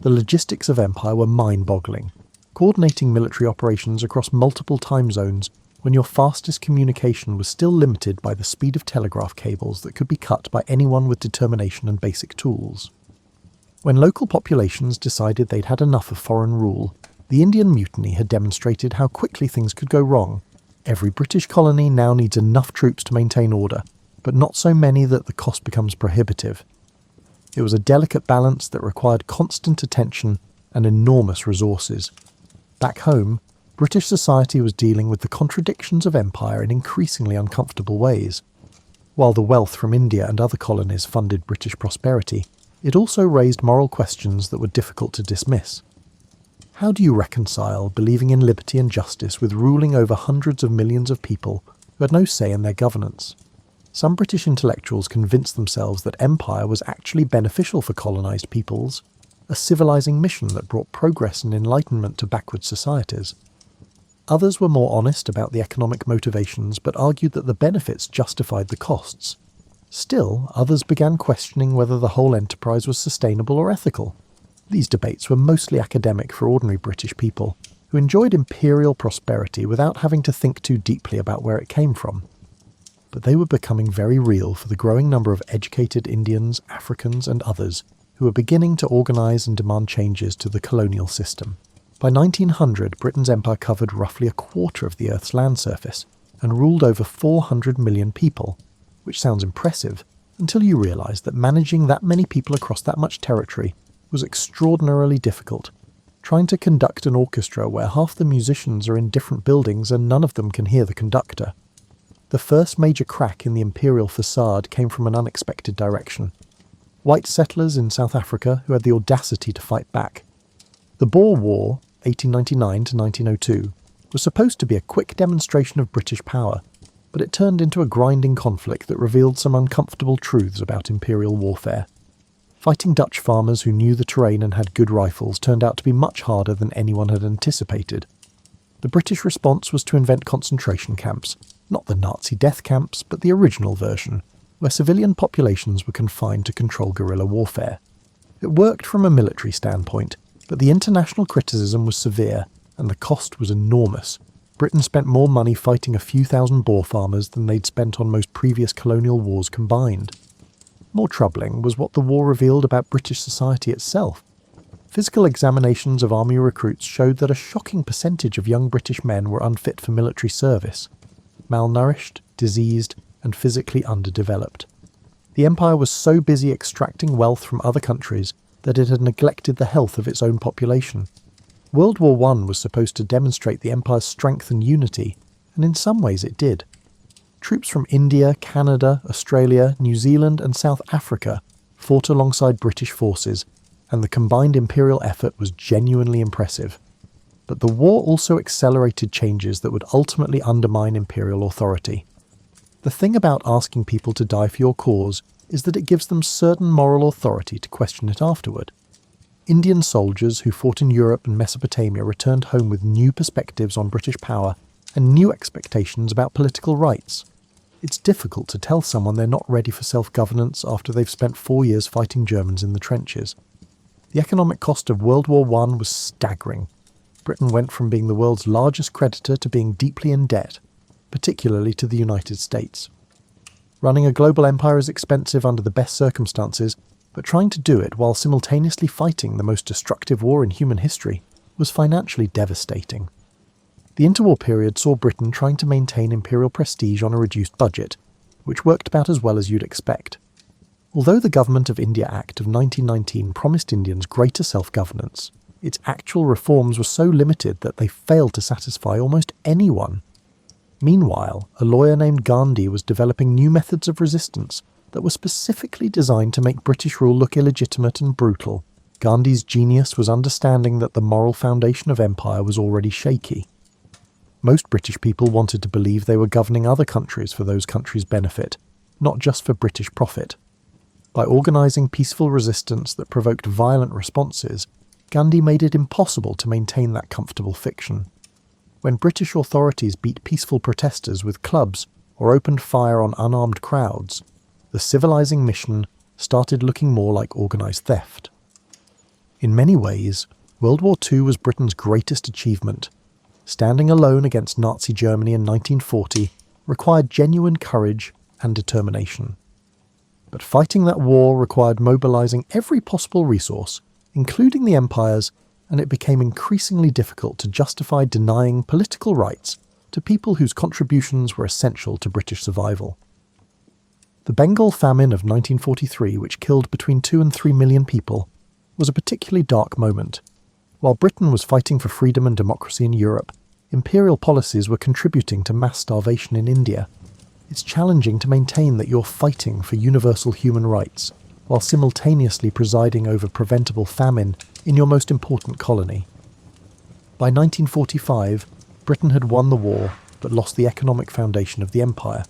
The logistics of empire were mind-boggling. Coordinating military operations across multiple time zones when your fastest communication was still limited by the speed of telegraph cables that could be cut by anyone with determination and basic tools. When local populations decided they'd had enough of foreign rule, the Indian Mutiny had demonstrated how quickly things could go wrong. Every British colony now needs enough troops to maintain order, but not so many that the cost becomes prohibitive. It was a delicate balance that required constant attention and enormous resources. Back home, British society was dealing with the contradictions of empire in increasingly uncomfortable ways. While the wealth from India and other colonies funded British prosperity, it also raised moral questions that were difficult to dismiss. How do you reconcile believing in liberty and justice with ruling over hundreds of millions of people who had no say in their governance? Some British intellectuals convinced themselves that empire was actually beneficial for colonised peoples, a civilising mission that brought progress and enlightenment to backward societies. Others were more honest about the economic motivations but argued that the benefits justified the costs. Still, others began questioning whether the whole enterprise was sustainable or ethical. These debates were mostly academic for ordinary British people, who enjoyed imperial prosperity without having to think too deeply about where it came from. But they were becoming very real for the growing number of educated Indians, Africans and others who were beginning to organise and demand changes to the colonial system. By 1900, Britain's empire covered roughly a quarter of the Earth's land surface and ruled over 400 million people, which sounds impressive until you realise that managing that many people across that much territory was extraordinarily difficult. Trying to conduct an orchestra where half the musicians are in different buildings and none of them can hear the conductor. The first major crack in the imperial facade came from an unexpected direction. White settlers in South Africa who had the audacity to fight back. The Boer War, 1899 to 1902, was supposed to be a quick demonstration of British power, but it turned into a grinding conflict that revealed some uncomfortable truths about imperial warfare. Fighting Dutch farmers who knew the terrain and had good rifles turned out to be much harder than anyone had anticipated. The British response was to invent concentration camps, not the Nazi death camps, but the original version, where civilian populations were confined to control guerrilla warfare. It worked from a military standpoint, but the international criticism was severe, and the cost was enormous. Britain spent more money fighting a few thousand Boer farmers than they'd spent on most previous colonial wars combined. More troubling was what the war revealed about British society itself. Physical examinations of army recruits showed that a shocking percentage of young British men were unfit for military service, malnourished, diseased, and physically underdeveloped. The empire was so busy extracting wealth from other countries that it had neglected the health of its own population. World War I was supposed to demonstrate the empire's strength and unity, and in some ways it did. Troops from India, Canada, Australia, New Zealand and South Africa fought alongside British forces, and the combined imperial effort was genuinely impressive. But the war also accelerated changes that would ultimately undermine imperial authority. The thing about asking people to die for your cause is that it gives them certain moral authority to question it afterward. Indian soldiers who fought in Europe and Mesopotamia returned home with new perspectives on British power and new expectations about political rights. It's difficult to tell someone they're not ready for self-governance after they've spent 4 years fighting Germans in the trenches. The economic cost of World War I was staggering. Britain went from being the world's largest creditor to being deeply in debt, particularly to the United States. Running a global empire is expensive under the best circumstances, but trying to do it while simultaneously fighting the most destructive war in human history was financially devastating. The interwar period saw Britain trying to maintain imperial prestige on a reduced budget, which worked about as well as you'd expect. Although the Government of India Act of 1919 promised Indians greater self-governance, its actual reforms were so limited that they failed to satisfy almost anyone. Meanwhile, a lawyer named Gandhi was developing new methods of resistance that were specifically designed to make British rule look illegitimate and brutal. Gandhi's genius was understanding that the moral foundation of empire was already shaky. Most British people wanted to believe they were governing other countries for those countries' benefit, not just for British profit. By organising peaceful resistance that provoked violent responses, Gandhi made it impossible to maintain that comfortable fiction. When British authorities beat peaceful protesters with clubs or opened fire on unarmed crowds, the civilising mission started looking more like organised theft. In many ways, World War II was Britain's greatest achievement. Standing alone against Nazi Germany in 1940 required genuine courage and determination. But fighting that war required mobilising every possible resource, including the empires, and it became increasingly difficult to justify denying political rights to people whose contributions were essential to British survival. The Bengal famine of 1943, which killed between 2 and 3 million people, was a particularly dark moment. While Britain was fighting for freedom and democracy in Europe, imperial policies were contributing to mass starvation in India. It's challenging to maintain that you're fighting for universal human rights, while simultaneously presiding over preventable famine in your most important colony. By 1945, Britain had won the war, but lost the economic foundation of the empire.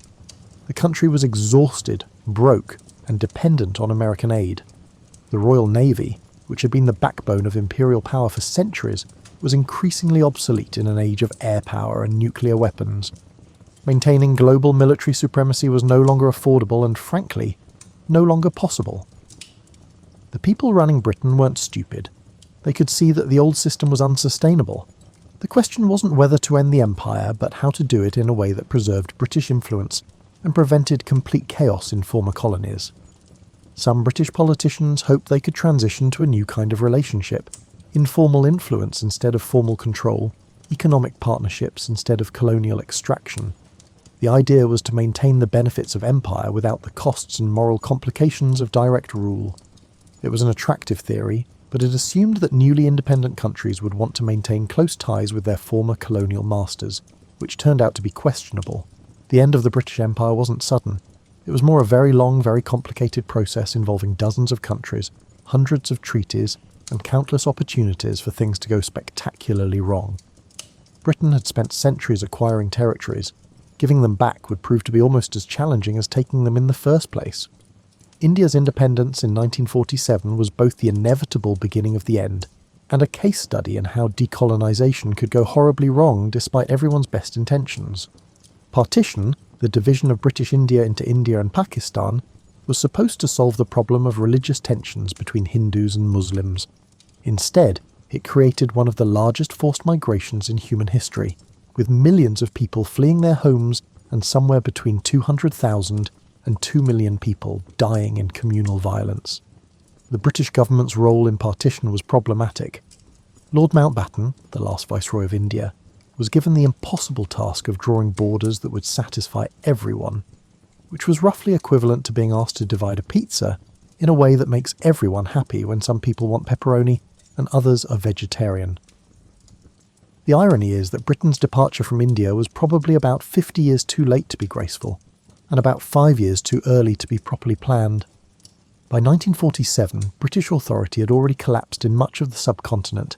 The country was exhausted, broke, and dependent on American aid. The Royal Navy, which had been the backbone of imperial power for centuries, was increasingly obsolete in an age of air power and nuclear weapons. Maintaining global military supremacy was no longer affordable and, frankly, no longer possible. The people running Britain weren't stupid. They could see that the old system was unsustainable. The question wasn't whether to end the empire, but how to do it in a way that preserved British influence and prevented complete chaos in former colonies. Some British politicians hoped they could transition to a new kind of relationship, informal influence instead of formal control, economic partnerships instead of colonial extraction. The idea was to maintain the benefits of empire without the costs and moral complications of direct rule. It was an attractive theory, but it assumed that newly independent countries would want to maintain close ties with their former colonial masters, which turned out to be questionable. The end of the British Empire wasn't sudden. It was more a very long, very complicated process involving dozens of countries, hundreds of treaties, and countless opportunities for things to go spectacularly wrong. Britain had spent centuries acquiring territories. Giving them back would prove to be almost as challenging as taking them in the first place. India's independence in 1947 was both the inevitable beginning of the end, and a case study in how decolonisation could go horribly wrong despite everyone's best intentions. Partition, the division of British India into India and Pakistan, was supposed to solve the problem of religious tensions between Hindus and Muslims. Instead, it created one of the largest forced migrations in human history, with millions of people fleeing their homes and somewhere between 200,000 and 2 million people dying in communal violence. The British government's role in partition was problematic. Lord Mountbatten, the last Viceroy of India, was given the impossible task of drawing borders that would satisfy everyone, which was roughly equivalent to being asked to divide a pizza in a way that makes everyone happy when some people want pepperoni and others are vegetarian. The irony is that Britain's departure from India was probably about 50 years too late to be graceful, and about 5 years too early to be properly planned. By 1947, British authority had already collapsed in much of the subcontinent,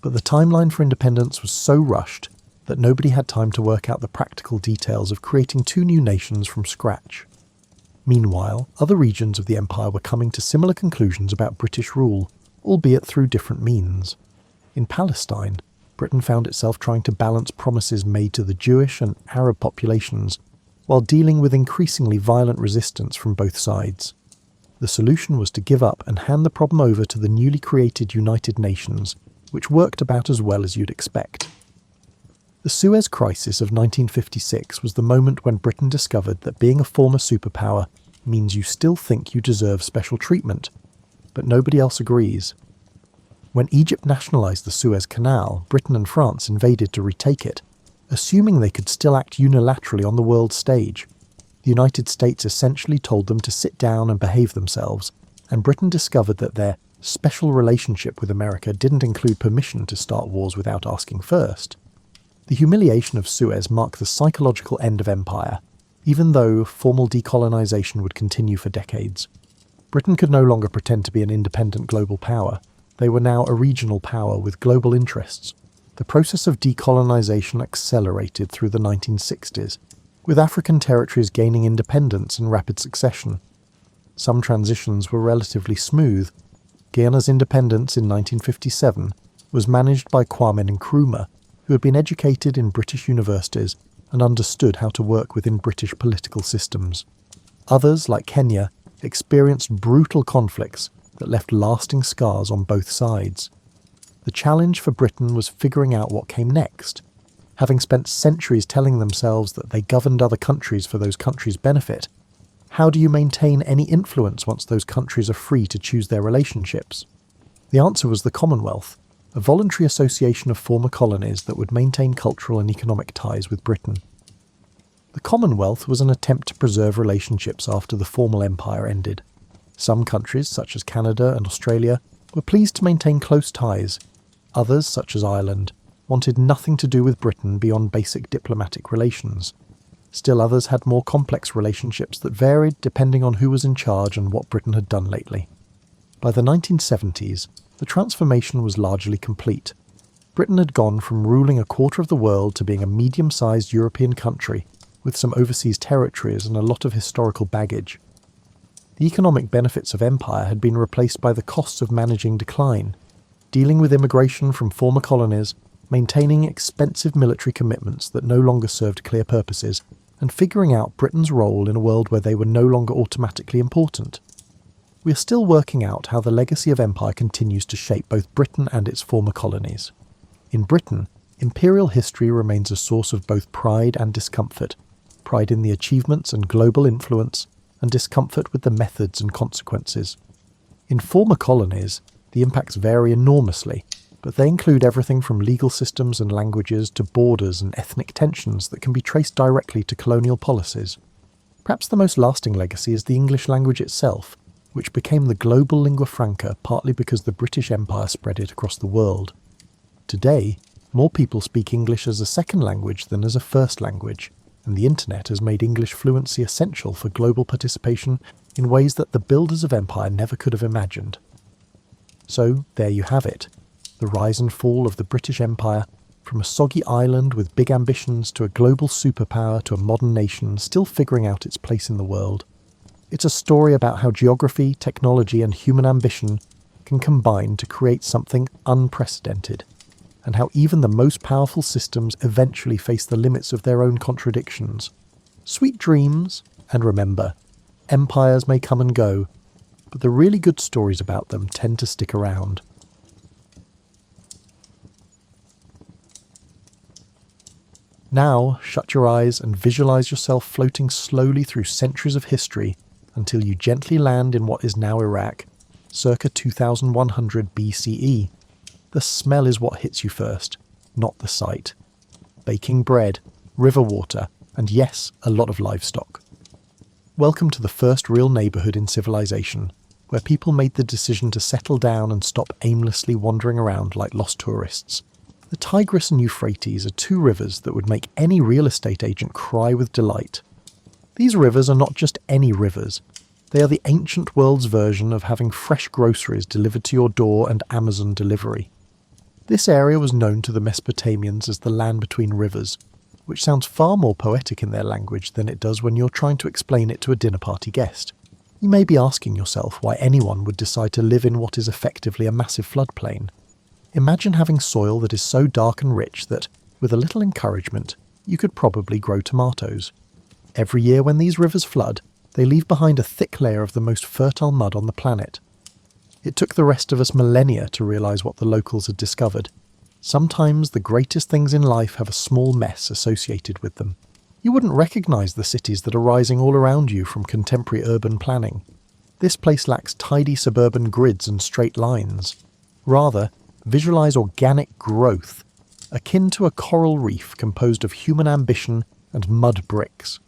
but the timeline for independence was so rushed that nobody had time to work out the practical details of creating two new nations from scratch. Meanwhile, other regions of the empire were coming to similar conclusions about British rule, albeit through different means. In Palestine, Britain found itself trying to balance promises made to the Jewish and Arab populations while dealing with increasingly violent resistance from both sides. The solution was to give up and hand the problem over to the newly created United Nations, which worked about as well as you'd expect. The Suez Crisis of 1956 was the moment when Britain discovered that being a former superpower means you still think you deserve special treatment, but nobody else agrees. When Egypt nationalised the Suez Canal, Britain and France invaded to retake it, assuming they could still act unilaterally on the world stage. The United States essentially told them to sit down and behave themselves, and Britain discovered that their special relationship with America didn't include permission to start wars without asking first. The humiliation of Suez marked the psychological end of empire, even though formal decolonisation would continue for decades. Britain could no longer pretend to be an independent global power. They were now a regional power with global interests. The process of decolonisation accelerated through the 1960s, with African territories gaining independence in rapid succession. Some transitions were relatively smooth. Guyana's independence in 1957 was managed by Kwame Nkrumah, who had been educated in British universities and understood how to work within British political systems. Others, like Kenya, experienced brutal conflicts that left lasting scars on both sides. The challenge for Britain was figuring out what came next. Having spent centuries telling themselves that they governed other countries for those countries' benefit, how do you maintain any influence once those countries are free to choose their relationships? The answer was the Commonwealth, a voluntary association of former colonies that would maintain cultural and economic ties with Britain. The Commonwealth was an attempt to preserve relationships after the formal empire ended. Some countries, such as Canada and Australia, were pleased to maintain close ties. Others, such as Ireland, wanted nothing to do with Britain beyond basic diplomatic relations. Still others had more complex relationships that varied depending on who was in charge and what Britain had done lately. By the 1970s, the transformation was largely complete. Britain had gone from ruling a quarter of the world to being a medium-sized European country with some overseas territories and a lot of historical baggage. The economic benefits of empire had been replaced by the costs of managing decline, dealing with immigration from former colonies, maintaining expensive military commitments that no longer served clear purposes, and figuring out Britain's role in a world where they were no longer automatically important. We are still working out how the legacy of empire continues to shape both Britain and its former colonies. In Britain, imperial history remains a source of both pride and discomfort, pride in the achievements and global influence, and discomfort with the methods and consequences. In former colonies, the impacts vary enormously, but they include everything from legal systems and languages to borders and ethnic tensions that can be traced directly to colonial policies. Perhaps the most lasting legacy is the English language itself, which became the global lingua franca partly because the British Empire spread it across the world. Today, more people speak English as a second language than as a first language, and the internet has made English fluency essential for global participation in ways that the builders of empire never could have imagined. So, there you have it. The rise and fall of the British Empire, from a soggy island with big ambitions to a global superpower to a modern nation still figuring out its place in the world. It's a story about how geography, technology and human ambition can combine to create something unprecedented, and how even the most powerful systems eventually face the limits of their own contradictions. Sweet dreams, and remember, empires may come and go, but the really good stories about them tend to stick around. Now, shut your eyes and visualize yourself floating slowly through centuries of history until you gently land in what is now Iraq, circa 2100 BCE. The smell is what hits you first, not the sight. Baking bread, river water, and yes, a lot of livestock. Welcome to the first real neighbourhood in civilization, where people made the decision to settle down and stop aimlessly wandering around like lost tourists. The Tigris and Euphrates are two rivers that would make any real estate agent cry with delight. These rivers are not just any rivers. They are the ancient world's version of having fresh groceries delivered to your door and Amazon delivery. This area was known to the Mesopotamians as the land between rivers, which sounds far more poetic in their language than it does when you're trying to explain it to a dinner party guest. You may be asking yourself why anyone would decide to live in what is effectively a massive floodplain. Imagine having soil that is so dark and rich that, with a little encouragement, you could probably grow tomatoes. Every year when these rivers flood, they leave behind a thick layer of the most fertile mud on the planet. It took the rest of us millennia to realise what the locals had discovered. Sometimes the greatest things in life have a small mess associated with them. You wouldn't recognise the cities that are rising all around you from contemporary urban planning. This place lacks tidy suburban grids and straight lines. Rather, visualise organic growth, akin to a coral reef composed of human ambition and mud bricks.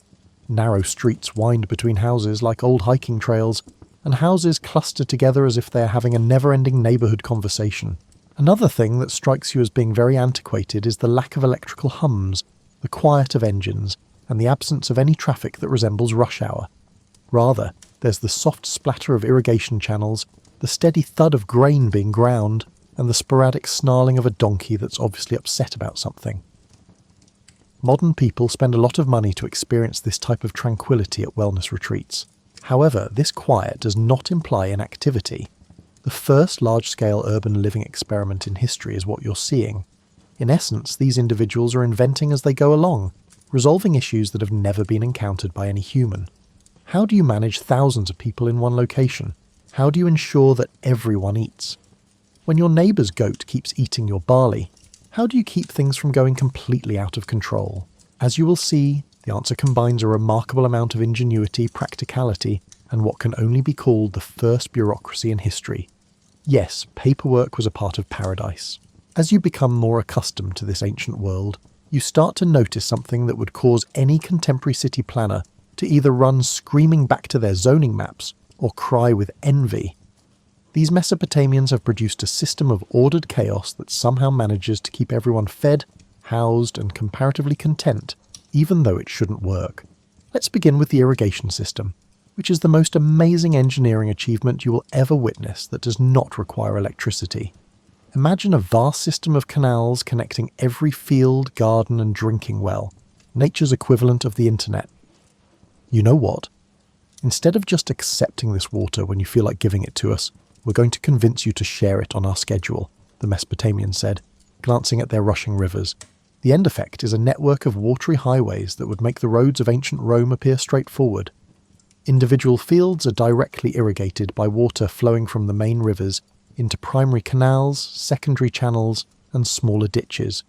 Narrow streets wind between houses like old hiking trails, and houses cluster together as if they are having a never-ending neighbourhood conversation. Another thing that strikes you as being very antiquated is the lack of electrical hums, the quiet of engines, and the absence of any traffic that resembles rush hour. Rather, there's the soft splatter of irrigation channels, the steady thud of grain being ground, and the sporadic snarling of a donkey that's obviously upset about something. Modern people spend a lot of money to experience this type of tranquility at wellness retreats. However, this quiet does not imply inactivity. The first large-scale urban living experiment in history is what you're seeing. In essence, these individuals are inventing as they go along, resolving issues that have never been encountered by any human. How do you manage thousands of people in one location? How do you ensure that everyone eats? When your neighbour's goat keeps eating your barley, how do you keep things from going completely out of control? As you will see, the answer combines a remarkable amount of ingenuity, practicality, and what can only be called the first bureaucracy in history. Yes, paperwork was a part of paradise. As you become more accustomed to this ancient world, you start to notice something that would cause any contemporary city planner to either run screaming back to their zoning maps or cry with envy. These Mesopotamians have produced a system of ordered chaos that somehow manages to keep everyone fed, housed, and comparatively content, even though it shouldn't work. Let's begin with the irrigation system, which is the most amazing engineering achievement you will ever witness that does not require electricity. Imagine a vast system of canals connecting every field, garden, and drinking well, nature's equivalent of the internet. You know what? Instead of just accepting this water when you feel like giving it to us, we're going to convince you to share it on our schedule, the Mesopotamians said, glancing at their rushing rivers. The end effect is a network of watery highways that would make the roads of ancient Rome appear straightforward. Individual fields are directly irrigated by water flowing from the main rivers into primary canals, secondary channels, and smaller ditches.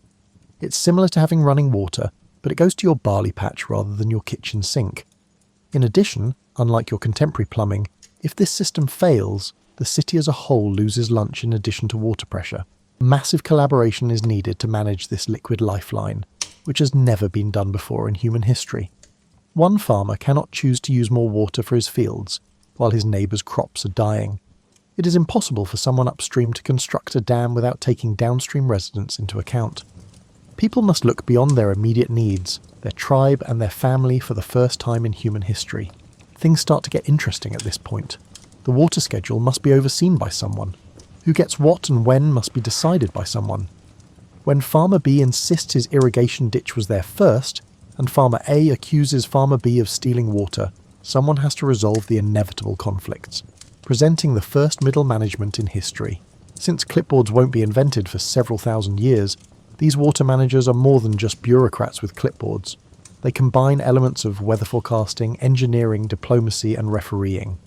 It's similar to having running water, but it goes to your barley patch rather than your kitchen sink. In addition, unlike your contemporary plumbing, if this system fails, the city as a whole loses lunch in addition to water pressure. Massive collaboration is needed to manage this liquid lifeline, which has never been done before in human history. One farmer cannot choose to use more water for his fields, while his neighbour's crops are dying. It is impossible for someone upstream to construct a dam without taking downstream residents into account. People must look beyond their immediate needs, their tribe and their family for the first time in human history. Things start to get interesting at this point. The water schedule must be overseen by someone. Who gets what and when must be decided by someone. When Farmer B insists his irrigation ditch was there first, and Farmer A accuses Farmer B of stealing water, someone has to resolve the inevitable conflicts, presenting the first middle management in history. Since clipboards won't be invented for several thousand years, these water managers are more than just bureaucrats with clipboards. They combine elements of weather forecasting, engineering, diplomacy, and refereeing.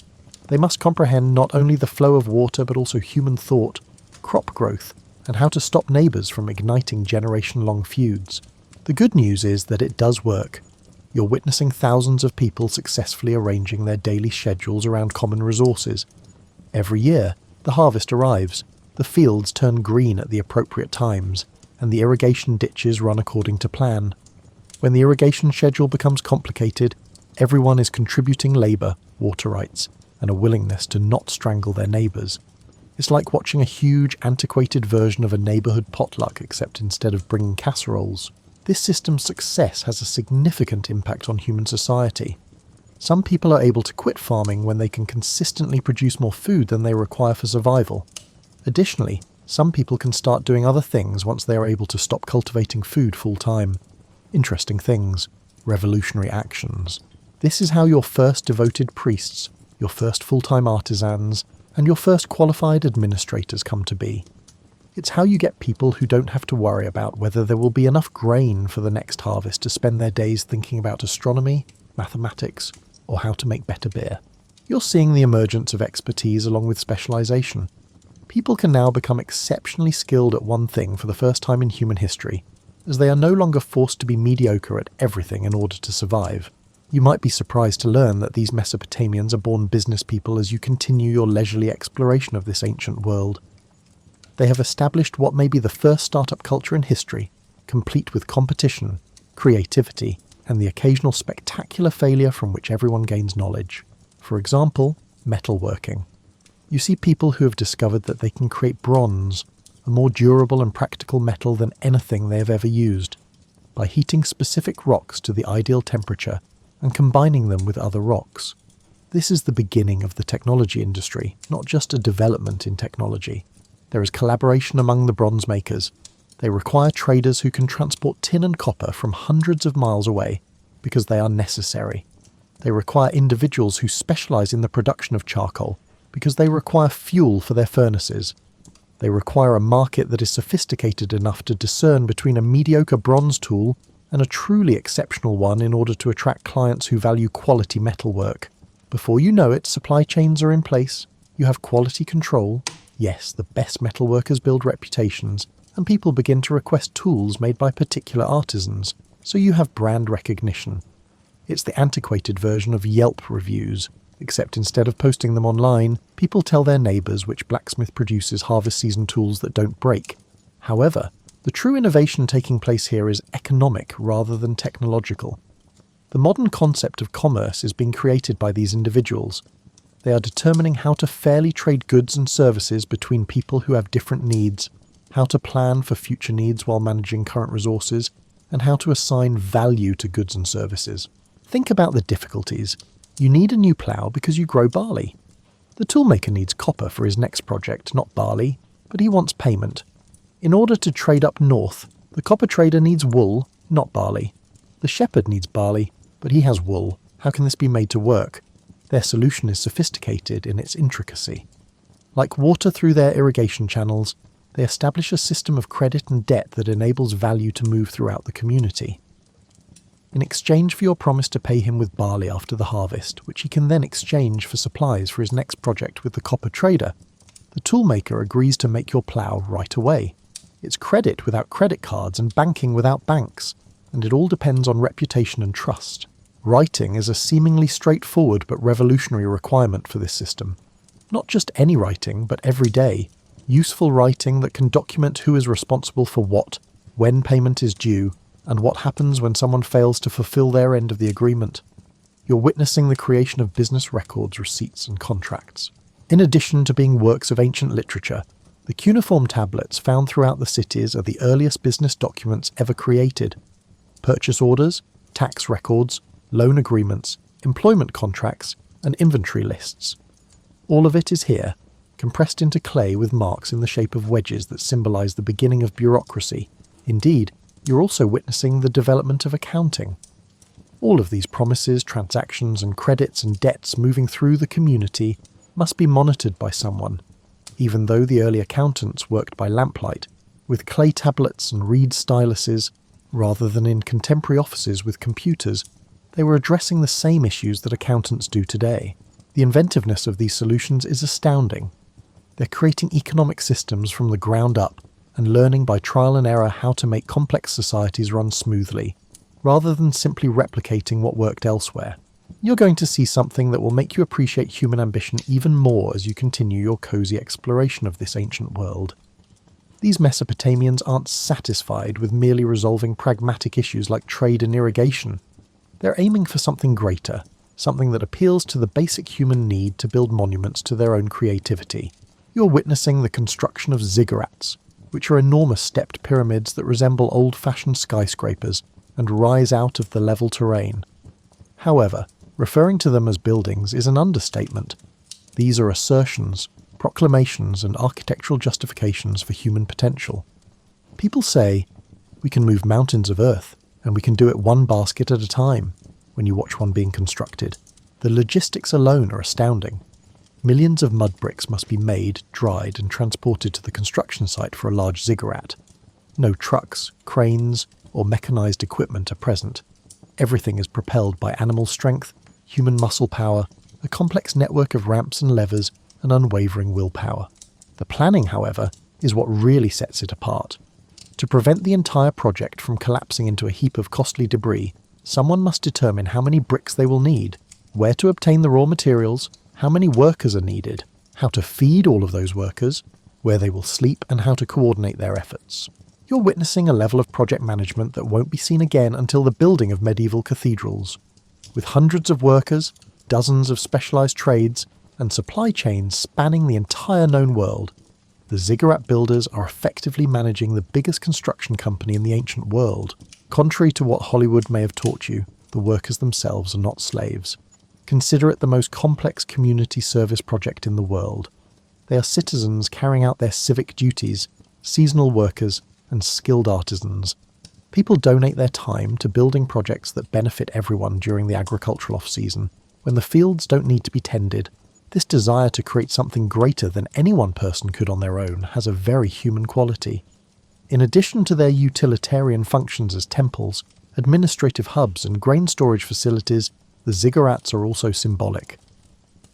They must comprehend not only the flow of water but also human thought, crop growth, and how to stop neighbours from igniting generation-long feuds. The good news is that it does work. You're witnessing thousands of people successfully arranging their daily schedules around common resources. Every year, the harvest arrives, the fields turn green at the appropriate times, and the irrigation ditches run according to plan. When the irrigation schedule becomes complicated, everyone is contributing labour, water rights, and a willingness to not strangle their neighbours. It's like watching a huge, antiquated version of a neighbourhood potluck, except instead of bringing casseroles. This system's success has a significant impact on human society. Some people are able to quit farming when they can consistently produce more food than they require for survival. Additionally, some people can start doing other things once they are able to stop cultivating food full-time. Interesting things. Revolutionary actions. This is how your first devoted priests, your first full-time artisans, and your first qualified administrators come to be. It's how you get people who don't have to worry about whether there will be enough grain for the next harvest to spend their days thinking about astronomy, mathematics, or how to make better beer. You're seeing the emergence of expertise along with specialization. People can now become exceptionally skilled at one thing for the first time in human history, as they are no longer forced to be mediocre at everything in order to survive. You might be surprised to learn that these Mesopotamians are born business people as you continue your leisurely exploration of this ancient world. They have established what may be the first startup culture in history, complete with competition, creativity, and the occasional spectacular failure from which everyone gains knowledge. For example, metalworking. You see people who have discovered that they can create bronze, a more durable and practical metal than anything they have ever used, by heating specific rocks to the ideal temperature and combining them with other rocks. This is the beginning of the technology industry, not just a development in technology. There is collaboration among the bronze makers. They require traders who can transport tin and copper from hundreds of miles away because they are necessary. They require individuals who specialize in the production of charcoal because they require fuel for their furnaces. They require a market that is sophisticated enough to discern between a mediocre bronze tool and a truly exceptional one in order to attract clients who value quality metalwork. Before you know it, supply chains are in place, you have quality control, yes, the best metalworkers build reputations, and people begin to request tools made by particular artisans, so you have brand recognition. It's the antiquated version of Yelp reviews, except instead of posting them online, people tell their neighbours which blacksmith produces harvest season tools that don't break. However, the true innovation taking place here is economic rather than technological. The modern concept of commerce is being created by these individuals. They are determining how to fairly trade goods and services between people who have different needs, how to plan for future needs while managing current resources, and how to assign value to goods and services. Think about the difficulties. You need a new plough because you grow barley. The toolmaker needs copper for his next project, not barley, but he wants payment. In order to trade up north, the copper trader needs wool, not barley. The shepherd needs barley, but he has wool. How can this be made to work? Their solution is sophisticated in its intricacy. Like water through their irrigation channels, they establish a system of credit and debt that enables value to move throughout the community. In exchange for your promise to pay him with barley after the harvest, which he can then exchange for supplies for his next project with the copper trader, the toolmaker agrees to make your plough right away. It's credit without credit cards and banking without banks, and it all depends on reputation and trust. Writing is a seemingly straightforward but revolutionary requirement for this system. Not just any writing, but every day. Useful writing that can document who is responsible for what, when payment is due, and what happens when someone fails to fulfill their end of the agreement. You're witnessing the creation of business records, receipts, and contracts. In addition to being works of ancient literature, the cuneiform tablets found throughout the cities are the earliest business documents ever created. Purchase orders, tax records, loan agreements, employment contracts, and inventory lists. All of it is here, compressed into clay with marks in the shape of wedges that symbolize the beginning of bureaucracy. Indeed, you're also witnessing the development of accounting. All of these promises, transactions, and credits and debts moving through the community must be monitored by someone, even though the early accountants worked by lamplight, with clay tablets and reed styluses, rather than in contemporary offices with computers. They were addressing the same issues that accountants do today. The inventiveness of these solutions is astounding. They're creating economic systems from the ground up and learning by trial and error how to make complex societies run smoothly, rather than simply replicating what worked elsewhere. You're going to see something that will make you appreciate human ambition even more as you continue your cozy exploration of this ancient world. These Mesopotamians aren't satisfied with merely resolving pragmatic issues like trade and irrigation. They're aiming for something greater, something that appeals to the basic human need to build monuments to their own creativity. You're witnessing the construction of ziggurats, which are enormous stepped pyramids that resemble old-fashioned skyscrapers and rise out of the level terrain. However, referring to them as buildings is an understatement. These are assertions, proclamations, and architectural justifications for human potential. People say, we can move mountains of earth, and we can do it one basket at a time, when you watch one being constructed. The logistics alone are astounding. Millions of mud bricks must be made, dried, and transported to the construction site for a large ziggurat. No trucks, cranes, or mechanized equipment are present. Everything is propelled by animal strength, human muscle power, a complex network of ramps and levers, and unwavering willpower. The planning, however, is what really sets it apart. To prevent the entire project from collapsing into a heap of costly debris, someone must determine how many bricks they will need, where to obtain the raw materials, how many workers are needed, how to feed all of those workers, where they will sleep, and how to coordinate their efforts. You're witnessing a level of project management that won't be seen again until the building of medieval cathedrals. With hundreds of workers, dozens of specialized trades, and supply chains spanning the entire known world, the ziggurat builders are effectively managing the biggest construction company in the ancient world. Contrary to what Hollywood may have taught you, the workers themselves are not slaves. Consider it the most complex community service project in the world. They are citizens carrying out their civic duties, seasonal workers, and skilled artisans. People donate their time to building projects that benefit everyone during the agricultural off-season, when the fields don't need to be tended. This desire to create something greater than any one person could on their own has a very human quality. In addition to their utilitarian functions as temples, administrative hubs, and grain storage facilities, the ziggurats are also symbolic.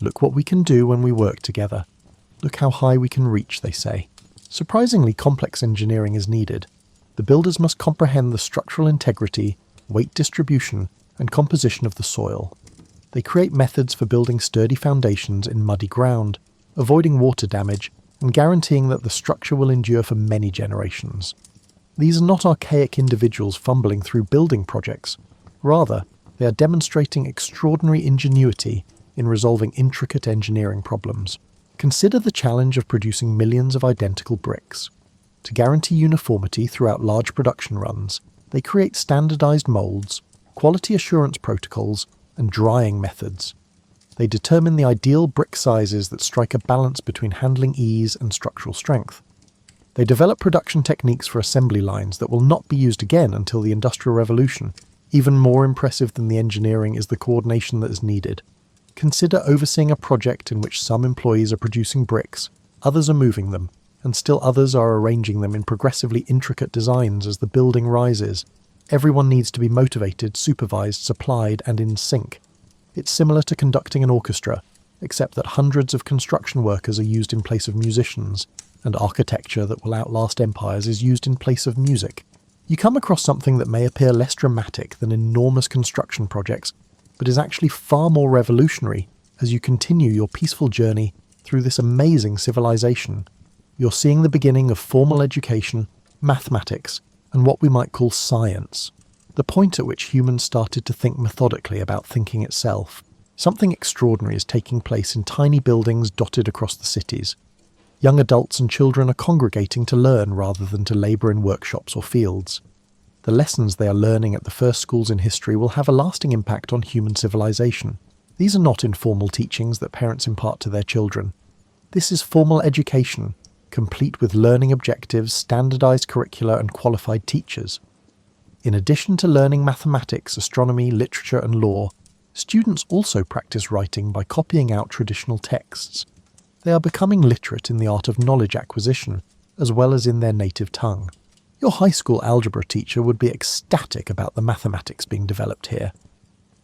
Look what we can do when we work together. Look how high we can reach, they say. Surprisingly complex engineering is needed. The builders must comprehend the structural integrity, weight distribution, and composition of the soil. They create methods for building sturdy foundations in muddy ground, avoiding water damage, and guaranteeing that the structure will endure for many generations. These are not archaic individuals fumbling through building projects. Rather, they are demonstrating extraordinary ingenuity in resolving intricate engineering problems. Consider the challenge of producing millions of identical bricks. To guarantee uniformity throughout large production runs, they create standardized molds, quality assurance protocols, and drying methods. They determine the ideal brick sizes that strike a balance between handling ease and structural strength. They develop production techniques for assembly lines that will not be used again until the Industrial Revolution. Even more impressive than the engineering is the coordination that is needed. Consider overseeing a project in which some employees are producing bricks, others are moving them, and still others are arranging them in progressively intricate designs as the building rises. Everyone needs to be motivated, supervised, supplied, and in sync. It's similar to conducting an orchestra, except that hundreds of construction workers are used in place of musicians, and architecture that will outlast empires is used in place of music. You come across something that may appear less dramatic than enormous construction projects, but is actually far more revolutionary as you continue your peaceful journey through this amazing civilization. You're seeing the beginning of formal education, mathematics, and what we might call science. The point at which humans started to think methodically about thinking itself. Something extraordinary is taking place in tiny buildings dotted across the cities. Young adults and children are congregating to learn rather than to labour in workshops or fields. The lessons they are learning at the first schools in history will have a lasting impact on human civilization. These are not informal teachings that parents impart to their children. This is formal education, complete with learning objectives, standardized curricula, and qualified teachers. In addition to learning mathematics, astronomy, literature, and law, students also practice writing by copying out traditional texts. They are becoming literate in the art of knowledge acquisition, as well as in their native tongue. Your high school algebra teacher would be ecstatic about the mathematics being developed here.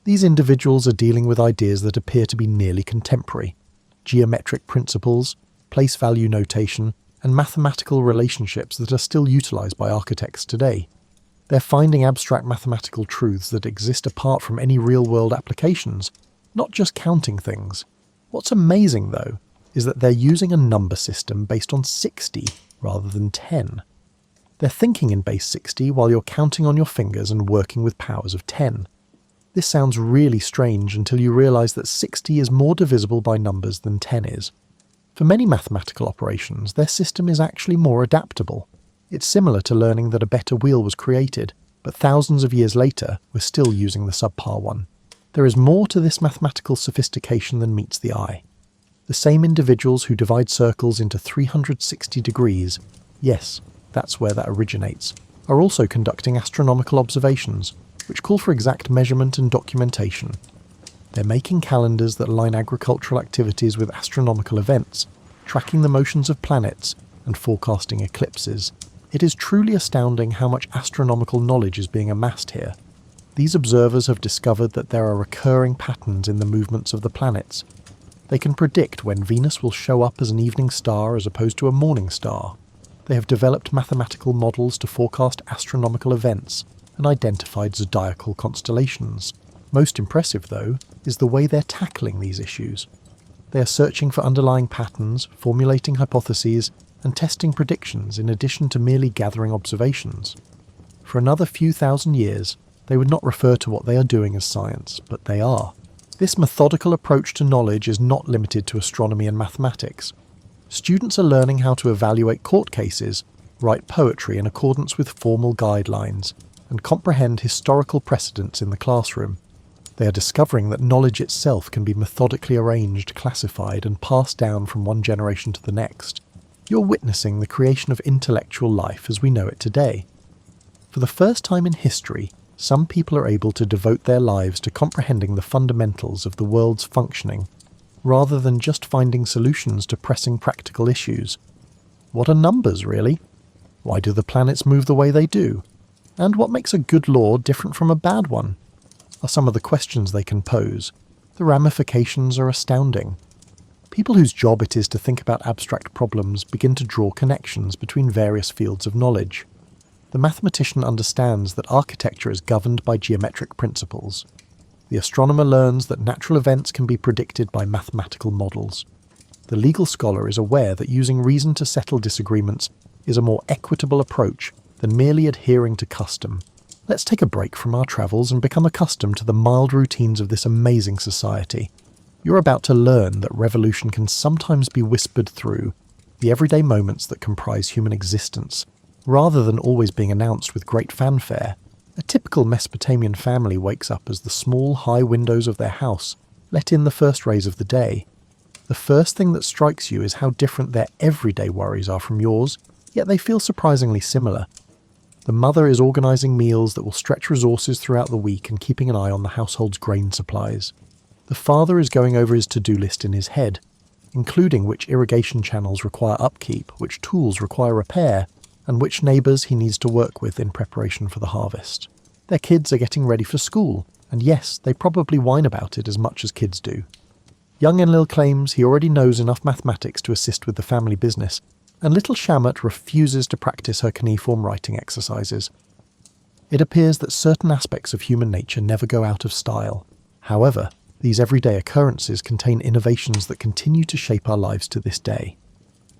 These individuals are dealing with ideas that appear to be nearly contemporary: geometric principles, place value notation, and mathematical relationships that are still utilized by architects today. They're finding abstract mathematical truths that exist apart from any real-world applications, not just counting things. What's amazing, though, is that they're using a number system based on 60 rather than 10. They're thinking in base 60 while you're counting on your fingers and working with powers of 10. This sounds really strange until you realize that 60 is more divisible by numbers than 10 is. For many mathematical operations, their system is actually more adaptable. It's similar to learning that a better wheel was created, but thousands of years later, we're still using the subpar one. There is more to this mathematical sophistication than meets the eye. The same individuals who divide circles into 360 degrees, yes, that's where that originates, are also conducting astronomical observations, which call for exact measurement and documentation. They're making calendars that align agricultural activities with astronomical events, tracking the motions of planets, and forecasting eclipses. It is truly astounding how much astronomical knowledge is being amassed here. These observers have discovered that there are recurring patterns in the movements of the planets. They can predict when Venus will show up as an evening star as opposed to a morning star. They have developed mathematical models to forecast astronomical events and identified zodiacal constellations. Most impressive, though, is the way they're tackling these issues. They are searching for underlying patterns, formulating hypotheses, and testing predictions in addition to merely gathering observations. For another few thousand years, they would not refer to what they are doing as science, but they are. This methodical approach to knowledge is not limited to astronomy and mathematics. Students are learning how to evaluate court cases, write poetry in accordance with formal guidelines, and comprehend historical precedents in the classroom. They are discovering that knowledge itself can be methodically arranged, classified, and passed down from one generation to the next. You're witnessing the creation of intellectual life as we know it today. For the first time in history, some people are able to devote their lives to comprehending the fundamentals of the world's functioning, rather than just finding solutions to pressing practical issues. What are numbers, really? Why do the planets move the way they do? And what makes a good law different from a bad one? Are some of the questions they can pose. The ramifications are astounding. People whose job it is to think about abstract problems begin to draw connections between various fields of knowledge. The mathematician understands that architecture is governed by geometric principles. The astronomer learns that natural events can be predicted by mathematical models. The legal scholar is aware that using reason to settle disagreements is a more equitable approach than merely adhering to custom. Let's take a break from our travels and become accustomed to the mild routines of this amazing society. You're about to learn that revolution can sometimes be whispered through the everyday moments that comprise human existence, rather than always being announced with great fanfare. A typical Mesopotamian family wakes up as the small, high windows of their house let in the first rays of the day. The first thing that strikes you is how different their everyday worries are from yours, yet they feel surprisingly similar. The mother is organising meals that will stretch resources throughout the week and keeping an eye on the household's grain supplies. The father is going over his to-do list in his head, including which irrigation channels require upkeep, which tools require repair, and which neighbours he needs to work with in preparation for the harvest. Their kids are getting ready for school, and yes, they probably whine about it as much as kids do. Young Enlil claims he already knows enough mathematics to assist with the family business, and little Shamet refuses to practice her cuneiform writing exercises. It appears that certain aspects of human nature never go out of style. However, these everyday occurrences contain innovations that continue to shape our lives to this day.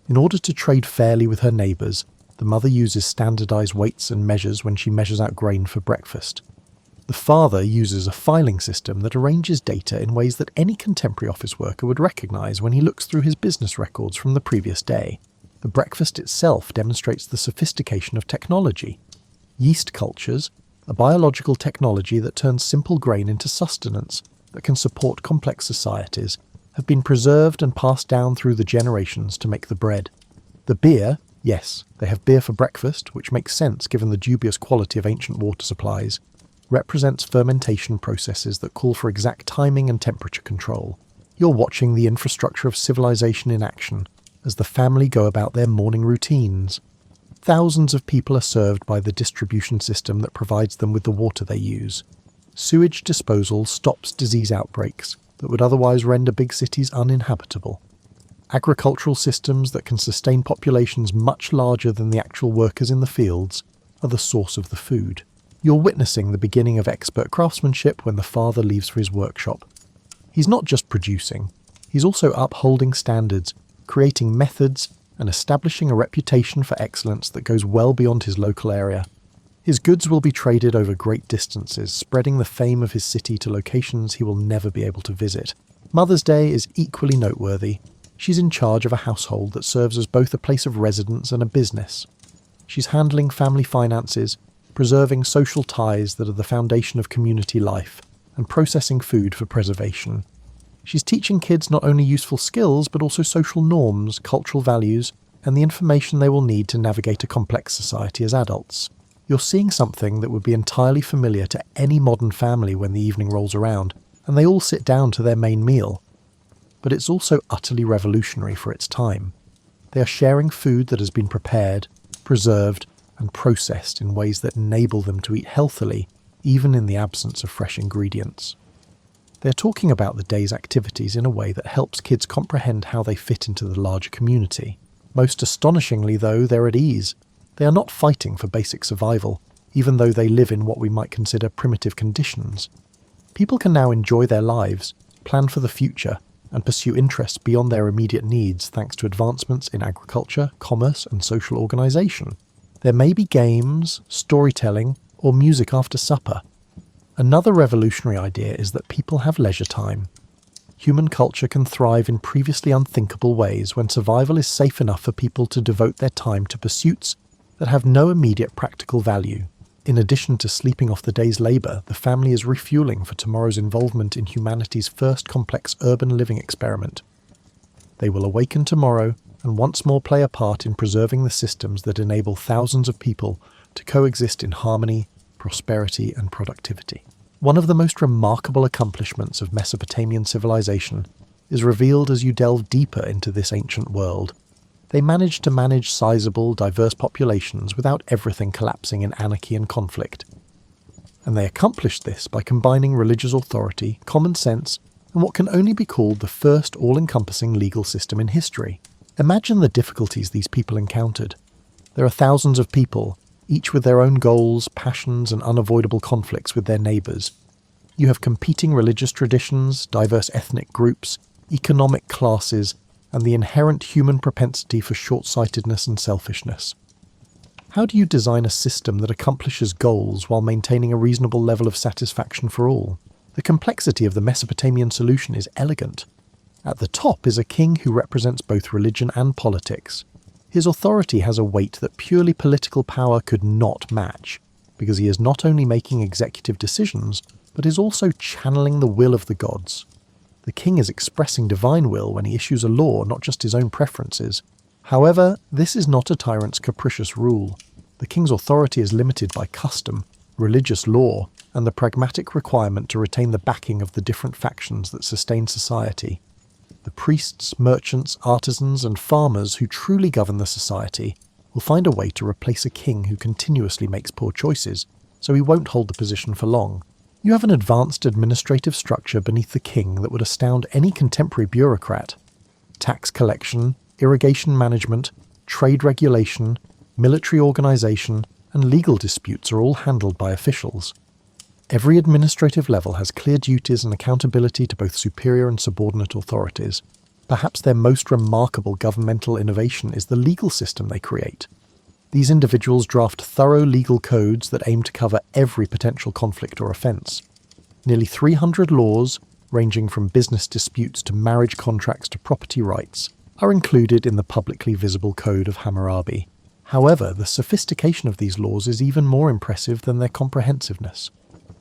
In order to trade fairly with her neighbours, the mother uses standardised weights and measures when she measures out grain for breakfast. The father uses a filing system that arranges data in ways that any contemporary office worker would recognise when he looks through his business records from the previous day. The breakfast itself demonstrates the sophistication of technology. Yeast cultures, a biological technology that turns simple grain into sustenance that can support complex societies, have been preserved and passed down through the generations to make the bread. The beer, yes, they have beer for breakfast, which makes sense given the dubious quality of ancient water supplies, represents fermentation processes that call for exact timing and temperature control. You're watching the infrastructure of civilization in action as the family go about their morning routines. Thousands of people are served by the distribution system that provides them with the water they use. Sewage disposal stops disease outbreaks that would otherwise render big cities uninhabitable. Agricultural systems that can sustain populations much larger than the actual workers in the fields are the source of the food. You're witnessing the beginning of expert craftsmanship when the father leaves for his workshop. He's not just producing, he's also upholding standards, creating methods, and establishing a reputation for excellence that goes well beyond his local area. His goods will be traded over great distances, spreading the fame of his city to locations he will never be able to visit. Mother's Day is equally noteworthy. She's in charge of a household that serves as both a place of residence and a business. She's handling family finances, preserving social ties that are the foundation of community life, and processing food for preservation. She's teaching kids not only useful skills, but also social norms, cultural values, and the information they will need to navigate a complex society as adults. You're seeing something that would be entirely familiar to any modern family when the evening rolls around, and they all sit down to their main meal. But it's also utterly revolutionary for its time. They are sharing food that has been prepared, preserved, and processed in ways that enable them to eat healthily, even in the absence of fresh ingredients. They're talking about the day's activities in a way that helps kids comprehend how they fit into the larger community. Most astonishingly, though, they're at ease. They are not fighting for basic survival, even though they live in what we might consider primitive conditions. People can now enjoy their lives, plan for the future, and pursue interests beyond their immediate needs thanks to advancements in agriculture, commerce, and social organisation. There may be games, storytelling, or music after supper. Another revolutionary idea is that people have leisure time. Human culture can thrive in previously unthinkable ways when survival is safe enough for people to devote their time to pursuits that have no immediate practical value. In addition to sleeping off the day's labour, the family is refuelling for tomorrow's involvement in humanity's first complex urban living experiment. They will awaken tomorrow and once more play a part in preserving the systems that enable thousands of people to coexist in harmony, prosperity, and productivity. One of the most remarkable accomplishments of Mesopotamian civilization is revealed as you delve deeper into this ancient world. They managed to manage sizable, diverse populations without everything collapsing in anarchy and conflict. And they accomplished this by combining religious authority, common sense, and what can only be called the first all-encompassing legal system in history. Imagine the difficulties these people encountered. There are thousands of people, each with their own goals, passions, and unavoidable conflicts with their neighbours. You have competing religious traditions, diverse ethnic groups, economic classes, and the inherent human propensity for short-sightedness and selfishness. How do you design a system that accomplishes goals while maintaining a reasonable level of satisfaction for all? The complexity of the Mesopotamian solution is elegant. At the top is a king who represents both religion and politics. His authority has a weight that purely political power could not match, because he is not only making executive decisions, but is also channeling the will of the gods. The king is expressing divine will when he issues a law, not just his own preferences. However, this is not a tyrant's capricious rule. The king's authority is limited by custom, religious law, and the pragmatic requirement to retain the backing of the different factions that sustain society. The priests, merchants, artisans, and farmers who truly govern the society will find a way to replace a king who continuously makes poor choices, so he won't hold the position for long. You have an advanced administrative structure beneath the king that would astound any contemporary bureaucrat. Tax collection, irrigation management, trade regulation, military organisation, and legal disputes are all handled by officials. Every administrative level has clear duties and accountability to both superior and subordinate authorities. Perhaps their most remarkable governmental innovation is the legal system they create. These individuals draft thorough legal codes that aim to cover every potential conflict or offence. Nearly 300 laws, ranging from business disputes to marriage contracts to property rights, are included in the publicly visible Code of Hammurabi. However, the sophistication of these laws is even more impressive than their comprehensiveness.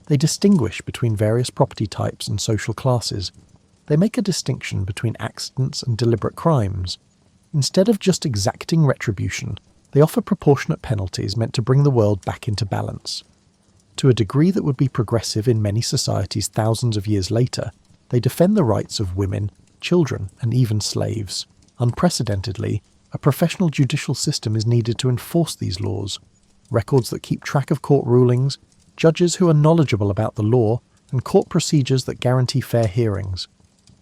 They distinguish between various property types and social classes. They make a distinction between accidents and deliberate crimes. Instead of just exacting retribution, they offer proportionate penalties meant to bring the world back into balance. To a degree that would be progressive in many societies thousands of years later, they defend the rights of women, children, and even slaves. Unprecedentedly, a professional judicial system is needed to enforce these laws. Records that keep track of court rulings, judges who are knowledgeable about the law, and court procedures that guarantee fair hearings.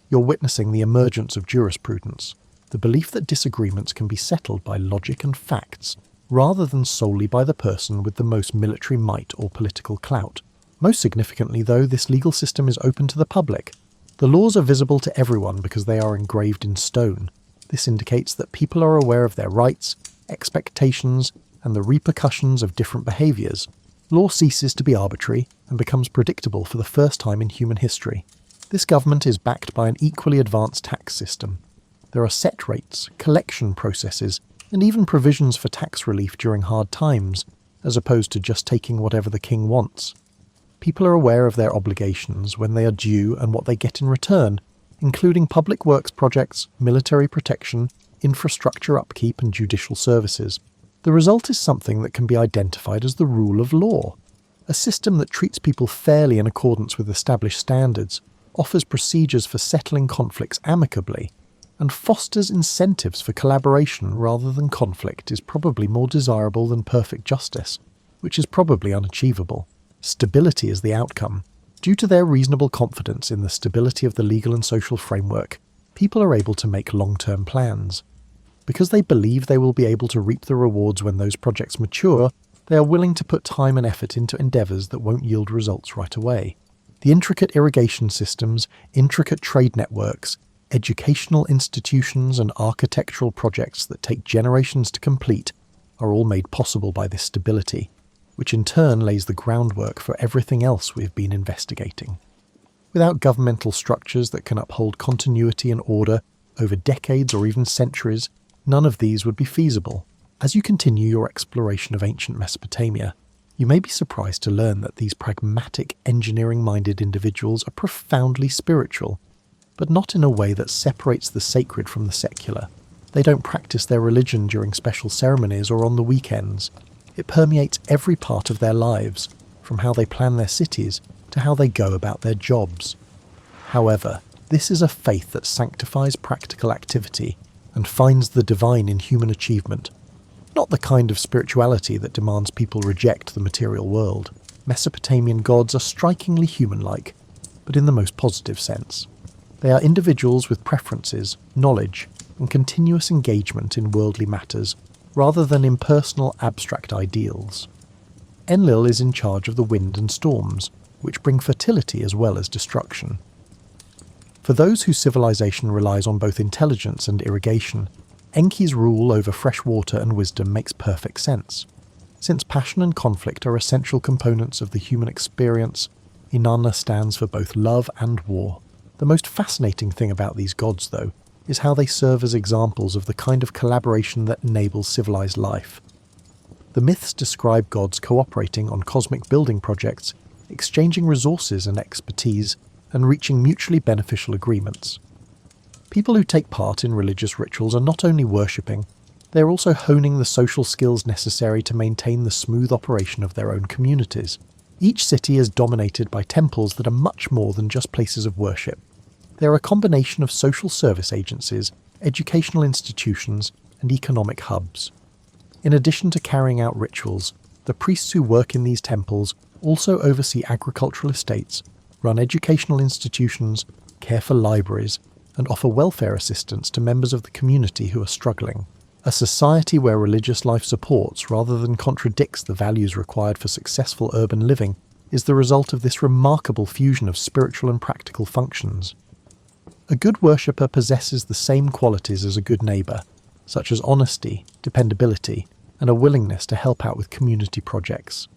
You're witnessing the emergence of jurisprudence, the belief that disagreements can be settled by logic and facts, rather than solely by the person with the most military might or political clout. Most significantly, though, this legal system is open to the public. The laws are visible to everyone because they are engraved in stone. This indicates that people are aware of their rights, expectations, and the repercussions of different behaviours. Law ceases to be arbitrary and becomes predictable for the first time in human history. This government is backed by an equally advanced tax system. There are set rates, collection processes, and even provisions for tax relief during hard times, as opposed to just taking whatever the king wants. People are aware of their obligations, when they are due, and what they get in return, including public works projects, military protection, infrastructure upkeep, and judicial services. The result is something that can be identified as the rule of law, a system that treats people fairly in accordance with established standards, offers procedures for settling conflicts amicably, and fosters incentives for collaboration rather than conflict is probably more desirable than perfect justice, which is probably unachievable. Stability is the outcome. Due to their reasonable confidence in the stability of the legal and social framework, people are able to make long-term plans. Because they believe they will be able to reap the rewards when those projects mature, they are willing to put time and effort into endeavours that won't yield results right away. The intricate irrigation systems, intricate trade networks, educational institutions and architectural projects that take generations to complete are all made possible by this stability, which in turn lays the groundwork for everything else we've been investigating. Without governmental structures that can uphold continuity and order over decades or even centuries, none of these would be feasible. As you continue your exploration of ancient Mesopotamia, you may be surprised to learn that these pragmatic, engineering-minded individuals are profoundly spiritual, but not in a way that separates the sacred from the secular. They don't practice their religion during special ceremonies or on the weekends. It permeates every part of their lives, from how they plan their cities to how they go about their jobs. However, this is a faith that sanctifies practical activity and finds the divine in human achievement, not the kind of spirituality that demands people reject the material world. Mesopotamian gods are strikingly human-like, but in the most positive sense. They are individuals with preferences, knowledge, and continuous engagement in worldly matters, rather than impersonal abstract ideals. Enlil is in charge of the wind and storms, which bring fertility as well as destruction. For those whose civilization relies on both intelligence and irrigation, Enki's rule over fresh water and wisdom makes perfect sense. Since passion and conflict are essential components of the human experience, Inanna stands for both love and war. The most fascinating thing about these gods, though, is how they serve as examples of the kind of collaboration that enables civilized life. The myths describe gods cooperating on cosmic building projects, exchanging resources and expertise, and reaching mutually beneficial agreements. People who take part in religious rituals are not only worshipping, they are also honing the social skills necessary to maintain the smooth operation of their own communities. Each city is dominated by temples that are much more than just places of worship. They are a combination of social service agencies, educational institutions, and economic hubs. In addition to carrying out rituals, the priests who work in these temples also oversee agricultural estates, run educational institutions, care for libraries, and offer welfare assistance to members of the community who are struggling. A society where religious life supports rather than contradicts the values required for successful urban living is the result of this remarkable fusion of spiritual and practical functions. A good worshipper possesses the same qualities as a good neighbour, such as honesty, dependability, and a willingness to help out with community projects.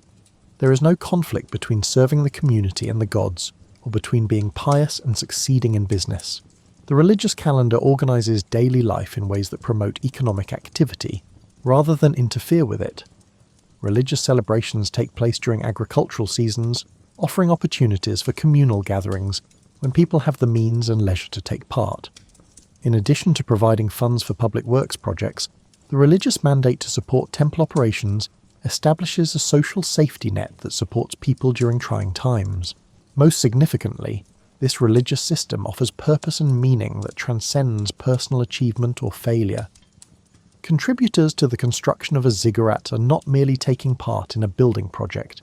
There is no conflict between serving the community and the gods, or between being pious and succeeding in business. The religious calendar organises daily life in ways that promote economic activity, rather than interfere with it. Religious celebrations take place during agricultural seasons, offering opportunities for communal gatherings when people have the means and leisure to take part. In addition to providing funds for public works projects, the religious mandate to support temple operations establishes a social safety net that supports people during trying times. Most significantly, this religious system offers purpose and meaning that transcends personal achievement or failure. Contributors to the construction of a ziggurat are not merely taking part in a building project.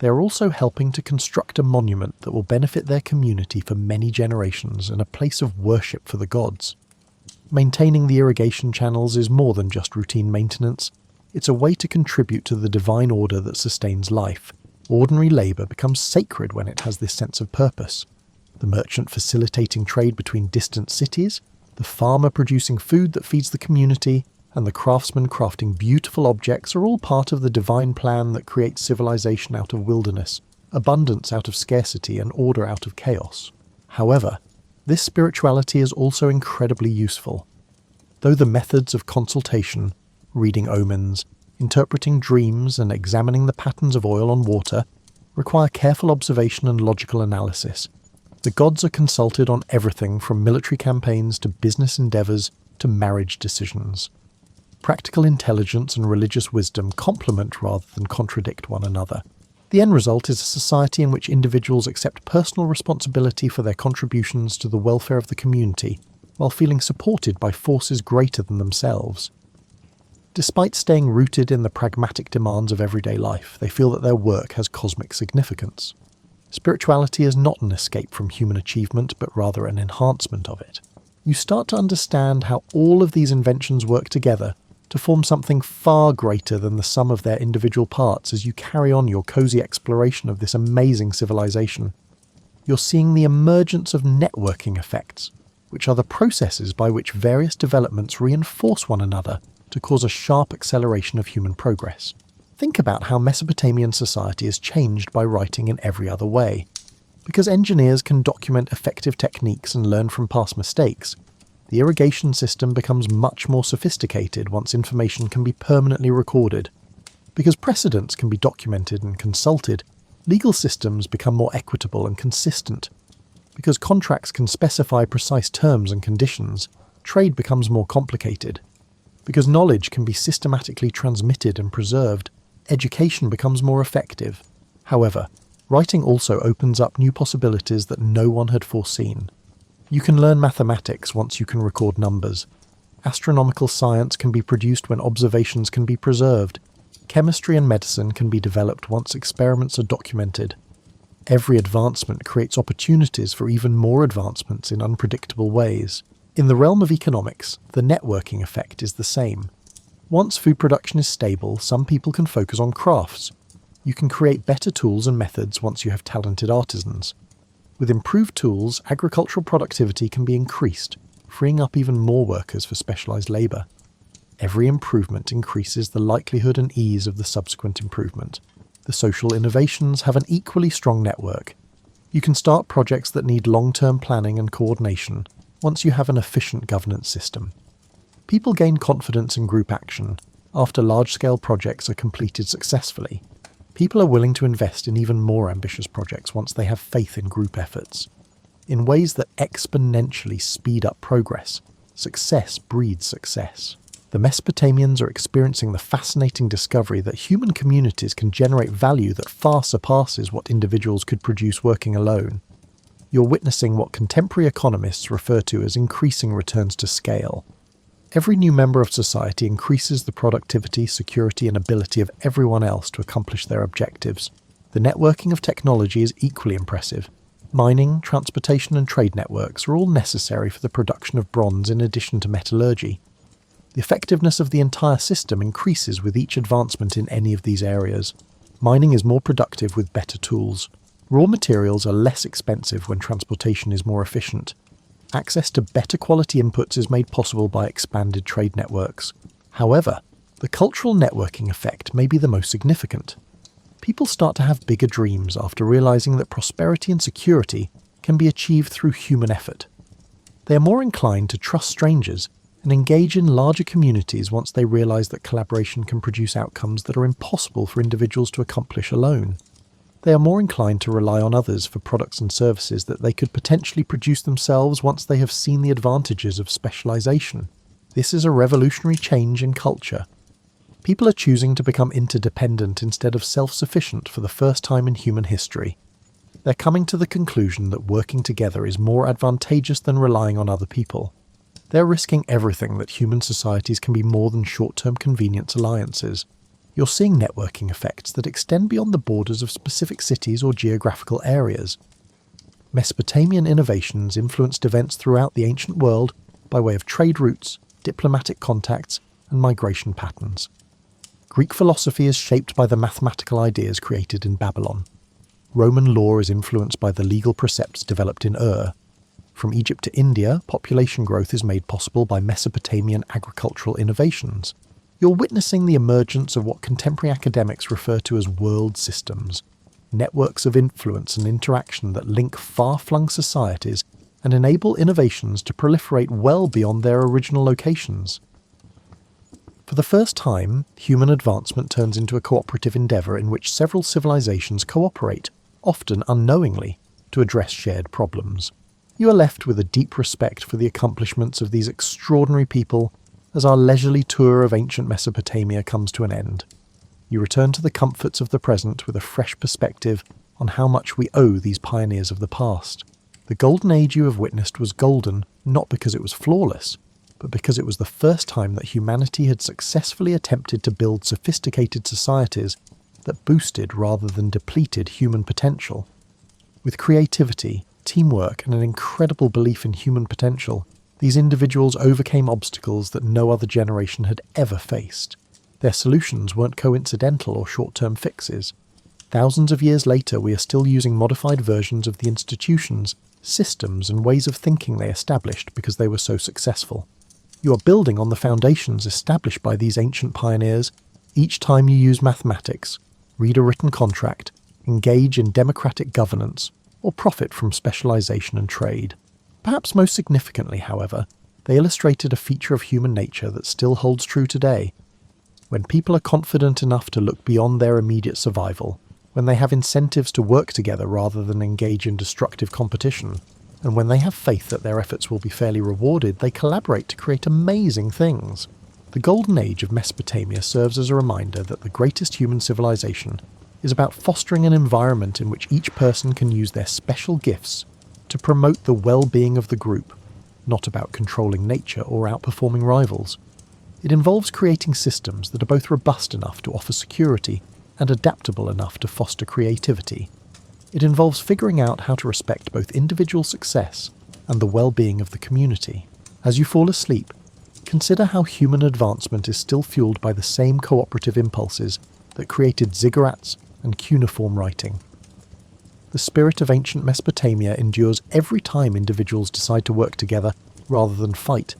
They are also helping to construct a monument that will benefit their community for many generations and a place of worship for the gods. Maintaining the irrigation channels is more than just routine maintenance. It's a way to contribute to the divine order that sustains life. Ordinary labour becomes sacred when it has this sense of purpose. The merchant facilitating trade between distant cities, the farmer producing food that feeds the community, and the craftsman crafting beautiful objects are all part of the divine plan that creates civilization out of wilderness, abundance out of scarcity, and order out of chaos. However, this spirituality is also incredibly useful. Though the methods of consultation, reading omens, interpreting dreams, and examining the patterns of oil on water require careful observation and logical analysis, the gods are consulted on everything from military campaigns to business endeavours to marriage decisions. Practical intelligence and religious wisdom complement rather than contradict one another. The end result is a society in which individuals accept personal responsibility for their contributions to the welfare of the community, while feeling supported by forces greater than themselves. Despite staying rooted in the pragmatic demands of everyday life, they feel that their work has cosmic significance. Spirituality is not an escape from human achievement, but rather an enhancement of it. You start to understand how all of these inventions work together to form something far greater than the sum of their individual parts as you carry on your cozy exploration of this amazing civilization. You're seeing the emergence of networking effects, which are the processes by which various developments reinforce one another to cause a sharp acceleration of human progress. Think about how Mesopotamian society is changed by writing in every other way. Because engineers can document effective techniques and learn from past mistakes, the irrigation system becomes much more sophisticated once information can be permanently recorded. Because precedents can be documented and consulted, legal systems become more equitable and consistent. Because contracts can specify precise terms and conditions, trade becomes more complicated. Because knowledge can be systematically transmitted and preserved, education becomes more effective. However, writing also opens up new possibilities that no one had foreseen. You can learn mathematics once you can record numbers. Astronomical science can be produced when observations can be preserved. Chemistry and medicine can be developed once experiments are documented. Every advancement creates opportunities for even more advancements in unpredictable ways. In the realm of economics, the networking effect is the same. Once food production is stable, some people can focus on crafts. You can create better tools and methods once you have talented artisans. With improved tools, agricultural productivity can be increased, freeing up even more workers for specialised labour. Every improvement increases the likelihood and ease of the subsequent improvement. The social innovations have an equally strong network. You can start projects that need long-term planning and coordination once you have an efficient governance system. People gain confidence in group action after large-scale projects are completed successfully. People are willing to invest in even more ambitious projects once they have faith in group efforts. In ways that exponentially speed up progress, success breeds success. The Mesopotamians are experiencing the fascinating discovery that human communities can generate value that far surpasses what individuals could produce working alone. You're witnessing what contemporary economists refer to as increasing returns to scale. Every new member of society increases the productivity, security, and ability of everyone else to accomplish their objectives. The networking of technology is equally impressive. Mining, transportation, and trade networks are all necessary for the production of bronze in addition to metallurgy. The effectiveness of the entire system increases with each advancement in any of these areas. Mining is more productive with better tools. Raw materials are less expensive when transportation is more efficient. Access to better quality inputs is made possible by expanded trade networks. However, the cultural networking effect may be the most significant. People start to have bigger dreams after realizing that prosperity and security can be achieved through human effort. They are more inclined to trust strangers and engage in larger communities once they realize that collaboration can produce outcomes that are impossible for individuals to accomplish alone. They are more inclined to rely on others for products and services that they could potentially produce themselves once they have seen the advantages of specialization. This is a revolutionary change in culture. People are choosing to become interdependent instead of self-sufficient for the first time in human history. They're coming to the conclusion that working together is more advantageous than relying on other people. They're risking everything that human societies can be more than short-term convenience alliances. You're seeing networking effects that extend beyond the borders of specific cities or geographical areas. Mesopotamian innovations influenced events throughout the ancient world by way of trade routes, diplomatic contacts, and migration patterns. Greek philosophy is shaped by the mathematical ideas created in Babylon. Roman law is influenced by the legal precepts developed in Ur. From Egypt to India, population growth is made possible by Mesopotamian agricultural innovations. You're witnessing the emergence of what contemporary academics refer to as world systems, networks of influence and interaction that link far-flung societies and enable innovations to proliferate well beyond their original locations. For the first time, human advancement turns into a cooperative endeavour in which several civilizations cooperate, often unknowingly, to address shared problems. You are left with a deep respect for the accomplishments of these extraordinary people as our leisurely tour of ancient Mesopotamia comes to an end. You return to the comforts of the present with a fresh perspective on how much we owe these pioneers of the past. The golden age you have witnessed was golden not because it was flawless, but because it was the first time that humanity had successfully attempted to build sophisticated societies that boosted rather than depleted human potential. With creativity, teamwork, and an incredible belief in human potential, these individuals overcame obstacles that no other generation had ever faced. Their solutions weren't coincidental or short-term fixes. Thousands of years later, we are still using modified versions of the institutions, systems, and ways of thinking they established because they were so successful. You are building on the foundations established by these ancient pioneers each time you use mathematics, read a written contract, engage in democratic governance, or profit from specialization and trade. Perhaps most significantly, however, they illustrated a feature of human nature that still holds true today. When people are confident enough to look beyond their immediate survival, when they have incentives to work together rather than engage in destructive competition, and when they have faith that their efforts will be fairly rewarded, they collaborate to create amazing things. The Golden Age of Mesopotamia serves as a reminder that the greatest human civilization is about fostering an environment in which each person can use their special gifts to promote the well-being of the group, not about controlling nature or outperforming rivals. It involves creating systems that are both robust enough to offer security and adaptable enough to foster creativity. It involves figuring out how to respect both individual success and the well-being of the community. As you fall asleep, consider how human advancement is still fueled by the same cooperative impulses that created ziggurats and cuneiform writing. The spirit of ancient Mesopotamia endures every time individuals decide to work together rather than fight,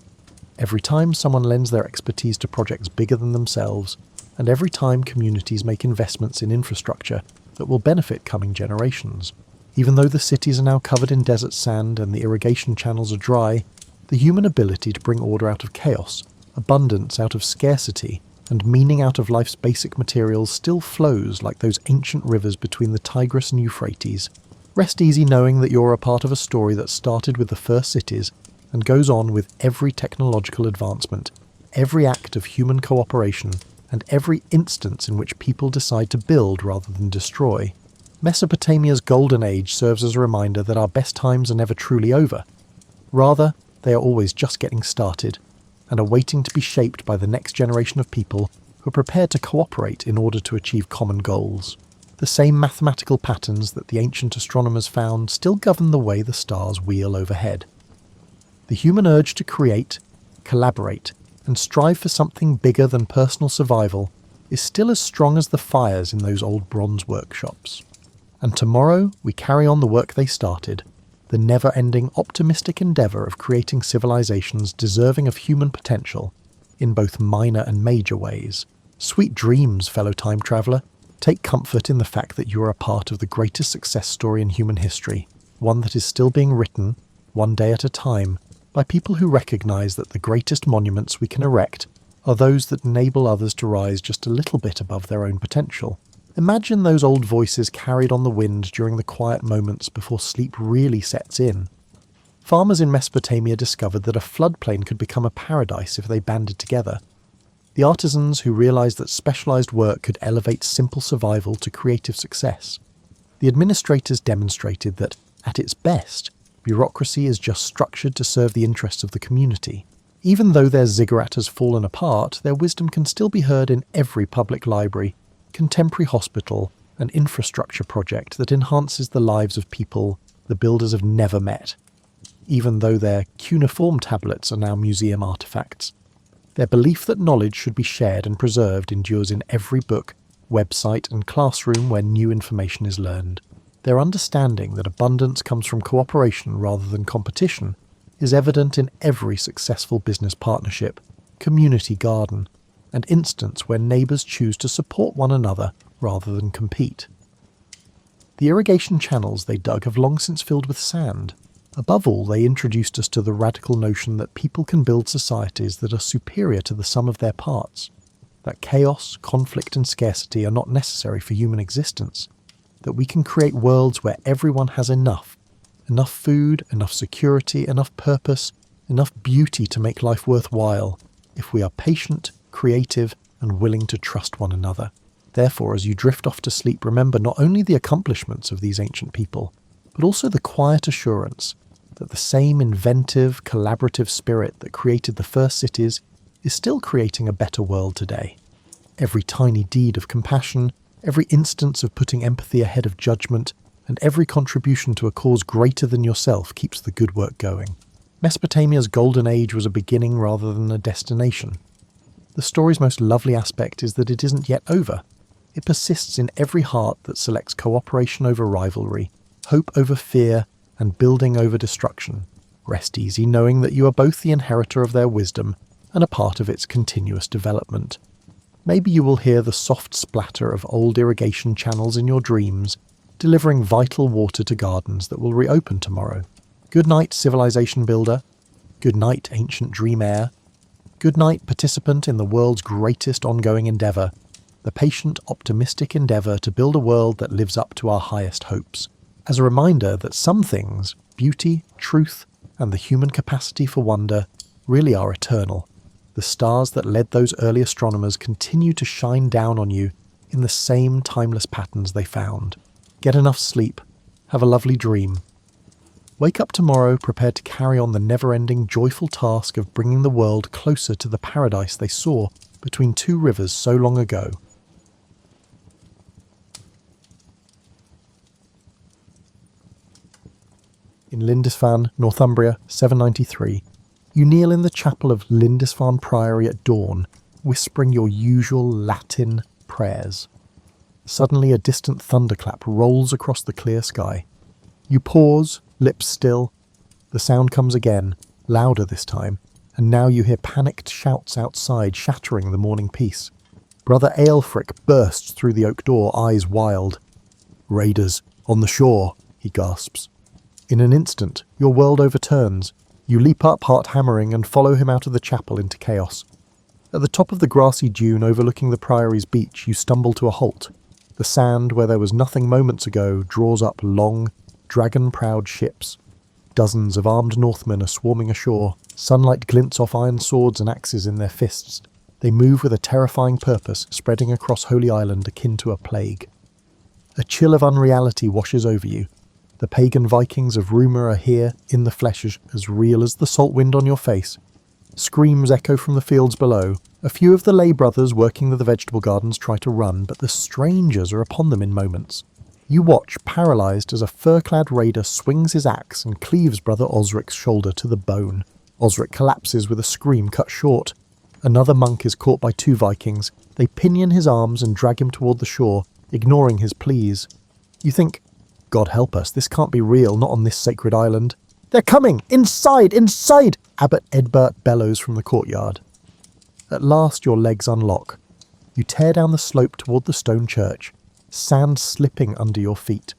every time someone lends their expertise to projects bigger than themselves, and every time communities make investments in infrastructure that will benefit coming generations. Even though the cities are now covered in desert sand and the irrigation channels are dry, the human ability to bring order out of chaos, abundance out of scarcity, and meaning out of life's basic materials still flows like those ancient rivers between the Tigris and Euphrates. Rest easy knowing that you're a part of a story that started with the first cities and goes on with every technological advancement, every act of human cooperation, and every instance in which people decide to build rather than destroy. Mesopotamia's Golden Age serves as a reminder that our best times are never truly over. Rather, they are always just getting started, and are waiting to be shaped by the next generation of people who are prepared to cooperate in order to achieve common goals. The same mathematical patterns that the ancient astronomers found still govern the way the stars wheel overhead. The human urge to create, collaborate, and strive for something bigger than personal survival is still as strong as the fires in those old bronze workshops. And tomorrow we carry on the work they started, the never-ending optimistic endeavour of creating civilizations deserving of human potential, in both minor and major ways. Sweet dreams, fellow time traveller. Take comfort in the fact that you are a part of the greatest success story in human history, one that is still being written, one day at a time, by people who recognise that the greatest monuments we can erect are those that enable others to rise just a little bit above their own potential. Imagine those old voices carried on the wind during the quiet moments before sleep really sets in. Farmers in Mesopotamia discovered that a floodplain could become a paradise if they banded together. The artisans who realised that specialised work could elevate simple survival to creative success. The administrators demonstrated that, at its best, bureaucracy is just structured to serve the interests of the community. Even though their ziggurat has fallen apart, their wisdom can still be heard in every public library, contemporary hospital, and infrastructure project that enhances the lives of people the builders have never met. Even though their cuneiform tablets are now museum artefacts, their belief that knowledge should be shared and preserved endures in every book, website, and classroom where new information is learned. Their understanding that abundance comes from cooperation rather than competition is evident in every successful business partnership, community garden, and instance where neighbours choose to support one another rather than compete. The irrigation channels they dug have long since filled with sand. Above all, they introduced us to the radical notion that people can build societies that are superior to the sum of their parts, that chaos, conflict and scarcity are not necessary for human existence, that we can create worlds where everyone has enough food, enough security, enough purpose, enough beauty to make life worthwhile, if we are patient, creative, and willing to trust one another. Therefore, as you drift off to sleep, remember not only the accomplishments of these ancient people, but also the quiet assurance that the same inventive, collaborative spirit that created the first cities is still creating a better world today. Every tiny deed of compassion, every instance of putting empathy ahead of judgment, and every contribution to a cause greater than yourself keeps the good work going. Mesopotamia's Golden Age was a beginning rather than a destination. The story's most lovely aspect is that it isn't yet over. It persists in every heart that selects cooperation over rivalry, hope over fear, and building over destruction. Rest easy knowing that you are both the inheritor of their wisdom and a part of its continuous development. Maybe you will hear the soft splatter of old irrigation channels in your dreams, delivering vital water to gardens that will reopen tomorrow. Good night, civilization builder. Good night, ancient dream heir. Good night, participant in the world's greatest ongoing endeavour, the patient, optimistic endeavour to build a world that lives up to our highest hopes. As a reminder that some things, beauty, truth, and the human capacity for wonder, really are eternal. The stars that led those early astronomers continue to shine down on you in the same timeless patterns they found. Get enough sleep. Have a lovely dream. Wake up tomorrow prepared to carry on the never-ending joyful task of bringing the world closer to the paradise they saw between two rivers so long ago. In Lindisfarne, Northumbria, 793, you kneel in the chapel of Lindisfarne Priory at dawn, whispering your usual Latin prayers. Suddenly a distant thunderclap rolls across the clear sky. You pause, lips still. The sound comes again, louder this time, and now you hear panicked shouts outside shattering the morning peace. Brother Aelfric bursts through the oak door, eyes wild. "Raiders, on the shore," he gasps. In an instant, your world overturns. You leap up, heart hammering, and follow him out of the chapel into chaos. At the top of the grassy dune overlooking the Priory's beach, you stumble to a halt. The sand, where there was nothing moments ago, draws up long, dragon-prowed ships. Dozens of armed Northmen are swarming ashore. Sunlight glints off iron swords and axes in their fists. They move with a terrifying purpose, spreading across Holy Island akin to a plague. A chill of unreality washes over you. The pagan Vikings of rumour are here, in the flesh, as real as the salt wind on your face. Screams echo from the fields below. A few of the lay brothers working the vegetable gardens try to run, but the strangers are upon them in moments. You watch, paralysed, as a fur-clad raider swings his axe and cleaves brother Osric's shoulder to the bone. Osric collapses with a scream cut short. Another monk is caught by two Vikings. They pinion his arms and drag him toward the shore, ignoring his pleas. You think, God help us, this can't be real, not on this sacred island. They're coming! Inside! Inside! Abbot Edbert bellows from the courtyard. At last your legs unlock. You tear down the slope toward the stone church, sand slipping under your feet.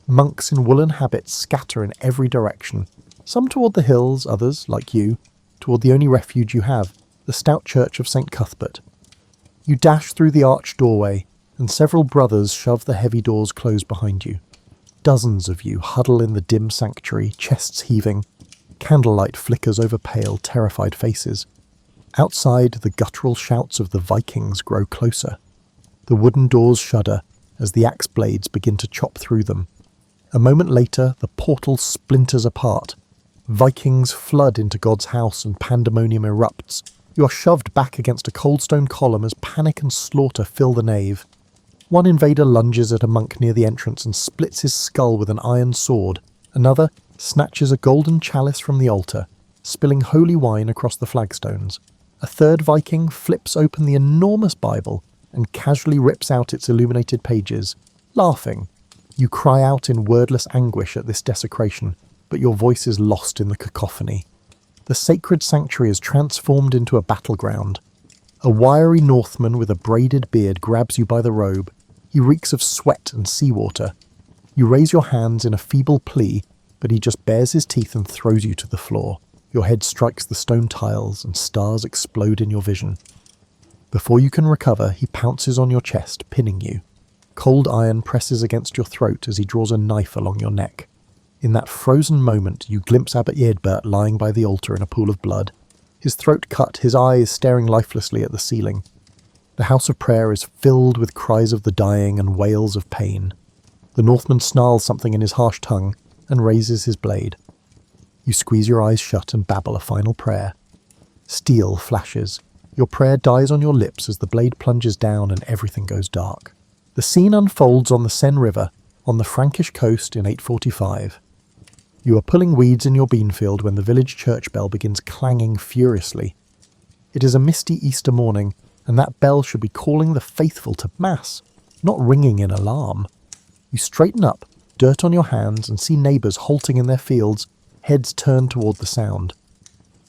Monks in woolen habits scatter in every direction, some toward the hills, others, like you, toward the only refuge you have, the stout church of St. Cuthbert. You dash through the arched doorway, and several brothers shove the heavy doors closed behind you. Dozens of you huddle in the dim sanctuary, chests heaving. Candlelight flickers over pale, terrified faces. Outside, the guttural shouts of the Vikings grow closer. The wooden doors shudder as the axe blades begin to chop through them. A moment later, the portal splinters apart. Vikings flood into God's house and pandemonium erupts. You are shoved back against a cold stone column as panic and slaughter fill the nave. One invader lunges at a monk near the entrance and splits his skull with an iron sword. Another snatches a golden chalice from the altar, spilling holy wine across the flagstones. A third Viking flips open the enormous Bible and casually rips out its illuminated pages. Laughing, you cry out in wordless anguish at this desecration, but your voice is lost in the cacophony. The sacred sanctuary is transformed into a battleground. A wiry Northman with a braided beard grabs you by the robe. He reeks of sweat and seawater. You raise your hands in a feeble plea, but he just bares his teeth and throws you to the floor. Your head strikes the stone tiles and stars explode in your vision. Before you can recover, he pounces on your chest, pinning you. Cold iron presses against your throat as he draws a knife along your neck. In that frozen moment, you glimpse Abbot Eadbert lying by the altar in a pool of blood. His throat cut, his eyes staring lifelessly at the ceiling. The house of prayer is filled with cries of the dying and wails of pain. The Northman snarls something in his harsh tongue and raises his blade. You squeeze your eyes shut and babble a final prayer. Steel flashes. Your prayer dies on your lips as the blade plunges down and everything goes dark. The scene unfolds on the Seine River, on the Frankish coast in 845. You are pulling weeds in your bean field when the village church bell begins clanging furiously. It is a misty Easter morning, and that bell should be calling the faithful to Mass, not ringing in alarm. You straighten up, dirt on your hands, and see neighbours halting in their fields, heads turned toward the sound.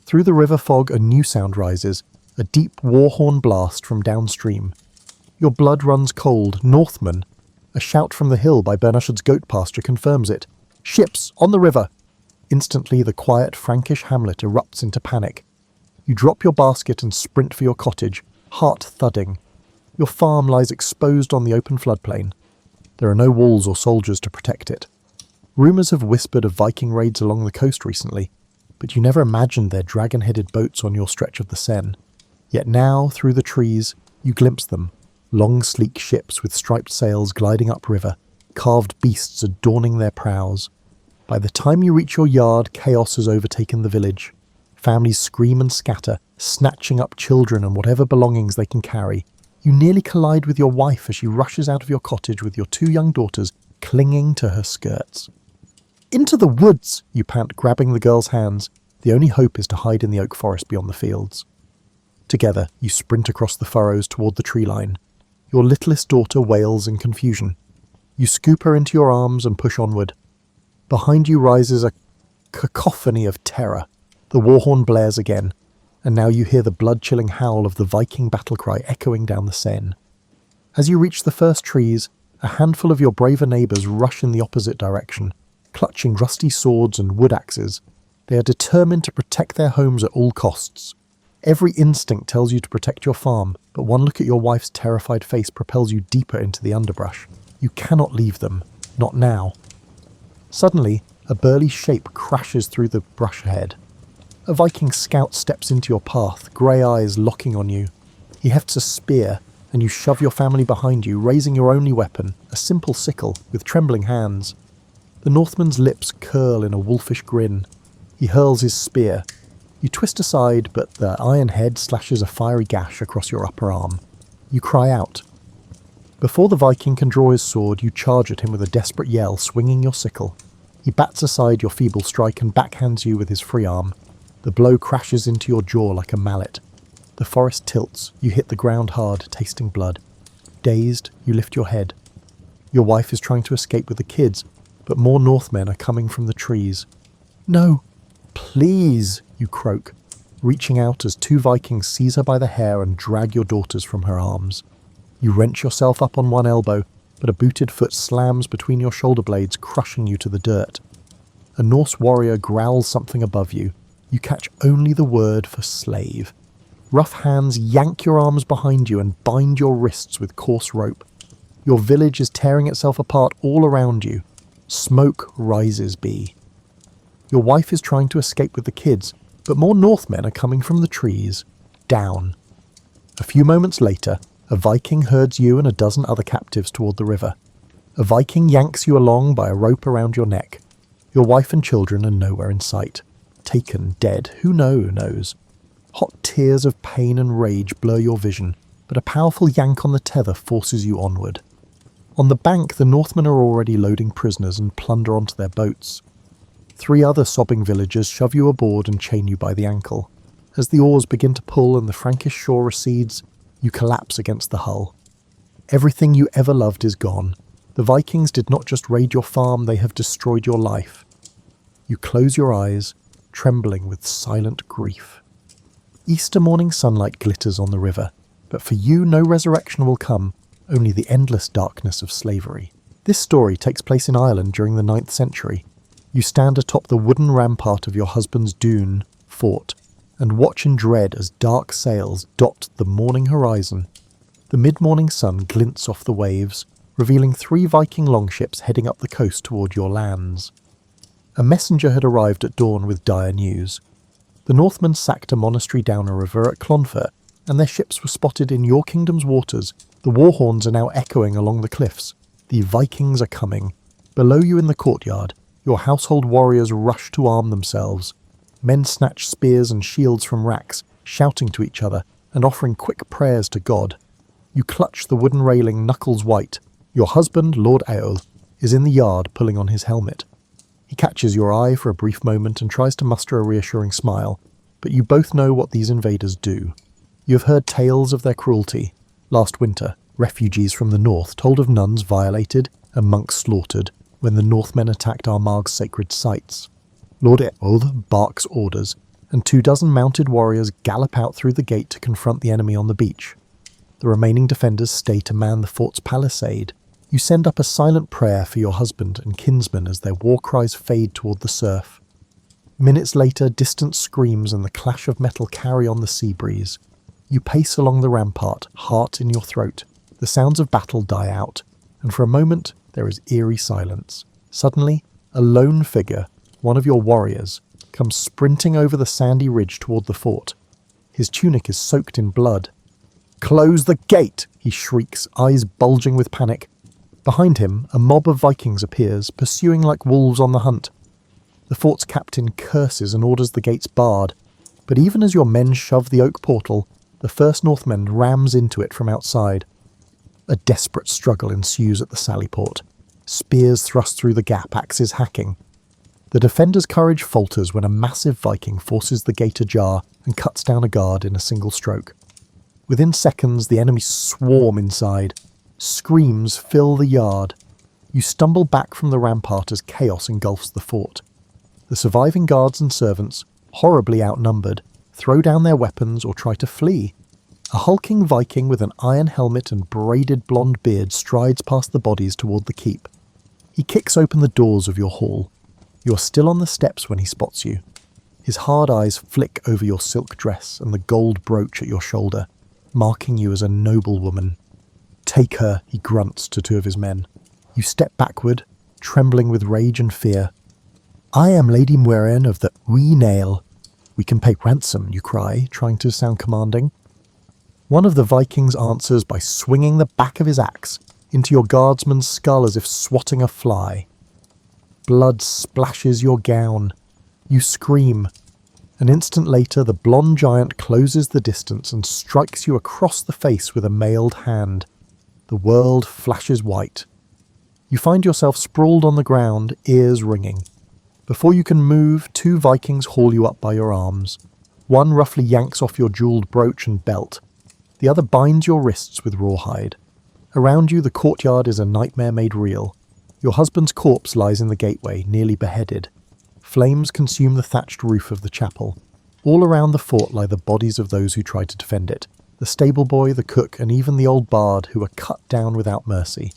Through the river fog a new sound rises, a deep war horn blast from downstream. Your blood runs cold. Northmen! A shout from the hill by Bernashard's goat pasture confirms it. Ships! On the river! Instantly the quiet Frankish hamlet erupts into panic. You drop your basket and sprint for your cottage, heart thudding. Your farm lies exposed on the open floodplain. There are no walls or soldiers to protect it. Rumours have whispered of Viking raids along the coast recently, but you never imagined their dragon-headed boats on your stretch of the Seine. Yet now, through the trees, you glimpse them, long sleek ships with striped sails gliding upriver, carved beasts adorning their prows. By the time you reach your yard, chaos has overtaken the village. Families scream and scatter, snatching up children and whatever belongings they can carry. You nearly collide with your wife as she rushes out of your cottage with your two young daughters clinging to her skirts. Into the woods, you pant, grabbing the girl's hands. The only hope is to hide in the oak forest beyond the fields. Together, you sprint across the furrows toward the tree line. Your littlest daughter wails in confusion. You scoop her into your arms and push onward. Behind you rises a cacophony of terror. The war horn blares again, and now you hear the blood-chilling howl of the Viking battle cry echoing down the Seine. As you reach the first trees, a handful of your braver neighbours rush in the opposite direction. Clutching rusty swords and wood axes, they are determined to protect their homes at all costs. Every instinct tells you to protect your farm, but one look at your wife's terrified face propels you deeper into the underbrush. You cannot leave them. Not now. Suddenly, a burly shape crashes through the brush ahead. A Viking scout steps into your path, grey eyes locking on you. He hefts a spear, and you shove your family behind you, raising your only weapon, a simple sickle, with trembling hands. The Northman's lips curl in a wolfish grin. He hurls his spear. You twist aside, but the iron head slashes a fiery gash across your upper arm. You cry out. Before the Viking can draw his sword, you charge at him with a desperate yell, swinging your sickle. He bats aside your feeble strike and backhands you with his free arm. The blow crashes into your jaw like a mallet. The forest tilts. You hit the ground hard, tasting blood. Dazed, you lift your head. Your wife is trying to escape with the kids, but more Northmen are coming from the trees. "No, please," you croak, reaching out as two Vikings seize her by the hair and drag your daughters from her arms. You wrench yourself up on one elbow, but a booted foot slams between your shoulder blades, crushing you to the dirt. A Norse warrior growls something above you. You catch only the word for slave. Rough hands yank your arms behind you and bind your wrists with coarse rope. Your village is tearing itself apart all around you. Smoke rises be. Your wife is trying to escape with the kids, but more Northmen are coming from the trees. Down. A few moments later, a Viking herds you and a dozen other captives toward the river. A Viking yanks you along by a rope around your neck. Your wife and children are nowhere in sight. Taken, dead, who knows? Hot tears of pain and rage blur your vision, but a powerful yank on the tether forces you onward. On the bank, the Northmen are already loading prisoners and plunder onto their boats. 3 other sobbing villagers shove you aboard and chain you by the ankle. As the oars begin to pull and the Frankish shore recedes, you collapse against the hull. Everything you ever loved is gone. The Vikings did not just raid your farm, they have destroyed your life. You close your eyes, trembling with silent grief. Easter morning sunlight glitters on the river, but for you no resurrection will come, only the endless darkness of slavery. This story takes place in Ireland during the 9th century. You stand atop the wooden rampart of your husband's dune fort, and watch in dread as dark sails dot the morning horizon. The mid-morning sun glints off the waves, revealing 3 Viking longships heading up the coast toward your lands. A messenger had arrived at dawn with dire news. The Northmen sacked a monastery down a river at Clonfert, and their ships were spotted in your kingdom's waters. The war horns are now echoing along the cliffs. The Vikings are coming. Below you in the courtyard, your household warriors rush to arm themselves. Men snatch spears and shields from racks, shouting to each other and offering quick prayers to God. You clutch the wooden railing, knuckles white. Your husband, Lord Eöl, is in the yard pulling on his helmet. He catches your eye for a brief moment and tries to muster a reassuring smile, but you both know what these invaders do. You have heard tales of their cruelty. Last winter, refugees from the north told of nuns violated and monks slaughtered when the Northmen attacked Armag's sacred sites. Lord Eöl barks orders, and 24 mounted warriors gallop out through the gate to confront the enemy on the beach. The remaining defenders stay to man the fort's palisade. You send up a silent prayer for your husband and kinsmen as their war cries fade toward the surf. Minutes later, distant screams and the clash of metal carry on the sea breeze. You pace along the rampart, heart in your throat. The sounds of battle die out, and for a moment there is eerie silence. Suddenly, a lone figure, one of your warriors, comes sprinting over the sandy ridge toward the fort. His tunic is soaked in blood. "Close the gate!" he shrieks, eyes bulging with panic. Behind him, a mob of Vikings appears, pursuing like wolves on the hunt. The fort's captain curses and orders the gates barred, but even as your men shove the oak portal, the first Northman rams into it from outside. A desperate struggle ensues at the sallyport. Spears thrust through the gap, axes hacking. The defender's courage falters when a massive Viking forces the gate ajar and cuts down a guard in a single stroke. Within seconds, the enemy swarm inside. Screams fill the yard. You stumble back from the rampart as chaos engulfs the fort. The surviving guards and servants, horribly outnumbered, throw down their weapons or try to flee. A hulking Viking with an iron helmet and braided blonde beard strides past the bodies toward the keep. He kicks open the doors of your hall. You are still on the steps when he spots you. His hard eyes flick over your silk dress and the gold brooch at your shoulder, marking you as a noble woman. "Take her," he grunts to two of his men. You step backward, trembling with rage and fear. "I am Lady Muirin of the Wee Nail. We can pay ransom," you cry, trying to sound commanding. One of the Vikings answers by swinging the back of his axe into your guardsman's skull as if swatting a fly. Blood splashes your gown. You scream. An instant later, the blonde giant closes the distance and strikes you across the face with a mailed hand. The world flashes white. You find yourself sprawled on the ground, ears ringing. Before you can move, two Vikings haul you up by your arms. One roughly yanks off your jewelled brooch and belt. The other binds your wrists with rawhide. Around you, the courtyard is a nightmare made real. Your husband's corpse lies in the gateway, nearly beheaded. Flames consume the thatched roof of the chapel. All around the fort lie the bodies of those who tried to defend it. The stable boy, the cook, and even the old bard who were cut down without mercy.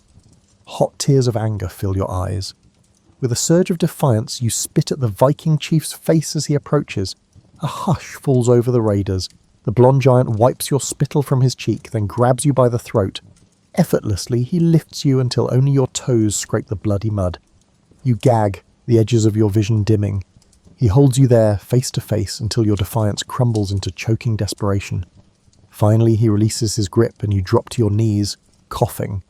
Hot tears of anger fill your eyes. With a surge of defiance, you spit at the Viking chief's face as he approaches. A hush falls over the raiders. The blonde giant wipes your spittle from his cheek, then grabs you by the throat. Effortlessly, he lifts you until only your toes scrape the bloody mud. You gag, the edges of your vision dimming. He holds you there, face to face, until your defiance crumbles into choking desperation. Finally, he releases his grip and you drop to your knees, coughing.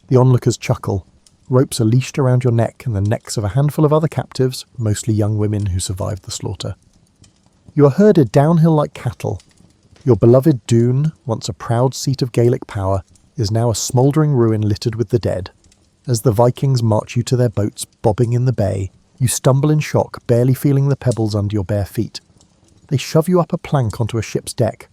The onlookers chuckle. Ropes are leashed around your neck and the necks of a handful of other captives, mostly young women who survived the slaughter. You are herded downhill like cattle. Your beloved Dune, once a proud seat of Gaelic power, is now a smouldering ruin littered with the dead. As the Vikings march you to their boats bobbing in the bay, you stumble in shock, barely feeling the pebbles under your bare feet. They shove you up a plank onto a ship's deck.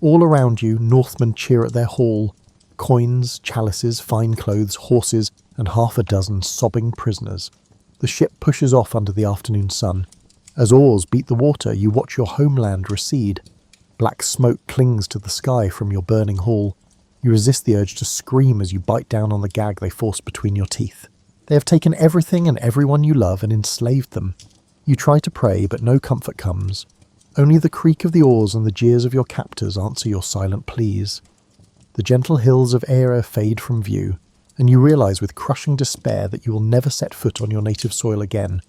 All around you, Northmen cheer at their haul. Coins, chalices, fine clothes, horses, and half a dozen sobbing prisoners. The ship pushes off under the afternoon sun. As oars beat the water, you watch your homeland recede. Black smoke clings to the sky from your burning hull. You resist the urge to scream as you bite down on the gag they force between your teeth. They have taken everything and everyone you love and enslaved them. You try to pray, but no comfort comes. Only the creak of the oars and the jeers of your captors answer your silent pleas. The gentle hills of Eire fade from view, and you realise with crushing despair that you will never set foot on your native soil again.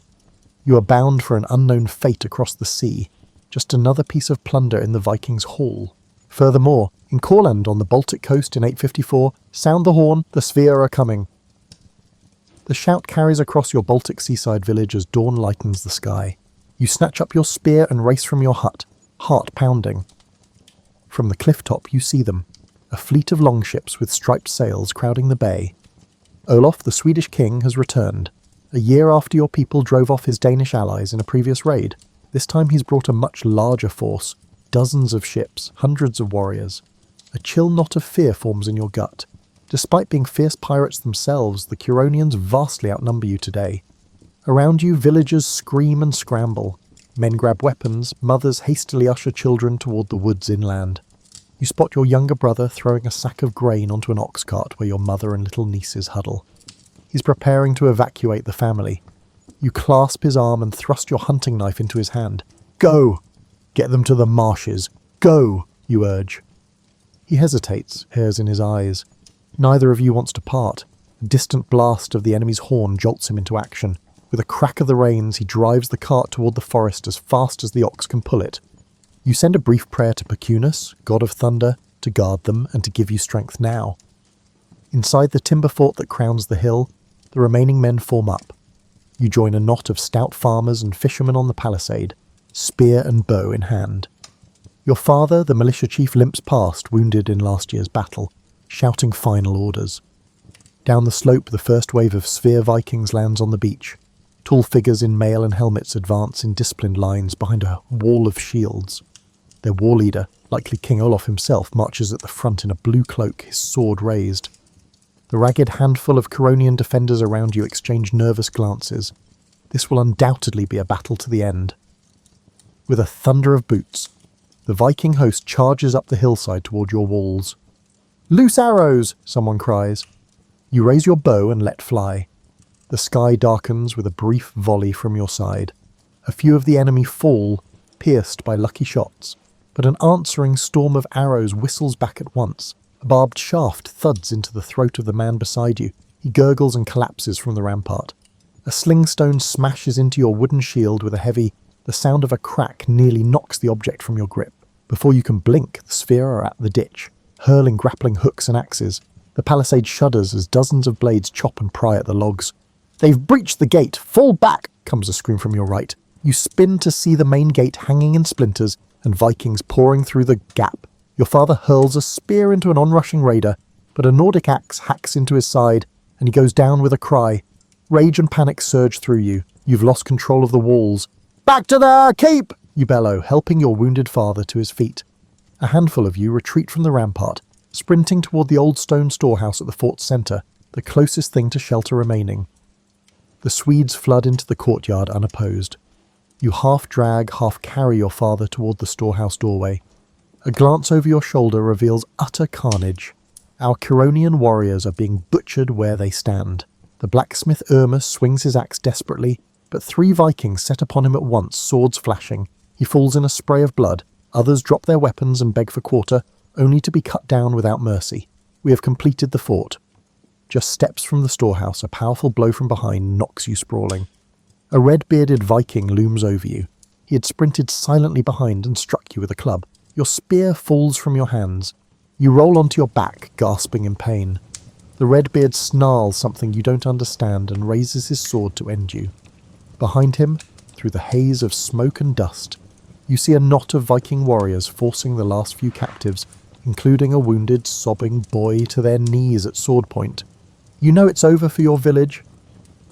You are bound for an unknown fate across the sea, just another piece of plunder in the Vikings' haul. Furthermore, in Courland on the Baltic coast in 854, sound the horn, the Sphere are coming. The shout carries across your Baltic seaside village as dawn lightens the sky. You snatch up your spear and race from your hut, heart pounding. From the cliff top you see them, a fleet of longships with striped sails crowding the bay. Olaf, the Swedish king, has returned. A year after your people drove off his Danish allies in a previous raid, this time he's brought a much larger force. Dozens of ships, hundreds of warriors. A chill knot of fear forms in your gut. Despite being fierce pirates themselves, the Curonians vastly outnumber you today. Around you, villagers scream and scramble. Men grab weapons, mothers hastily usher children toward the woods inland. You spot your younger brother throwing a sack of grain onto an ox cart where your mother and little nieces huddle. He's preparing to evacuate the family. You clasp his arm and thrust your hunting knife into his hand. "Go! Get them to the marshes. Go!" you urge. He hesitates, hairs in his eyes. Neither of you wants to part. A distant blast of the enemy's horn jolts him into action. With a crack of the reins, he drives the cart toward the forest as fast as the ox can pull it. You send a brief prayer to Pecunus, god of thunder, to guard them and to give you strength now. Inside the timber fort that crowns the hill, the remaining men form up. You join a knot of stout farmers and fishermen on the palisade, spear and bow in hand. Your father, the militia chief, limps past, wounded in last year's battle, shouting final orders. Down the slope, the first wave of Sphere Vikings lands on the beach. Tall figures in mail and helmets advance in disciplined lines behind a wall of shields. Their war leader, likely King Olaf himself, marches at the front in a blue cloak, his sword raised. The ragged handful of Curonian defenders around you exchange nervous glances. This will undoubtedly be a battle to the end. With a thunder of boots, the Viking host charges up the hillside toward your walls. "Loose arrows!" someone cries. You raise your bow and let fly. The sky darkens with a brief volley from your side. A few of the enemy fall, pierced by lucky shots, but an answering storm of arrows whistles back at once. A barbed shaft thuds into the throat of the man beside you. He gurgles and collapses from the rampart. A slingstone smashes into your wooden shield with a heavy. The sound of a crack nearly knocks the object from your grip. Before you can blink, the sphere are at the ditch, hurling grappling hooks and axes. The palisade shudders as dozens of blades chop and pry at the logs. "They've breached the gate! Fall back!" comes a scream from your right. You spin to see the main gate hanging in splinters and Vikings pouring through the gap. Your father hurls a spear into an onrushing raider, but a Nordic axe hacks into his side and he goes down with a cry. Rage and panic surge through you. You've lost control of the walls. "Back to there! Keep!" you bellow, helping your wounded father to his feet. A handful of you retreat from the rampart, sprinting toward the old stone storehouse at the fort's centre, the closest thing to shelter remaining. The Swedes flood into the courtyard unopposed. You half drag, half carry your father toward the storehouse doorway. A glance over your shoulder reveals utter carnage. Our Curonian warriors are being butchered where they stand. The blacksmith Irma swings his axe desperately, but 3 Vikings set upon him at once, swords flashing. He falls in a spray of blood. Others drop their weapons and beg for quarter, only to be cut down without mercy. We have completed the fort. Just steps from the storehouse, a powerful blow from behind knocks you sprawling. A red-bearded Viking looms over you. He had sprinted silently behind and struck you with a club. Your spear falls from your hands. You roll onto your back, gasping in pain. The Redbeard snarls something you don't understand and raises his sword to end you. Behind him, through the haze of smoke and dust, you see a knot of Viking warriors forcing the last few captives, including a wounded, sobbing boy, to their knees at sword point. You know it's over for your village.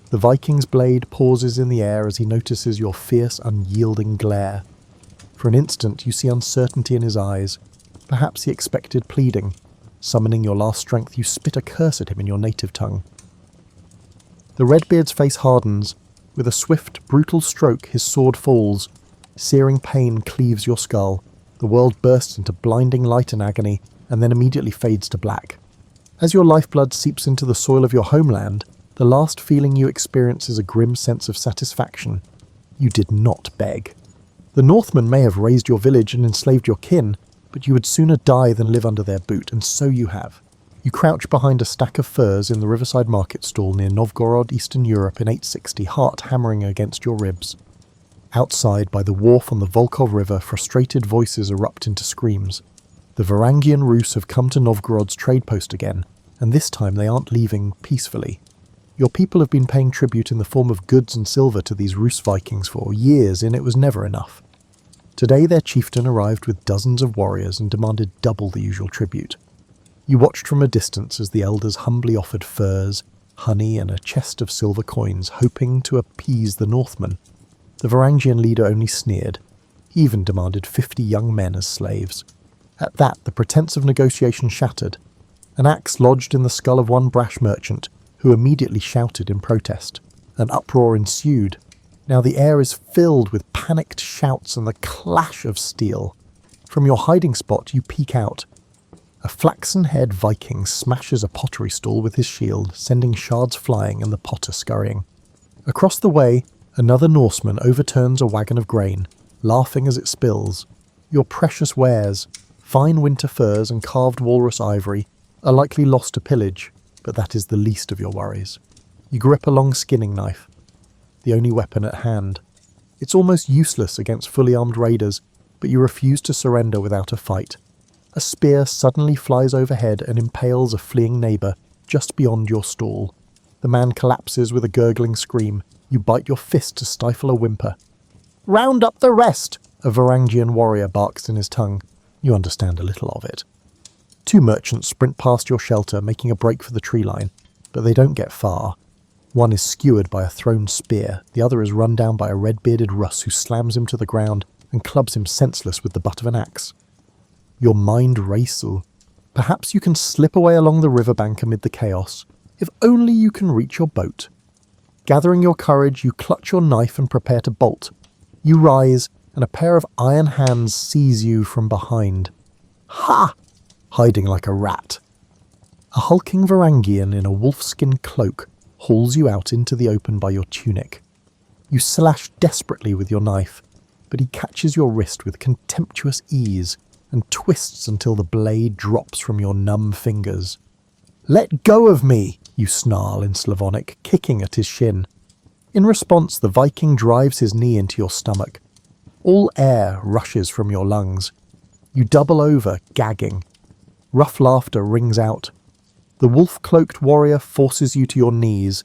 The Viking's blade pauses in the air as he notices your fierce, unyielding glare. For an instant you see uncertainty in his eyes. Perhaps he expected pleading. Summoning your last strength, you spit a curse at him in your native tongue. The Redbeard's face hardens. With a swift, brutal stroke, his sword falls. Searing pain cleaves your skull. The world bursts into blinding light and agony, and then immediately fades to black. As your lifeblood seeps into the soil of your homeland, the last feeling you experience is a grim sense of satisfaction. You did not beg. The Northmen may have razed your village and enslaved your kin, but you would sooner die than live under their boot, and so you have. You crouch behind a stack of furs in the riverside market stall near Novgorod, Eastern Europe in 860, heart hammering against your ribs. Outside, by the wharf on the Volkhov River, frustrated voices erupt into screams. The Varangian Rus have come to Novgorod's trade post again, and this time they aren't leaving peacefully. Your people have been paying tribute in the form of goods and silver to these Rus Vikings for years, and it was never enough. Today their chieftain arrived with dozens of warriors and demanded double the usual tribute. You watched from a distance as the elders humbly offered furs, honey, and a chest of silver coins, hoping to appease the Northmen. The Varangian leader only sneered. He even demanded 50 young men as slaves. At that, the pretense of negotiation shattered. An axe lodged in the skull of one brash merchant, who immediately shouted in protest. An uproar ensued. Now the air is filled with panicked shouts and the clash of steel. From your hiding spot, you peek out. A flaxen-haired Viking smashes a pottery stall with his shield, sending shards flying and the potter scurrying. Across the way, another Norseman overturns a wagon of grain, laughing as it spills. Your precious wares, fine winter furs and carved walrus ivory, are likely lost to pillage, but that is the least of your worries. You grip a long skinning knife, the only weapon at hand. It's almost useless against fully armed raiders, but you refuse to surrender without a fight. A spear suddenly flies overhead and impales a fleeing neighbour just beyond your stall. The man collapses with a gurgling scream. You bite your fist to stifle a whimper. "Round up the rest!" a Varangian warrior barks in his tongue. You understand a little of it. 2 merchants sprint past your shelter, making a break for the tree line, but they don't get far. One is skewered by a thrown spear, the other is run down by a red-bearded Rus who slams him to the ground and clubs him senseless with the butt of an axe. Your mind races. Perhaps you can slip away along the riverbank amid the chaos, if only you can reach your boat. Gathering your courage, you clutch your knife and prepare to bolt. You rise, and a pair of iron hands seize you from behind. Ha! Hiding like a rat. A hulking Varangian in a wolfskin cloak, hauls you out into the open by your tunic. You slash desperately with your knife, but he catches your wrist with contemptuous ease and twists until the blade drops from your numb fingers. "Let go of me!" you snarl in Slavonic, kicking at his shin. In response, the Viking drives his knee into your stomach. All air rushes from your lungs. You double over, gagging. Rough laughter rings out. The wolf-cloaked warrior forces you to your knees.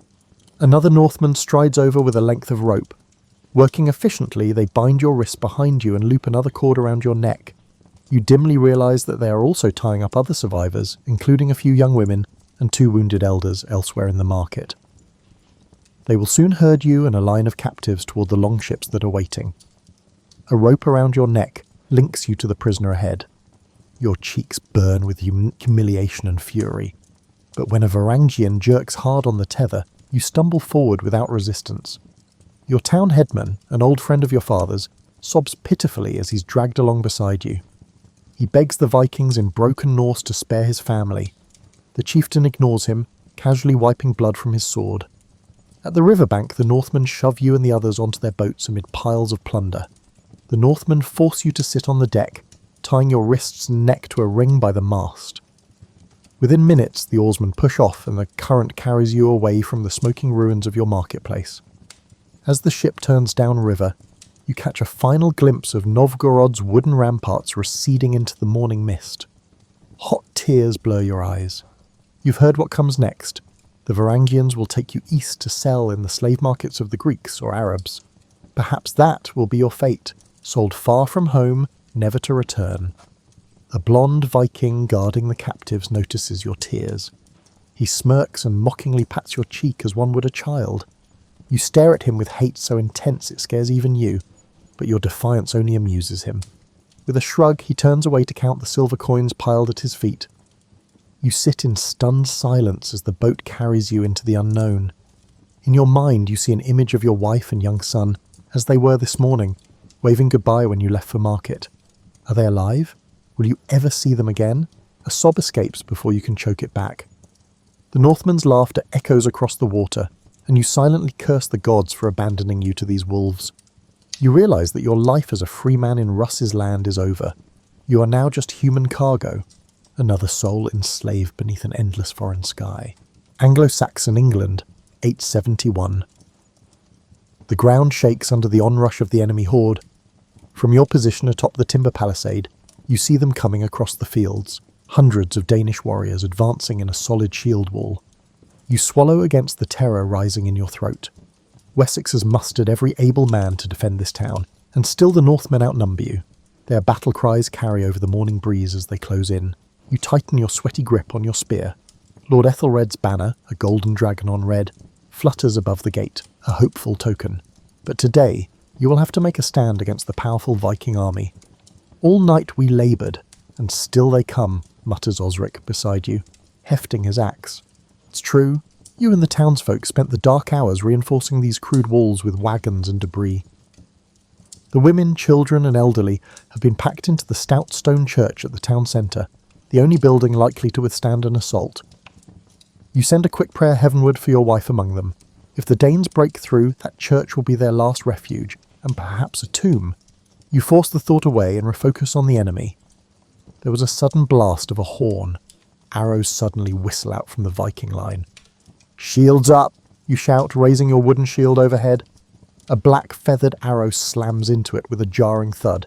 Another Northman strides over with a length of rope. Working efficiently, they bind your wrists behind you and loop another cord around your neck. You dimly realise that they are also tying up other survivors, including a few young women and 2 wounded elders elsewhere in the market. They will soon herd you and a line of captives toward the longships that are waiting. A rope around your neck links you to the prisoner ahead. Your cheeks burn with humiliation and fury. But when a Varangian jerks hard on the tether, you stumble forward without resistance. Your town headman, an old friend of your father's, sobs pitifully as he's dragged along beside you. He begs the Vikings in broken Norse to spare his family. The chieftain ignores him, casually wiping blood from his sword. At the riverbank, the Northmen shove you and the others onto their boats amid piles of plunder. The Northmen force you to sit on the deck, tying your wrists and neck to a ring by the mast. Within minutes, the oarsmen push off and the current carries you away from the smoking ruins of your marketplace. As the ship turns downriver, you catch a final glimpse of Novgorod's wooden ramparts receding into the morning mist. Hot tears blur your eyes. You've heard what comes next. The Varangians will take you east to sell in the slave markets of the Greeks or Arabs. Perhaps that will be your fate, sold far from home, never to return. A blonde Viking guarding the captives notices your tears. He smirks and mockingly pats your cheek as one would a child. You stare at him with hate so intense it scares even you, but your defiance only amuses him. With a shrug, he turns away to count the silver coins piled at his feet. You sit in stunned silence as the boat carries you into the unknown. In your mind, you see an image of your wife and young son, as they were this morning, waving goodbye when you left for market. Are they alive? Will you ever see them again? A sob escapes before you can choke it back. The Northman's laughter echoes across the water, and you silently curse the gods for abandoning you to these wolves. You realise that your life as a free man in Russ's land is over. You are now just human cargo, another soul enslaved beneath an endless foreign sky. Anglo-Saxon England, 871. The ground shakes under the onrush of the enemy horde. From your position atop the timber palisade, you see them coming across the fields, hundreds of Danish warriors advancing in a solid shield wall. You swallow against the terror rising in your throat. Wessex has mustered every able man to defend this town, and still the Northmen outnumber you. Their battle cries carry over the morning breeze as they close in. You tighten your sweaty grip on your spear. Lord Ethelred's banner, a golden dragon on red, flutters above the gate, a hopeful token. But today, you will have to make a stand against the powerful Viking army. All night we laboured, and still they come, mutters Osric beside you, hefting his axe. It's true, you and the townsfolk spent the dark hours reinforcing these crude walls with wagons and debris. The women, children and elderly have been packed into the stout stone church at the town centre, the only building likely to withstand an assault. You send a quick prayer heavenward for your wife among them. If the Danes break through, that church will be their last refuge, and perhaps a tomb. You force the thought away and refocus on the enemy. There was a sudden blast of a horn. Arrows suddenly whistle out from the Viking line. "Shields up!" you shout, raising your wooden shield overhead. A black feathered arrow slams into it with a jarring thud.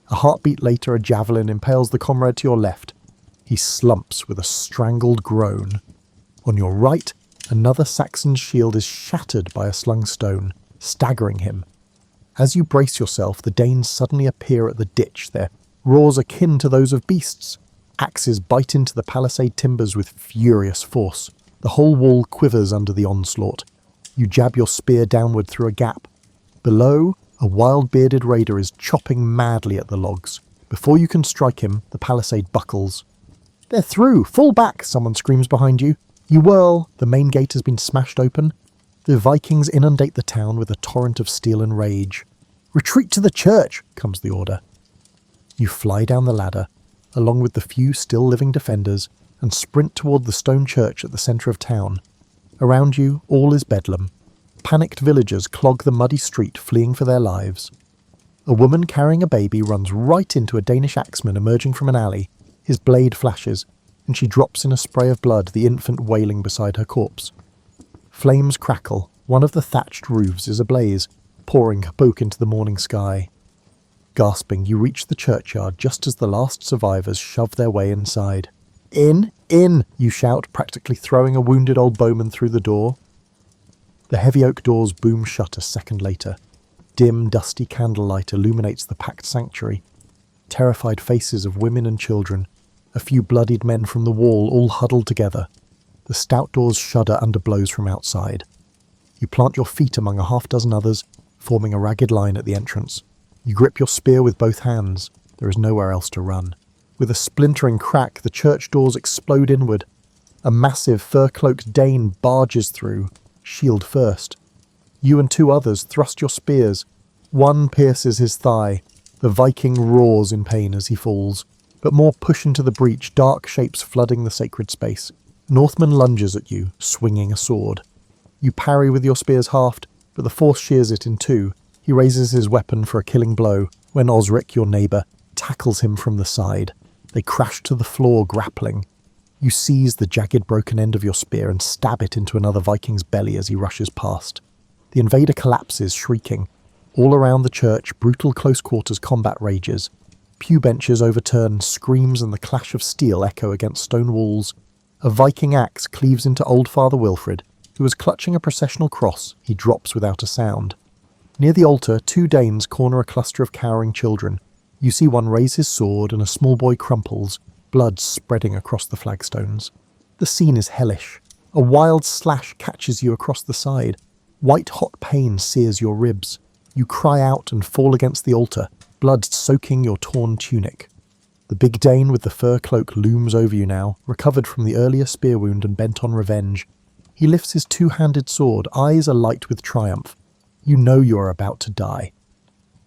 A heartbeat later, a javelin impales the comrade to your left. He slumps with a strangled groan. On your right, another Saxon's shield is shattered by a slung stone, staggering him. As you brace yourself, the Danes suddenly appear at the ditch, their roars akin to those of beasts. Axes bite into the palisade timbers with furious force. The whole wall quivers under the onslaught. You jab your spear downward through a gap. Below, a wild-bearded raider is chopping madly at the logs. Before you can strike him, the palisade buckles. "They're through! Fall back!" someone screams behind you. You whirl. The main gate has been smashed open. The Vikings inundate the town with a torrent of steel and rage. "Retreat to the church!" comes the order. You fly down the ladder, along with the few still living defenders, and sprint toward the stone church at the centre of town. Around you, all is bedlam. Panicked villagers clog the muddy street, fleeing for their lives. A woman carrying a baby runs right into a Danish axeman emerging from an alley. His blade flashes, and she drops in a spray of blood, the infant wailing beside her corpse. Flames crackle. One of the thatched roofs is ablaze, pouring smoke into the morning sky. Gasping, you reach the churchyard just as the last survivors shove their way inside. "In! In!" you shout, practically throwing a wounded old bowman through the door. The heavy oak doors boom shut a second later. Dim, dusty candlelight illuminates the packed sanctuary. Terrified faces of women and children, a few bloodied men from the wall, all huddled together. The stout doors shudder under blows from outside. You plant your feet among a half-dozen others, forming a ragged line at the entrance. You grip your spear with both hands. There is nowhere else to run. With a splintering crack, the church doors explode inward. A massive, fur-cloaked Dane barges through, shield first. You and two others thrust your spears. One pierces his thigh. The Viking roars in pain as he falls, but more push into the breach, dark shapes flooding the sacred space. Northman lunges at you, swinging a sword. You parry with your spears halved, but the force shears it in two. He raises his weapon for a killing blow, when Osric, your neighbour, tackles him from the side. They crash to the floor, grappling. You seize the jagged broken end of your spear and stab it into another Viking's belly as he rushes past. The invader collapses, shrieking. All around the church, brutal close-quarters combat rages. Pew benches overturn, screams and the clash of steel echo against stone walls. A Viking axe cleaves into old Father Wilfred, who was clutching a processional cross. He drops without a sound. Near the altar, two Danes corner a cluster of cowering children. You see one raise his sword and a small boy crumples, blood spreading across the flagstones. The scene is hellish. A wild slash catches you across the side. White-hot pain sears your ribs. You cry out and fall against the altar, blood soaking your torn tunic. The big Dane with the fur cloak looms over you now, recovered from the earlier spear wound and bent on revenge. He lifts his two-handed sword, eyes alight with triumph. You know you are about to die.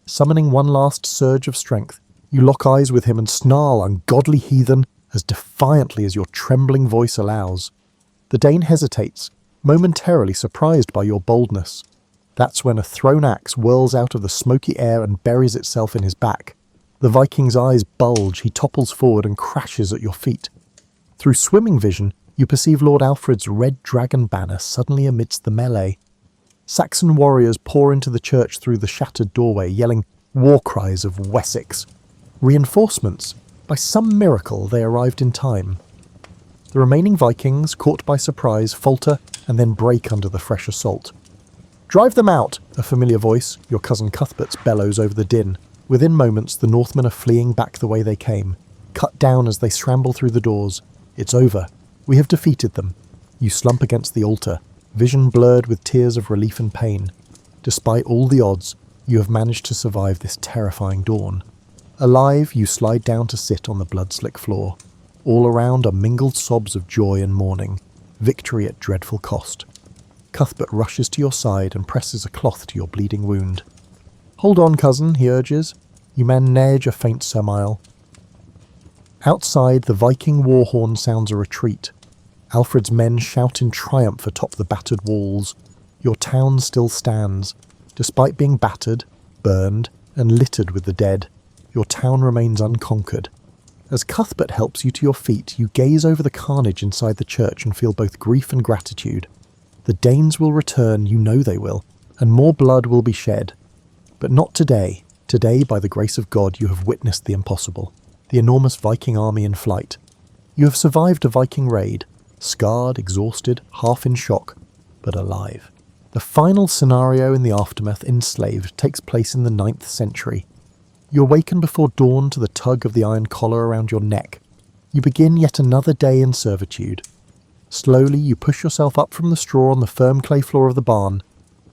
Summoning one last surge of strength, you lock eyes with him and snarl, "Ungodly heathen," as defiantly as your trembling voice allows. The Dane hesitates, momentarily surprised by your boldness. That's when a thrown axe whirls out of the smoky air and buries itself in his back. The Viking's eyes bulge, he topples forward and crashes at your feet. Through swimming vision, you perceive Lord Alfred's red dragon banner suddenly amidst the melee. Saxon warriors pour into the church through the shattered doorway, yelling war cries of Wessex. Reinforcements. By some miracle, they arrived in time. The remaining Vikings, caught by surprise, falter and then break under the fresh assault. "Drive them out!" a familiar voice, your cousin Cuthbert's, bellows over the din. Within moments, the Northmen are fleeing back the way they came, cut down as they scramble through the doors. It's over. We have defeated them. You slump against the altar, vision blurred with tears of relief and pain. Despite all the odds, you have managed to survive this terrifying dawn. Alive, you slide down to sit on the blood-slick floor. All around are mingled sobs of joy and mourning, victory at dreadful cost. Cuthbert rushes to your side and presses a cloth to your bleeding wound. "Hold on, cousin," he urges. You manage a faint surmile. Outside, the Viking war horn sounds a retreat. Alfred's men shout in triumph atop the battered walls. Your town still stands. Despite being battered, burned, and littered with the dead, your town remains unconquered. As Cuthbert helps you to your feet, you gaze over the carnage inside the church and feel both grief and gratitude. The Danes will return, you know they will, and more blood will be shed. But not today. Today, by the grace of God, you have witnessed the impossible. The enormous Viking army in flight. You have survived a Viking raid, scarred, exhausted, half in shock, but alive. The final scenario in the aftermath, Enslaved, takes place in the 9th century. You awaken before dawn to the tug of the iron collar around your neck. You begin yet another day in servitude. Slowly you push yourself up from the straw on the firm clay floor of the barn.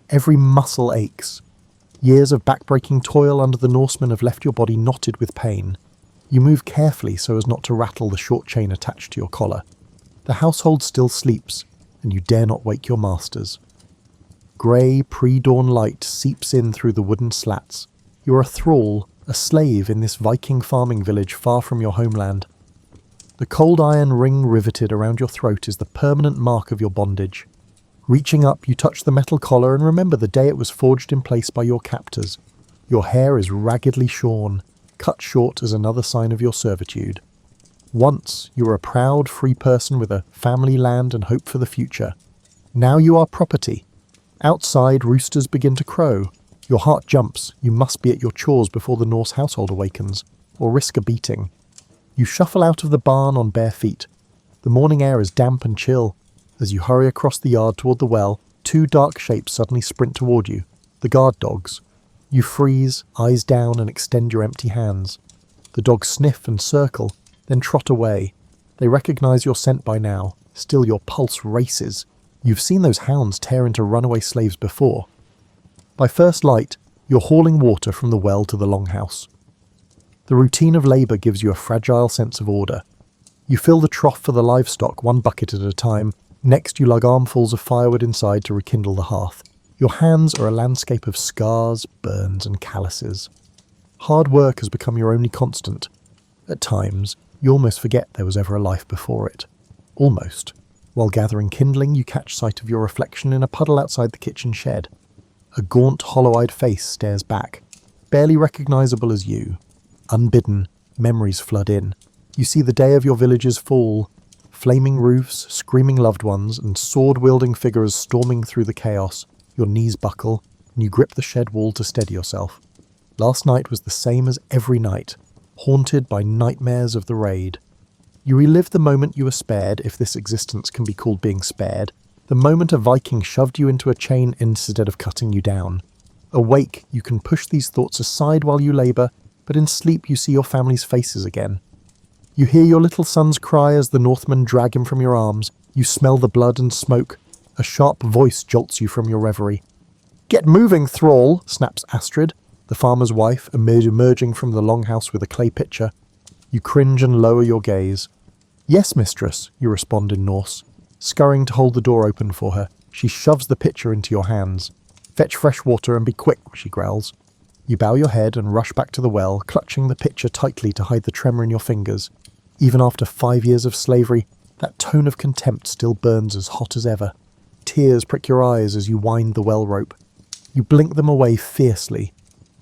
Every muscle aches. Years of backbreaking toil under the Norsemen have left your body knotted with pain. You move carefully so as not to rattle the short chain attached to your collar. The household still sleeps, and you dare not wake your masters. Grey, pre-dawn light seeps in through the wooden slats. You are a thrall, a slave in this Viking farming village far from your homeland. The cold iron ring riveted around your throat is the permanent mark of your bondage. Reaching up, you touch the metal collar and remember the day it was forged in place by your captors. Your hair is raggedly shorn, cut short as another sign of your servitude. Once you were a proud, free person with a family, land and hope for the future. Now you are property. Outside, roosters begin to crow. Your heart jumps. You must be at your chores before the Norse household awakens, or risk a beating. You shuffle out of the barn on bare feet. The morning air is damp and chill. As you hurry across the yard toward the well, two dark shapes suddenly sprint toward you, the guard dogs. You freeze, eyes down, and extend your empty hands. The dogs sniff and circle, then trot away. They recognize your scent by now. Still, your pulse races. You've seen those hounds tear into runaway slaves before. By first light, you're hauling water from the well to the longhouse. The routine of labour gives you a fragile sense of order. You fill the trough for the livestock, one bucket at a time. Next, you lug armfuls of firewood inside to rekindle the hearth. Your hands are a landscape of scars, burns, and calluses. Hard work has become your only constant. At times, you almost forget there was ever a life before it. Almost. While gathering kindling, you catch sight of your reflection in a puddle outside the kitchen shed. A gaunt, hollow-eyed face stares back, barely recognisable as you. Unbidden, memories flood in. You see the day of your village's fall. Flaming roofs, screaming loved ones, and sword-wielding figures storming through the chaos. Your knees buckle, and you grip the shed wall to steady yourself. Last night was the same as every night, haunted by nightmares of the raid. You relive the moment you were spared, if this existence can be called being spared, the moment a Viking shoved you into a chain instead of cutting you down. Awake, you can push these thoughts aside while you labour, but in sleep you see your family's faces again. You hear your little son's cry as the Northmen drag him from your arms. You smell the blood and smoke. A sharp voice jolts you from your reverie. "Get moving, thrall," snaps Astrid, the farmer's wife, emerging from the longhouse with a clay pitcher. You cringe and lower your gaze. "Yes, mistress," you respond in Norse. Scurrying to hold the door open for her, she shoves the pitcher into your hands. "Fetch fresh water and be quick," she growls. You bow your head and rush back to the well, clutching the pitcher tightly to hide the tremor in your fingers. Even after 5 years of slavery, that tone of contempt still burns as hot as ever. Tears prick your eyes as you wind the well rope. You blink them away fiercely.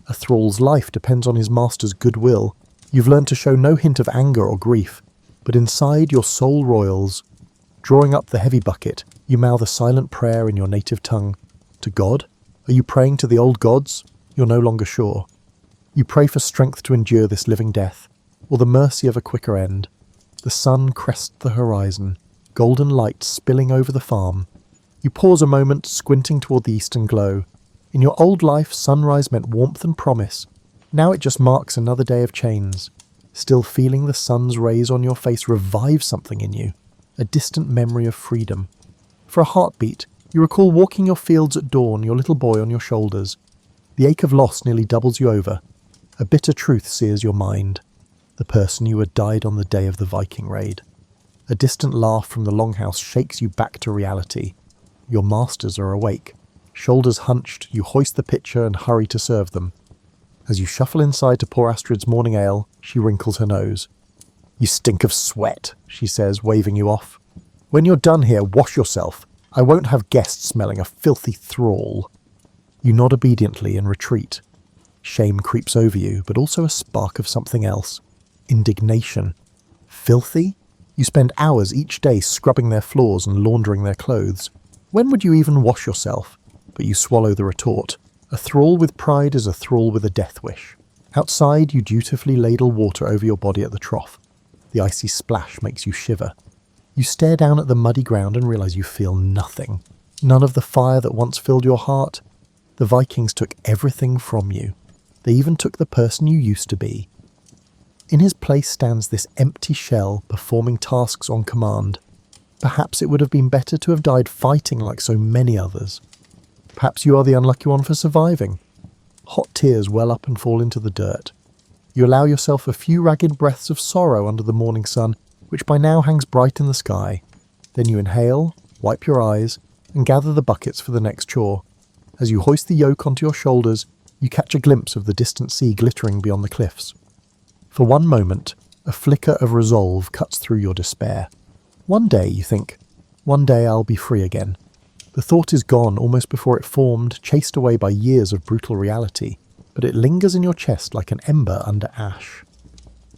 A thrall's life depends on his master's goodwill. You've learned to show no hint of anger or grief, but inside your soul roils. Drawing up the heavy bucket, you mouth a silent prayer in your native tongue. To God? Are you praying to the old gods? You're no longer sure. You pray for strength to endure this living death, or the mercy of a quicker end. The sun crests the horizon, golden light spilling over the farm. You pause a moment, squinting toward the eastern glow. In your old life, sunrise meant warmth and promise. Now it just marks another day of chains. Still feeling the sun's rays on your face revives something in you, a distant memory of freedom. For a heartbeat, you recall walking your fields at dawn, your little boy on your shoulders. The ache of loss nearly doubles you over. A bitter truth sears your mind. The person you had died on the day of the Viking raid. A distant laugh from the longhouse shakes you back to reality. Your masters are awake. Shoulders hunched, you hoist the pitcher and hurry to serve them. As you shuffle inside to pour Astrid's morning ale, she wrinkles her nose. "You stink of sweat," she says, waving you off. "When you're done here, wash yourself. I won't have guests smelling a filthy thrall." You nod obediently and retreat. Shame creeps over you, but also a spark of something else. Indignation. Filthy? You spend hours each day scrubbing their floors and laundering their clothes. When would you even wash yourself? But you swallow the retort. A thrall with pride is a thrall with a death wish. Outside, you dutifully ladle water over your body at the trough. The icy splash makes you shiver. You stare down at the muddy ground and realize you feel nothing. None of the fire that once filled your heart. The Vikings took everything from you. They even took the person you used to be. In his place stands this empty shell performing tasks on command. Perhaps it would have been better to have died fighting like so many others. Perhaps you are the unlucky one for surviving. Hot tears well up and fall into the dirt. You allow yourself a few ragged breaths of sorrow under the morning sun, which by now hangs bright in the sky. Then you inhale, wipe your eyes, and gather the buckets for the next chore. As you hoist the yoke onto your shoulders, you catch a glimpse of the distant sea glittering beyond the cliffs. For one moment, a flicker of resolve cuts through your despair. One day, you think, one day I'll be free again. The thought is gone almost before it formed, chased away by years of brutal reality, but it lingers in your chest like an ember under ash.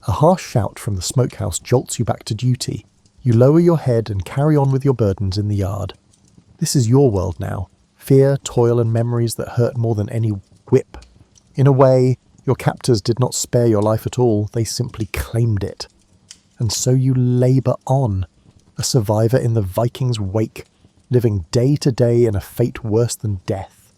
A harsh shout from the smokehouse jolts you back to duty. You lower your head and carry on with your burdens in the yard. This is your world now. Fear, toil and memories that hurt more than any whip. In a way, your captors did not spare your life at all, they simply claimed it. And so you labour on, a survivor in the Vikings' wake, living day to day in a fate worse than death.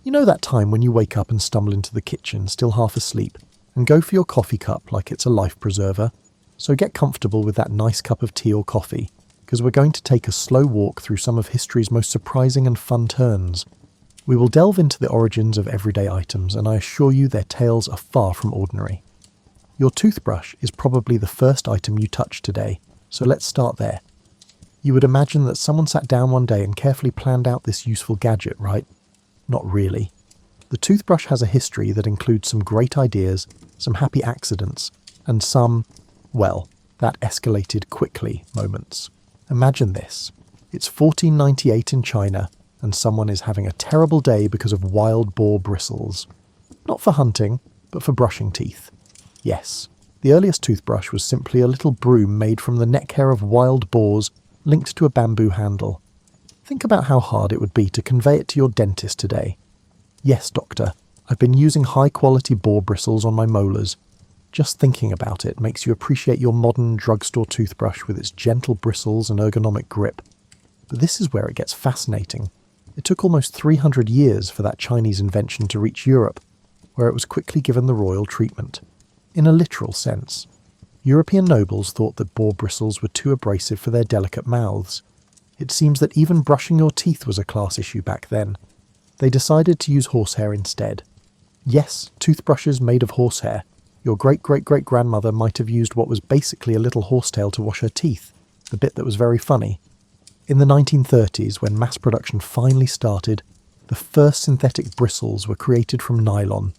You know that time when you wake up and stumble into the kitchen, still half asleep, and go for your coffee cup like it's a life preserver? So get comfortable with that nice cup of tea or coffee, because we're going to take a slow walk through some of history's most surprising and fun turns. We will delve into the origins of everyday items, and I assure you their tales are far from ordinary. Your toothbrush is probably the first item you touch today, so let's start there. You would imagine that someone sat down one day and carefully planned out this useful gadget, right? Not really. The toothbrush has a history that includes some great ideas, some happy accidents, and some, well, that escalated quickly moments. Imagine this. It's 1498 in China, and someone is having a terrible day because of wild boar bristles. Not for hunting, but for brushing teeth. Yes, the earliest toothbrush was simply a little broom made from the neck hair of wild boars linked to a bamboo handle. Think about how hard it would be to convey it to your dentist today. Yes, doctor, I've been using high-quality boar bristles on my molars. Just thinking about it makes you appreciate your modern drugstore toothbrush with its gentle bristles and ergonomic grip. But this is where it gets fascinating. It took almost 300 years for that Chinese invention to reach Europe, where it was quickly given the royal treatment. In a literal sense. European nobles thought that boar bristles were too abrasive for their delicate mouths. It seems that even brushing your teeth was a class issue back then. They decided to use horsehair instead. Yes, toothbrushes made of horsehair. Your great-great-great-grandmother might have used what was basically a little horsetail to wash her teeth, the bit that was very funny. In the 1930s, when mass production finally started, the first synthetic bristles were created from nylon.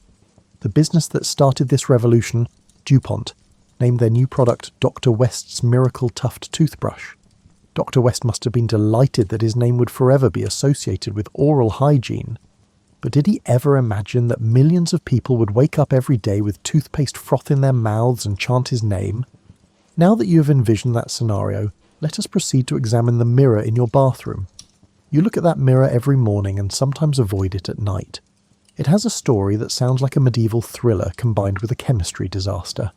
The business that started this revolution, DuPont, named their new product Dr. West's Miracle Tuft Toothbrush. Dr. West must have been delighted that his name would forever be associated with oral hygiene. But did he ever imagine that millions of people would wake up every day with toothpaste froth in their mouths and chant his name? Now that you have envisioned that scenario, let us proceed to examine the mirror in your bathroom. You look at that mirror every morning and sometimes avoid it at night. It has a story that sounds like a medieval thriller combined with a chemistry disaster.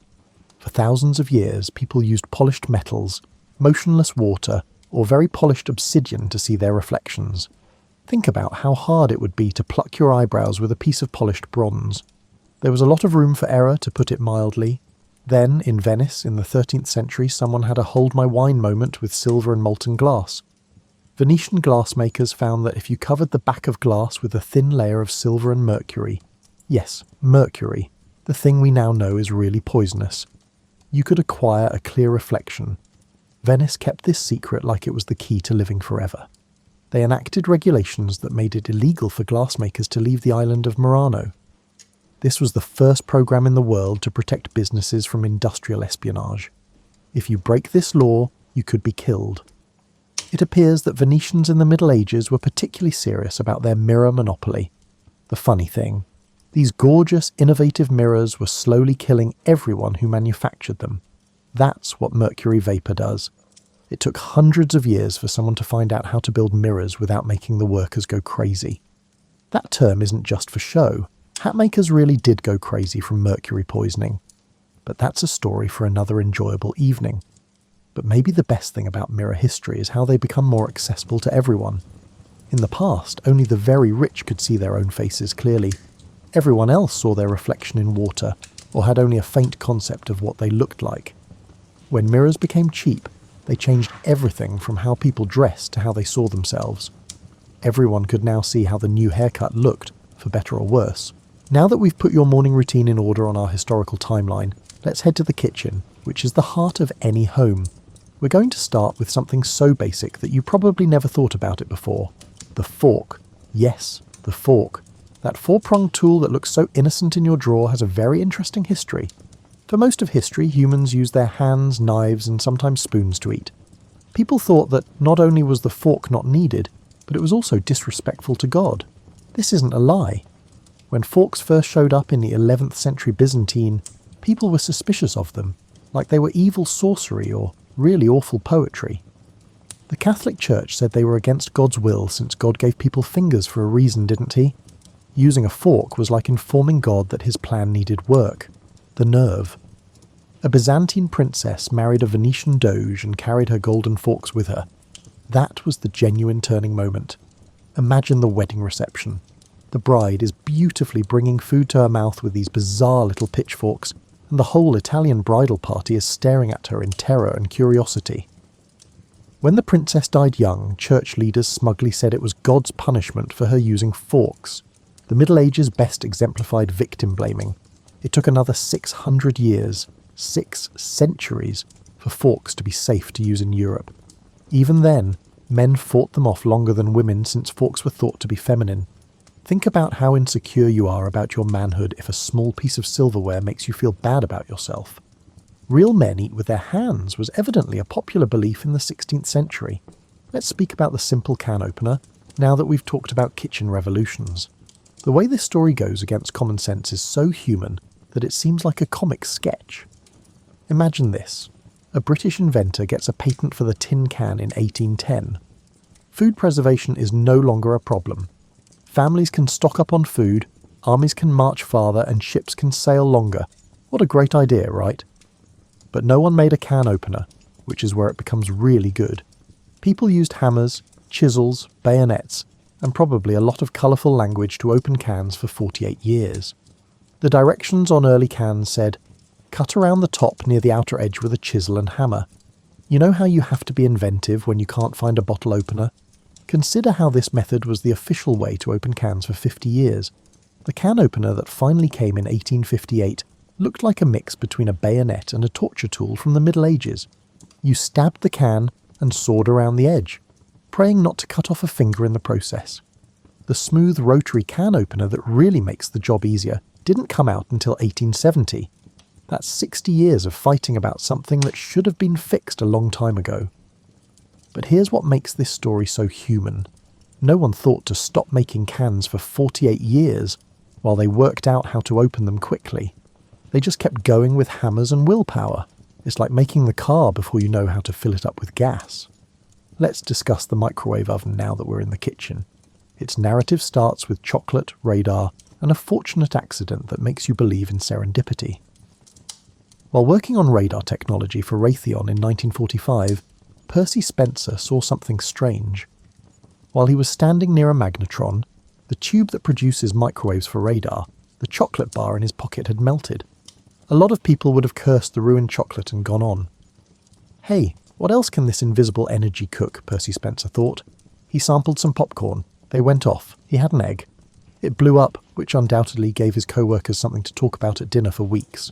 For thousands of years, people used polished metals, motionless water, or very polished obsidian to see their reflections. Think about how hard it would be to pluck your eyebrows with a piece of polished bronze. There was a lot of room for error, to put it mildly. Then, in Venice, in the 13th century, someone had a hold my wine moment with silver and molten glass. Venetian glassmakers found that if you covered the back of glass with a thin layer of silver and mercury, yes, mercury, the thing we now know is really poisonous, you could acquire a clear reflection. Venice kept this secret like it was the key to living forever. They enacted regulations that made it illegal for glassmakers to leave the island of Murano. This was the first program in the world to protect businesses from industrial espionage. If you break this law, you could be killed. It appears that Venetians in the Middle Ages were particularly serious about their mirror monopoly. The funny thing, these gorgeous, innovative mirrors were slowly killing everyone who manufactured them. That's what mercury vapor does. It took hundreds of years for someone to find out how to build mirrors without making the workers go crazy. That term isn't just for show. Hatmakers really did go crazy from mercury poisoning. But that's a story for another enjoyable evening. But maybe the best thing about mirror history is how they become more accessible to everyone. In the past, only the very rich could see their own faces clearly. Everyone else saw their reflection in water, or had only a faint concept of what they looked like. When mirrors became cheap, they changed everything from how people dressed to how they saw themselves. Everyone could now see how the new haircut looked, for better or worse. Now that we've put your morning routine in order on our historical timeline, let's head to the kitchen, which is the heart of any home. We're going to start with something so basic that you probably never thought about it before. The fork. Yes, the fork. That four-pronged tool that looks so innocent in your drawer has a very interesting history. For most of history, humans used their hands, knives, and sometimes spoons to eat. People thought that not only was the fork not needed, but it was also disrespectful to God. This isn't a lie. When forks first showed up in the 11th century Byzantine, people were suspicious of them, like they were evil sorcery or really awful poetry. The Catholic Church said they were against God's will since God gave people fingers for a reason, didn't he? Using a fork was like informing God that his plan needed work. The nerve. A Byzantine princess married a Venetian doge and carried her golden forks with her. That was the genuine turning moment. Imagine the wedding reception. The bride is beautifully bringing food to her mouth with these bizarre little pitchforks, and the whole Italian bridal party is staring at her in terror and curiosity. When the princess died young, church leaders smugly said it was God's punishment for her using forks. The Middle Ages best exemplified victim blaming. It took another 600 years, 6 centuries, for forks to be safe to use in Europe. Even then, men fought them off longer than women since forks were thought to be feminine. Think about how insecure you are about your manhood if a small piece of silverware makes you feel bad about yourself. Real men eat with their hands was evidently a popular belief in the 16th century. Let's speak about the simple can opener, now that we've talked about kitchen revolutions. The way this story goes against common sense is so human that it seems like a comic sketch. Imagine this. A British inventor gets a patent for the tin can in 1810. Food preservation is no longer a problem. Families can stock up on food, armies can march farther, and ships can sail longer. What a great idea, right? But no one made a can opener, which is where it becomes really good. People used hammers, chisels, bayonets, and probably a lot of colourful language to open cans for 48 years. The directions on early cans said, cut around the top near the outer edge with a chisel and hammer. You know how you have to be inventive when you can't find a bottle opener? Consider how this method was the official way to open cans for 50 years. The can opener that finally came in 1858 looked like a mix between a bayonet and a torture tool from the Middle Ages. You stabbed the can and sawed around the edge, praying not to cut off a finger in the process. The smooth rotary can opener that really makes the job easier didn't come out until 1870. That's 60 years of fighting about something that should have been fixed a long time ago. But here's what makes this story so human. No one thought to stop making cans for 48 years while they worked out how to open them quickly. They just kept going with hammers and willpower. It's like making the car before you know how to fill it up with gas. Let's discuss the microwave oven now that we're in the kitchen. Its narrative starts with chocolate, radar, and a fortunate accident that makes you believe in serendipity. While working on radar technology for Raytheon in 1945, Percy Spencer saw something strange. While he was standing near a magnetron, the tube that produces microwaves for radar, the chocolate bar in his pocket had melted. A lot of people would have cursed the ruined chocolate and gone on. Hey, what else can this invisible energy cook, Percy Spencer thought. He sampled some popcorn. They went off. He had an egg. It blew up, which undoubtedly gave his co-workers something to talk about at dinner for weeks.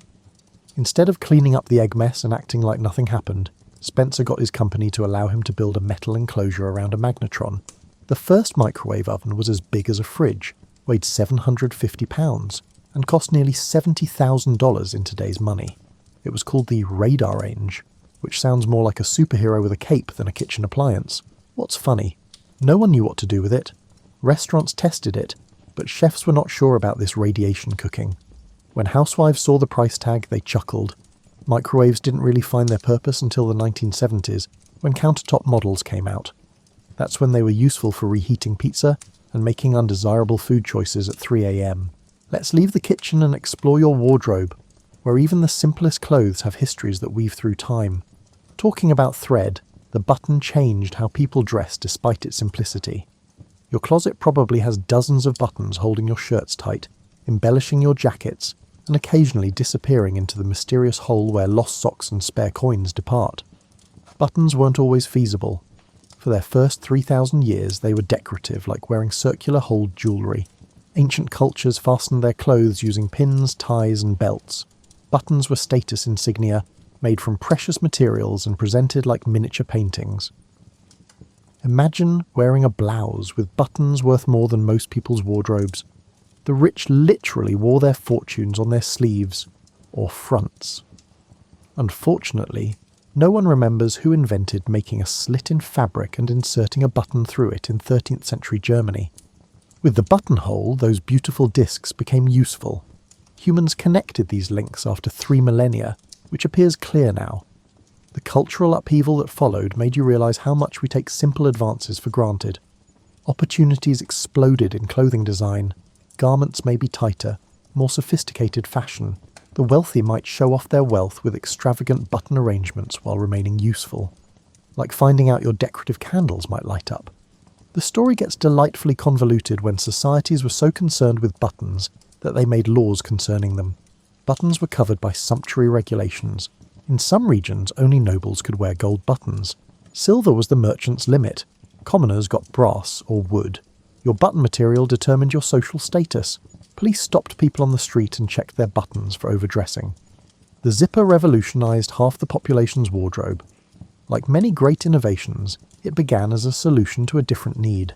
Instead of cleaning up the egg mess and acting like nothing happened, Spencer got his company to allow him to build a metal enclosure around a magnetron. The first microwave oven was as big as a fridge, weighed 750 pounds, and cost nearly $70,000 in today's money. It was called the Radar Range, which sounds more like a superhero with a cape than a kitchen appliance. What's funny? No one knew what to do with it. Restaurants tested it, but chefs were not sure about this radiation cooking. When housewives saw the price tag, they chuckled. Microwaves didn't really find their purpose until the 1970s, when countertop models came out. That's when they were useful for reheating pizza and making undesirable food choices at 3 a.m. Let's leave the kitchen and explore your wardrobe, where even the simplest clothes have histories that weave through time. Talking about thread, the button changed how people dress despite its simplicity. Your closet probably has dozens of buttons holding your shirts tight, embellishing your jackets, and occasionally disappearing into the mysterious hole where lost socks and spare coins depart. Buttons weren't always feasible. For their first 3,000 years, they were decorative, like wearing circular-holed jewellery. Ancient cultures fastened their clothes using pins, ties, and belts. Buttons were status insignia, made from precious materials and presented like miniature paintings. Imagine wearing a blouse with buttons worth more than most people's wardrobes. The rich literally wore their fortunes on their sleeves, or fronts. Unfortunately, no one remembers who invented making a slit in fabric and inserting a button through it in 13th century Germany. With the buttonhole, those beautiful discs became useful. Humans connected these links after 3 millennia, which appears clear now. The cultural upheaval that followed made you realise how much we take simple advances for granted. Opportunities exploded in clothing design. Garments may be tighter, more sophisticated fashion. The wealthy might show off their wealth with extravagant button arrangements while remaining useful. Like finding out your decorative candles might light up. The story gets delightfully convoluted when societies were so concerned with buttons that they made laws concerning them. Buttons were covered by sumptuary regulations. In some regions, only nobles could wear gold buttons. Silver was the merchant's limit. Commoners got brass or wood. Your button material determined your social status. Police stopped people on the street and checked their buttons for overdressing. The zipper revolutionised half the population's wardrobe. Like many great innovations, it began as a solution to a different need.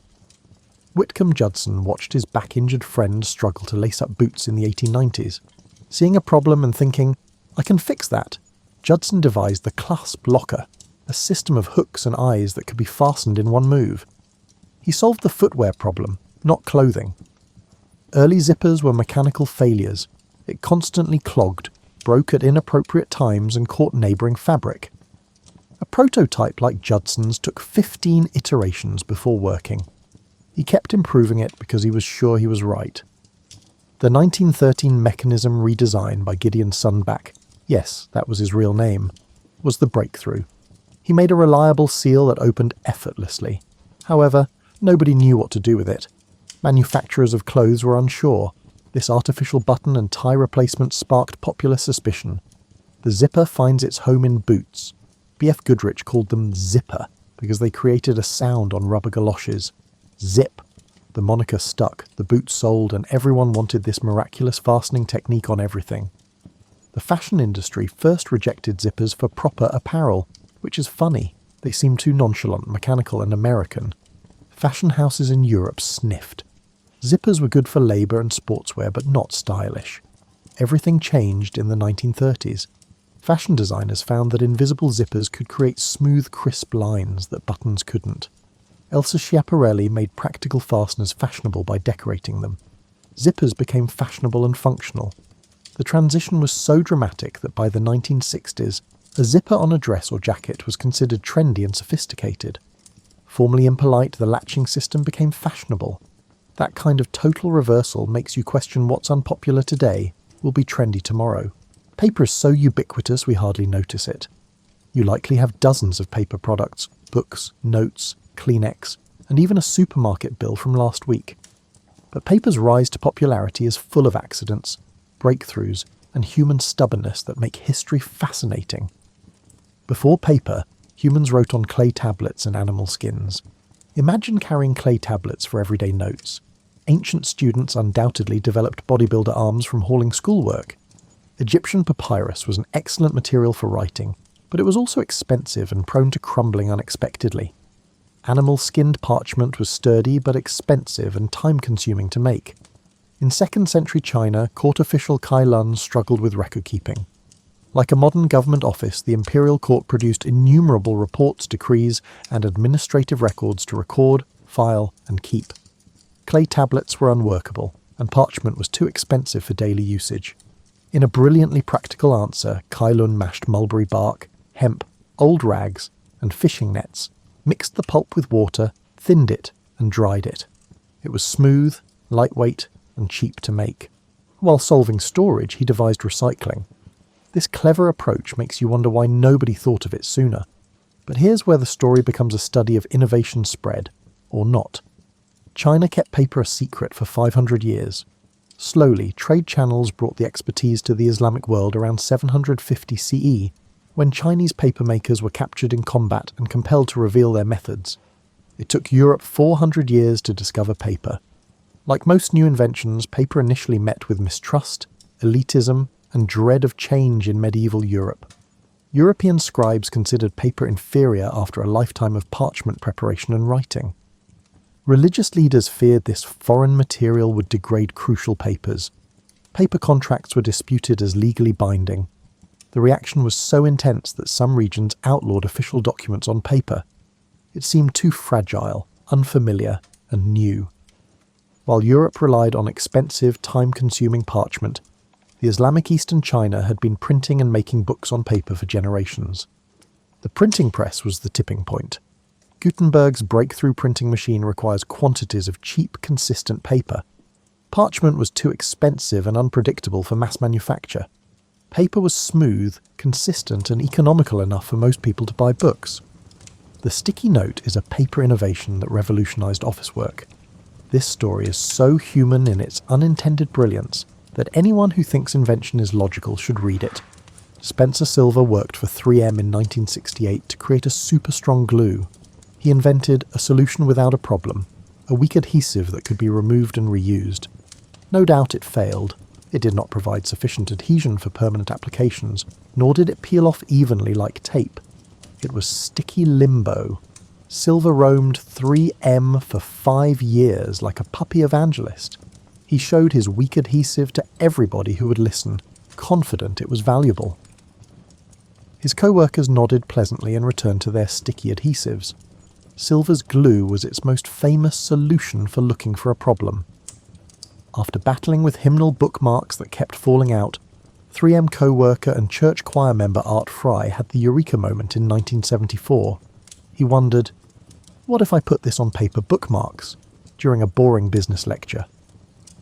Whitcomb Judson watched his back-injured friend struggle to lace up boots in the 1890s. Seeing a problem and thinking, I can fix that, Judson devised the clasp locker, a system of hooks and eyes that could be fastened in one move. He solved the footwear problem, not clothing. Early zippers were mechanical failures. It constantly clogged, broke at inappropriate times and caught neighbouring fabric. A prototype like Judson's took 15 iterations before working. He kept improving it because he was sure he was right. The 1913 mechanism redesign by Gideon Sundback, yes, that was his real name, was the breakthrough. He made a reliable seal that opened effortlessly. However, nobody knew what to do with it. Manufacturers of clothes were unsure. This artificial button and tie replacement sparked popular suspicion. The zipper finds its home in boots. B.F. Goodrich called them zipper because they created a sound on rubber galoshes. Zip. The moniker stuck, the boots sold, and everyone wanted this miraculous fastening technique on everything. The fashion industry first rejected zippers for proper apparel, which is funny. They seem too nonchalant, mechanical, and American. Fashion houses in Europe sniffed. Zippers were good for labour and sportswear, but not stylish. Everything changed in the 1930s. Fashion designers found that invisible zippers could create smooth, crisp lines that buttons couldn't. Elsa Schiaparelli made practical fasteners fashionable by decorating them. Zippers became fashionable and functional. The transition was so dramatic that by the 1960s, a zipper on a dress or jacket was considered trendy and sophisticated. Formerly impolite, the latching system became fashionable. That kind of total reversal makes you question what's unpopular today will be trendy tomorrow. Paper is so ubiquitous we hardly notice it. You likely have dozens of paper products, books, notes, Kleenex, and even a supermarket bill from last week. But paper's rise to popularity is full of accidents, breakthroughs, and human stubbornness that make history fascinating. Before paper, humans wrote on clay tablets and animal skins. Imagine carrying clay tablets for everyday notes. Ancient students undoubtedly developed bodybuilder arms from hauling schoolwork. Egyptian papyrus was an excellent material for writing, but it was also expensive and prone to crumbling unexpectedly. Animal-skinned parchment was sturdy but expensive and time-consuming to make. In 2nd century China, court official Kai Lun struggled with record-keeping. Like a modern government office, the imperial court produced innumerable reports, decrees, and administrative records to record, file, and keep. Clay tablets were unworkable, and parchment was too expensive for daily usage. In a brilliantly practical answer, Kai Lun mashed mulberry bark, hemp, old rags, and fishing nets, mixed the pulp with water, thinned it, and dried it. It was smooth, lightweight, and cheap to make. While solving storage, he devised recycling. This clever approach makes you wonder why nobody thought of it sooner. But here's where the story becomes a study of innovation spread, or not. China kept paper a secret for 500 years. Slowly, trade channels brought the expertise to the Islamic world around 750 CE, when Chinese papermakers were captured in combat and compelled to reveal their methods. It took Europe 400 years to discover paper. Like most new inventions, paper initially met with mistrust, elitism, and dread of change in medieval Europe. European scribes considered paper inferior after a lifetime of parchment preparation and writing. Religious leaders feared this foreign material would degrade crucial papers. Paper contracts were disputed as legally binding. The reaction was so intense that some regions outlawed official documents on paper. It seemed too fragile, unfamiliar, and new. While Europe relied on expensive, time-consuming parchment, the Islamic Eastern China had been printing and making books on paper for generations. The printing press was the tipping point. Gutenberg's breakthrough printing machine requires quantities of cheap, consistent paper. Parchment was too expensive and unpredictable for mass manufacture. Paper was smooth, consistent, and economical enough for most people to buy books. The sticky note is a paper innovation that revolutionized office work. This story is so human in its unintended brilliance that anyone who thinks invention is logical should read it. Spencer Silver worked for 3M in 1968 to create a super strong glue. He invented a solution without a problem, a weak adhesive that could be removed and reused. No doubt it failed. It did not provide sufficient adhesion for permanent applications, nor did it peel off evenly like tape. It was sticky limbo. Silver roamed 3M for 5 years like a puppy evangelist. He showed his weak adhesive to everybody who would listen, confident it was valuable. His co-workers nodded pleasantly and returned to their sticky adhesives. Silver's glue was its most famous solution for looking for a problem. After battling with hymnal bookmarks that kept falling out, 3M co-worker and church choir member Art Fry had the eureka moment in 1974. He wondered, what if I put this on paper bookmarks? During a boring business lecture.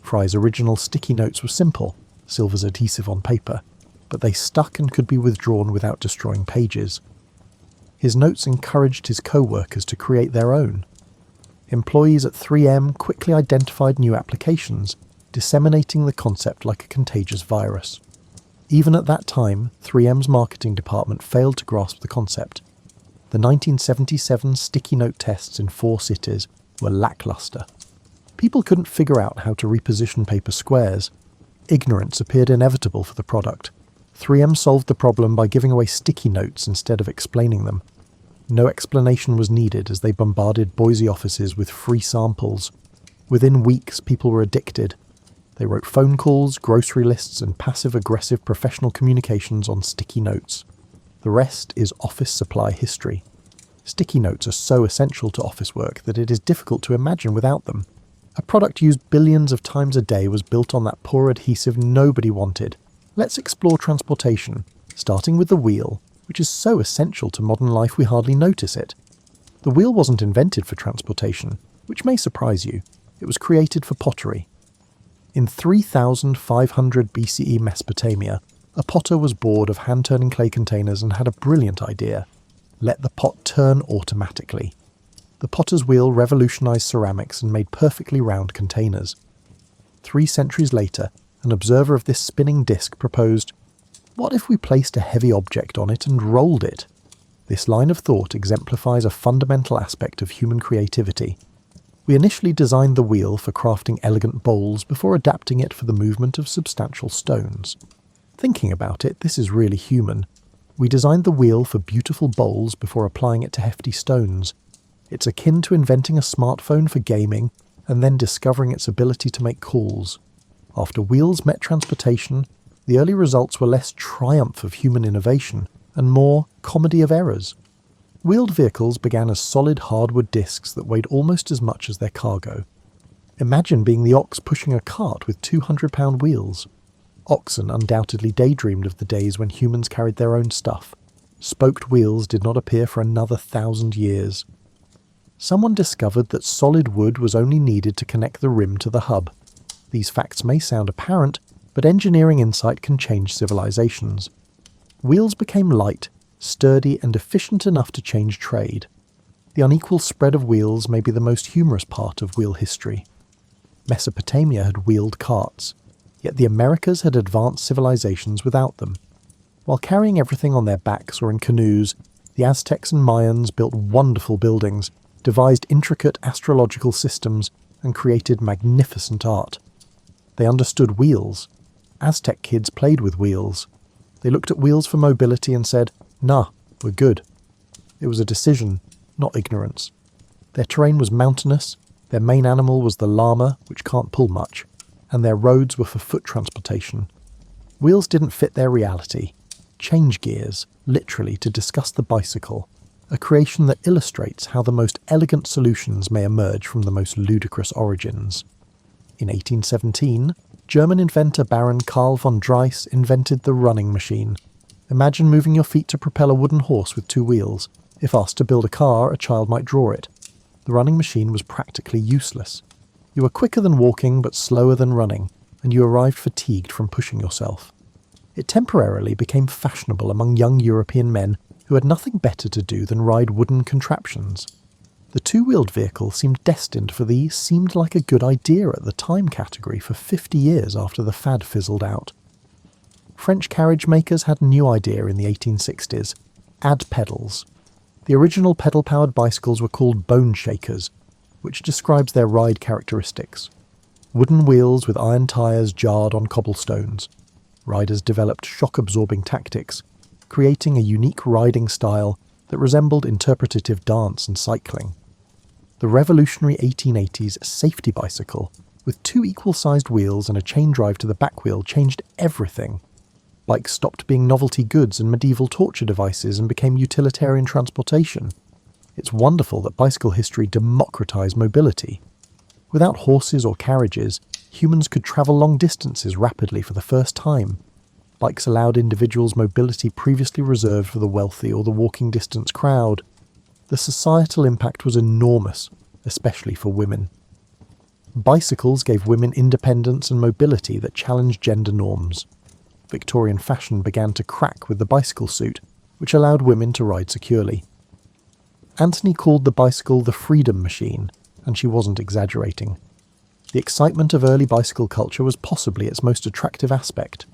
Fry's original sticky notes were simple, Silver's adhesive on paper, but they stuck and could be withdrawn without destroying pages. His notes encouraged his co-workers to create their own. Employees at 3M quickly identified new applications, disseminating the concept like a contagious virus. Even at that time, 3M's marketing department failed to grasp the concept. The 1977 sticky note tests in 4 cities were lackluster. People couldn't figure out how to reposition paper squares. Ignorance appeared inevitable for the product. 3M solved the problem by giving away sticky notes instead of explaining them. No explanation was needed as they bombarded Boise offices with free samples. Within weeks, people were addicted. They wrote phone calls, grocery lists, and passive-aggressive professional communications on sticky notes. The rest is office supply history. Sticky notes are so essential to office work that it is difficult to imagine without them. A product used billions of times a day was built on that poor adhesive nobody wanted. Let's explore transportation, starting with the wheel, which is so essential to modern life we hardly notice it. The wheel wasn't invented for transportation, which may surprise you. It was created for pottery. In 3500 BCE Mesopotamia, a potter was bored of hand-turning clay containers and had a brilliant idea. Let the pot turn automatically. The potter's wheel revolutionized ceramics and made perfectly round containers. 3 centuries later, an observer of this spinning disc proposed, what if we placed a heavy object on it and rolled it? This line of thought exemplifies a fundamental aspect of human creativity. We initially designed the wheel for crafting elegant bowls before adapting it for the movement of substantial stones. Thinking about it, this is really human. We designed the wheel for beautiful bowls before applying it to hefty stones. It's akin to inventing a smartphone for gaming and then discovering its ability to make calls. After wheels met transportation, the early results were less triumph of human innovation and more comedy of errors. Wheeled vehicles began as solid hardwood discs that weighed almost as much as their cargo. Imagine being the ox pushing a cart with 200-pound wheels. Oxen undoubtedly daydreamed of the days when humans carried their own stuff. Spoked wheels did not appear for another 1,000 years. Someone discovered that solid wood was only needed to connect the rim to the hub. These facts may sound apparent, but engineering insight can change civilizations. Wheels became light, sturdy, and efficient enough to change trade. The unequal spread of wheels may be the most humorous part of wheel history. Mesopotamia had wheeled carts, yet the Americas had advanced civilizations without them. While carrying everything on their backs or in canoes, the Aztecs and Mayans built wonderful buildings, devised intricate astrological systems, and created magnificent art. They understood wheels. Aztec kids played with wheels. They looked at wheels for mobility and said, "Nah, we're good." It was a decision, not ignorance. Their terrain was mountainous, their main animal was the llama, which can't pull much, and their roads were for foot transportation. Wheels didn't fit their reality. change gears, literally to discuss the bicycle, a creation that illustrates how the most elegant solutions may emerge from the most ludicrous origins. In 1817, German inventor Baron Karl von Drais invented the running machine. Imagine moving your feet to propel a wooden horse with two wheels. If asked to build a car, a child might draw it. The running machine was practically useless. You were quicker than walking, but slower than running, and you arrived fatigued from pushing yourself. It temporarily became fashionable among young European men who had nothing better to do than ride wooden contraptions. The two-wheeled vehicle seemed destined for the seemed like a good idea at the time category for 50 years after the fad fizzled out. French carriage makers had a new idea in the 1860s: add pedals. The original pedal-powered bicycles were called bone shakers, which describes their ride characteristics. Wooden wheels with iron tyres jarred on cobblestones. Riders developed shock-absorbing tactics, creating a unique riding style that resembled interpretative dance and cycling. The revolutionary 1880s safety bicycle, with two equal-sized wheels and a chain drive to the back wheel, changed everything. Bikes stopped being novelty goods and medieval torture devices and became utilitarian transportation. It's wonderful that bicycle history democratized mobility. Without horses or carriages, humans could travel long distances rapidly for the first time. Bikes allowed individuals mobility previously reserved for the wealthy or the walking distance crowd. The societal impact was enormous, especially for women. Bicycles gave women independence and mobility that challenged gender norms. Victorian fashion began to crack with the bicycle suit, which allowed women to ride securely. Anthony called the bicycle the freedom machine, and she wasn't exaggerating. The excitement of early bicycle culture was possibly its most attractive aspect.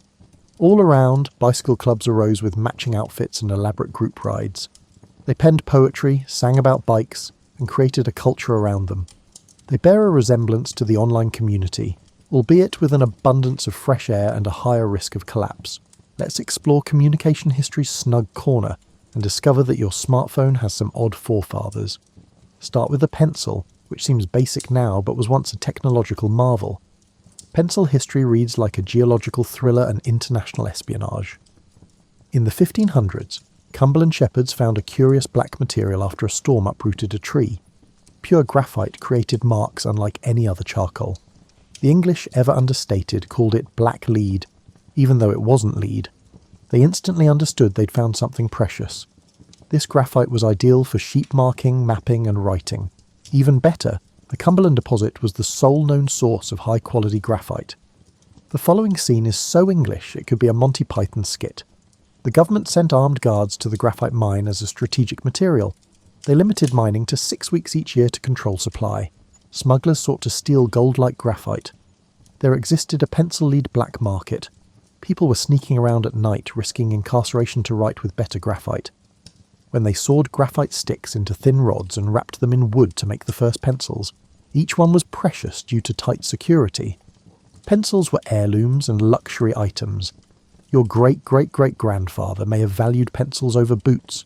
All around, bicycle clubs arose with matching outfits and elaborate group rides. They penned poetry, sang about bikes, and created a culture around them. They bear a resemblance to the online community, albeit with an abundance of fresh air and a higher risk of collapse. Let's explore communication history's snug corner and discover that your smartphone has some odd forefathers. Start with the pencil, which seems basic now but was once a technological marvel. Pencil history reads like a geological thriller and international espionage. In the 1500s, Cumberland shepherds found a curious black material after a storm uprooted a tree. Pure graphite created marks unlike any other charcoal. The English, ever understated, called it black lead, even though it wasn't lead. They instantly understood they'd found something precious. This graphite was ideal for sheep marking, mapping, and writing. Even better, the Cumberland deposit was the sole known source of high-quality graphite. The following scene is so English it could be a Monty Python skit. The government sent armed guards to the graphite mine as a strategic material. They limited mining to 6 weeks each year to control supply. Smugglers sought to steal gold-like graphite. There existed a pencil-lead black market. People were sneaking around at night, risking incarceration to write with better graphite. When they sawed graphite sticks into thin rods and wrapped them in wood to make the first pencils, each one was precious due to tight security. Pencils were heirlooms and luxury items. Your great-great-great-grandfather may have valued pencils over boots.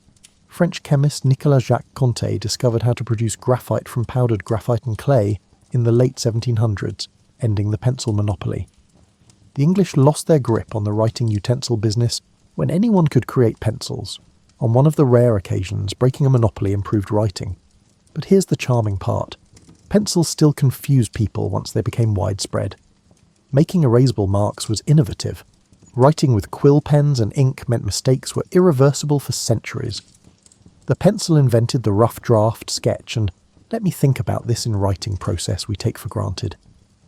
French chemist Nicolas Jacques Conté discovered how to produce graphite from powdered graphite and clay in the late 1700s, ending the pencil monopoly. The English lost their grip on the writing utensil business when anyone could create pencils. On one of the rare occasions, breaking a monopoly improved writing. But here's the charming part. Pencils still confused people once they became widespread. Making erasable marks was innovative. Writing with quill pens and ink meant mistakes were irreversible for centuries. The pencil invented the rough draft sketch, and let me think about this in writing process we take for granted.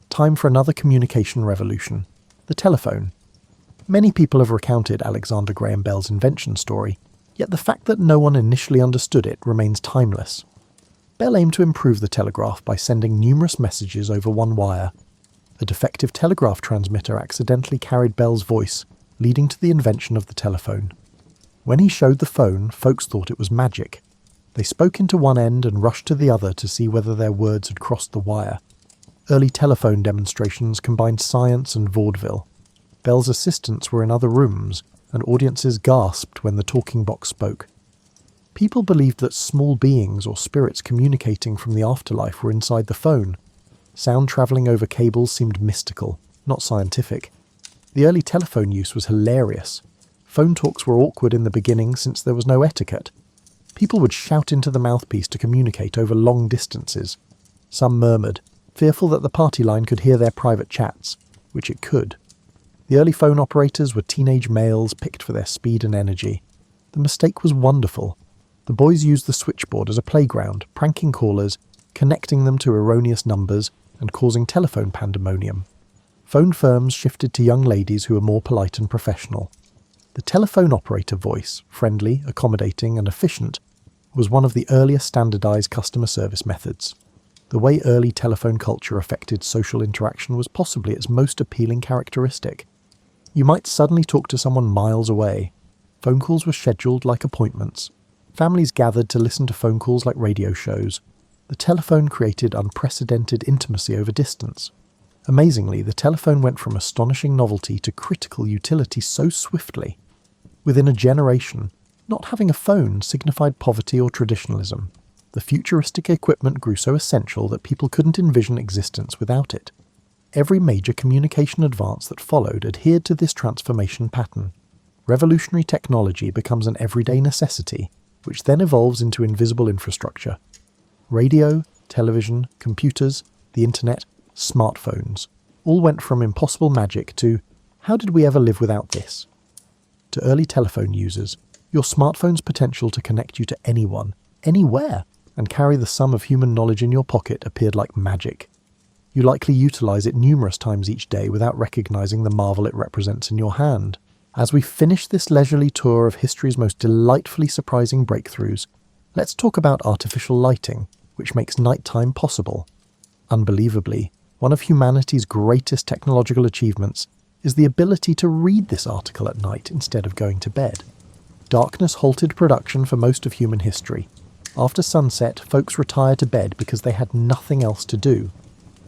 Time for another communication revolution. The telephone. Many people have recounted Alexander Graham Bell's invention story, yet the fact that no one initially understood it remains timeless. Bell aimed to improve the telegraph by sending numerous messages over one wire. A defective telegraph transmitter accidentally carried Bell's voice, leading to the invention of the telephone. When he showed the phone, folks thought it was magic. They spoke into one end and rushed to the other to see whether their words had crossed the wire. Early telephone demonstrations combined science and vaudeville. Bell's assistants were in other rooms, and audiences gasped when the talking box spoke. People believed that small beings or spirits communicating from the afterlife were inside the phone. Sound travelling over cables seemed mystical, not scientific. The early telephone use was hilarious. Phone talks were awkward in the beginning since there was no etiquette. People would shout into the mouthpiece to communicate over long distances. Some murmured, fearful that the party line could hear their private chats, which it could. The early phone operators were teenage males picked for their speed and energy. The mistake was wonderful. The boys used the switchboard as a playground, pranking callers, connecting them to erroneous numbers, and causing telephone pandemonium. Phone firms shifted to young ladies who were more polite and professional. The telephone operator voice, friendly, accommodating, and efficient, was one of the earliest standardized customer service methods. The way early telephone culture affected social interaction was possibly its most appealing characteristic. You might suddenly talk to someone miles away. Phone calls were scheduled like appointments. Families gathered to listen to phone calls like radio shows. The telephone created unprecedented intimacy over distance. Amazingly, the telephone went from astonishing novelty to critical utility so swiftly. Within a generation, not having a phone signified poverty or traditionalism. The futuristic equipment grew so essential that people couldn't envision existence without it. Every major communication advance that followed adhered to this transformation pattern. Revolutionary technology becomes an everyday necessity, which then evolves into invisible infrastructure. Radio, television, computers, the internet, smartphones, all went from impossible magic to, how did we ever live without this? To early telephone users, your smartphone's potential to connect you to anyone, anywhere, and carry the sum of human knowledge in your pocket appeared like magic. You likely utilize it numerous times each day without recognizing the marvel it represents in your hand. As we finish this leisurely tour of history's most delightfully surprising breakthroughs, let's talk about artificial lighting, which makes nighttime possible. Unbelievably, one of humanity's greatest technological achievements is the ability to read this article at night instead of going to bed. Darkness halted production for most of human history. After sunset, folks retired to bed because they had nothing else to do.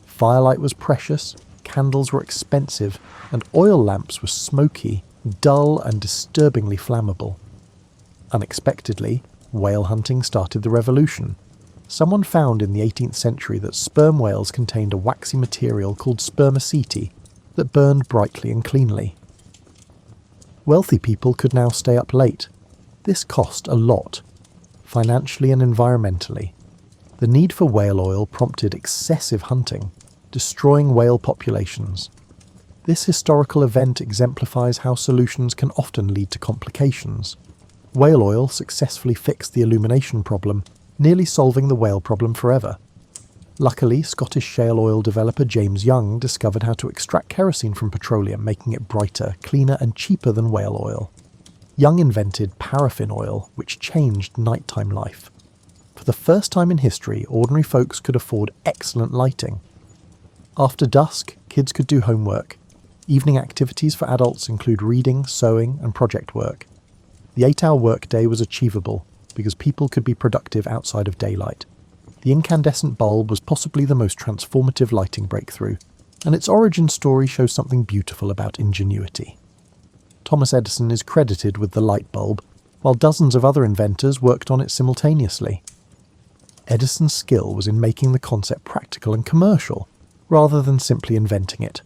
Firelight was precious, candles were expensive, and oil lamps were smoky, dull, and disturbingly flammable. Unexpectedly, whale hunting started the revolution. Someone found in the 18th century that sperm whales contained a waxy material called spermaceti that burned brightly and cleanly. Wealthy people could now stay up late. This cost a lot, financially and environmentally. The need for whale oil prompted excessive hunting, destroying whale populations. This historical event exemplifies how solutions can often lead to complications. Whale oil successfully fixed the illumination problem, nearly solving the whale problem forever. Luckily, Scottish shale oil developer James Young discovered how to extract kerosene from petroleum, making it brighter, cleaner, and cheaper than whale oil. Young invented paraffin oil, which changed nighttime life. For the first time in history, ordinary folks could afford excellent lighting. After dusk, kids could do homework. Evening activities for adults include reading, sewing, and project work. The 8-hour workday was achievable because people could be productive outside of daylight. The incandescent bulb was possibly the most transformative lighting breakthrough, and its origin story shows something beautiful about ingenuity. Thomas Edison is credited with the light bulb, while dozens of other inventors worked on it simultaneously. Edison's skill was in making the concept practical and commercial, rather than simply inventing it.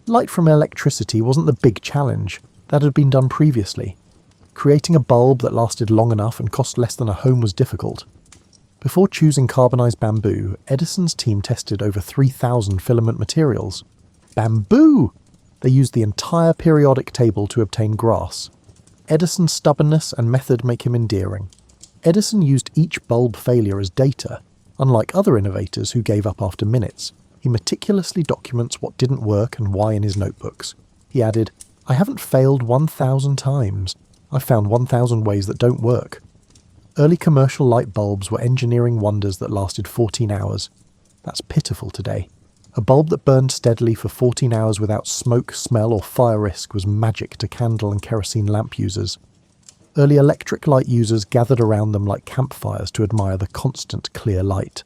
Light from electricity wasn't the big challenge, that had been done previously. Creating a bulb that lasted long enough and cost less than a home was difficult. Before choosing carbonized bamboo, Edison's team tested over 3,000 filament materials. Bamboo! They used the entire periodic table to obtain grass. Edison's stubbornness and method make him endearing. Edison used each bulb failure as data. Unlike other innovators who gave up after minutes, he meticulously documents what didn't work and why in his notebooks. He added, "I haven't failed 1,000 times. I've found 1,000 ways that don't work." Early commercial light bulbs were engineering wonders that lasted 14 hours. That's pitiful today. A bulb that burned steadily for 14 hours without smoke, smell, or fire risk was magic to candle and kerosene lamp users. Early electric light users gathered around them like campfires to admire the constant clear light.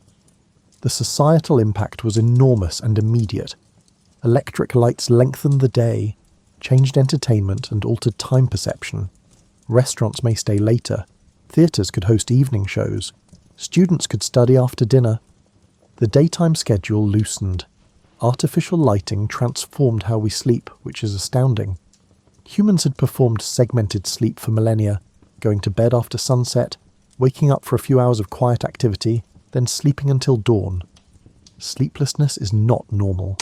The societal impact was enormous and immediate. Electric lights lengthened the day, changed entertainment, and altered time perception. Restaurants may stay later. Theatres could host evening shows. Students could study after dinner. The daytime schedule loosened. Artificial lighting transformed how we sleep, which is astounding. Humans had performed segmented sleep for millennia, going to bed after sunset, waking up for a few hours of quiet activity, then sleeping until dawn. Sleeplessness is not normal.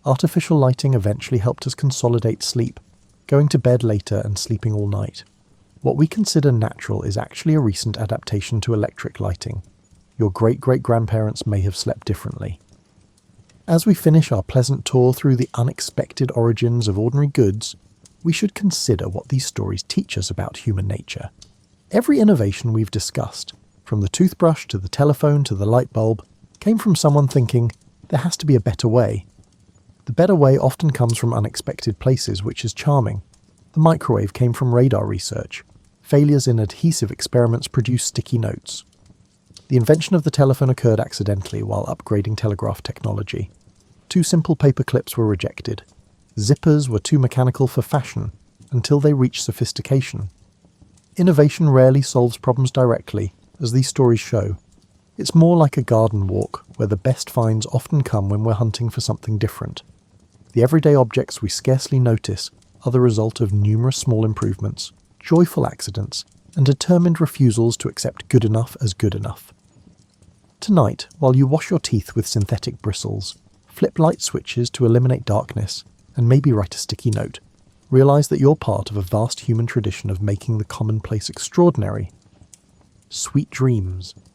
Artificial lighting eventually helped us consolidate sleep, going to bed later and sleeping all night. What we consider natural is actually a recent adaptation to electric lighting. Your great-great-grandparents may have slept differently. As we finish our pleasant tour through the unexpected origins of ordinary goods, we should consider what these stories teach us about human nature. Every innovation we've discussed, from the toothbrush to the telephone to the light bulb, came from someone thinking, there has to be a better way. The better way often comes from unexpected places, which is charming. The microwave came from radar research. Failures in adhesive experiments produced sticky notes. The invention of the telephone occurred accidentally while upgrading telegraph technology. 2 simple paper clips were rejected. Zippers were too mechanical for fashion, until they reached sophistication. Innovation rarely solves problems directly, as these stories show. It's more like a garden walk, where the best finds often come when we're hunting for something different. The everyday objects we scarcely notice are the result of numerous small improvements, joyful accidents, and determined refusals to accept good enough as good enough. Tonight, while you wash your teeth with synthetic bristles, flip light switches to eliminate darkness, and maybe write a sticky note, realize that you're part of a vast human tradition of making the commonplace extraordinary. Sweet dreams.